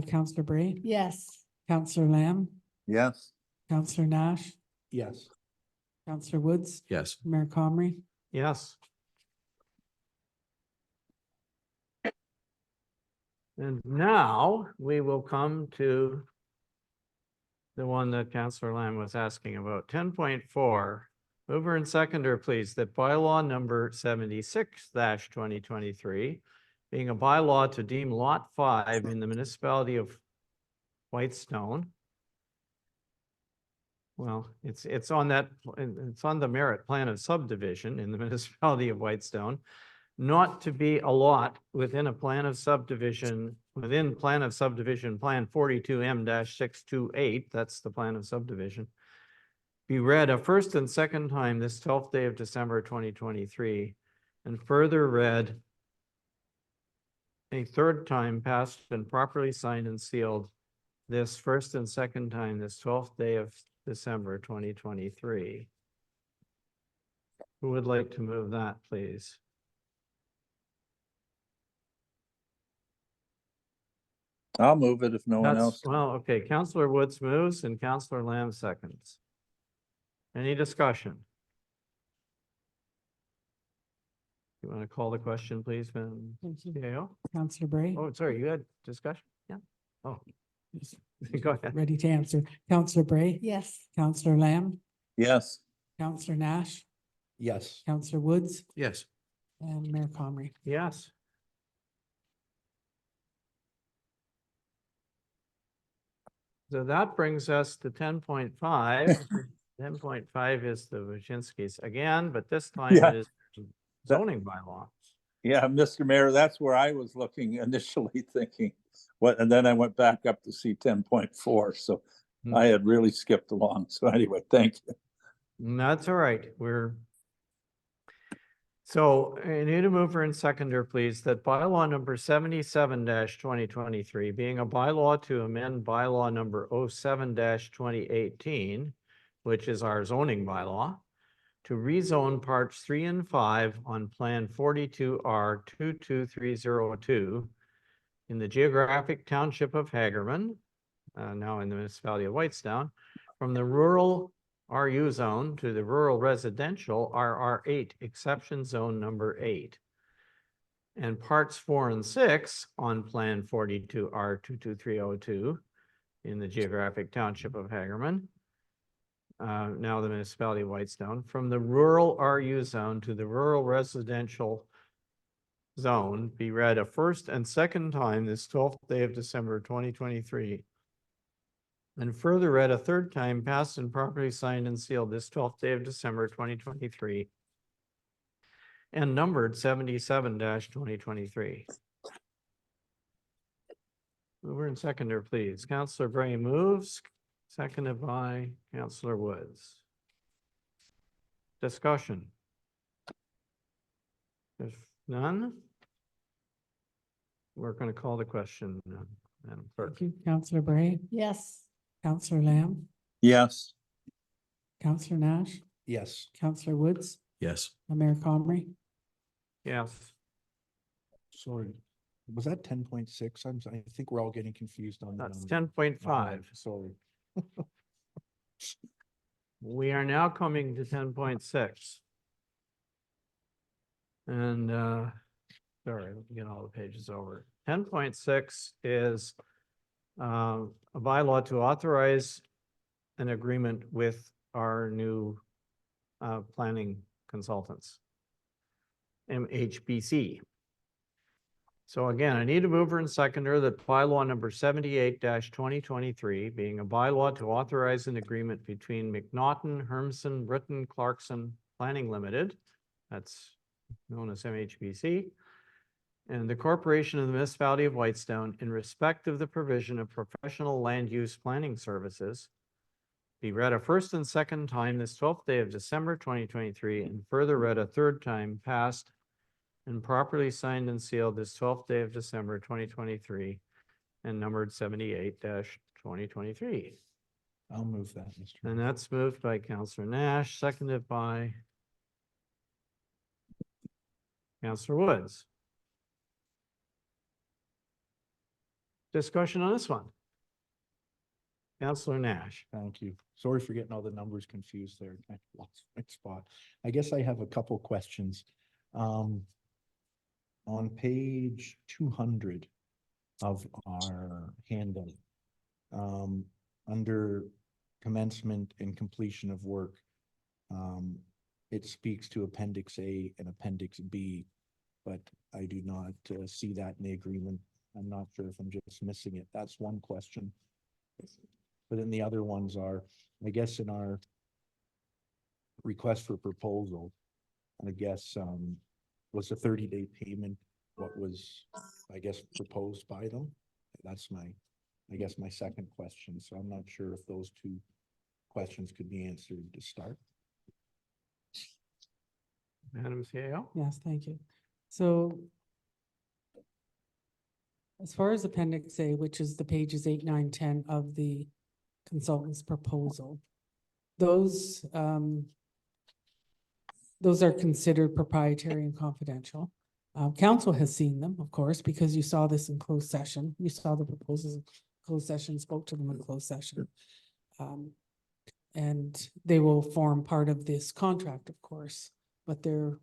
Councillor Bray, Yes. Councillor Lamb, Yes. Councillor Nash, Yes. Councillor Woods, Yes. Mayor Comrie. Yes. And now we will come to the one that Councillor Lamb was asking about, 10.4. Mover and seconder, please, that bylaw number 76-2023, being a bylaw to deem Lot 5 in the municipality of Whitestone. Well, it's on the merit plan of subdivision in the municipality of Whitestone, not to be a lot within a plan of subdivision, within plan of subdivision plan 42M-628, that's the plan of subdivision, be read a first and second time this 12th day of December 2023, and further read a third time, passed and properly signed and sealed this first and second time this 12th day of December 2023. Who would like to move that, please? I'll move it if no one else. Well, okay, Councillor Woods moves and Councillor Lamb seconds. Any discussion? You want to call the question, please, Madam Thank you. CAO? Councillor Bray. Oh, sorry, you had discussion? Yeah. Oh, go ahead. Ready to answer. Councillor Bray, Yes. Councillor Lamb, Yes. Councillor Nash, Yes. Councillor Woods, Yes. and Mayor Comrie. Yes. So that brings us to 10.5. 10.5 is the Baczynskis again, but this time Yeah. it is zoning bylaw. Yeah, Mr. Mayor, that's where I was looking initially thinking, what, and then I went back up to see 10.4. So I had really skipped along. So anyway, thank you. That's all right. So I need a mover and seconder, please, that bylaw number 77-2023, being a bylaw to amend bylaw number 07-2018, which is our zoning bylaw, to rezone parts 3 and 5 on Plan 42R 22302 in the geographic township of Hagerman, now in the municipality of Whitestown, from the rural RU zone to the rural residential RR8 exception zone number 8. And parts 4 and 6 on Plan 42R 22302 in the geographic township of Hagerman, now the municipality of Whitestown, from the rural RU zone to the rural residential zone be read a first and second time this 12th day of December 2023. And further read a third time, passed and properly signed and sealed this 12th day of December 2023. And numbered 77-2023. Mover and seconder, please. Councillor Bray moves, seconded by Councillor Woods. Discussion. If none, we're going to call the question, Madam Clerk. Thank you, Councillor Bray, Yes. Councillor Lamb, Yes. Councillor Nash, Yes. Councillor Woods, Yes. and Mayor Comrie. Yes. Sorry, was that 10.6? I think we're all getting confused on the That's number. 10.5. Sorry. We are now coming to 10.6. And sorry, let me get all the pages over. 10.6 is a bylaw to authorize an agreement with our new planning consultants, MHBC. So again, I need a mover and seconder that bylaw number 78-2023, being a bylaw to authorize an agreement between McNaughton, Hermson, Britton, Clarkson Planning Limited, that's known as MHBC, and the Corporation of the Municipality of Whitestone in respect of the provision of professional land use planning services, be read a first and second time this 12th day of December 2023, and further read a third time, passed and properly signed and sealed this 12th day of December 2023, and numbered 78-2023. I'll move that, Mr. And that's moved by Councillor Nash, seconded by Councillor Woods. Discussion on this one. Councillor Nash. Thank you. Sorry for getting all the numbers confused there. I lost my spot. I guess I have a couple questions. On page 200 of our handout, under commencement and completion of work, it speaks to Appendix A and Appendix B, but I do not see that in the agreement. I'm not sure if I'm just missing it. That's one question. But then the other ones are, I guess, in our request for proposal, I guess, was a 30-day payment what was, I guess, proposed by them? That's I guess, my second question. So I'm not sure if those two questions could be answered to start. Madam CAO. Yes, thank you. So as far as Appendix A, which is the pages 8, 9, 10 of the consultant's proposal, those are considered proprietary and confidential. Council has seen them, of course, because you saw this in closed session. You saw the proposals in closed session, spoke to them in closed session. And they will form part of this contract, of course, but the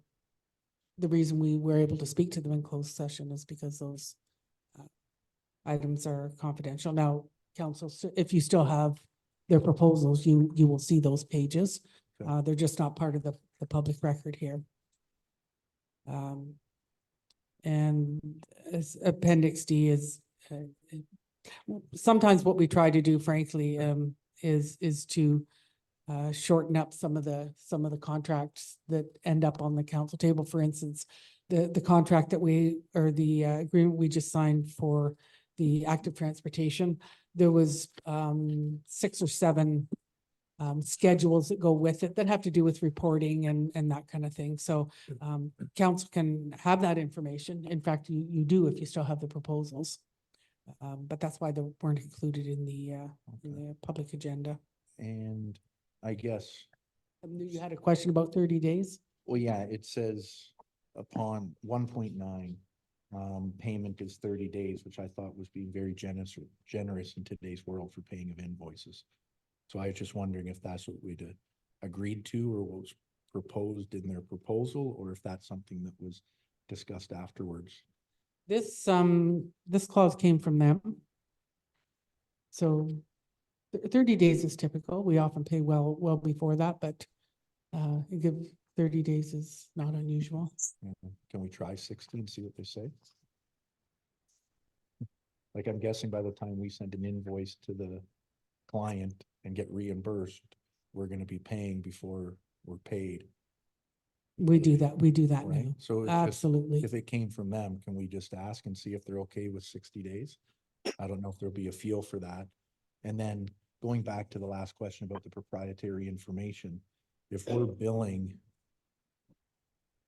reason we were able to speak to them in closed session is because those items are confidential. Now, Council, if you still have their proposals, you will see those pages. Okay. They're just not part of the public record here. And as Appendix D is, sometimes what we try to do, frankly, is to shorten up some of the contracts that end up on the council table. For instance, the contract that the agreement we just signed for the active transportation. There was 6 or 7 schedules that go with it that have to do with reporting and that kind of thing. So council can have that information. In fact, you do if you still have the proposals. But that's why they weren't included in the public agenda. And I guess, You had a question about 30 days? well, yeah, it says upon 1.9, payment is 30 days, which I thought was being very generous in today's world for paying of invoices. So I was just wondering if that's what we'd agreed to or what was proposed in their proposal, or if that's something that was discussed afterwards. This clause came from them. So 30 days is typical. We often pay well before that, but give 30 days is not unusual. Can we try 60 and see what they say? Like, I'm guessing by the time we send an invoice to the client and get reimbursed, we're gonna be paying before we're paid, We do that right? now. So Absolutely. if it came from them, can we just ask and see if they're okay with 60 days? I don't know if there'll be a feel for that. And then going back to the last question about the proprietary information, if we're billing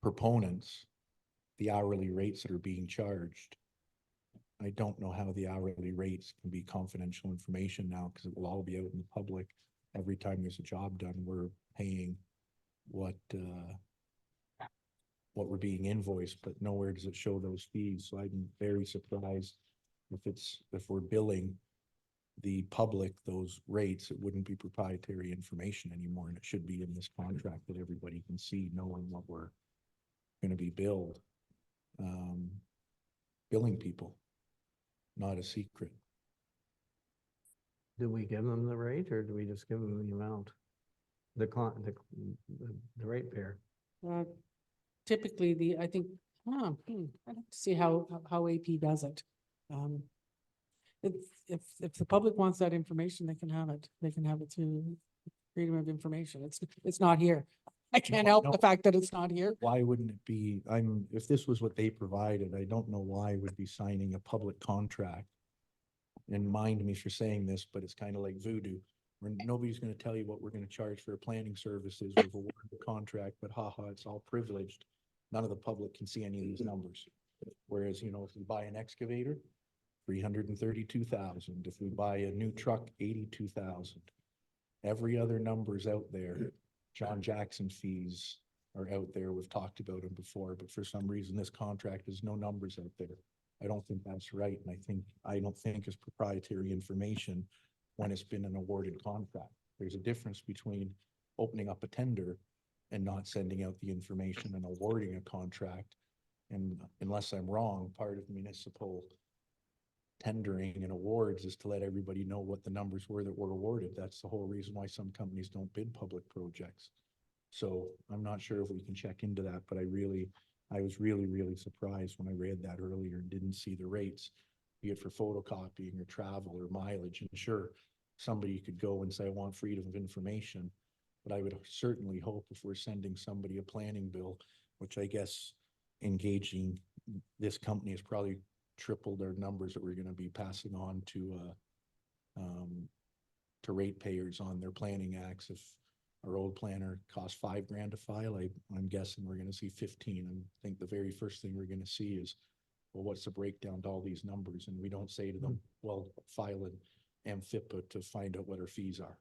proponents the hourly rates that are being charged, I don't know how the hourly rates can be confidential information now, because it will all be out in the public. Every time there's a job done, we're paying what we're being invoiced, but nowhere does it show those fees. So I'm very surprised if we're billing the public those rates, it wouldn't be proprietary information anymore, and it should be in this contract that everybody can see, knowing what we're gonna be billed. Billing people, not a secret. Do we give them the rate or do we just give them the amount? The rate pair? Typically I'd have to see how AP does it. If the public wants that information, they can have it. They can have it through Freedom of Information. It's not here. I can't help the fact that it's not here. Why wouldn't it be? If this was what they provided, I don't know why I would be signing a public contract. And mind me for saying this, but it's kind of like voodoo, where nobody's gonna tell you what we're gonna charge for planning services. We've awarded the contract, but haha, it's all privileged. None of the public can see any of these numbers. Whereas, if we buy an excavator, 332,000. If we buy a new truck, 82,000. Every other number's out there. John Jackson fees are out there. We've talked about them before, but for some reason, this contract has no numbers out there. I don't think that's right, and I don't think it's proprietary information when it's been an awarded contract. There's a difference between opening up a tender and not sending out the information and awarding a contract. And unless I'm wrong, part of municipal tendering and awards is to let everybody know what the numbers were that were awarded. That's the whole reason why some companies don't bid public projects. So I'm not sure if we can check into that, but I was really surprised when I read that earlier and didn't see the rates, be it for photocopying or travel or mileage. And sure, somebody could go and say, I want freedom of information, but I would certainly hope if we're sending somebody a planning bill, which I guess engaging this company has probably tripled our numbers that we're going to be passing on to ratepayers on their planning acts. If our old planner cost $5,000 to file, I'm guessing we're going to see 15. And I think the very first thing we're going to see is, well, what's the breakdown to all these numbers? And we don't say to them, well, file an MFIPA to find out what our fees are.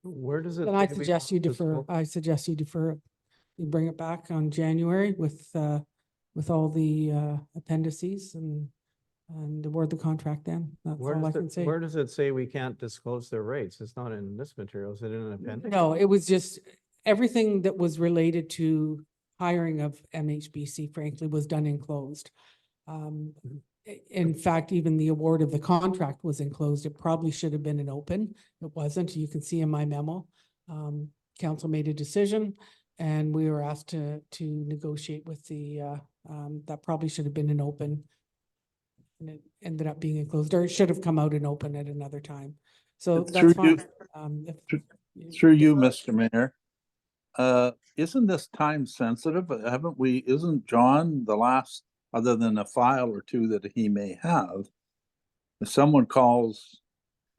Where does it? Then I say we suggest you want this defer. vote? I suggest you defer it. You bring it back on January with all the appendices and award the contract then. That's all I can say. Where does it say we can't disclose their rates? It's not in this material. Is it in an appendix? No, it was just everything that was related to hiring of MHBC, frankly, was done enclosed. In fact, even the award of the contract was enclosed. It probably should have been an open. It wasn't. You can see in my memo. Council made a decision and we were asked to negotiate with that probably should have been an open. And it ended up being enclosed, or it should have come out and open at another time. So Through that's you- fine. Through you, Mr. Mayor, isn't this time sensitive? Isn't John the last, other than a file or two that he may have, if someone calls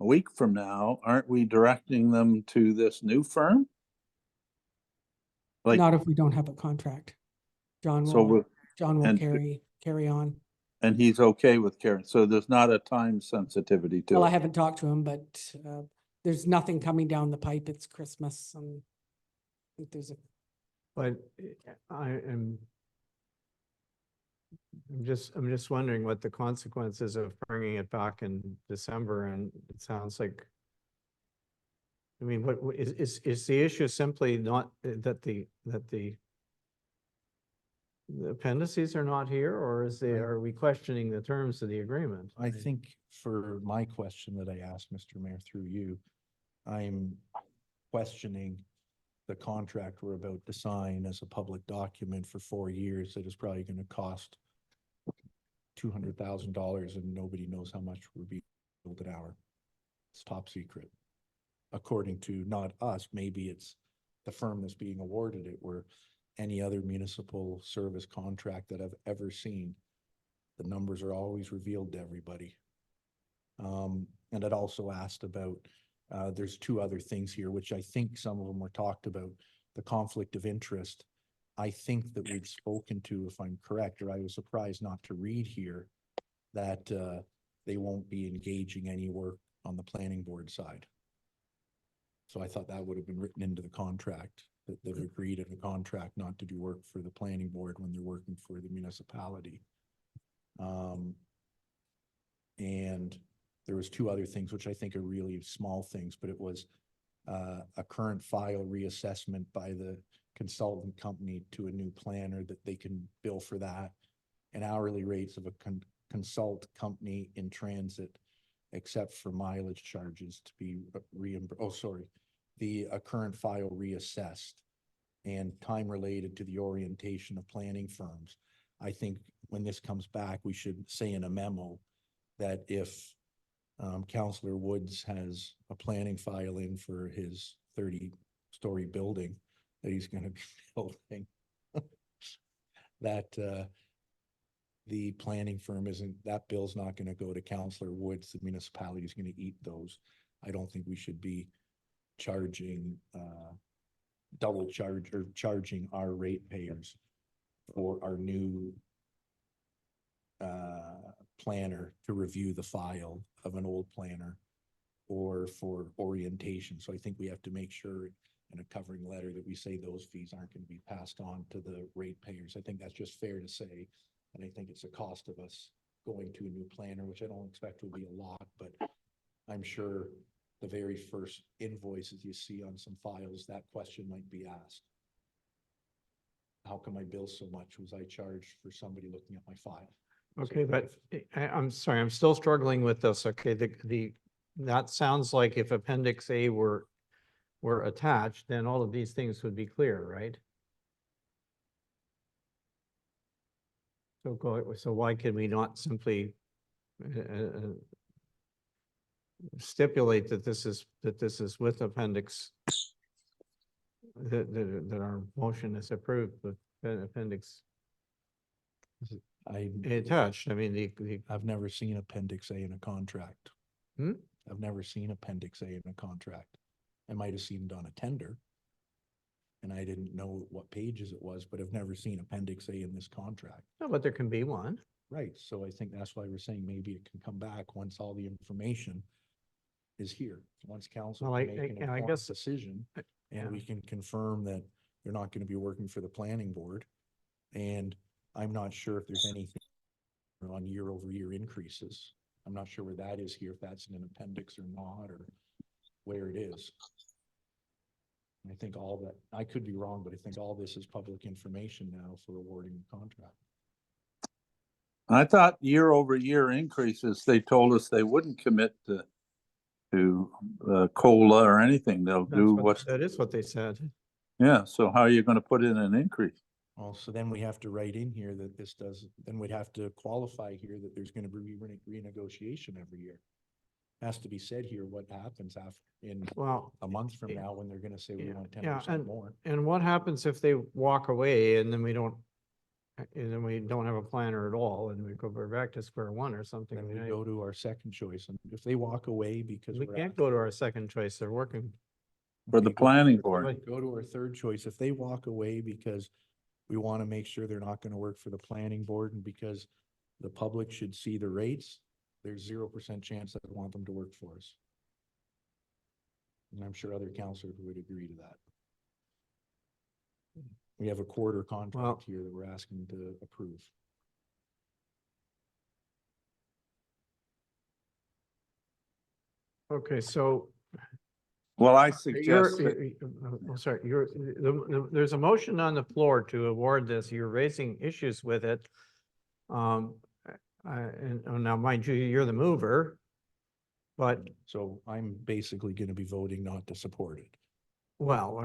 a week from now, aren't we directing them to this new firm? Like, Not if we don't have a contract. John so will, with, John will and- carry on. and he's okay with Karen, so there's not a time sensitivity to Well, I it. haven't talked to him, but there's nothing coming down the pipe. It's Christmas and I think there's a, But I'm just wondering what the consequences of bringing it back in December, and it sounds like, I mean, what is the issue simply not that the appendices are not here, or are we questioning the terms of the agreement? I think for my question that I asked, Mr. Mayor, through you, I'm questioning the contract we're about to sign as a public document for 4 years that is probably gonna cost $200,000 and nobody knows how much we're being billed an hour. It's top secret. According to not us, maybe it's the firm that's being awarded it, where any other municipal service contract that I've ever seen, the numbers are always revealed to everybody. And I'd also asked about, there's 2 other things here, which I think some of them were talked about, the conflict of interest. I think that we've spoken to, if I'm correct, or I was surprised not to read here, that they won't be engaging any work on the planning board side. So I thought that would have been written into the contract, that they've agreed in the contract not to do work for the planning board when they're working for the municipality. And there was 2 other things, which I think are really small things, but it was a current file reassessment by the consultant company to a new planner that they can bill for that, and hourly rates of a consult company in transit, except for mileage charges to be reimbursed. The current file reassessed and time related to the orientation of planning firms. I think when this comes back, we should say in a memo that if Councillor Woods has a planning file in for his 30-story building that he's going to be building, that the planning firm that bill's not going to go to Councillor Woods. The municipality is going to eat those. I don't think we should be charging double charge or charging our ratepayers for our new planner to review the file of an old planner or for orientation. So I think we have to make sure in a covering letter that we say those fees aren't going to be passed on to the ratepayers. I think that's just fair to say. And I think it's a cost of us going to a new planner, which I don't expect will be a lot, but I'm sure the very first invoices you see on some files, that question might be asked. How come I bill so much? Was I charged for somebody looking at my file? Okay, but I'm sorry, I'm still struggling with this. Okay, that sounds like if Appendix A were attached, then all of these things would be clear, right? So why can we not simply stipulate that this is with Appendix, that our motion is approved with Appendix attached? I mean, I've never seen Appendix A in a contract. Hmm? I've never seen Appendix A in a contract. I might have seen it on a tender, and I didn't know what pages it was, but I've never seen Appendix A in this contract. no, but there can be one. Right, so I think that's why we're saying maybe it can come back once all the information is here. Once council Well, can make an I informed guess- decision, Yeah. and we can confirm that they're not gonna be working for the planning board. And I'm not sure if there's anything on year-over-year increases. I'm not sure where that is here, if that's in an appendix or not, or where it is. I think all that, I could be wrong, but I think all this is public information now for awarding the contract. I thought year over year increases, they told us they wouldn't commit to COLA or anything. They'll do what's, That is what they said. yeah, so how are you gonna put in an increase? Well, so then we have to write in here that this does, then we'd have to qualify here that there's gonna be renegotiation every year. Has to be said here what happens in Well, a month from now when they're gonna say we yeah, want yeah, 10% more. and what happens if they walk away and then we don't and then we don't have a planner at all, and we go back to square one or something. I Then mean, we go to our second choice, and if they walk away because we we're can't asked- go to our second choice. They're working. For the Okay, go- planning board. Go to our third choice. If they walk away because we want to make sure they're not going to work for the planning board and because the public should see the rates, there's 0% chance that I want them to work for us. And I'm sure other counselors would agree to that. We have a quarter contract here that we're asking to approve. Okay, so Well, I you're, suggest that, I'm sorry, there's a motion on the floor to award this. You're raising issues with it. And now mind you, you're the mover. But, So I'm basically going to be voting not to support it. well,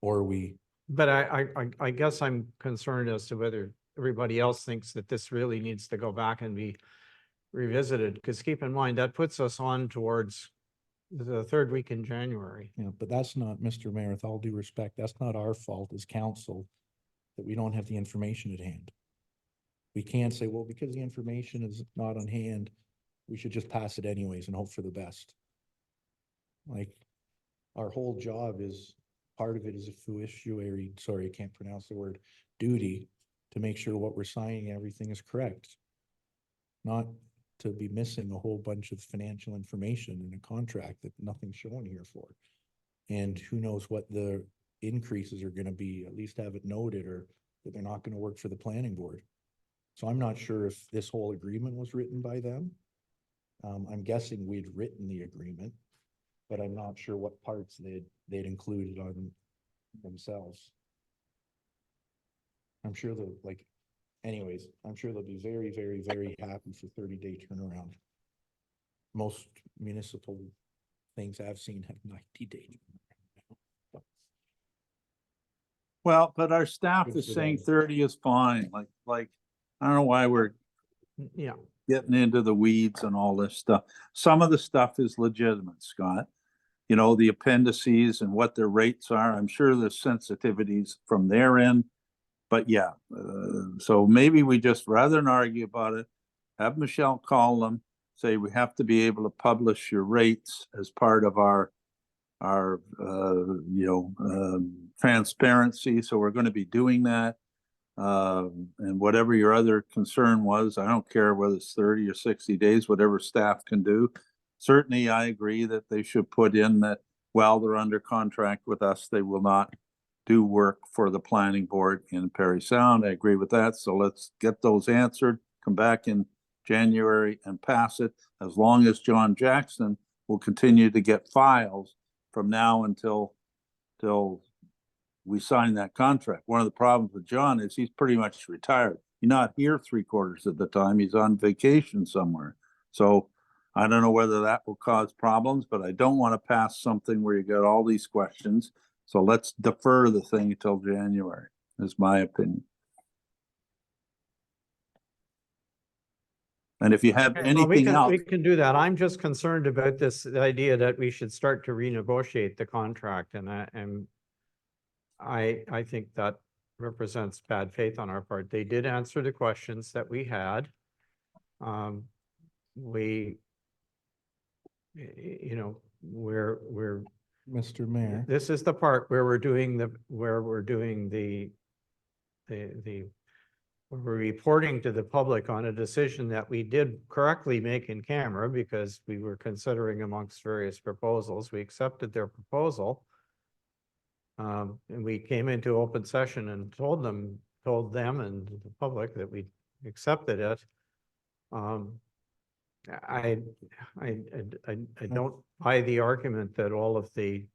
Or we, but I guess I'm concerned as to whether everybody else thinks that this really needs to go back and be revisited, because keep in mind, that puts us on towards the third week in January. you know, but that's not, Mr. Mayor, with all due respect, that's not our fault as council that we don't have the information at hand. We can't say, well, because the information is not on hand, we should just pass it anyways and hope for the best. Like, our whole job is, part of it is a fiduciary, sorry, I can't pronounce the word, duty to make sure what we're signing, everything is correct. Not to be missing a whole bunch of financial information in a contract that nothing's shown here for. And who knows what the increases are gonna be, at least have it noted, or that they're not gonna work for the planning board. So I'm not sure if this whole agreement was written by them. I'm guessing we'd written the agreement, but I'm not sure what parts they'd included on themselves. I'm sure they'll anyways, I'm sure they'll be very, very, very happy for 30-day turnaround. Most municipal things I've seen have 90-day. well, but our staff Good is for saying them. 30 is fine, like, I don't know why we're Yeah, getting into the weeds and all this stuff. Some of the stuff is legitimate, Scott. You know, the appendices and what their rates are. I'm sure there's sensitivities from their end. But yeah, so maybe we just, rather than argue about it, have Michelle call them, say we have to be able to publish your rates as part of our transparency. So we're going to be doing that. And whatever your other concern was, I don't care whether it's 30 or 60 days, whatever staff can do. Certainly, I agree that they should put in that while they're under contract with us, they will not do work for the planning board in Perry Sound. I agree with that. So let's get those answered, come back in January and pass it, as long as John Jackson will continue to get files from now until we sign that contract. One of the problems with John is he's pretty much retired. He's not here 3/4 of the time. He's on vacation somewhere. So I don't know whether that will cause problems, but I don't want to pass something where you got all these questions. So let's defer the thing until January, is my opinion. And if you have okay, well, anything else, we can do that. I'm just concerned about this idea that we should start to renegotiate the contract, and I think that represents bad faith on our part. They did answer the questions that we had. We, you know, we're, Mr. Mayor, this is the part where we're doing we're reporting to the public on a decision that we did correctly make in camera, because we were considering amongst various proposals. We accepted their proposal. And we came into open session and told them and the public that we accepted it. I don't buy the argument that all of the,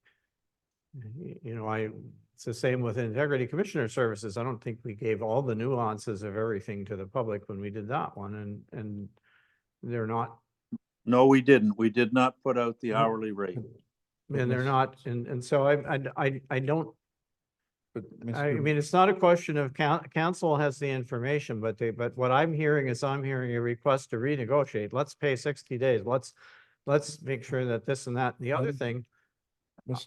you know, it's the same with Integrity Commissioner Services. I don't think we gave all the nuances of everything to the public when we did that one, and they're not, no, we didn't. We did not put out the No. hourly rate. and they're not, and so I don't, but I Mr. mean, it's not a question of council has the information, but what I'm hearing is I'm hearing a request to renegotiate. Let's pay 60 days. Let's make sure that this and that. And the other thing,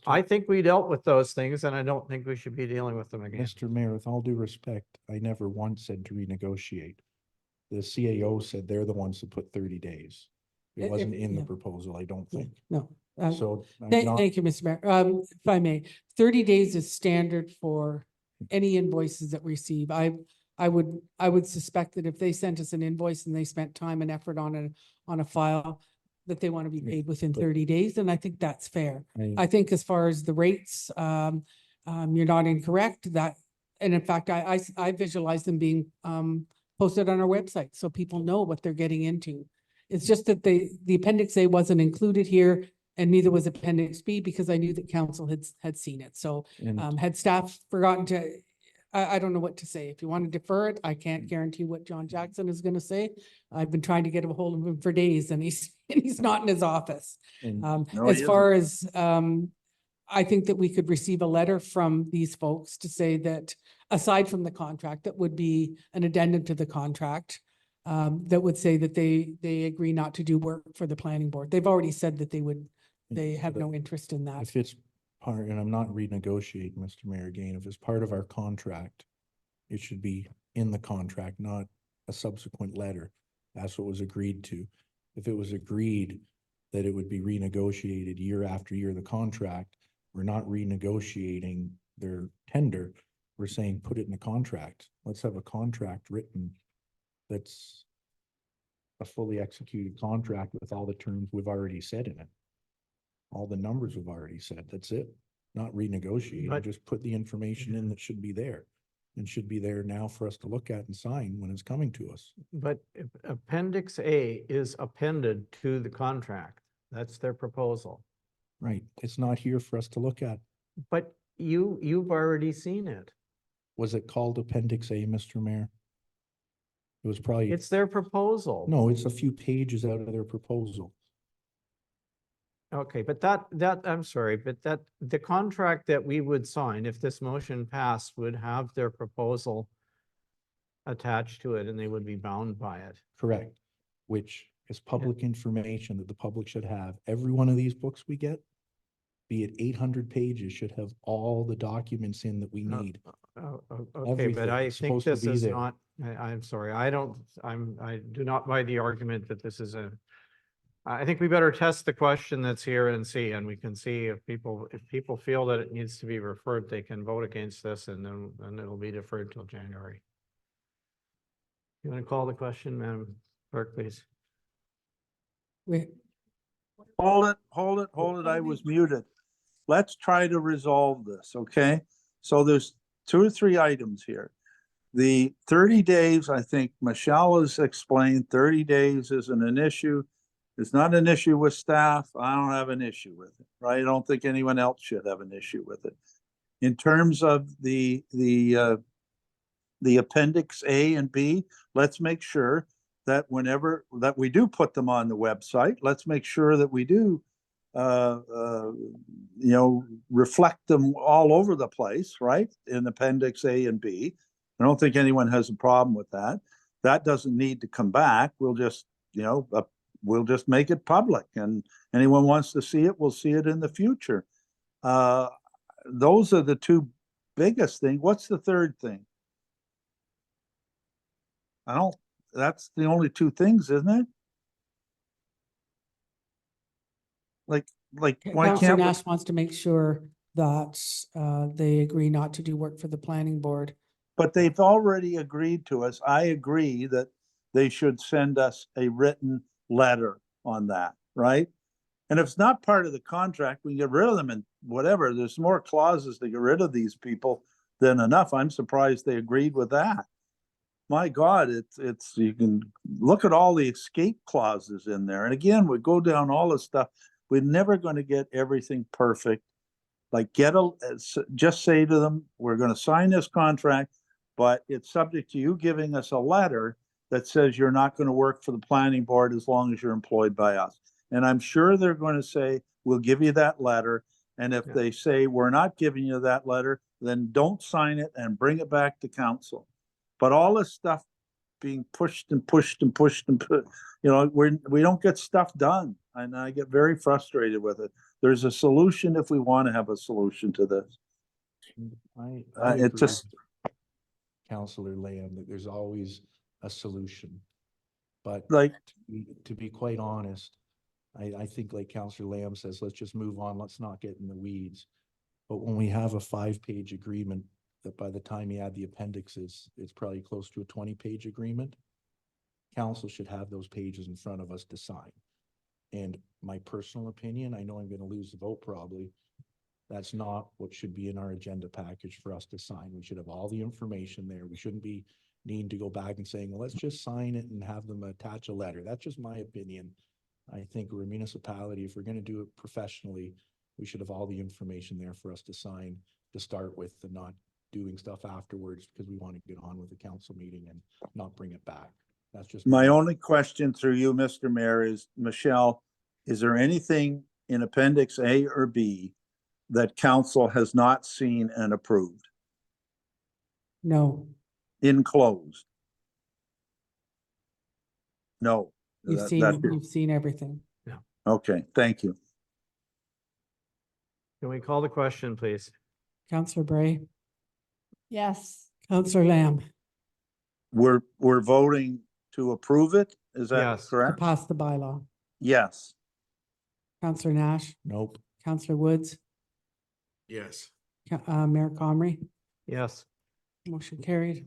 I think we dealt with those things and I don't think we should be dealing with them again. Mr. Mayor, with all due respect, I never once said to renegotiate. The CAO said they're the ones that put 30 days. If- It wasn't in the yeah. proposal, I don't Yeah, think. No. So I'm Thank, not, thank you, Mr. Mayor. If I may, 30 days is standard for any invoices that we receive. I would suspect that if they sent us an invoice and they spent time and effort on a file, that they want to be Yeah, paid within but- 30 days, and I think that's fair. I- I think as far as the rates, you're not incorrect that, and in fact, I visualize them being, posted on our website, so people know what they're getting into. It's just that the Appendix A wasn't included here, and neither was Appendix B, because I knew that council had seen it. So, and had staff forgotten to, I don't know what to say. If you want to defer it, I can't guarantee what John Jackson is going to say. I've been trying to get a hold of him for days, and he's not in his office. and No, As he far as, I think that we could receive a letter from these folks to say that, aside from the contract, that would be an addendum to the contract, that would say that they agree not to do work for the planning board. They've already said that they have no interest in that. if it's part, and I'm not renegotiating, Mr. Mayor, again, if it's part of our contract, it should be in the contract, not a subsequent letter. That's what was agreed to. If it was agreed that it would be renegotiated year after year, the contract, we're not renegotiating their tender. We're saying, put it in the contract. Let's have a contract written that's a fully executed contract with all the terms we've already said in it. All the numbers we've already said, that's it. Not renegotiating, But- just put the information in that should be there. And should be there now for us to look at and sign when it's coming to us. But Appendix A is appended to the contract. That's their proposal. Right, it's not here for us to look at. But you've already seen it. Was it called Appendix A, Mr. Mayor? It was probably, It's their proposal. no, it's a few pages out of their proposal. Okay, but I'm sorry, but the contract that we would sign, if this motion passed, would have their proposal attached to it and they would be bound by it. Correct, which is public information that the public should have. Every one of these books we get, be it 800 pages, should have all the documents in that we Uh, need. Okay, but Everything I is think supposed to this be is there. not, I'm sorry, I do not buy the argument that this is I think we better test the question that's here and see, and we can see if people feel that it needs to be referred, they can vote against this and then it'll be deferred till January. You want to call the question, Madam Clerk, please? Hold it. I was muted. Let's try to resolve this, okay? So there's 2 or 3 items here. The 30 days, I think Michelle has explained, 30 days isn't an issue. It's not an issue with staff. I don't have an issue with it, right? I don't think anyone else should have an issue with it. In terms of the Appendix A and B, let's make sure that whenever that we do put them on the website, let's make sure that we do reflect them all over the place, right? In Appendix A and B. I don't think anyone has a problem with that. That doesn't need to come back. We'll just, we'll just make it public, and anyone wants to see it, will see it in the future. Those are the 2 biggest things. What's the third thing? That's the only 2 things, isn't it? Like, why Councillor can't, Nash wants to make sure that they agree not to do work for the planning board. but they've already agreed to us. I agree that they should send us a written letter on that, right? And if it's not part of the contract, we can get rid of them and whatever. There's more clauses to get rid of these people than enough. I'm surprised they agreed with that. My God, it's, you can look at all the escape clauses in there. And again, we go down all this stuff. We're never going to get everything perfect. Like just say to them, we're going to sign this contract, but it's subject to you giving us a letter that says you're not going to work for the planning board as long as you're employed by us. And I'm sure they're going to say, we'll give you that letter. And if they say, we're not giving you that letter, then don't sign it and bring it back to council. But all this stuff being pushed and pushed and pushed and we don't get stuff done. And I get very frustrated with it. there's a solution if we want to have a solution to this. I It agree just, with Counselor Lamb, that there's always a solution. But like, to be quite honest, I think like Counselor Lamb says, let's just move on, let's not get in the weeds. But when we have a 5-page agreement, that by the time you add the appendixes, it's probably close to a 20-page agreement. Council should have those pages in front of us to sign. And my personal opinion, I know I'm gonna lose the vote probably, that's not what should be in our agenda package for us to sign. We should have all the information there. We shouldn't be needing to go back and saying, well, let's just sign it and have them attach a letter. That's just my opinion. I think we're a municipality. If we're gonna do it professionally, we should have all the information there for us to sign to start with, and not doing stuff afterwards because we want to get on with the council meeting and not bring it back. That's just my only question through you, Mr. Mayor, is, Michelle, is there anything in Appendix A or B that council has not seen and approved, No, enclosed? No. you've seen everything. Okay, thank you. Can we call the question, please? Counselor Bray, Yes, Counselor Lamb, We're voting to approve it, is that Yes. to correct? pass the bylaw. Yes. Counselor Nash, Nope. Counselor Woods, Yes. Mayor Comrie, Yes. motion carried.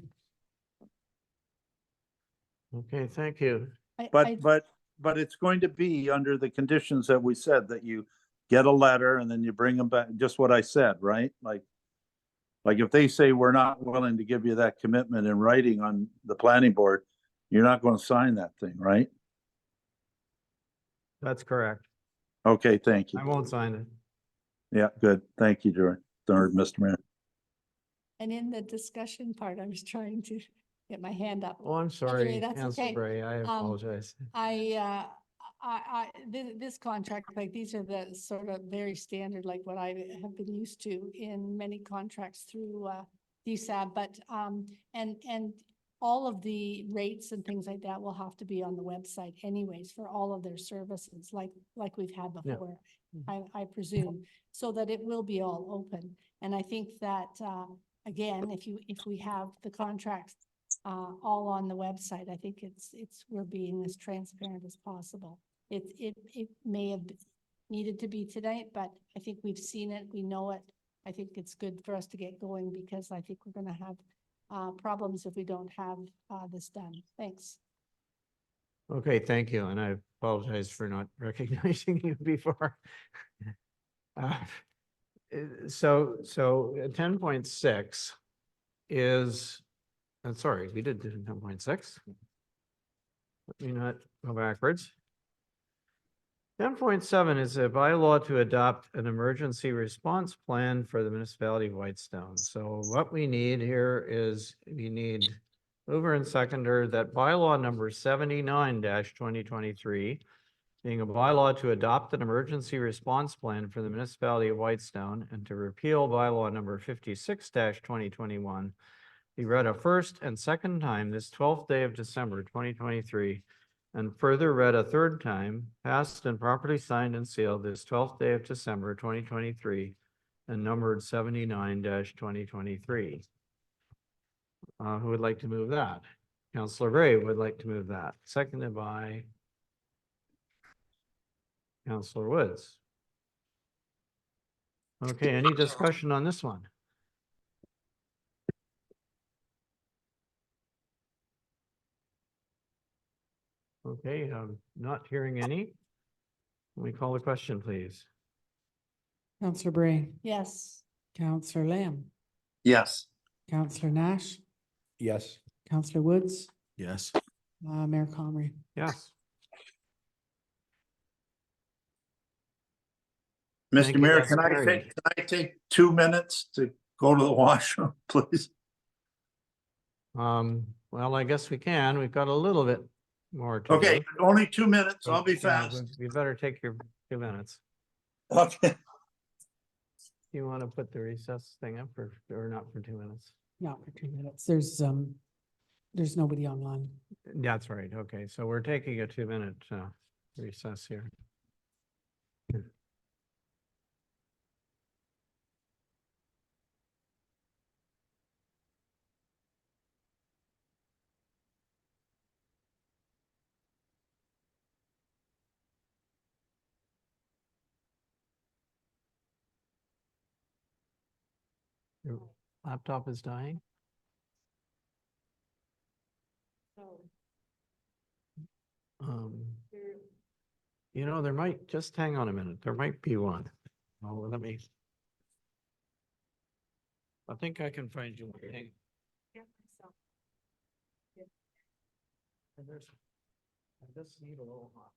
Okay, thank you. But it's going to be under the conditions that we said, that you get a letter and then you bring them back, just what I said, right? Like if they say we're not willing to give you that commitment in writing on the planning board, you're not going to sign that thing, right? That's correct. Okay, thank I you. won't sign it. Yeah, good. Thank you, George. Mr. Mayor. and in the discussion part, I was trying to get my hand up. Oh, I'm sorry, that's Councilor okay. Bray. I apologize. This contract, like, these are the sort of very standard, like what I have been used to in many contracts through, DSAB, but, and all of the rates and things like that will have to be on the website anyways for all of their services, like we've had Yeah. before, I presume, so that it will be all open. And I think that, again, if we have the contracts, all on the website, I think we're being as transparent as possible. It may have needed to be tonight, but I think we've seen it, we know it. I think it's good for us to get going, because I think we're gonna have problems if we don't have this done. Thanks. Okay, thank you, and I apologize for not recognizing you before. So 10.6 is, I'm sorry, we did 10.6. Let me not go backwards. 10.7 is a bylaw to adopt an emergency response plan for the municipality of Whitestone. So what we need here is, we need mover and seconder that bylaw number 79-2023, being a bylaw to adopt an emergency response plan for the municipality of Whitestone, and to repeal bylaw number 56-2021, be read a first and second time this 12th day of December 2023, and further read a third time, passed and properly signed and sealed this 12th day of December 2023, and numbered 79-2023. Who would like to move that? Councilor Bray would like to move that, seconded by Councilor Woods. Okay, any discussion on this one? Okay, I'm not hearing any. Can we call the question, please? Counselor Bray, Yes, Counselor Lamb, Yes. Counselor Nash, Yes. Counselor Woods, Yes. Mayor Comrie. Yes. Mr. Thank you, Mayor, that's can carried. I take 2 minutes to go to the washroom, please? Well, I guess we can. We've got a little bit more to Okay, do. only 2 minutes. I'll be Yeah, fast. You better take your 2 minutes. Okay. You want to put the recess thing up, or not for 2 minutes? Not for 2 minutes. There's nobody online. That's right. Okay, so we're taking a 2-minute recess here. Your laptop is dying? You know, there might, just hang on a minute, there might be one. Oh, let me. I think I can find you. one. Hang- And there's- I just need a little hot.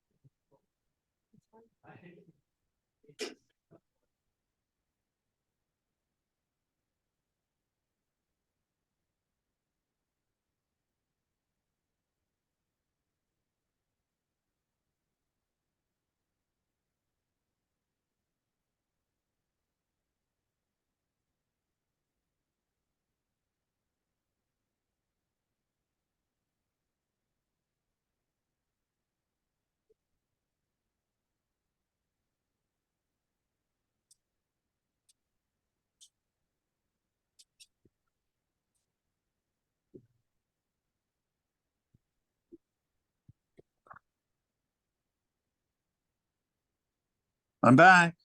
I'm back.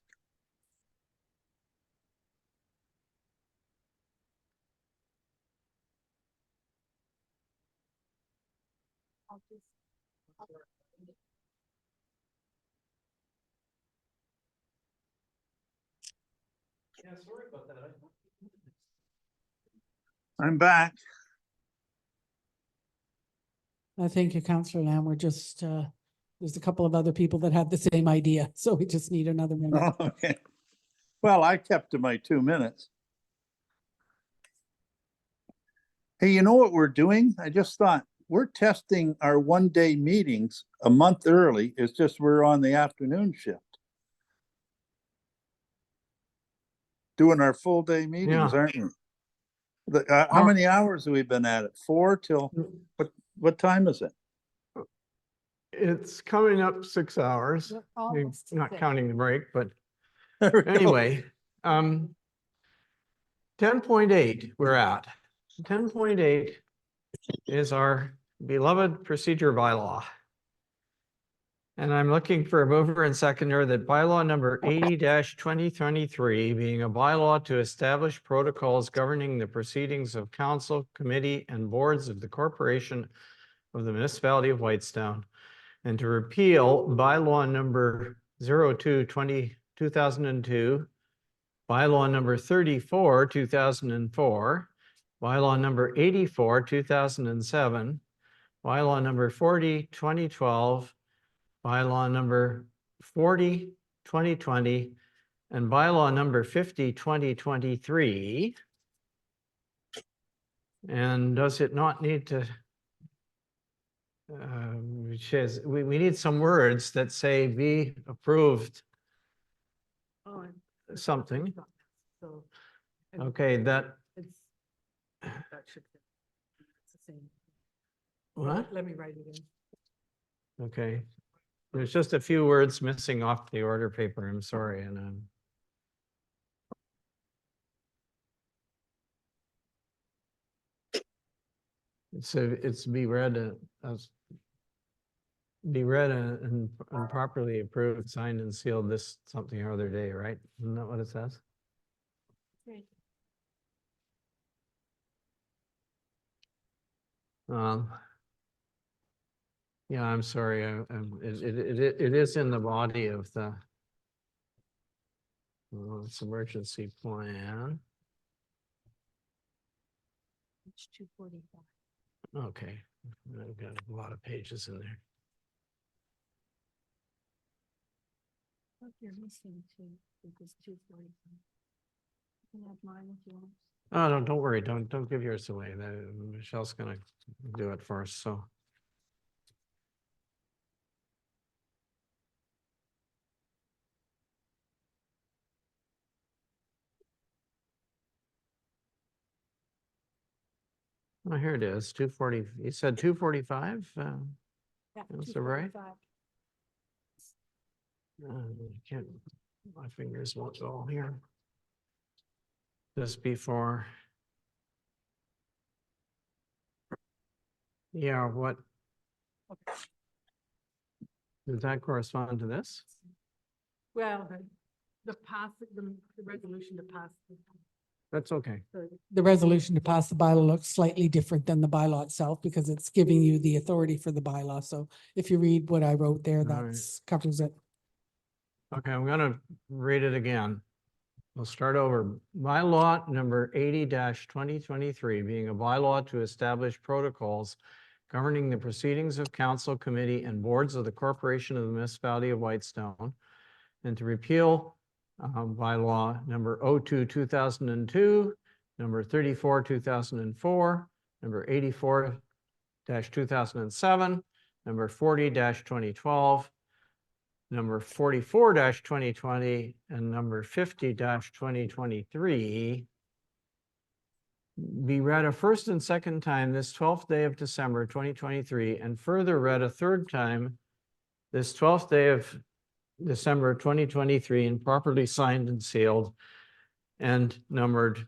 Yeah, sorry about that. I'm back. Thank you, Councillor Lamb. We're just, there's a couple of other people that have the same idea, so we just need another minute. Okay. Well, I kept to my 2 minutes. Hey, you know what we're doing? I just thought, we're testing our 1-day meetings a month early. It's just we're on the afternoon shift. Doing our full day meetings, Yeah. aren't we? How many hours have we been at it? 4 till, what time is it? It's coming up 6 hours, We're almost not there. counting the break, but There we go. anyway, 10.8 we're at. 10.8 is our beloved procedure bylaw. And I'm looking for a mover and seconder that bylaw number 80-2023, being a bylaw to establish protocols governing the proceedings of council, committee, and boards of the corporation of the municipality of Whitestone, and to repeal bylaw number 02-2002, bylaw number 34, 2004, bylaw number 84, 2007, bylaw number 40, 2012, bylaw number 40, 2020, and bylaw number 50, 2023. And does it not need to? Which is, we need some words that say be approved Oh, something. so. Okay, that, It's, that should, it's the same. what? Let me write it in. Okay. There's just a few words missing off the order paper. I'm sorry, and it's be read as be read and properly approved, signed and sealed this something or other day, right? Isn't that what it says? Great. Yeah, I'm sorry. It is in the body of the it's emergency plan. It's 2:45. Okay, I've got a lot of pages in there. What you're missing too, because 2:45. You can have mine if you want. Oh, no, don't worry. Don't give yours away. Michelle's gonna do it first, so. Oh, here it is, 2:40. You said 2:45? Yeah, That's all right. 2:45. Can't, my fingers won't go here. Just before. Yeah, what? Does that correspond to this? Well, the pass, the resolution to pass. That's okay. The resolution to pass the bylaw looks slightly different than the bylaw itself because it's giving you the authority for the bylaw. So if you read what I wrote there, right. that's covers it. Okay, I'm gonna read it again. We'll start over. Bylaw number 80-2023, being a bylaw to establish protocols governing the proceedings of council, committee, and boards of the corporation of the municipality of Whitestone, and to repeal bylaw number 02-2002, number 34-2004, number 84-2007, number 40-2012, number 44-2020, and number 50-2023 be read a first and second time this 12th day of December 2023, and further read a third time this 12th day of December 2023, and properly signed and sealed and numbered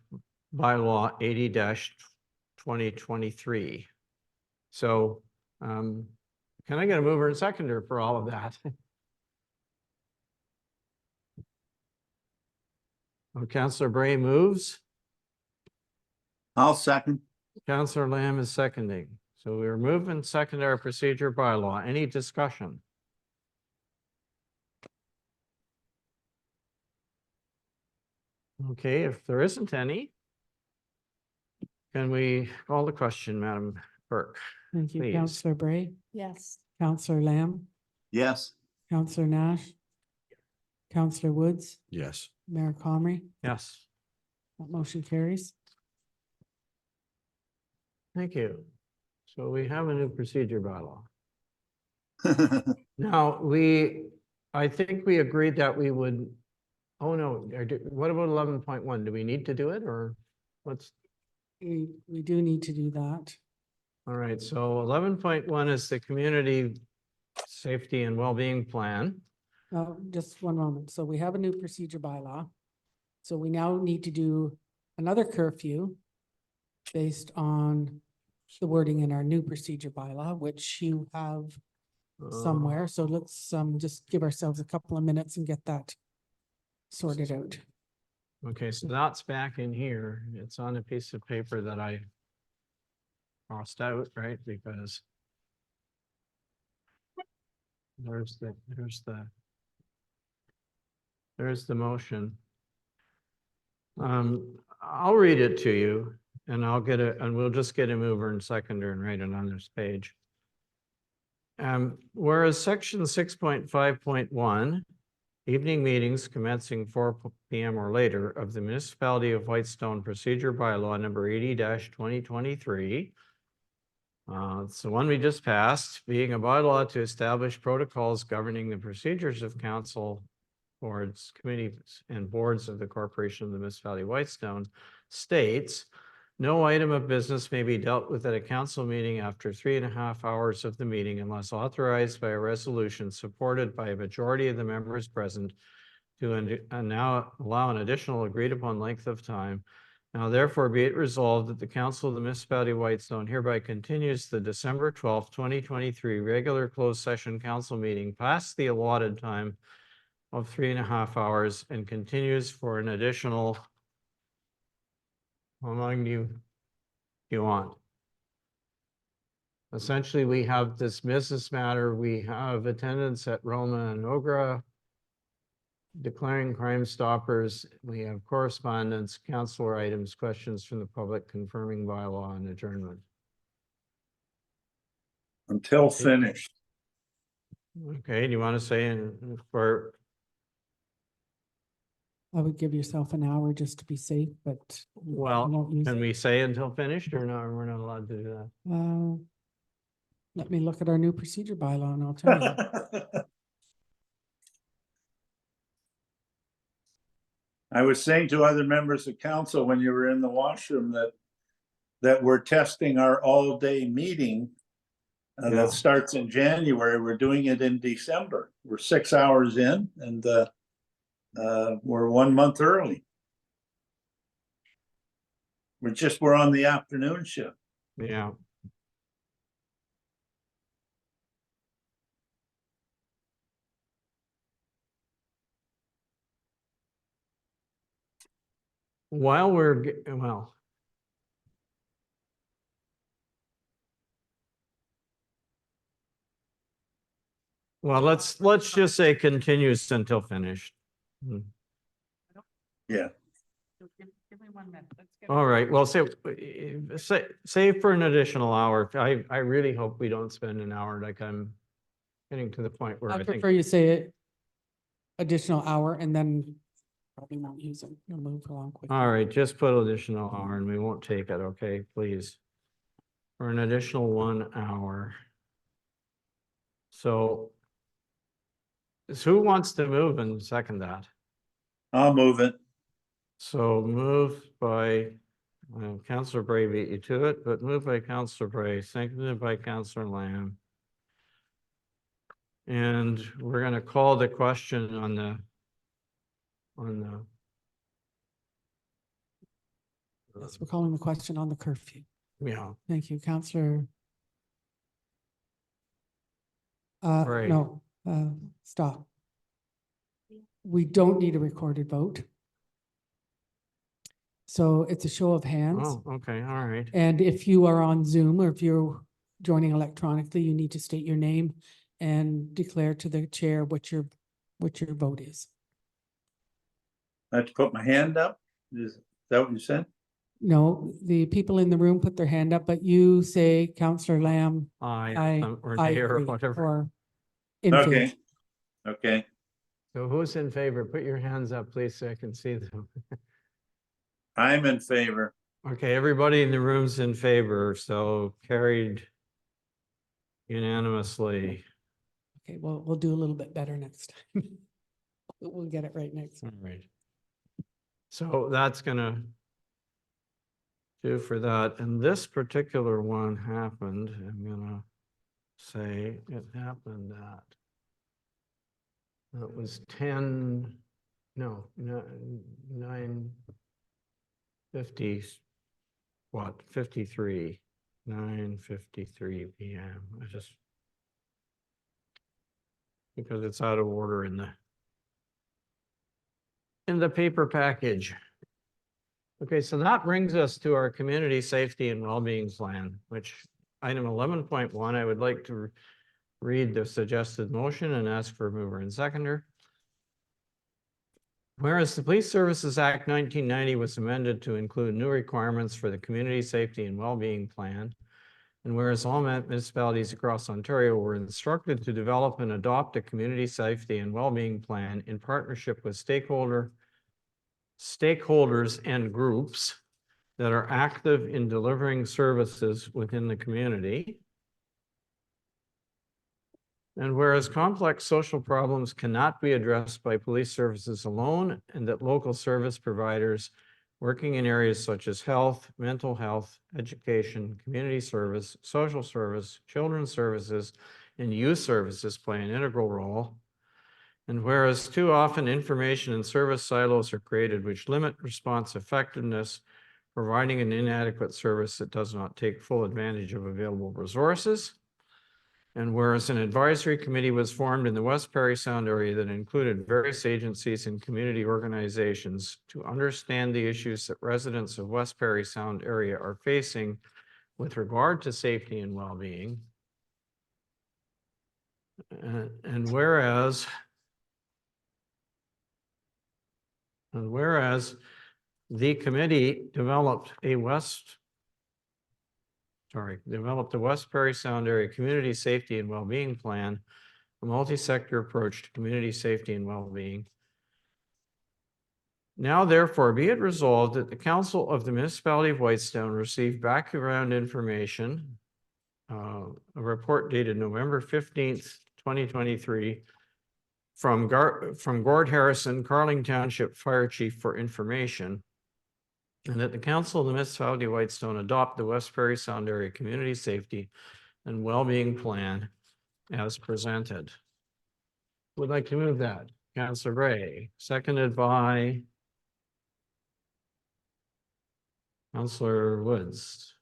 bylaw 80-2023. So can I get a mover and seconder for all of that? Councillor Bray moves. I'll second. Councillor Lamb is seconding. So we remove and second our procedure bylaw. Any discussion? Okay, if there isn't any, can we call the question, Madam Clerk? Thank you, Please. Councillor Bray, Yes. Councillor Lamb, Yes. Councillor Nash, Councillor Woods, Yes. Mayor Comrie. Yes, That motion carries. thank you. So we have a new procedure bylaw. Now, I think we agreed that we would, oh no, what about 11.1? Do we need to do it or what's? We do need to do that. All right, so 11.1 is the community safety and well-being plan. Just one moment. So we have a new procedure bylaw. So we now need to do another curfew based on the wording in our new procedure bylaw, which you have somewhere. So let's just give ourselves a couple of minutes and get that sorted out. Okay, so that's back in here. It's on a piece of paper that I crossed out, right? Because there's the motion. I'll read it to you and we'll just get a mover and seconder and write it on this page. Whereas section 6.5.1, evening meetings commencing 4 p.m. or later of the Municipality of Whitestone Procedure Bylaw number 80-2023. It's the one we just passed, being a bylaw to establish protocols governing the procedures of council, boards, committees, and boards of the Corporation of the Municipality of Whitestone, states, no item of business may be dealt with at a council meeting after 3.5 hours of the meeting unless authorized by a resolution supported by a majority of the members present to now allow an additional agreed upon length of time. Now therefore be it resolved that the Council of the Municipality of Whitestone hereby continues the December 12th, 2023 regular closed session council meeting past the allotted time of 3.5 hours and continues for an additional, how long do you want? Essentially, we have dismissed this matter. We have attendance at Roma and Ogra, declaring Crime Stoppers. We have correspondence, councilor items, questions from the public, confirming bylaw and adjournment. Until finished. Okay, do you want to say for? I would give yourself an hour just to be safe, but. Well, won't use can it. we say until finished or no? We're not allowed to do that. Let me look at our new procedure bylaw and I'll tell you. I was saying to other members of council when you were in the washroom that we're testing our all-day meeting Yeah. that starts in January. We're doing it in December. We're 6 hours in and we're 1 month early. We're on the afternoon shift. Yeah. while well. Well, let's just say continues until finished. Hmm. Yeah. Give me 1 minute. Let's get. All right, well, say for an additional hour. I really hope we don't spend an hour, like I'm getting to the point where I I think. prefer you say it additional hour and then probably won't use it. You'll move along quickly. All right, just put additional hour and we won't take it, okay, please. For an additional 1 hour. So who wants to move and second that? I'll move it. So moved by Councillor Bray beat you to it, but moved by Councillor Bray, seconded by Councillor Lamb. And we're gonna call the question on the Yes, we're calling the question on the curfew. yeah, Thank you, Counselor. Right. No, stop. We don't need a recorded vote. So it's a show of hands. oh, okay, all right. And if you are on Zoom or if you're joining electronically, you need to state your name and declare to the chair what your vote is. I have to put my hand up? Is that what you said? No, the people in the room put their hand up, but you say Counselor Lamb, Or I nay or agree, whatever. or in favor. Okay. Okay. So who's in favor? Put your hands up, please, so I can see them. I'm in favor. Okay, everybody in the room's in favor, so carried unanimously. Okay, well, we'll do a little bit better next time. We'll get it right next All time. right. So that's gonna do for that. And this particular one happened, I'm gonna say it happened at. It was 9:50, what, 53, 9:53 PM. I just, because it's out of order in the paper package. Okay, so that brings us to our community safety and well-being plan, which item 11.1, I would like to read the suggested motion and ask for a mover and seconder. Whereas the Police Services Act 1990 was amended to include new requirements for the community safety and well-being plan, and whereas all municipalities across Ontario were instructed to develop and adopt a community safety and well-being plan in partnership with stakeholders and groups that are active in delivering services within the community. And whereas complex social problems cannot be addressed by police services alone, and that local service providers working in areas such as health, mental health, education, community service, social service, children's services, and youth services play an integral role. And whereas too often information and service silos are created which limit response effectiveness, providing an inadequate service that does not take full advantage of available resources. And whereas an advisory committee was formed in the West Parry Sound area that included various agencies and community organizations to understand the issues that residents of West Parry Sound area are facing with regard to safety and well-being. And whereas the committee developed the West Parry Sound Area Community Safety and Wellbeing Plan, a multi-sector approach to community safety and well-being. Now therefore be it resolved that the Council of the Municipality of Whitestone received background information, a report dated November 15th, 2023, from Gord Harrison, Carling Township Fire Chief for information, and that the Council of the Municipality of Whitestone adopt the West Parry Sound Area Community Safety and Wellbeing Plan as presented. Would like to move that. Councillor Bray, seconded by Councillor Woods.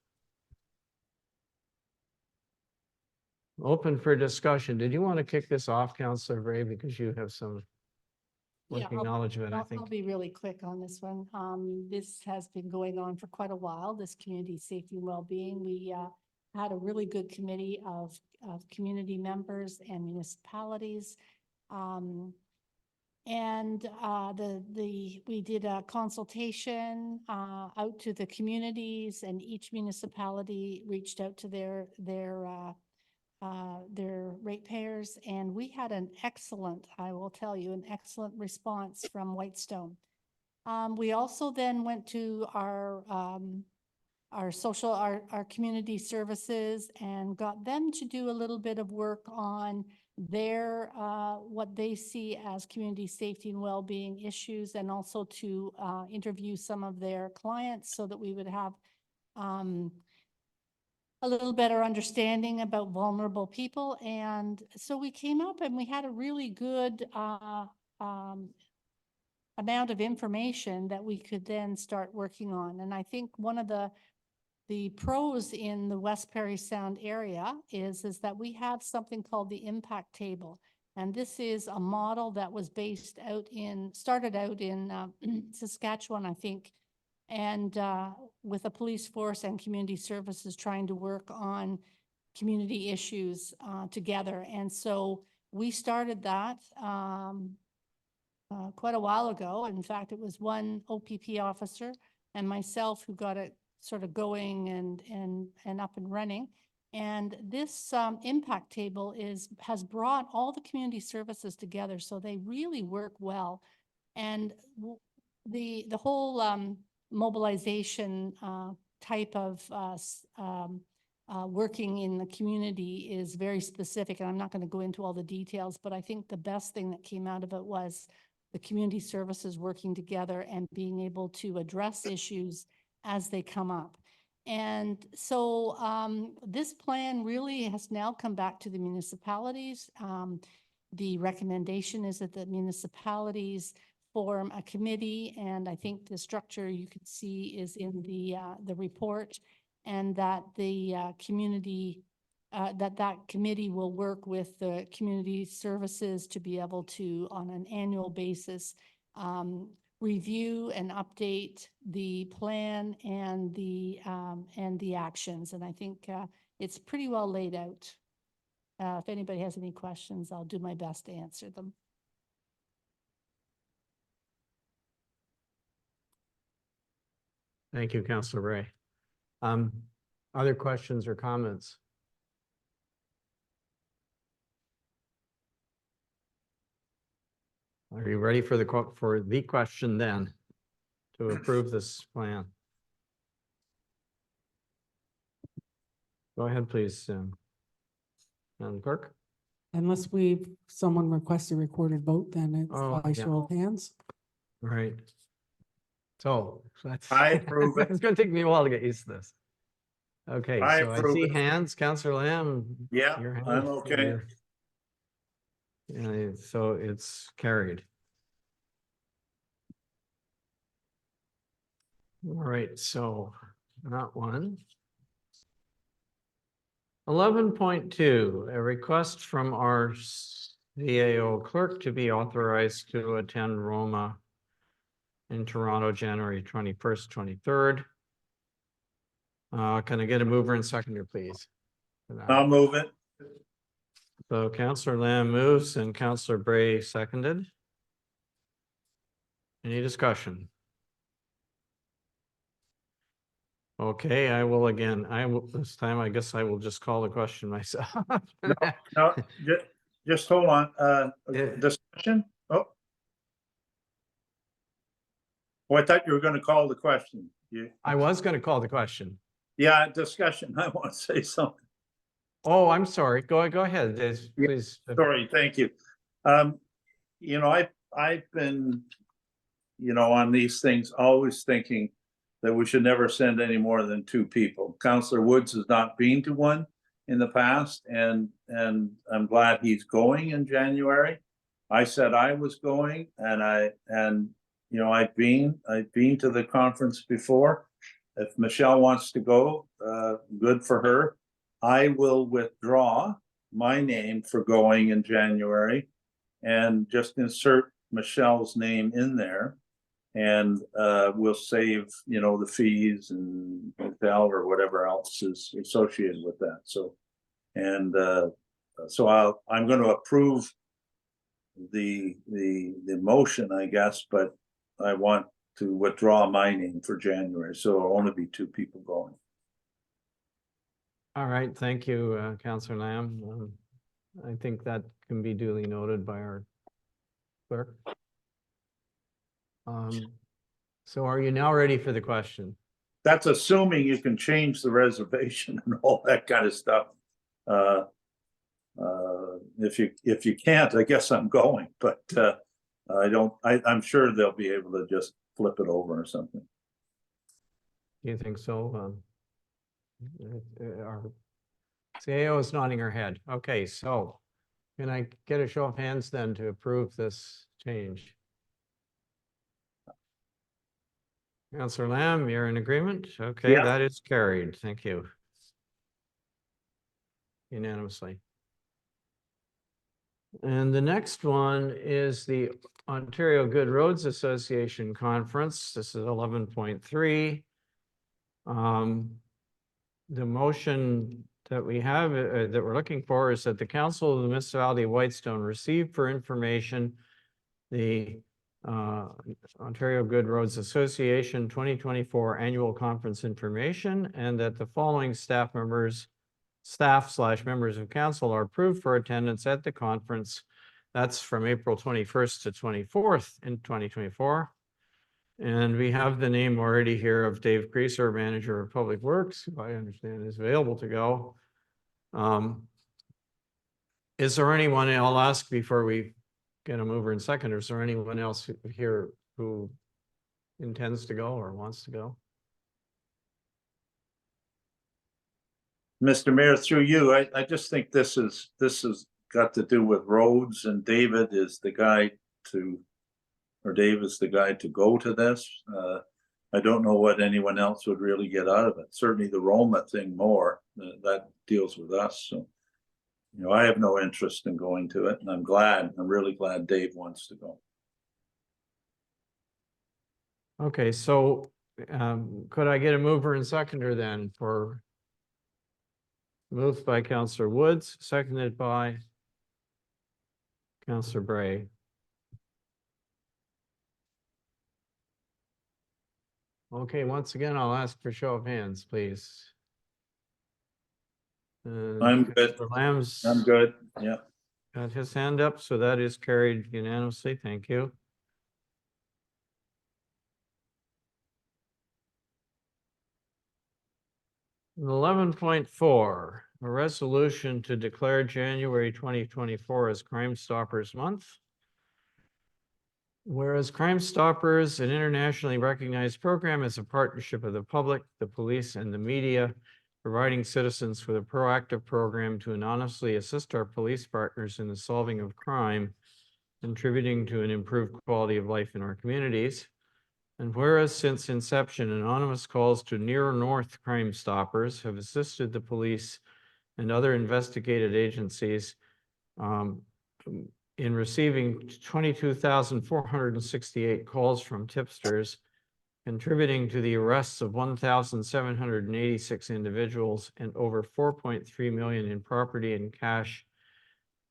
Open for discussion. Did you want to kick this off, Councillor Bray, because you have some? Yeah, working knowledge of it, I I'll think. be really quick on this one. This has been going on for quite a while, this community safety and well-being. We, had a really good committee of community members and municipalities. We did a consultation, out to the communities, and each municipality reached out to their ratepayers, and we had an excellent, I will tell you, an excellent response from Whitestone. We also then went to our community services and got them to do a little bit of work on their, what they see as community safety and well-being issues, and also to, interview some of their clients so that we would have, a little better understanding about vulnerable people. And so we came up and we had a really good, amount of information that we could then start working on. And I think one of the pros in the West Parry Sound area is that we have something called the impact table. And this is a model that was started out in Saskatchewan, I think, and with a police force and community services trying to work on community issues together. And so we started that quite a while ago. In fact, it was one OPP officer and myself who got it sort of going and up and running. And this impact table has brought all the community services together, so they really work well. And the whole mobilization type of working in the community is very specific, and I'm not going to go into all the details, but I think the best thing that came out of it was the community services working together and being able to address issues as they come up. And so this plan really has now come back to the municipalities. The recommendation is that the municipalities form a committee, and I think the structure you could see is in the report, and that the community, that committee will work with the community services to be able to, on an annual basis, review and update the plan and the actions. And I think it's pretty well laid out. If anybody has any questions, I'll do my best to answer them. Thank you, Councillor Ray. Other questions or comments? Are you ready for the question then to approve this plan? Go ahead, please, Madam Clerk. Unless someone requests a recorded vote, then it's Oh, by yeah. show of hands. Right. So that's. I approve it. It's gonna take me a while to get used to this. Okay, I so I approve see it. hands, Councillor Lamb. Yeah, your hand- I'm okay. Yeah, so it's carried. All right, so that one. 11.2, a request from our CAO clerk to be authorized to attend Roma in Toronto, January 21st, 23rd. Can I get a mover and seconder, please? for that? I'll move it. So Councillor Lamb moves and Councillor Bray seconded. Any discussion? Okay, this time I guess I will just call the question myself. No, just hold on, Yeah. discussion, oh. Oh, I thought you were gonna call the question. I was going to call the question. Yeah, discussion, I want to say something. Oh, I'm sorry. Go ahead, Yeah, please. Sorry, thank you. You know, I've been, on these things, always thinking that we should never send any more than 2 people. Councillor Woods has not been to one in the past, and I'm glad he's going in January. I said I was going, and I've been to the conference before. If Michelle wants to go, good for her. I will withdraw my name for going in January and just insert Michelle's name in there. And we'll save, you know, the fees and hotel or whatever else is associated with that. So, and so I'm going to approve the motion, I guess, but I want to withdraw my name for January. So it'll only be 2 people going. All right, thank you, Counselor Lamb. I think that can be duly noted by our clerk. So are you now ready for the question? That's assuming you can change the reservation and all that kind of stuff. If you can't, I guess I'm going, but I'm sure they'll be able to just flip it over or something. Do you think so? Our CAO is nodding her head. Okay, so can I get a show of hands then to approve this change? Counselor Lamb, you're in agreement? Okay, Yeah. that is carried. Thank you. Unanimously. And the next one is the Ontario Good Roads Association Conference. This is 11.3. The motion that we have that we're looking for is that the Council of the Municipality of Whitestone receive for information the Ontario Good Roads Association 2024 Annual Conference information, and that the following staff/members of council are approved for attendance at the conference. That's from April 21st to 24th in 2024. And we have the name already here of Dave Creaser, Manager of Public Works, who I understand is available to go. Is there anyone, I'll ask before we get a mover and seconder, is there anyone else here who intends to go or wants to go? Mr. Mayor, through you, I just think this has got to do with roads, and David is the guy to go to this. I don't know what anyone else would really get out of it. Certainly the Roma thing more, that deals with us. So, you know, I have no interest in going to it, and I'm really glad Dave wants to go. Okay, so could I get a mover and seconder then for moved by Councillor Woods, seconded by Councillor Bray. Okay, once again, I'll ask for show of hands, please. I'm good. Councillor Lamb's I'm good. Yeah. got his hand up, so that is carried unanimously. Thank you. And 11.4, a resolution to declare January 2024 as Crime Stoppers Month. Whereas Crime Stoppers, an internationally recognized program, is a partnership of the public, the police, and the media, providing citizens with a proactive program to anonymously assist our police partners in the solving of crime, contributing to an improved quality of life in our communities. And whereas since inception, anonymous calls to Near North Crime Stoppers have assisted the police and other investigative agencies in receiving 22,468 calls from tipsters, contributing to the arrests of 1,786 individuals and over 4.3 million in property and cash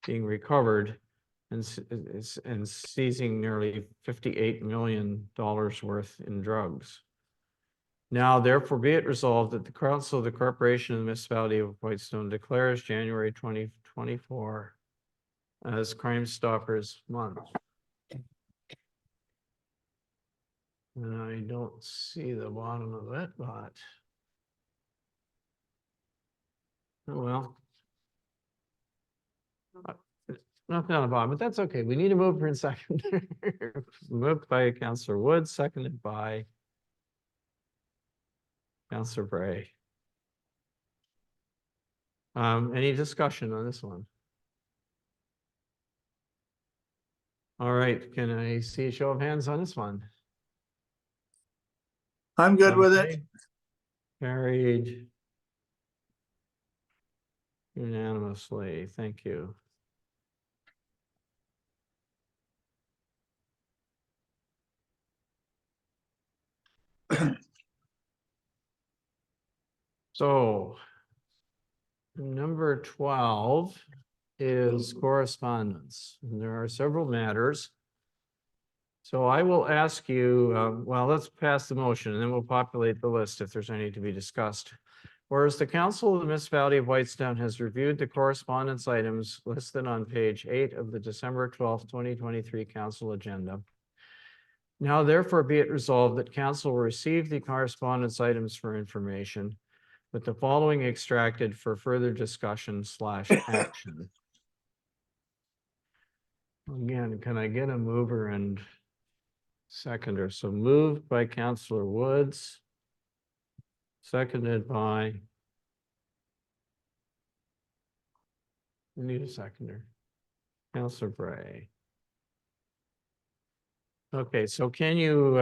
being recovered, and seizing nearly $58 million worth in drugs. Now, therefore, be it resolved that the Council of the Corporation of the Municipality of Whitestone declares January 2024 as Crime Stoppers Month. And I don't see the bottom of it, but oh well. Nothing on the bottom, but that's okay. We need a mover and second. Moved by Councillor Wood, seconded by Councillor Bray. Any discussion on this one? All right, can I see a show of hands on this one? I'm good with it. Okay. Carried unanimously. Thank you. So number 12 is correspondence. And there are several matters. So I will ask you, well, let's pass the motion and then we'll populate the list if there's any to be discussed. Whereas the Council of the Municipality of Whitestone has reviewed the correspondence items listed on page 8 of the December 12th, 2023 council agenda. Now therefore be it resolved that council will receive the correspondence items for information, with the following extracted for further discussion / action. Again, can I get a mover and seconder? So moved by Councillor Woods. Seconded by. We need a seconder. Councillor Bray. Okay, so can you,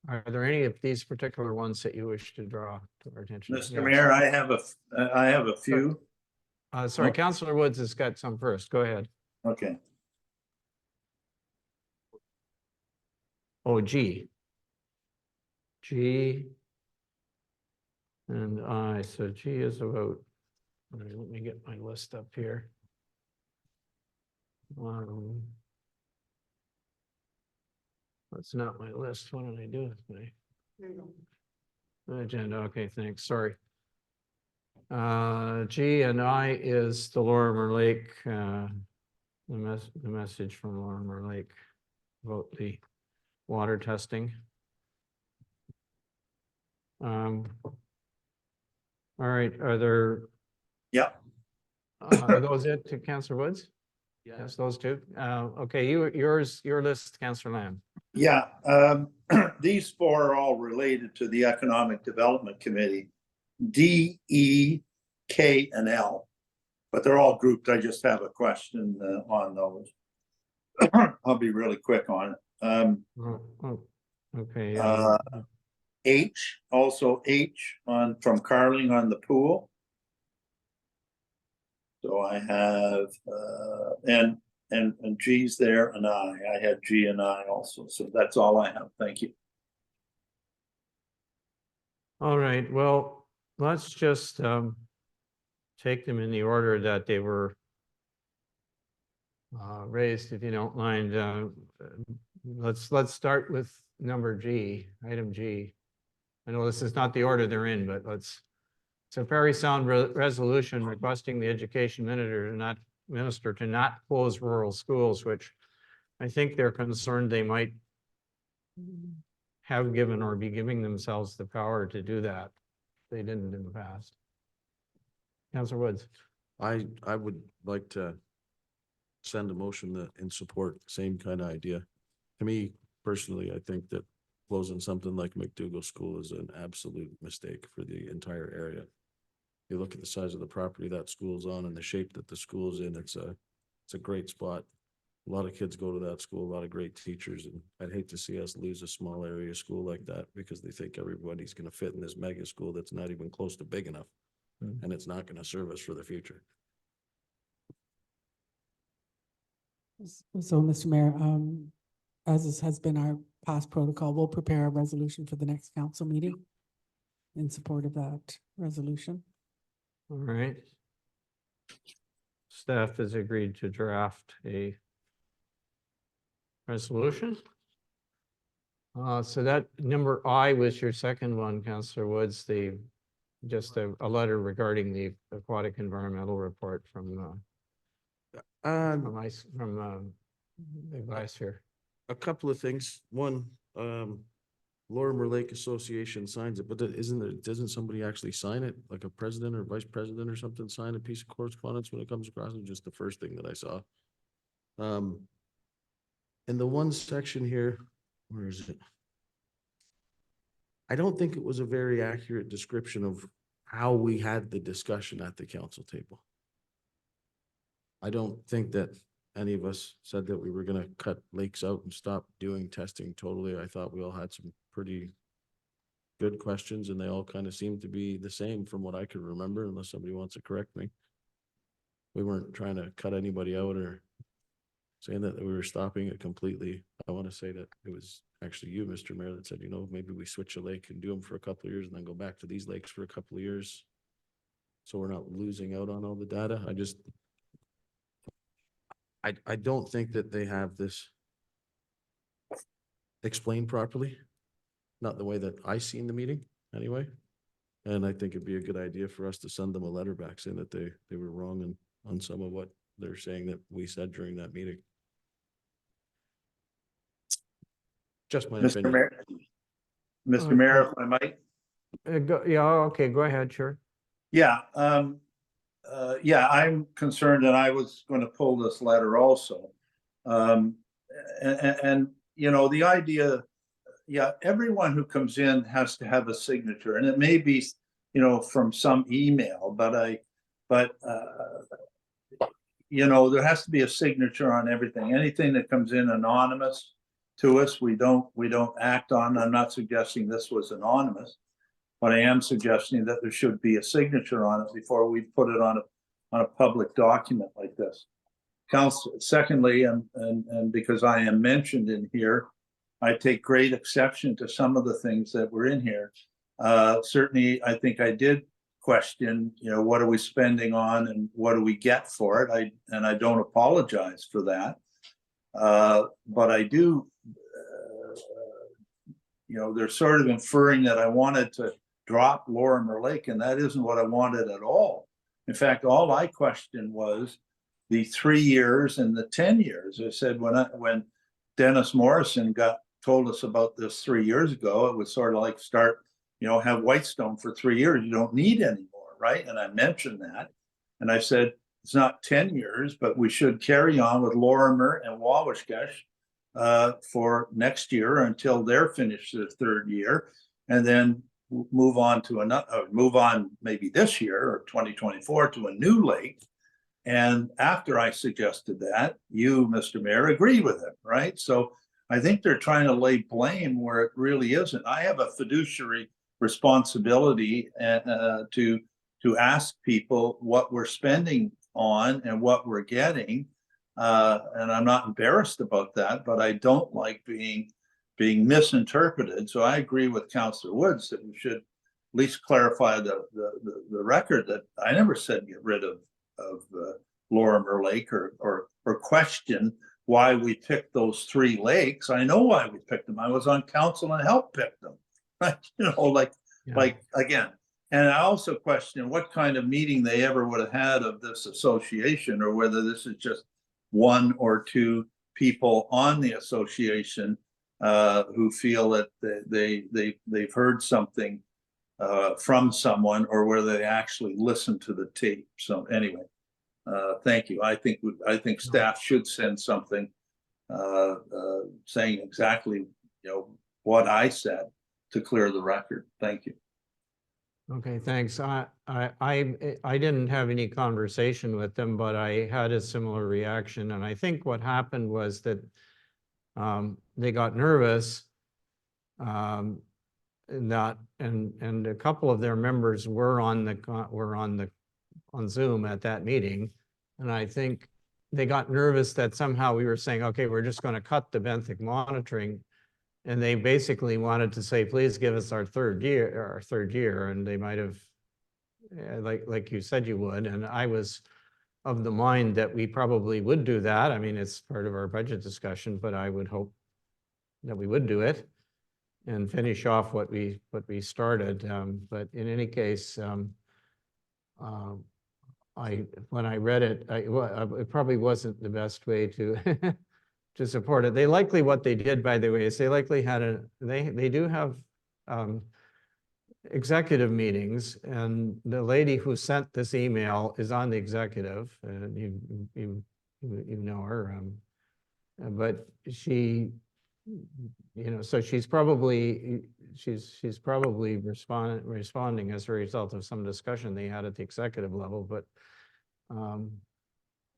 are there any of these particular ones that you wish to draw to our attention? Mr. Yes. Mayor, I have a few. Sorry, Oh. Councillor Woods has got some first. Go ahead. Okay. Oh, G. G. And I, so G is a vote. All right, let me get my list up here. That's not my list. What did I do with my agenda? Okay, thanks. Sorry. G and I is the Lorimer Lake, the message from Lorimer Lake about the water testing. All right, are there? Yeah. Are those it to Councillor Woods? Yes, those two. Okay, your list, Councillor Lamb. Yeah, these four are all related to the Economic Development Committee, D, E, K, and L. But they're all grouped. I just have a question on those. I'll be really quick on it. Okay. H, also H on from Carling on the pool. So I have and G's there and I had G and I also. So that's all I have. Thank you. All right, well, let's just take them in the order that they were raised, if you don't mind. Let's start with number G, item G. I know this is not the order they're in, but it's a very sound resolution requesting the education minister to not close rural schools, which I think they're concerned they might have given or be giving themselves the power to do that. They didn't in the past. Councillor Woods. I would like to send a motion that in support, same kind of idea. To me personally, I think that closing something like McDougall School is an absolute mistake for the entire area. You look at the size of the property that school's on and the shape that the school's in, it's a great spot. A lot of kids go to that school, a lot of great teachers, and I'd hate to see us lose a small area school like that because they think everybody's gonna fit in this mega school that's not even close to big enough. And it's not gonna serve us for the future. So, Mr. Mayor, as has been our past protocol, we'll prepare a resolution for the next council meeting in support of that resolution. All right. Staff has agreed to draft a resolution. So that number I was your second one, Councillor Woods, just a letter regarding the aquatic environmental report from the advice here. A couple of things. One, Lorimer Lake Association signs it, but doesn't somebody actually sign it? Like a president or vice president or something, sign a piece of correspondence when it comes across? It's just the first thing that I saw. In the one section here, where is it? I don't think it was a very accurate description of how we had the discussion at the council table. I don't think that any of us said that we were gonna cut lakes out and stop doing testing totally. I thought we all had some pretty good questions and they all kind of seemed to be the same from what I could remember, unless somebody wants to correct me. We weren't trying to cut anybody out or saying that we were stopping it completely. I want to say that it was actually you, Mr. Mayor, that said, you know, maybe we switch a lake and do them for a couple of years and then go back to these lakes for a couple of years. So we're not losing out on all the data. I don't think that they have this explained properly. Not the way that I seen the meeting anyway. And I think it'd be a good idea for us to send them a letter back saying that they were wrong on some of what they're saying that we said during that meeting. Just my Mr. opinion. Mayor, Mr. Mayor, if I might. Yeah, okay, go ahead, sure. Yeah, I'm concerned and I was going to pull this letter also. And, you know, the idea, everyone who comes in has to have a signature, and it may be, you know, from some email, but you know, there has to be a signature on everything. Anything that comes in anonymous to us, we don't act on. I'm not suggesting this was anonymous, but I am suggesting that there should be a signature on it before we put it on a public document like this. Council, secondly, and because I am mentioned in here, I take great exception to some of the things that were in here. Certainly, I think I did question, you know, what are we spending on and what do we get for it? I don't apologize for that. But I do, you know, they're sort of inferring that I wanted to drop Lorimer Lake, and that isn't what I wanted at all. In fact, all I questioned was the 3 years and the 10 years. I said when Dennis Morrison told us about this 3 years ago, it was sort of like start, you know, have Whitestone for 3 years. You don't need any more, right? And I mentioned that. And I said, it's not 10 years, but we should carry on with Lorimer and Wawashkesh for next year until they're finished their 3rd year. And then move on to another, move on maybe this year or 2024 to a new lake. And after I suggested that, you, Mr. Mayor, agreed with it, right? So I think they're trying to lay blame where it really isn't. I have a fiduciary responsibility to ask people what we're spending on and what we're getting. And I'm not embarrassed about that, but I don't like being misinterpreted. So I agree with Councillor Woods that we should at least clarify the record that I never said get rid of Lorimer Lake or question why we picked those 3 lakes. I know why we picked them. I was on council and helped pick them. Right? You know, like again. And I also question what kind of meeting they ever would have had of this association, or whether this is just 1 or 2 people on the association who feel that they've heard something from someone, or whether they actually listen to the tape. So anyway, thank you. I think staff should send something saying exactly, you know, what I said to clear the record. Thank you. Okay, thanks. I didn't have any conversation with them, but I had a similar reaction. And I think what happened was that they got nervous and a couple of their members were on Zoom at that meeting. And I think they got nervous that somehow we were saying, okay, we're just going to cut the benthic monitoring. And they basically wanted to say, please give us our third year. And they might have, like you said you would. And I was of the mind that we probably would do that. I mean, it's part of our budget discussion, but I would hope that we would do it and finish off what we started. But in any case, when I read it, it probably wasn't the best way to to support it. They likely, what they did, by the way, is they likely had they do have executive meetings, and the lady who sent this email is on the executive, and you know her, but she, you know, so she's probably responding as a result of some discussion they had at the executive level. But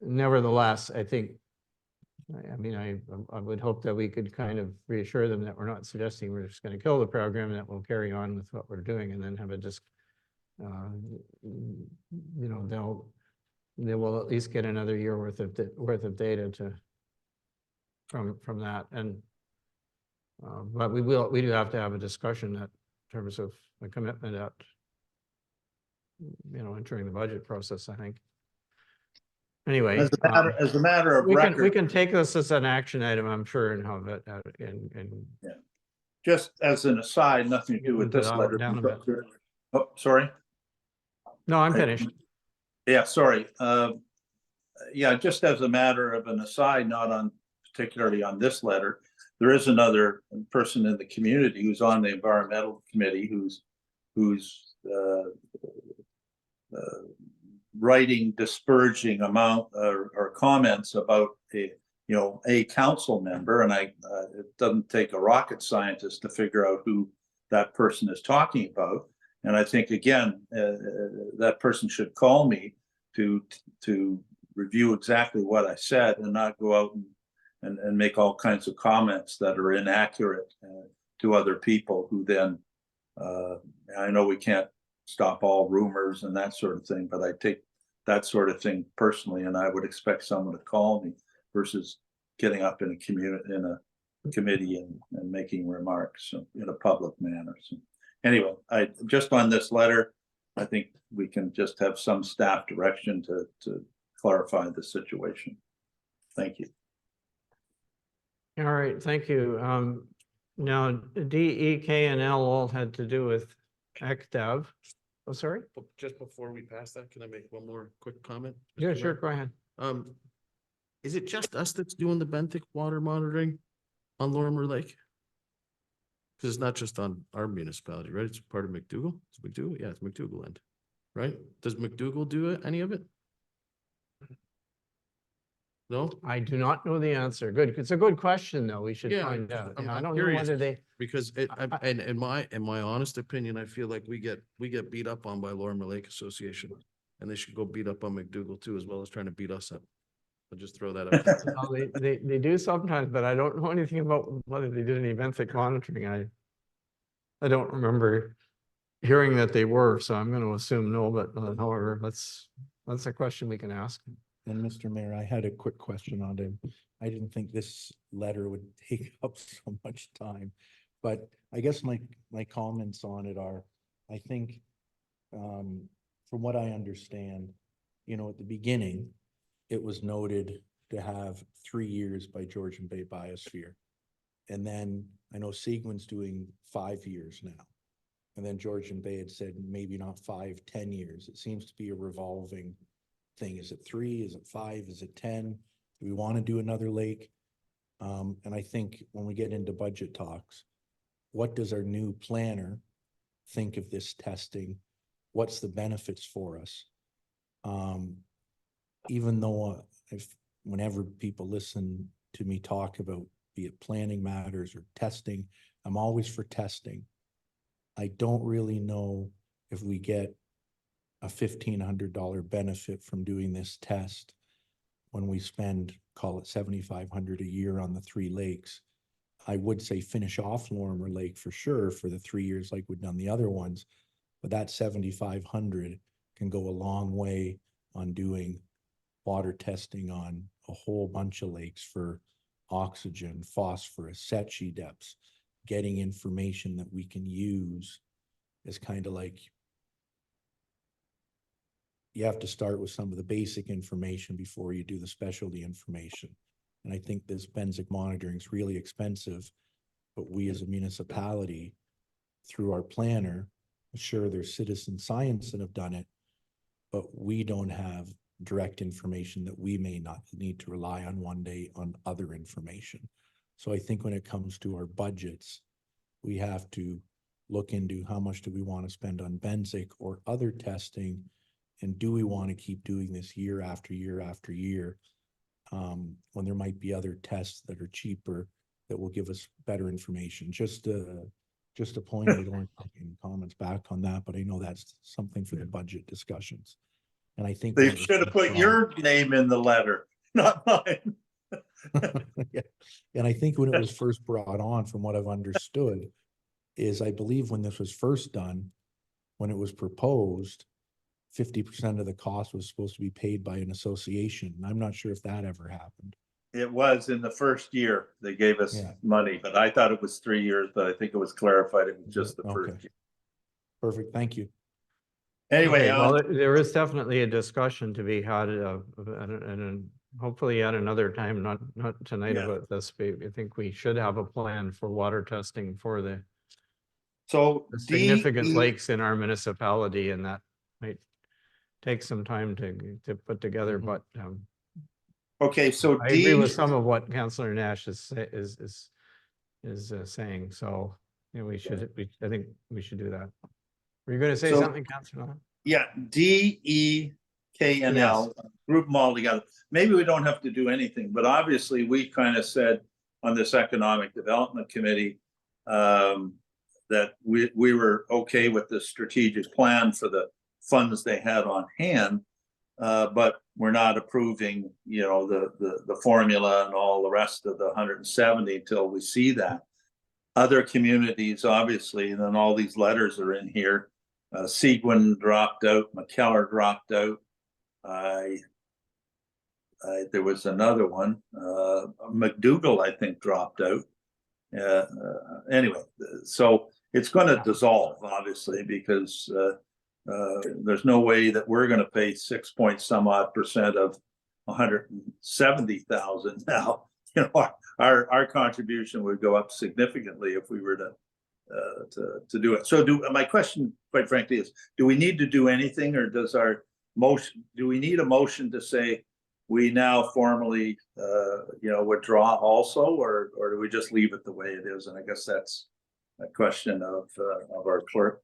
nevertheless, I think, I mean, I would hope that we could kind of reassure them that we're not suggesting we're just going to kill the program, and that we'll carry on with what we're doing, and then have it just, you know, they will at least get another year worth of data from that, and but we do have to have a discussion in terms of a commitment at, entering the budget process, I think. Anyway. As a matter of We record. can take this as an action item, I'm sure, and have it, in Just as an aside, nothing to do with Get this into letter. down a bit. Oh, sorry. No, I'm finished. Yeah, sorry. Yeah, just as a matter of an aside, not on particularly on this letter, there is another person in the community who's on the environmental committee who's writing disparaging amount or comments about a council member, and it doesn't take a rocket scientist to figure out who that person is talking about. And I think again, that person should call me to review exactly what I said and not go out and make all kinds of comments that are inaccurate to other people who then, I know we can't stop all rumors and that sort of thing, but I take that sort of thing personally, and I would expect someone to call me versus getting up in a committee and making remarks in a public manner. So anyway, just on this letter, I think we can just have some staff direction to clarify the situation. Thank you. All right, thank you. Now, D, E, K, and L all had to do with ECDAV. Oh, sorry? Just before we pass that, can I make one more quick comment? Yeah, Mr. sure, Mayor? go ahead. Is it just us that's doing the benthic water monitoring on Lorimer Lake? Because it's not just on our municipality, right? It's part of McDougall. It's McDougall. Yeah, it's McDougall end, right? Does McDougall do any of it? No? I do not know the answer. Good. It's a good question, though. We should Yeah, find out. I'm I don't know curious. whether they, Because in my honest opinion, I feel like we get beat up on by Lorimer Lake Association, and they should go beat up on McDougall too, as well as trying to beat us up. I'll just throw that out. well, they do sometimes, but I don't know anything about whether they did any benthic monitoring. I don't remember hearing that they were, so I'm going to assume no, but however, that's a question we can ask. And Mr. Mayor, I had a quick question on it. I didn't think this letter would take up so much time, but I guess my comments on it are, I think, from what I understand, at the beginning, it was noted to have 3 years by Georgian Bay Biosphere. And then I know Seguin's doing 5 years now. And then Georgian Bay had said maybe not 5, 10 years. It seems to be a revolving thing. Is it 3? Is it 5? Is it 10? Do we want to do another lake? And I think when we get into budget talks, what does our new planner think of this testing? What's the benefits for us? Even though whenever people listen to me talk about, be it planning matters or testing, I'm always for testing. I don't really know if we get a $1,500 benefit from doing this test when we spend, call it $7,500 a year on the 3 lakes. I would say finish off Lorimer Lake for sure for the 3 years like we've done the other ones, but that $7,500 can go a long way on doing water testing on a whole bunch of lakes for oxygen, phosphorus, Setchi depths, getting information that we can use is kind of like, you have to start with some of the basic information before you do the specialty information. And I think this benthic monitoring is really expensive, but we as a municipality, through our planner, sure there's citizen science that have done it, but we don't have direct information that we may not need to rely on one day on other information. So I think when it comes to our budgets, we have to look into how much do we want to spend on benthic or other testing, and do we want to keep doing this year after year after year, when there might be other tests that are cheaper that will give us better information. Just a point, I don't any comments back on that, but I know that's something for the budget discussions. And I think They should have put your name in the letter, not mine. Yeah. And I think when it was first brought on, from what I've understood, is I believe when this was first done, when it was proposed, 50% of the cost was supposed to be paid by an association. And I'm not sure if that ever happened. It was in the first year they gave us Yeah. money, but I thought it was 3 years, but I think it was clarified it was just the Okay. first year. Perfect, thank you. Anyway, Okay, well, there is definitely a discussion to be had, and hopefully at another time, not tonight Yeah. about this. I think we should have a plan for water testing for the so significant DE lakes in our municipality, and that might take some time to put together, Mhm. but, Okay, so I agree with D, some of what Councillor Nash is saying, so, you know, I think we should do that. Were you gonna say So- something, Councillor? Nash? yeah, D, E, K, and L, group them all together. Maybe we don't have to do anything, but obviously we kind of said on this Economic Development Committee that we were okay with the strategic plan for the funds they had on hand. But we're not approving, you know, the formula and all the rest of the 170 until we see that. Other communities, obviously, and then all these letters are in here. Seguin dropped out, McKellar dropped out. There was another one, McDougall, I think, dropped out. Anyway, so it's going to dissolve, obviously, because there's no way that we're going to pay 6 point some odd percent of 170,000 now. You know, our contribution would go up significantly if we were to do it. So my question, quite frankly, is, do we need to do anything, or does our motion, do we need a motion to say we now formally, you know, withdraw also, or do we just leave it the way it is? And I guess that's a question of our clerk.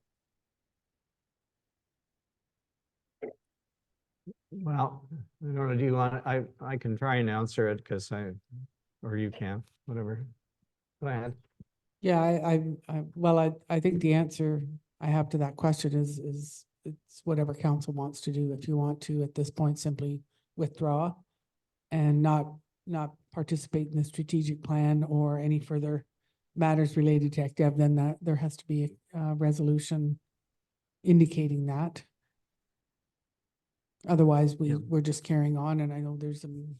Well, I don't know, do you want, I can try and answer it, because or you can, whatever. Go ahead. Yeah, I think the answer I have to that question is it's whatever council wants to do. If you want to, at this point, simply withdraw and not participate in the strategic plan or any further matters related to ECDEV, then that there has to be a resolution indicating that. Otherwise, we're just carrying on, and I know there's some, in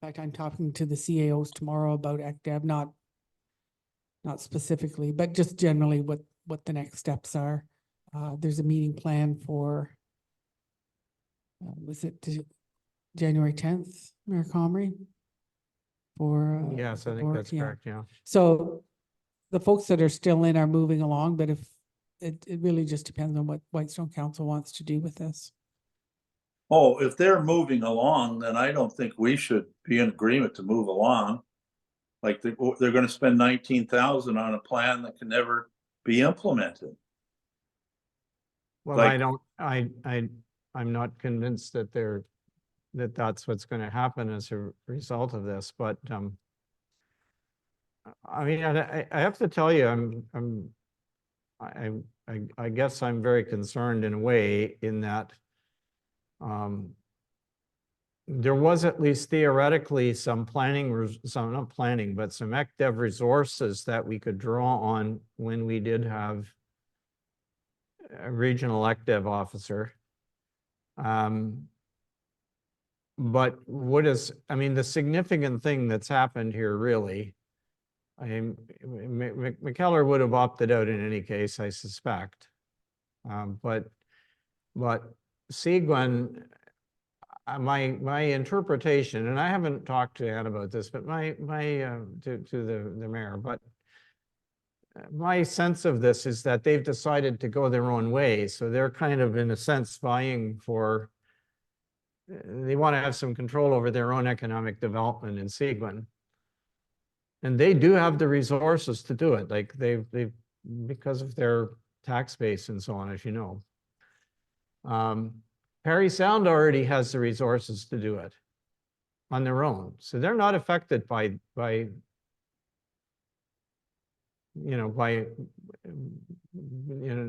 fact, I'm talking to the CAOs tomorrow about ECDEV, not specifically, but just generally what the next steps are. There's a meeting planned for, was it January 10th, Mayor Comrie? For Yes, I think or- that's yeah. correct, yeah. So the folks that are still in are moving along, but if it really just depends on what Whitestone Council wants to do with this. Oh, if they're moving along, then I don't think we should be in agreement to move along. Like they're going to spend 19,000 on a plan that can never be implemented. Well, Like- I don't, I'm not convinced that that's what's going to happen as a result of this, but, I mean, I have to tell you, I guess I'm very concerned in a way in that, there was at least theoretically some not planning, but some ECDEV resources that we could draw on when we did have a regional ECDEV officer. But I mean, the significant thing that's happened here really, McKellar would have opted out in any case, I suspect. But Seguin, my interpretation, and I haven't talked to Ann about this, but to the mayor, but my sense of this is that they've decided to go their own way. So they're kind of, in a sense, vying for, they want to have some control over their own economic development in Seguin. And they do have the resources to do it, like they've because of their tax base and so on, as you know. Parry Sound already has the resources to do it on their own. So they're not affected by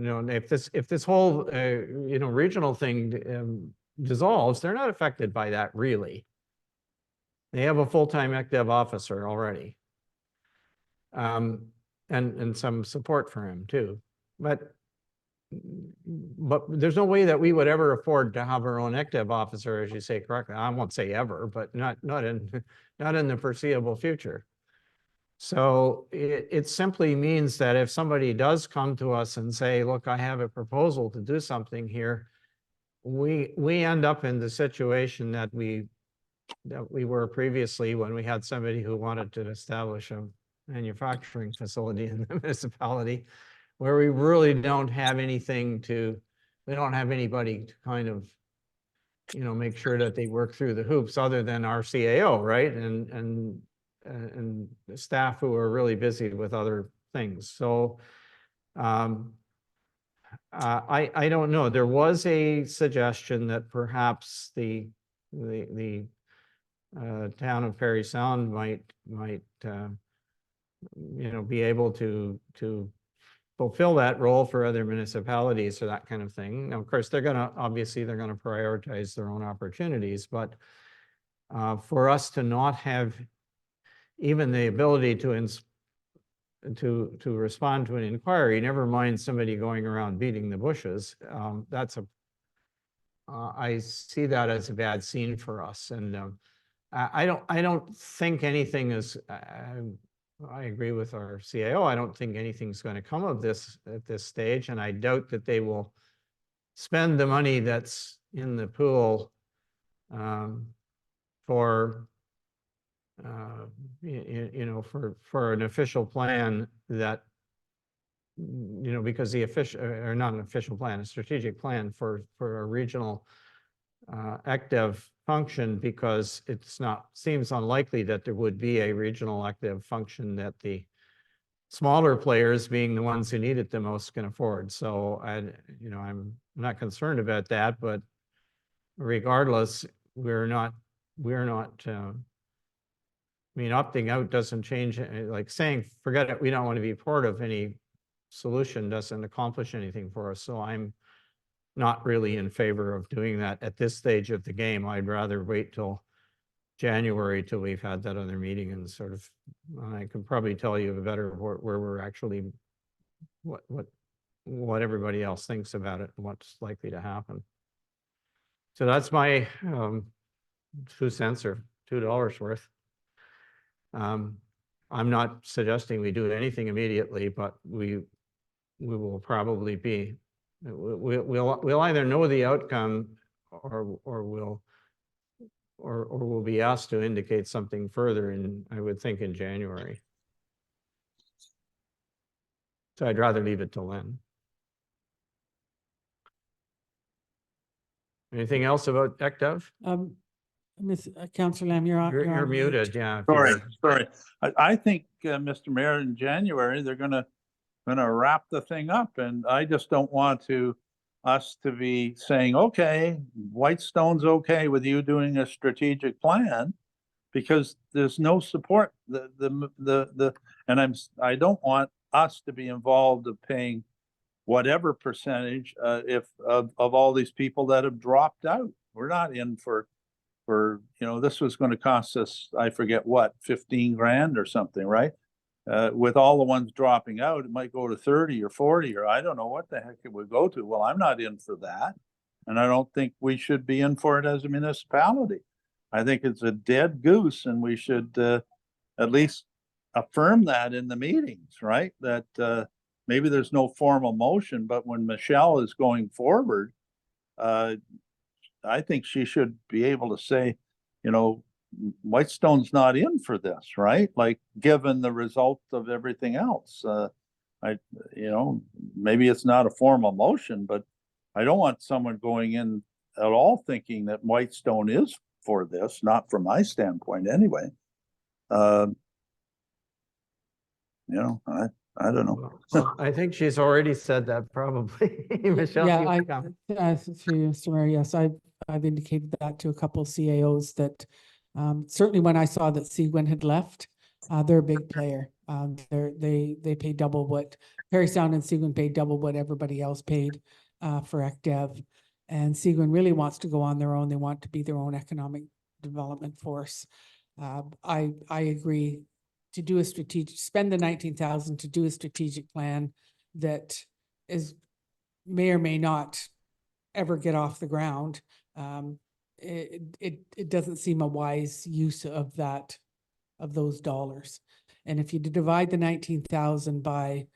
if this whole, regional thing dissolves, they're not affected by that really. They have a full-time ECDEV officer already. And some support for him too. But but there's no way that we would ever afford to have our own ECDEV officer, as you say correctly. I won't say ever, but not in, not in the foreseeable future. So it simply means that if somebody does come to us and say, look, I have a proposal to do something here, we end up in the situation that we were previously when we had somebody who wanted to establish a manufacturing facility in the municipality, where we really don't have anything to, we don't have anybody to kind of, you know, make sure that they work through the hoops other than our CAO, right? And the staff who are really busy with other things. So I don't know. There was a suggestion that perhaps the town of Perry Sound might you know, be able to fulfill that role for other municipalities or that kind of thing. Now, of course, obviously they're gonna prioritize their own opportunities, but for us to not have even the ability to respond to an inquiry, never mind somebody going around beating the bushes, I see that as a bad scene for us. And I don't think anything is, I agree with our CAO. I don't think anything's going to come of this at this stage, and I doubt that they will spend the money that's in the pool for you know, for an official plan that, you know, because the official, or not an official plan, a strategic plan for a regional ECDEV function, because seems unlikely that there would be a regional ECDEV function that the smaller players, being the ones who need it the most, can afford. So you know, I'm not concerned about that, but regardless, we're not, I mean, opting out doesn't change, like saying, forget it, we don't want to be part of any solution doesn't accomplish anything for us. So I'm not really in favor of doing that at this stage of the game. I'd rather wait till January till we've had that other meeting and sort of, I can probably tell you better where we're actually, what everybody else thinks about it and what's likely to happen. So that's my 2 cents or $2 worth. I'm not suggesting we do anything immediately, but we will probably be, we'll either know the outcome or we'll be asked to indicate something further in, I would think, in January. So I'd rather leave it till then. Anything else about ECDEV? Councillor Lamb, you're on. You're on mute. muted, yeah. Sorry. I think, Mr. Mayor, in January, they're gonna wrap the thing up, and I just don't want us to be saying, okay, Whitestone's okay with you doing a strategic plan, because there's no support. I don't want us to be involved of paying whatever percentage of all these people that have dropped out. We're not in for, you know, this was going to cost us, I forget what, 15 grand or something, right? With all the ones dropping out, it might go to 30 or 40, or I don't know what the heck it would go to. Well, I'm not in for that. And I don't think we should be in for it as a municipality. I think it's a dead goose, and we should at least affirm that in the meetings, right? That maybe there's no formal motion, but when Michelle is going forward, I think she should be able to say, you know, Whitestone's not in for this, right? Like, given the result of everything else, you know, maybe it's not a formal motion, but I don't want someone going in at all thinking that Whitestone is for this, not from my standpoint anyway. You know, I don't know. Well, I think she's already said that probably. Michelle, Yeah, you want to comment? through Mr. Mayor, yes, I've indicated that to a couple of CAOs that certainly when I saw that Seguin had left, they're a big player. They pay double what Perry Sound and Seguin paid double what everybody else paid for ECDEV. And Seguin really wants to go on their own. They want to be their own economic development force. I agree to do a strategic, spend the 19,000 to do a strategic plan that is may or may not ever get off the ground. It doesn't seem a wise use of those dollars. And if you divide the 19,000 by,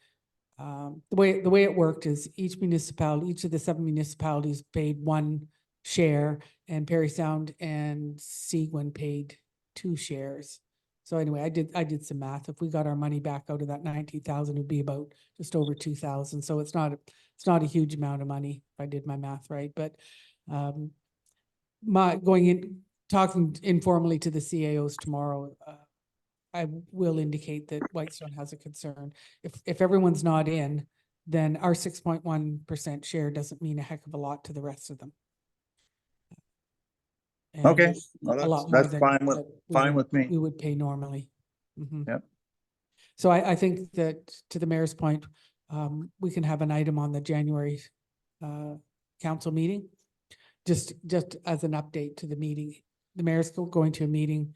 the way it worked is each of the 7 municipalities paid one share, and Perry Sound and Seguin paid 2 shares. So anyway, I did some math. If we got our money back out of that 19,000, it'd be about just over 2,000. So it's not a huge amount of money if I did my math right. But talking informally to the CAOs tomorrow, I will indicate that Whitestone has a concern. If everyone's not in, then our 6.1% share doesn't mean a heck of a lot to the rest of them. And Okay, it's well, a lot that's more than fine what we fine would- with me. We would pay normally. Mhm. Yep. So I think that, to the mayor's point, we can have an item on the January council meeting, just as an update to the meeting. The mayor's going to a meeting,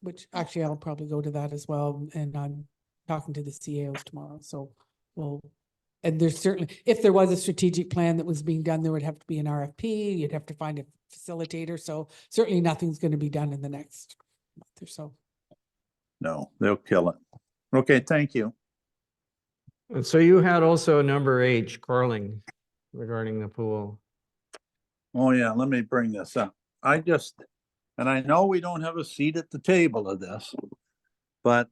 which actually I'll probably go to that as well, and I'm talking to the CAOs tomorrow, so and there's certainly, if there was a strategic plan that was being done, there would have to be an RFP, you'd have to find a facilitator, so certainly nothing's going to be done in the next month or so. No, they'll kill it. Okay, thank you. And so you had also number H, Carling, regarding the pool. Oh, yeah, let me bring this up. And I know we don't have a seat at the table of this, but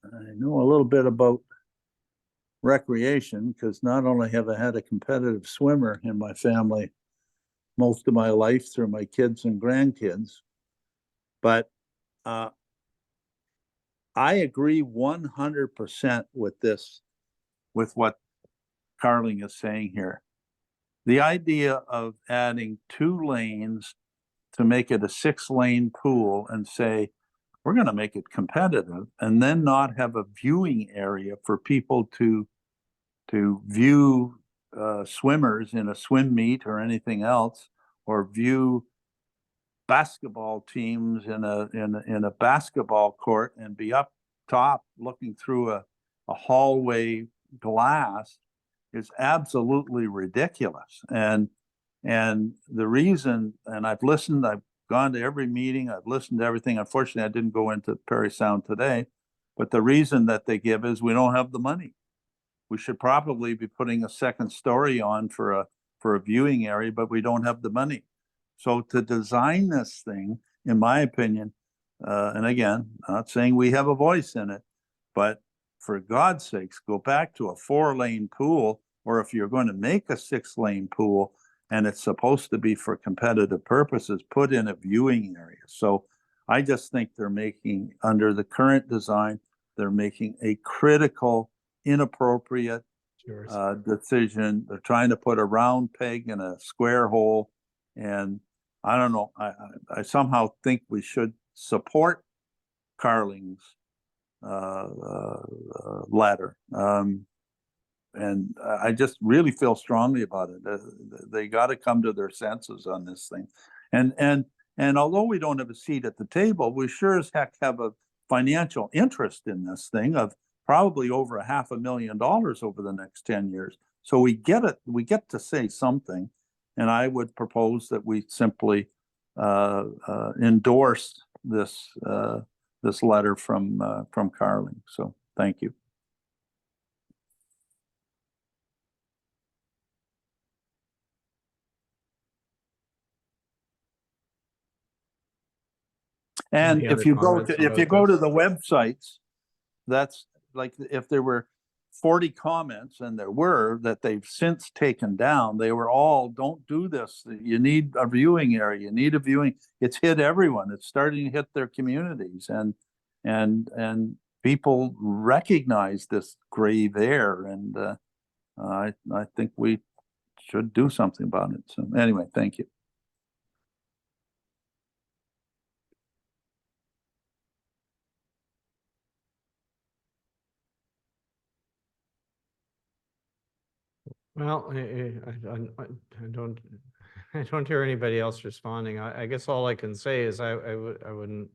I know a little bit about recreation, because not only have I had a competitive swimmer in my family most of my life through my kids and grandkids, but I agree 100% with this, with what Carling is saying here. The idea of adding 2 lanes to make it a 6-lane pool and say, we're going to make it competitive, and then not have a viewing area for people to view swimmers in a swim meet or anything else, or view basketball teams in a basketball court and be up top looking through a hallway glass is absolutely ridiculous. And the reason, and I've gone to every meeting, I've listened to everything. Unfortunately, I didn't go into Perry Sound today, but the reason that they give is we don't have the money. We should probably be putting a second story on for a viewing area, but we don't have the money. So to design this thing, in my opinion, and again, not saying we have a voice in it, but for God's sakes, go back to a 4-lane pool, or if you're going to make a 6-lane pool and it's supposed to be for competitive purposes, put in a viewing area. So I just think they're making, under the current design, they're making a critical, inappropriate decision. They're trying to put a round peg in a square hole. And I don't know, I somehow think we should support Carling's letter. And I just really feel strongly about it. They got to come to their senses on this thing. And although we don't have a seat at the table, we sure as heck have a financial interest in this thing of probably over $500,000 over the next 10 years. So we get it. We get to say something. And I would propose that we simply endorse this letter from Carling. So thank you. And Any if other you go comments to about this? the websites, that's like, if there were 40 comments, and there were, that they've since taken down, they were all, don't do this. You need a viewing area. You need a viewing. It's hit everyone. It's starting to hit their communities, and people recognize this grave error. And I think we should do something about it. So anyway, thank you. Well, I don't hear anybody else responding. I guess all I can say is I wouldn't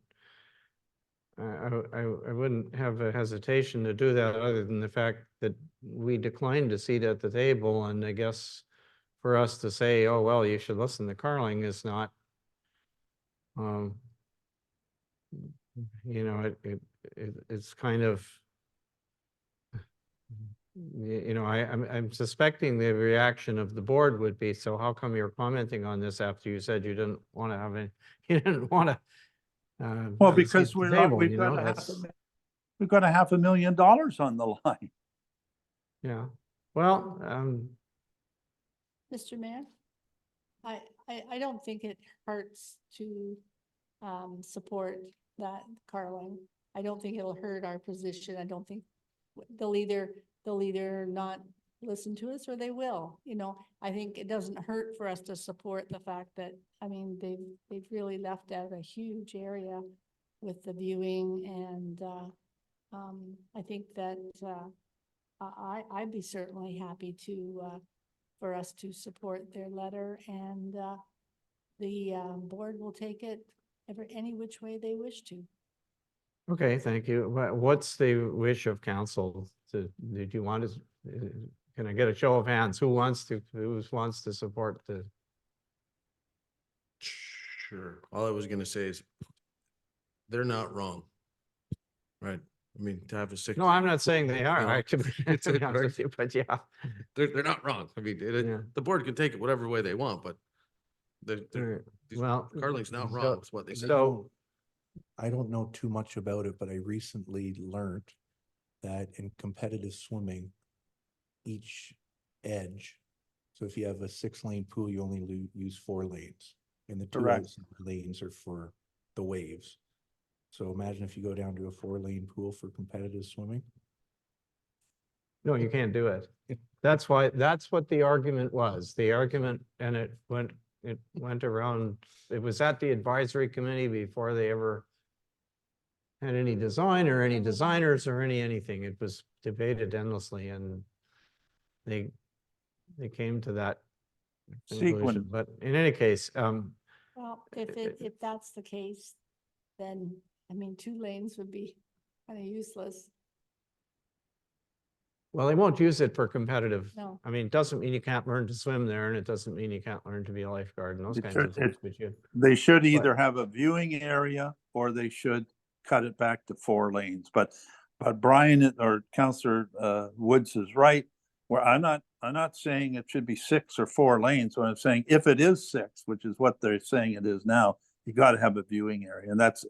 I wouldn't have a hesitation to do that other than the fact that we declined a seat at the table, and I guess for us to say, oh, well, you should listen to Carling is not, you know, it's kind of, you know, I'm suspecting the reaction of the board would be, so how come you're commenting on this after you said you didn't want to have any, you didn't want to Well, have a seat because at the we're not, table, we've you got know, a half, that's, we've got $500,000 on the line. yeah. Well, Mr. Mayor? I don't think it hurts to support that, Carling. I don't think it'll hurt our position. I don't think they'll either not listen to us or they will, you know. I think it doesn't hurt for us to support the fact that, I mean, they've really left out a huge area with the viewing, and I think that I'd be certainly happy to for us to support their letter, and the board will take it any which way they wish to. okay, thank you. What's the wish of council? Do you want to, can I get a show of hands? Who wants to support the? Sure. All I was gonna say is they're not wrong. Right? I mean, to have a six. No, I'm not saying they are, No, I to be it's a- honest with you, but yeah. They're not wrong. I mean, Yeah. the board can take it whatever way they want, but All right. Well, Carling's not so- wrong with what they said. So, I don't know too much about it, but I recently learned that in competitive swimming, each edge, so if you have a 6-lane pool, you only use 4 lanes. And the 2 Correct. other lanes are for the waves. So imagine if you go down to a 4-lane pool for competitive swimming. no, you can't do it. That's why, that's what the argument was. The argument, and it went around, it was at the advisory committee before they ever had any design or any designers or anything. It was debated endlessly, and they came to that conclusion. Sequin. But in any case, Well, if that's the case, then, I mean, 2 lanes would be kind of useless. well, they won't use it for competitive. No. I mean, it doesn't mean you can't learn to swim there, and it doesn't mean you can't learn to be a lifeguard and those It kinds should- of things, but you. They should either have a viewing area or they should cut it back to 4 lanes. But Brian or Counselor Woods is right. Where I'm not saying it should be 6 or 4 lanes. What I'm saying, if it is 6, which is what they're saying it is now, you got to have a viewing area, and that's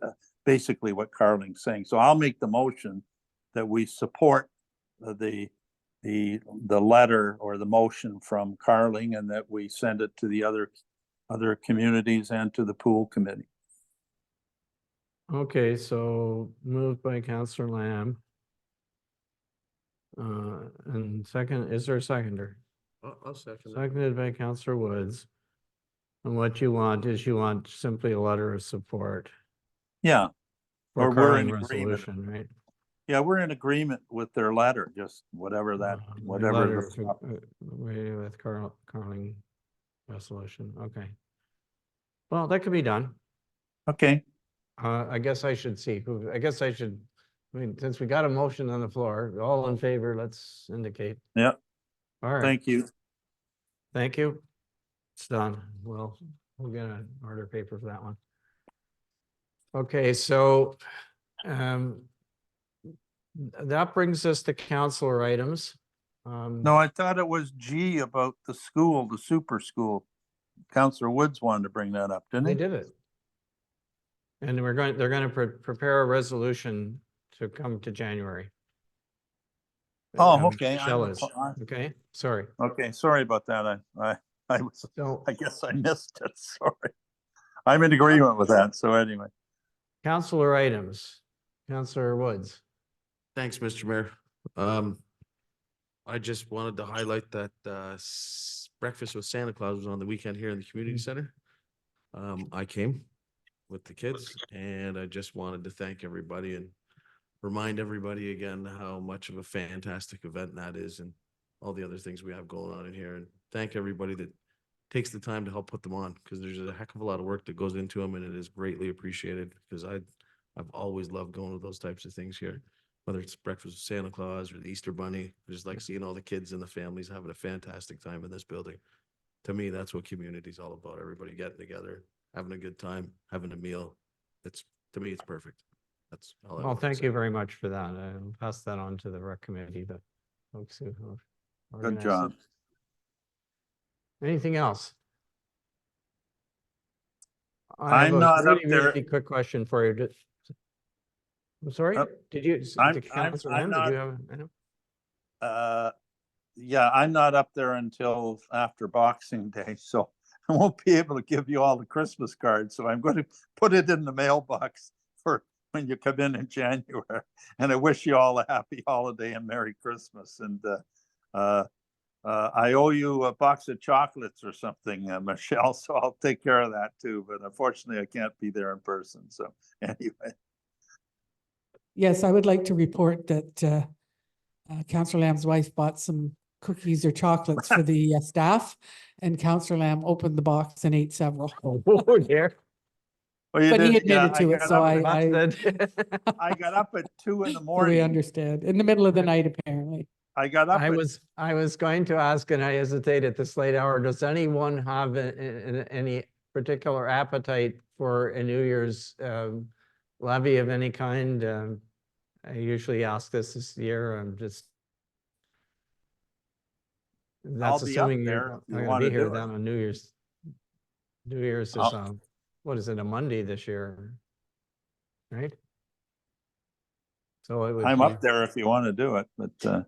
basically what Carling's saying. So I'll make the motion that we support the letter or the motion from Carling, and that we send it to the other communities and to the pool committee. Okay, so moved by Counselor Lamb. And second, is there a seconder? I'll second it. Seconded by Counselor Woods. And what you want is you want simply a letter of support Yeah, for Or we're in Carling agreement. resolution, right? yeah, we're in agreement with their letter, just whatever that, A whatever. letter the- with Carling resolution, okay. Well, that could be done. Okay, I guess I should see I mean, since we got a motion on the floor, all in favor, let's indicate. yeah, All right, thank you. thank you. It's done. We'll get an order paper for that one. Okay, so that brings us to counselor items. No, I thought it was G about the school, the super school. Counselor Woods wanted to bring that up, didn't They he? did it. And they're going to prepare a resolution to come to January. Oh, okay. Michelle is, okay, sorry. Okay, sorry about that. I was, So I guess I missed it, sorry. I'm in agreement with that, so anyway. counselor items, Counselor Woods. Thanks, Mr. Mayor. I just wanted to highlight that breakfast with Santa Claus was on the weekend here in the community center. I came with the kids, and I just wanted to thank everybody and remind everybody again how much of a fantastic event that is, and all the other things we have going on in here, and thank everybody that takes the time to help put them on, because there's a heck of a lot of work that goes into them, and it is greatly appreciated, because I've always loved going to those types of things here, whether it's breakfast with Santa Claus or the Easter Bunny. I just like seeing all the kids and the families having a fantastic time in this building. To me, that's what community is all about. Everybody getting together, having a good time, having a meal. To me, it's perfect. That's all I Well, want to thank say. you very much for that. I'll pass that on to the rec committee, the folks who have Good organized it. job. Anything else? I have I'm a not up really, there. really quick question for you. I'm sorry, Up- to Councilor Lamb, did not- you have? I know. Yeah, I'm not up there until after Boxing Day, so I won't be able to give you all the Christmas cards. So I'm going to put it in the mailbox for when you come in January. And I wish you all a happy holiday and Merry Christmas. And I owe you a box of chocolates or something, Michelle, so I'll take care of that too. But unfortunately, I can't be there in person. So anyway. Yes, I would like to report that Councillor Lamb's wife bought some cookies or chocolates for the staff, and Councillor Lamb opened the box and ate several. Oh, dear. Well, you But he did, yeah, admitted to it, got so up at- I I got up at 2 in the so we morning. understand. In the middle of the night, apparently. I got up at I was going to ask, and I hesitate at this late hour, does anyone have any particular appetite for a New Year's levy of any kind? I usually ask this year. I'm just. I'll That's be up assuming there you're if not you gonna wanna be here do it. then on New Year's. New Year's is I'll- what is it, a Monday this year? Right? So it would I'm be. up there if you want to do it, but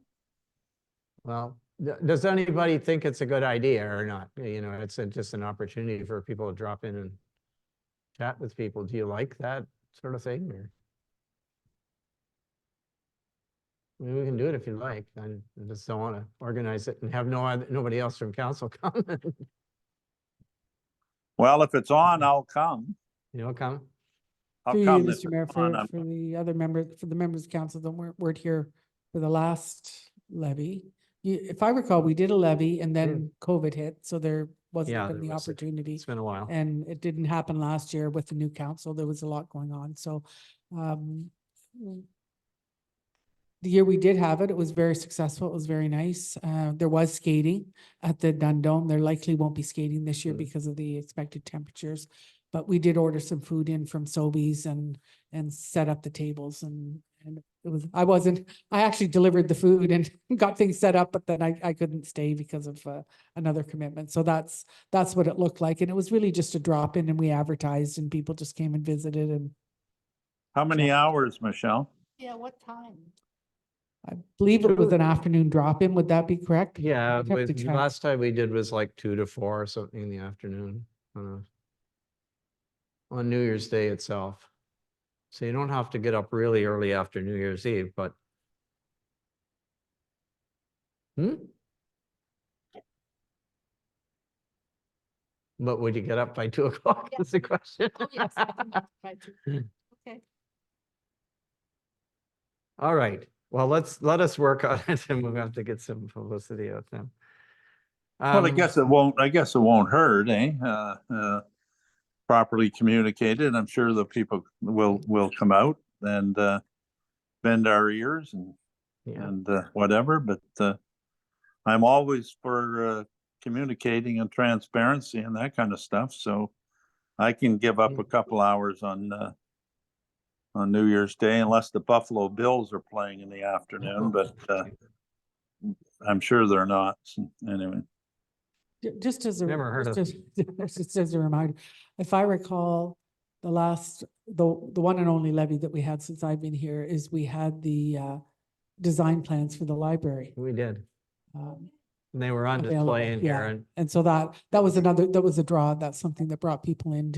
Well, does anybody think it's a good idea or not? You know, it's just an opportunity for people to drop in and chat with people. Do you like that sort of thing, or? I mean, we can do it if you like. I just don't want to organize it and have nobody else from council come. well, if it's on, I'll come. You'll come? I'll Through you, come if Mr. Mayor, it's on. for the other members, for the members of council that weren't here for the last levy. If I recall, we did a levy and then COVID hit, so there wasn't Yeah, been the there was. opportunity. It's been a while. And it didn't happen last year with the new council. There was a lot going on. So the year we did have it, it was very successful. It was very nice. There was skating at the Dundome. There likely won't be skating this year because of the expected temperatures. But we did order some food in from Sobeys and set up the tables and it was, I actually delivered the food and got things set up, but then I couldn't stay because of another commitment. So that's what it looked like. And it was really just a drop in and we advertised and people just came and visited and How many hours, Michelle? Yeah, what time? I believe it was an afternoon drop in. Would that be correct? Yeah, I'd have to the check. last time we did was like 2 to 4 or something in the afternoon. On New Year's Day itself. So you don't have to get up really early after New Year's Eve, but. But would you get up by 2 o'clock? Yeah. That's the question. Oh, yes. I can try to. Okay. All right, well, let us work on it and we'll have to get some publicity out then. Well, I guess it won't hurt, eh? Properly communicated. I'm sure the people will come out and bend our ears and whatever, but I'm always for communicating and transparency and that kind of stuff. So I can give up a couple hours on New Year's Day unless the Buffalo Bills are playing in the afternoon, but I'm sure they're not. So anyway. Just as a, Never heard of just as a reminder, if I recall, the one and only levy that we had since I've been here is we had the design plans for the library. We did, um, and they were on available, display in here yeah. and And so that was a draw. That's something that brought people in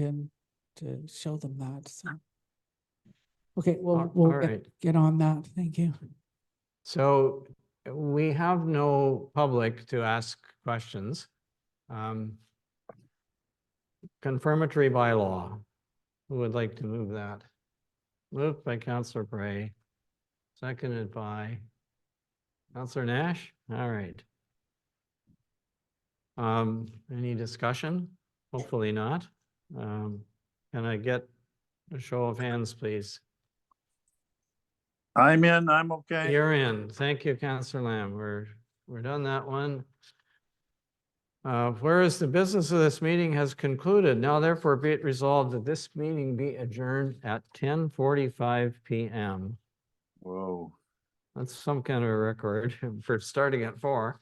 to show them that, so. Okay, All we'll right. get on that. Thank you. So we have no public to ask questions. Confirmatory bylaw. Who would like to move that? Moved by Councillor Bray, seconded by Councillor Nash. All right. Any discussion? Hopefully not. Can I get a show of hands, please? I'm in, I'm okay. You're in. Thank you, Counselor Lamb. We're done that one. Whereas the business of this meeting has concluded, now therefore be it resolved that this meeting be adjourned at 10:45 PM. Whoa. That's some kind of a record for starting at 4.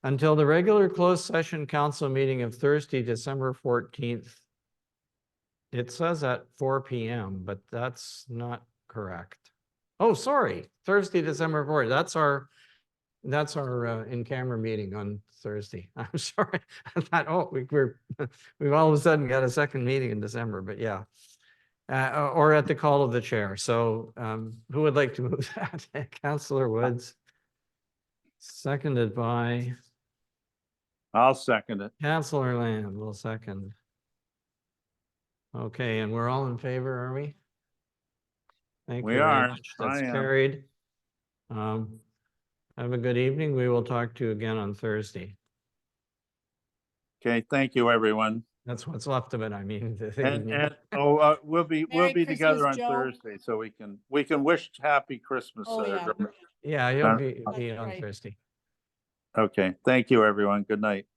Until the regular closed session council meeting of Thursday, December 14th. It says at 4 PM, but that's not correct. Oh, sorry, Thursday, December 4th. That's our in-camera meeting on Thursday. I'm sorry. I thought, oh, we've all of a sudden got a second meeting in December, but yeah. Or at the call of the chair. So who would like to move that? Councillor Woods. Seconded by I'll second it. Councillor Lamb will second. Okay, and we're all in favor, are we? Thank We you very are. much. That's I am. carried. Have a good evening. We will talk to you again on Thursday. Okay, thank you, everyone. That's what's left of it. I mean, the And, evening. we'll be Merry together on Christmas, Joe. Thursday, so we can wish happy Christmas. Oh, yeah. Yeah, you'll be That's on right. Thursday. Okay, thank you, everyone. Good night.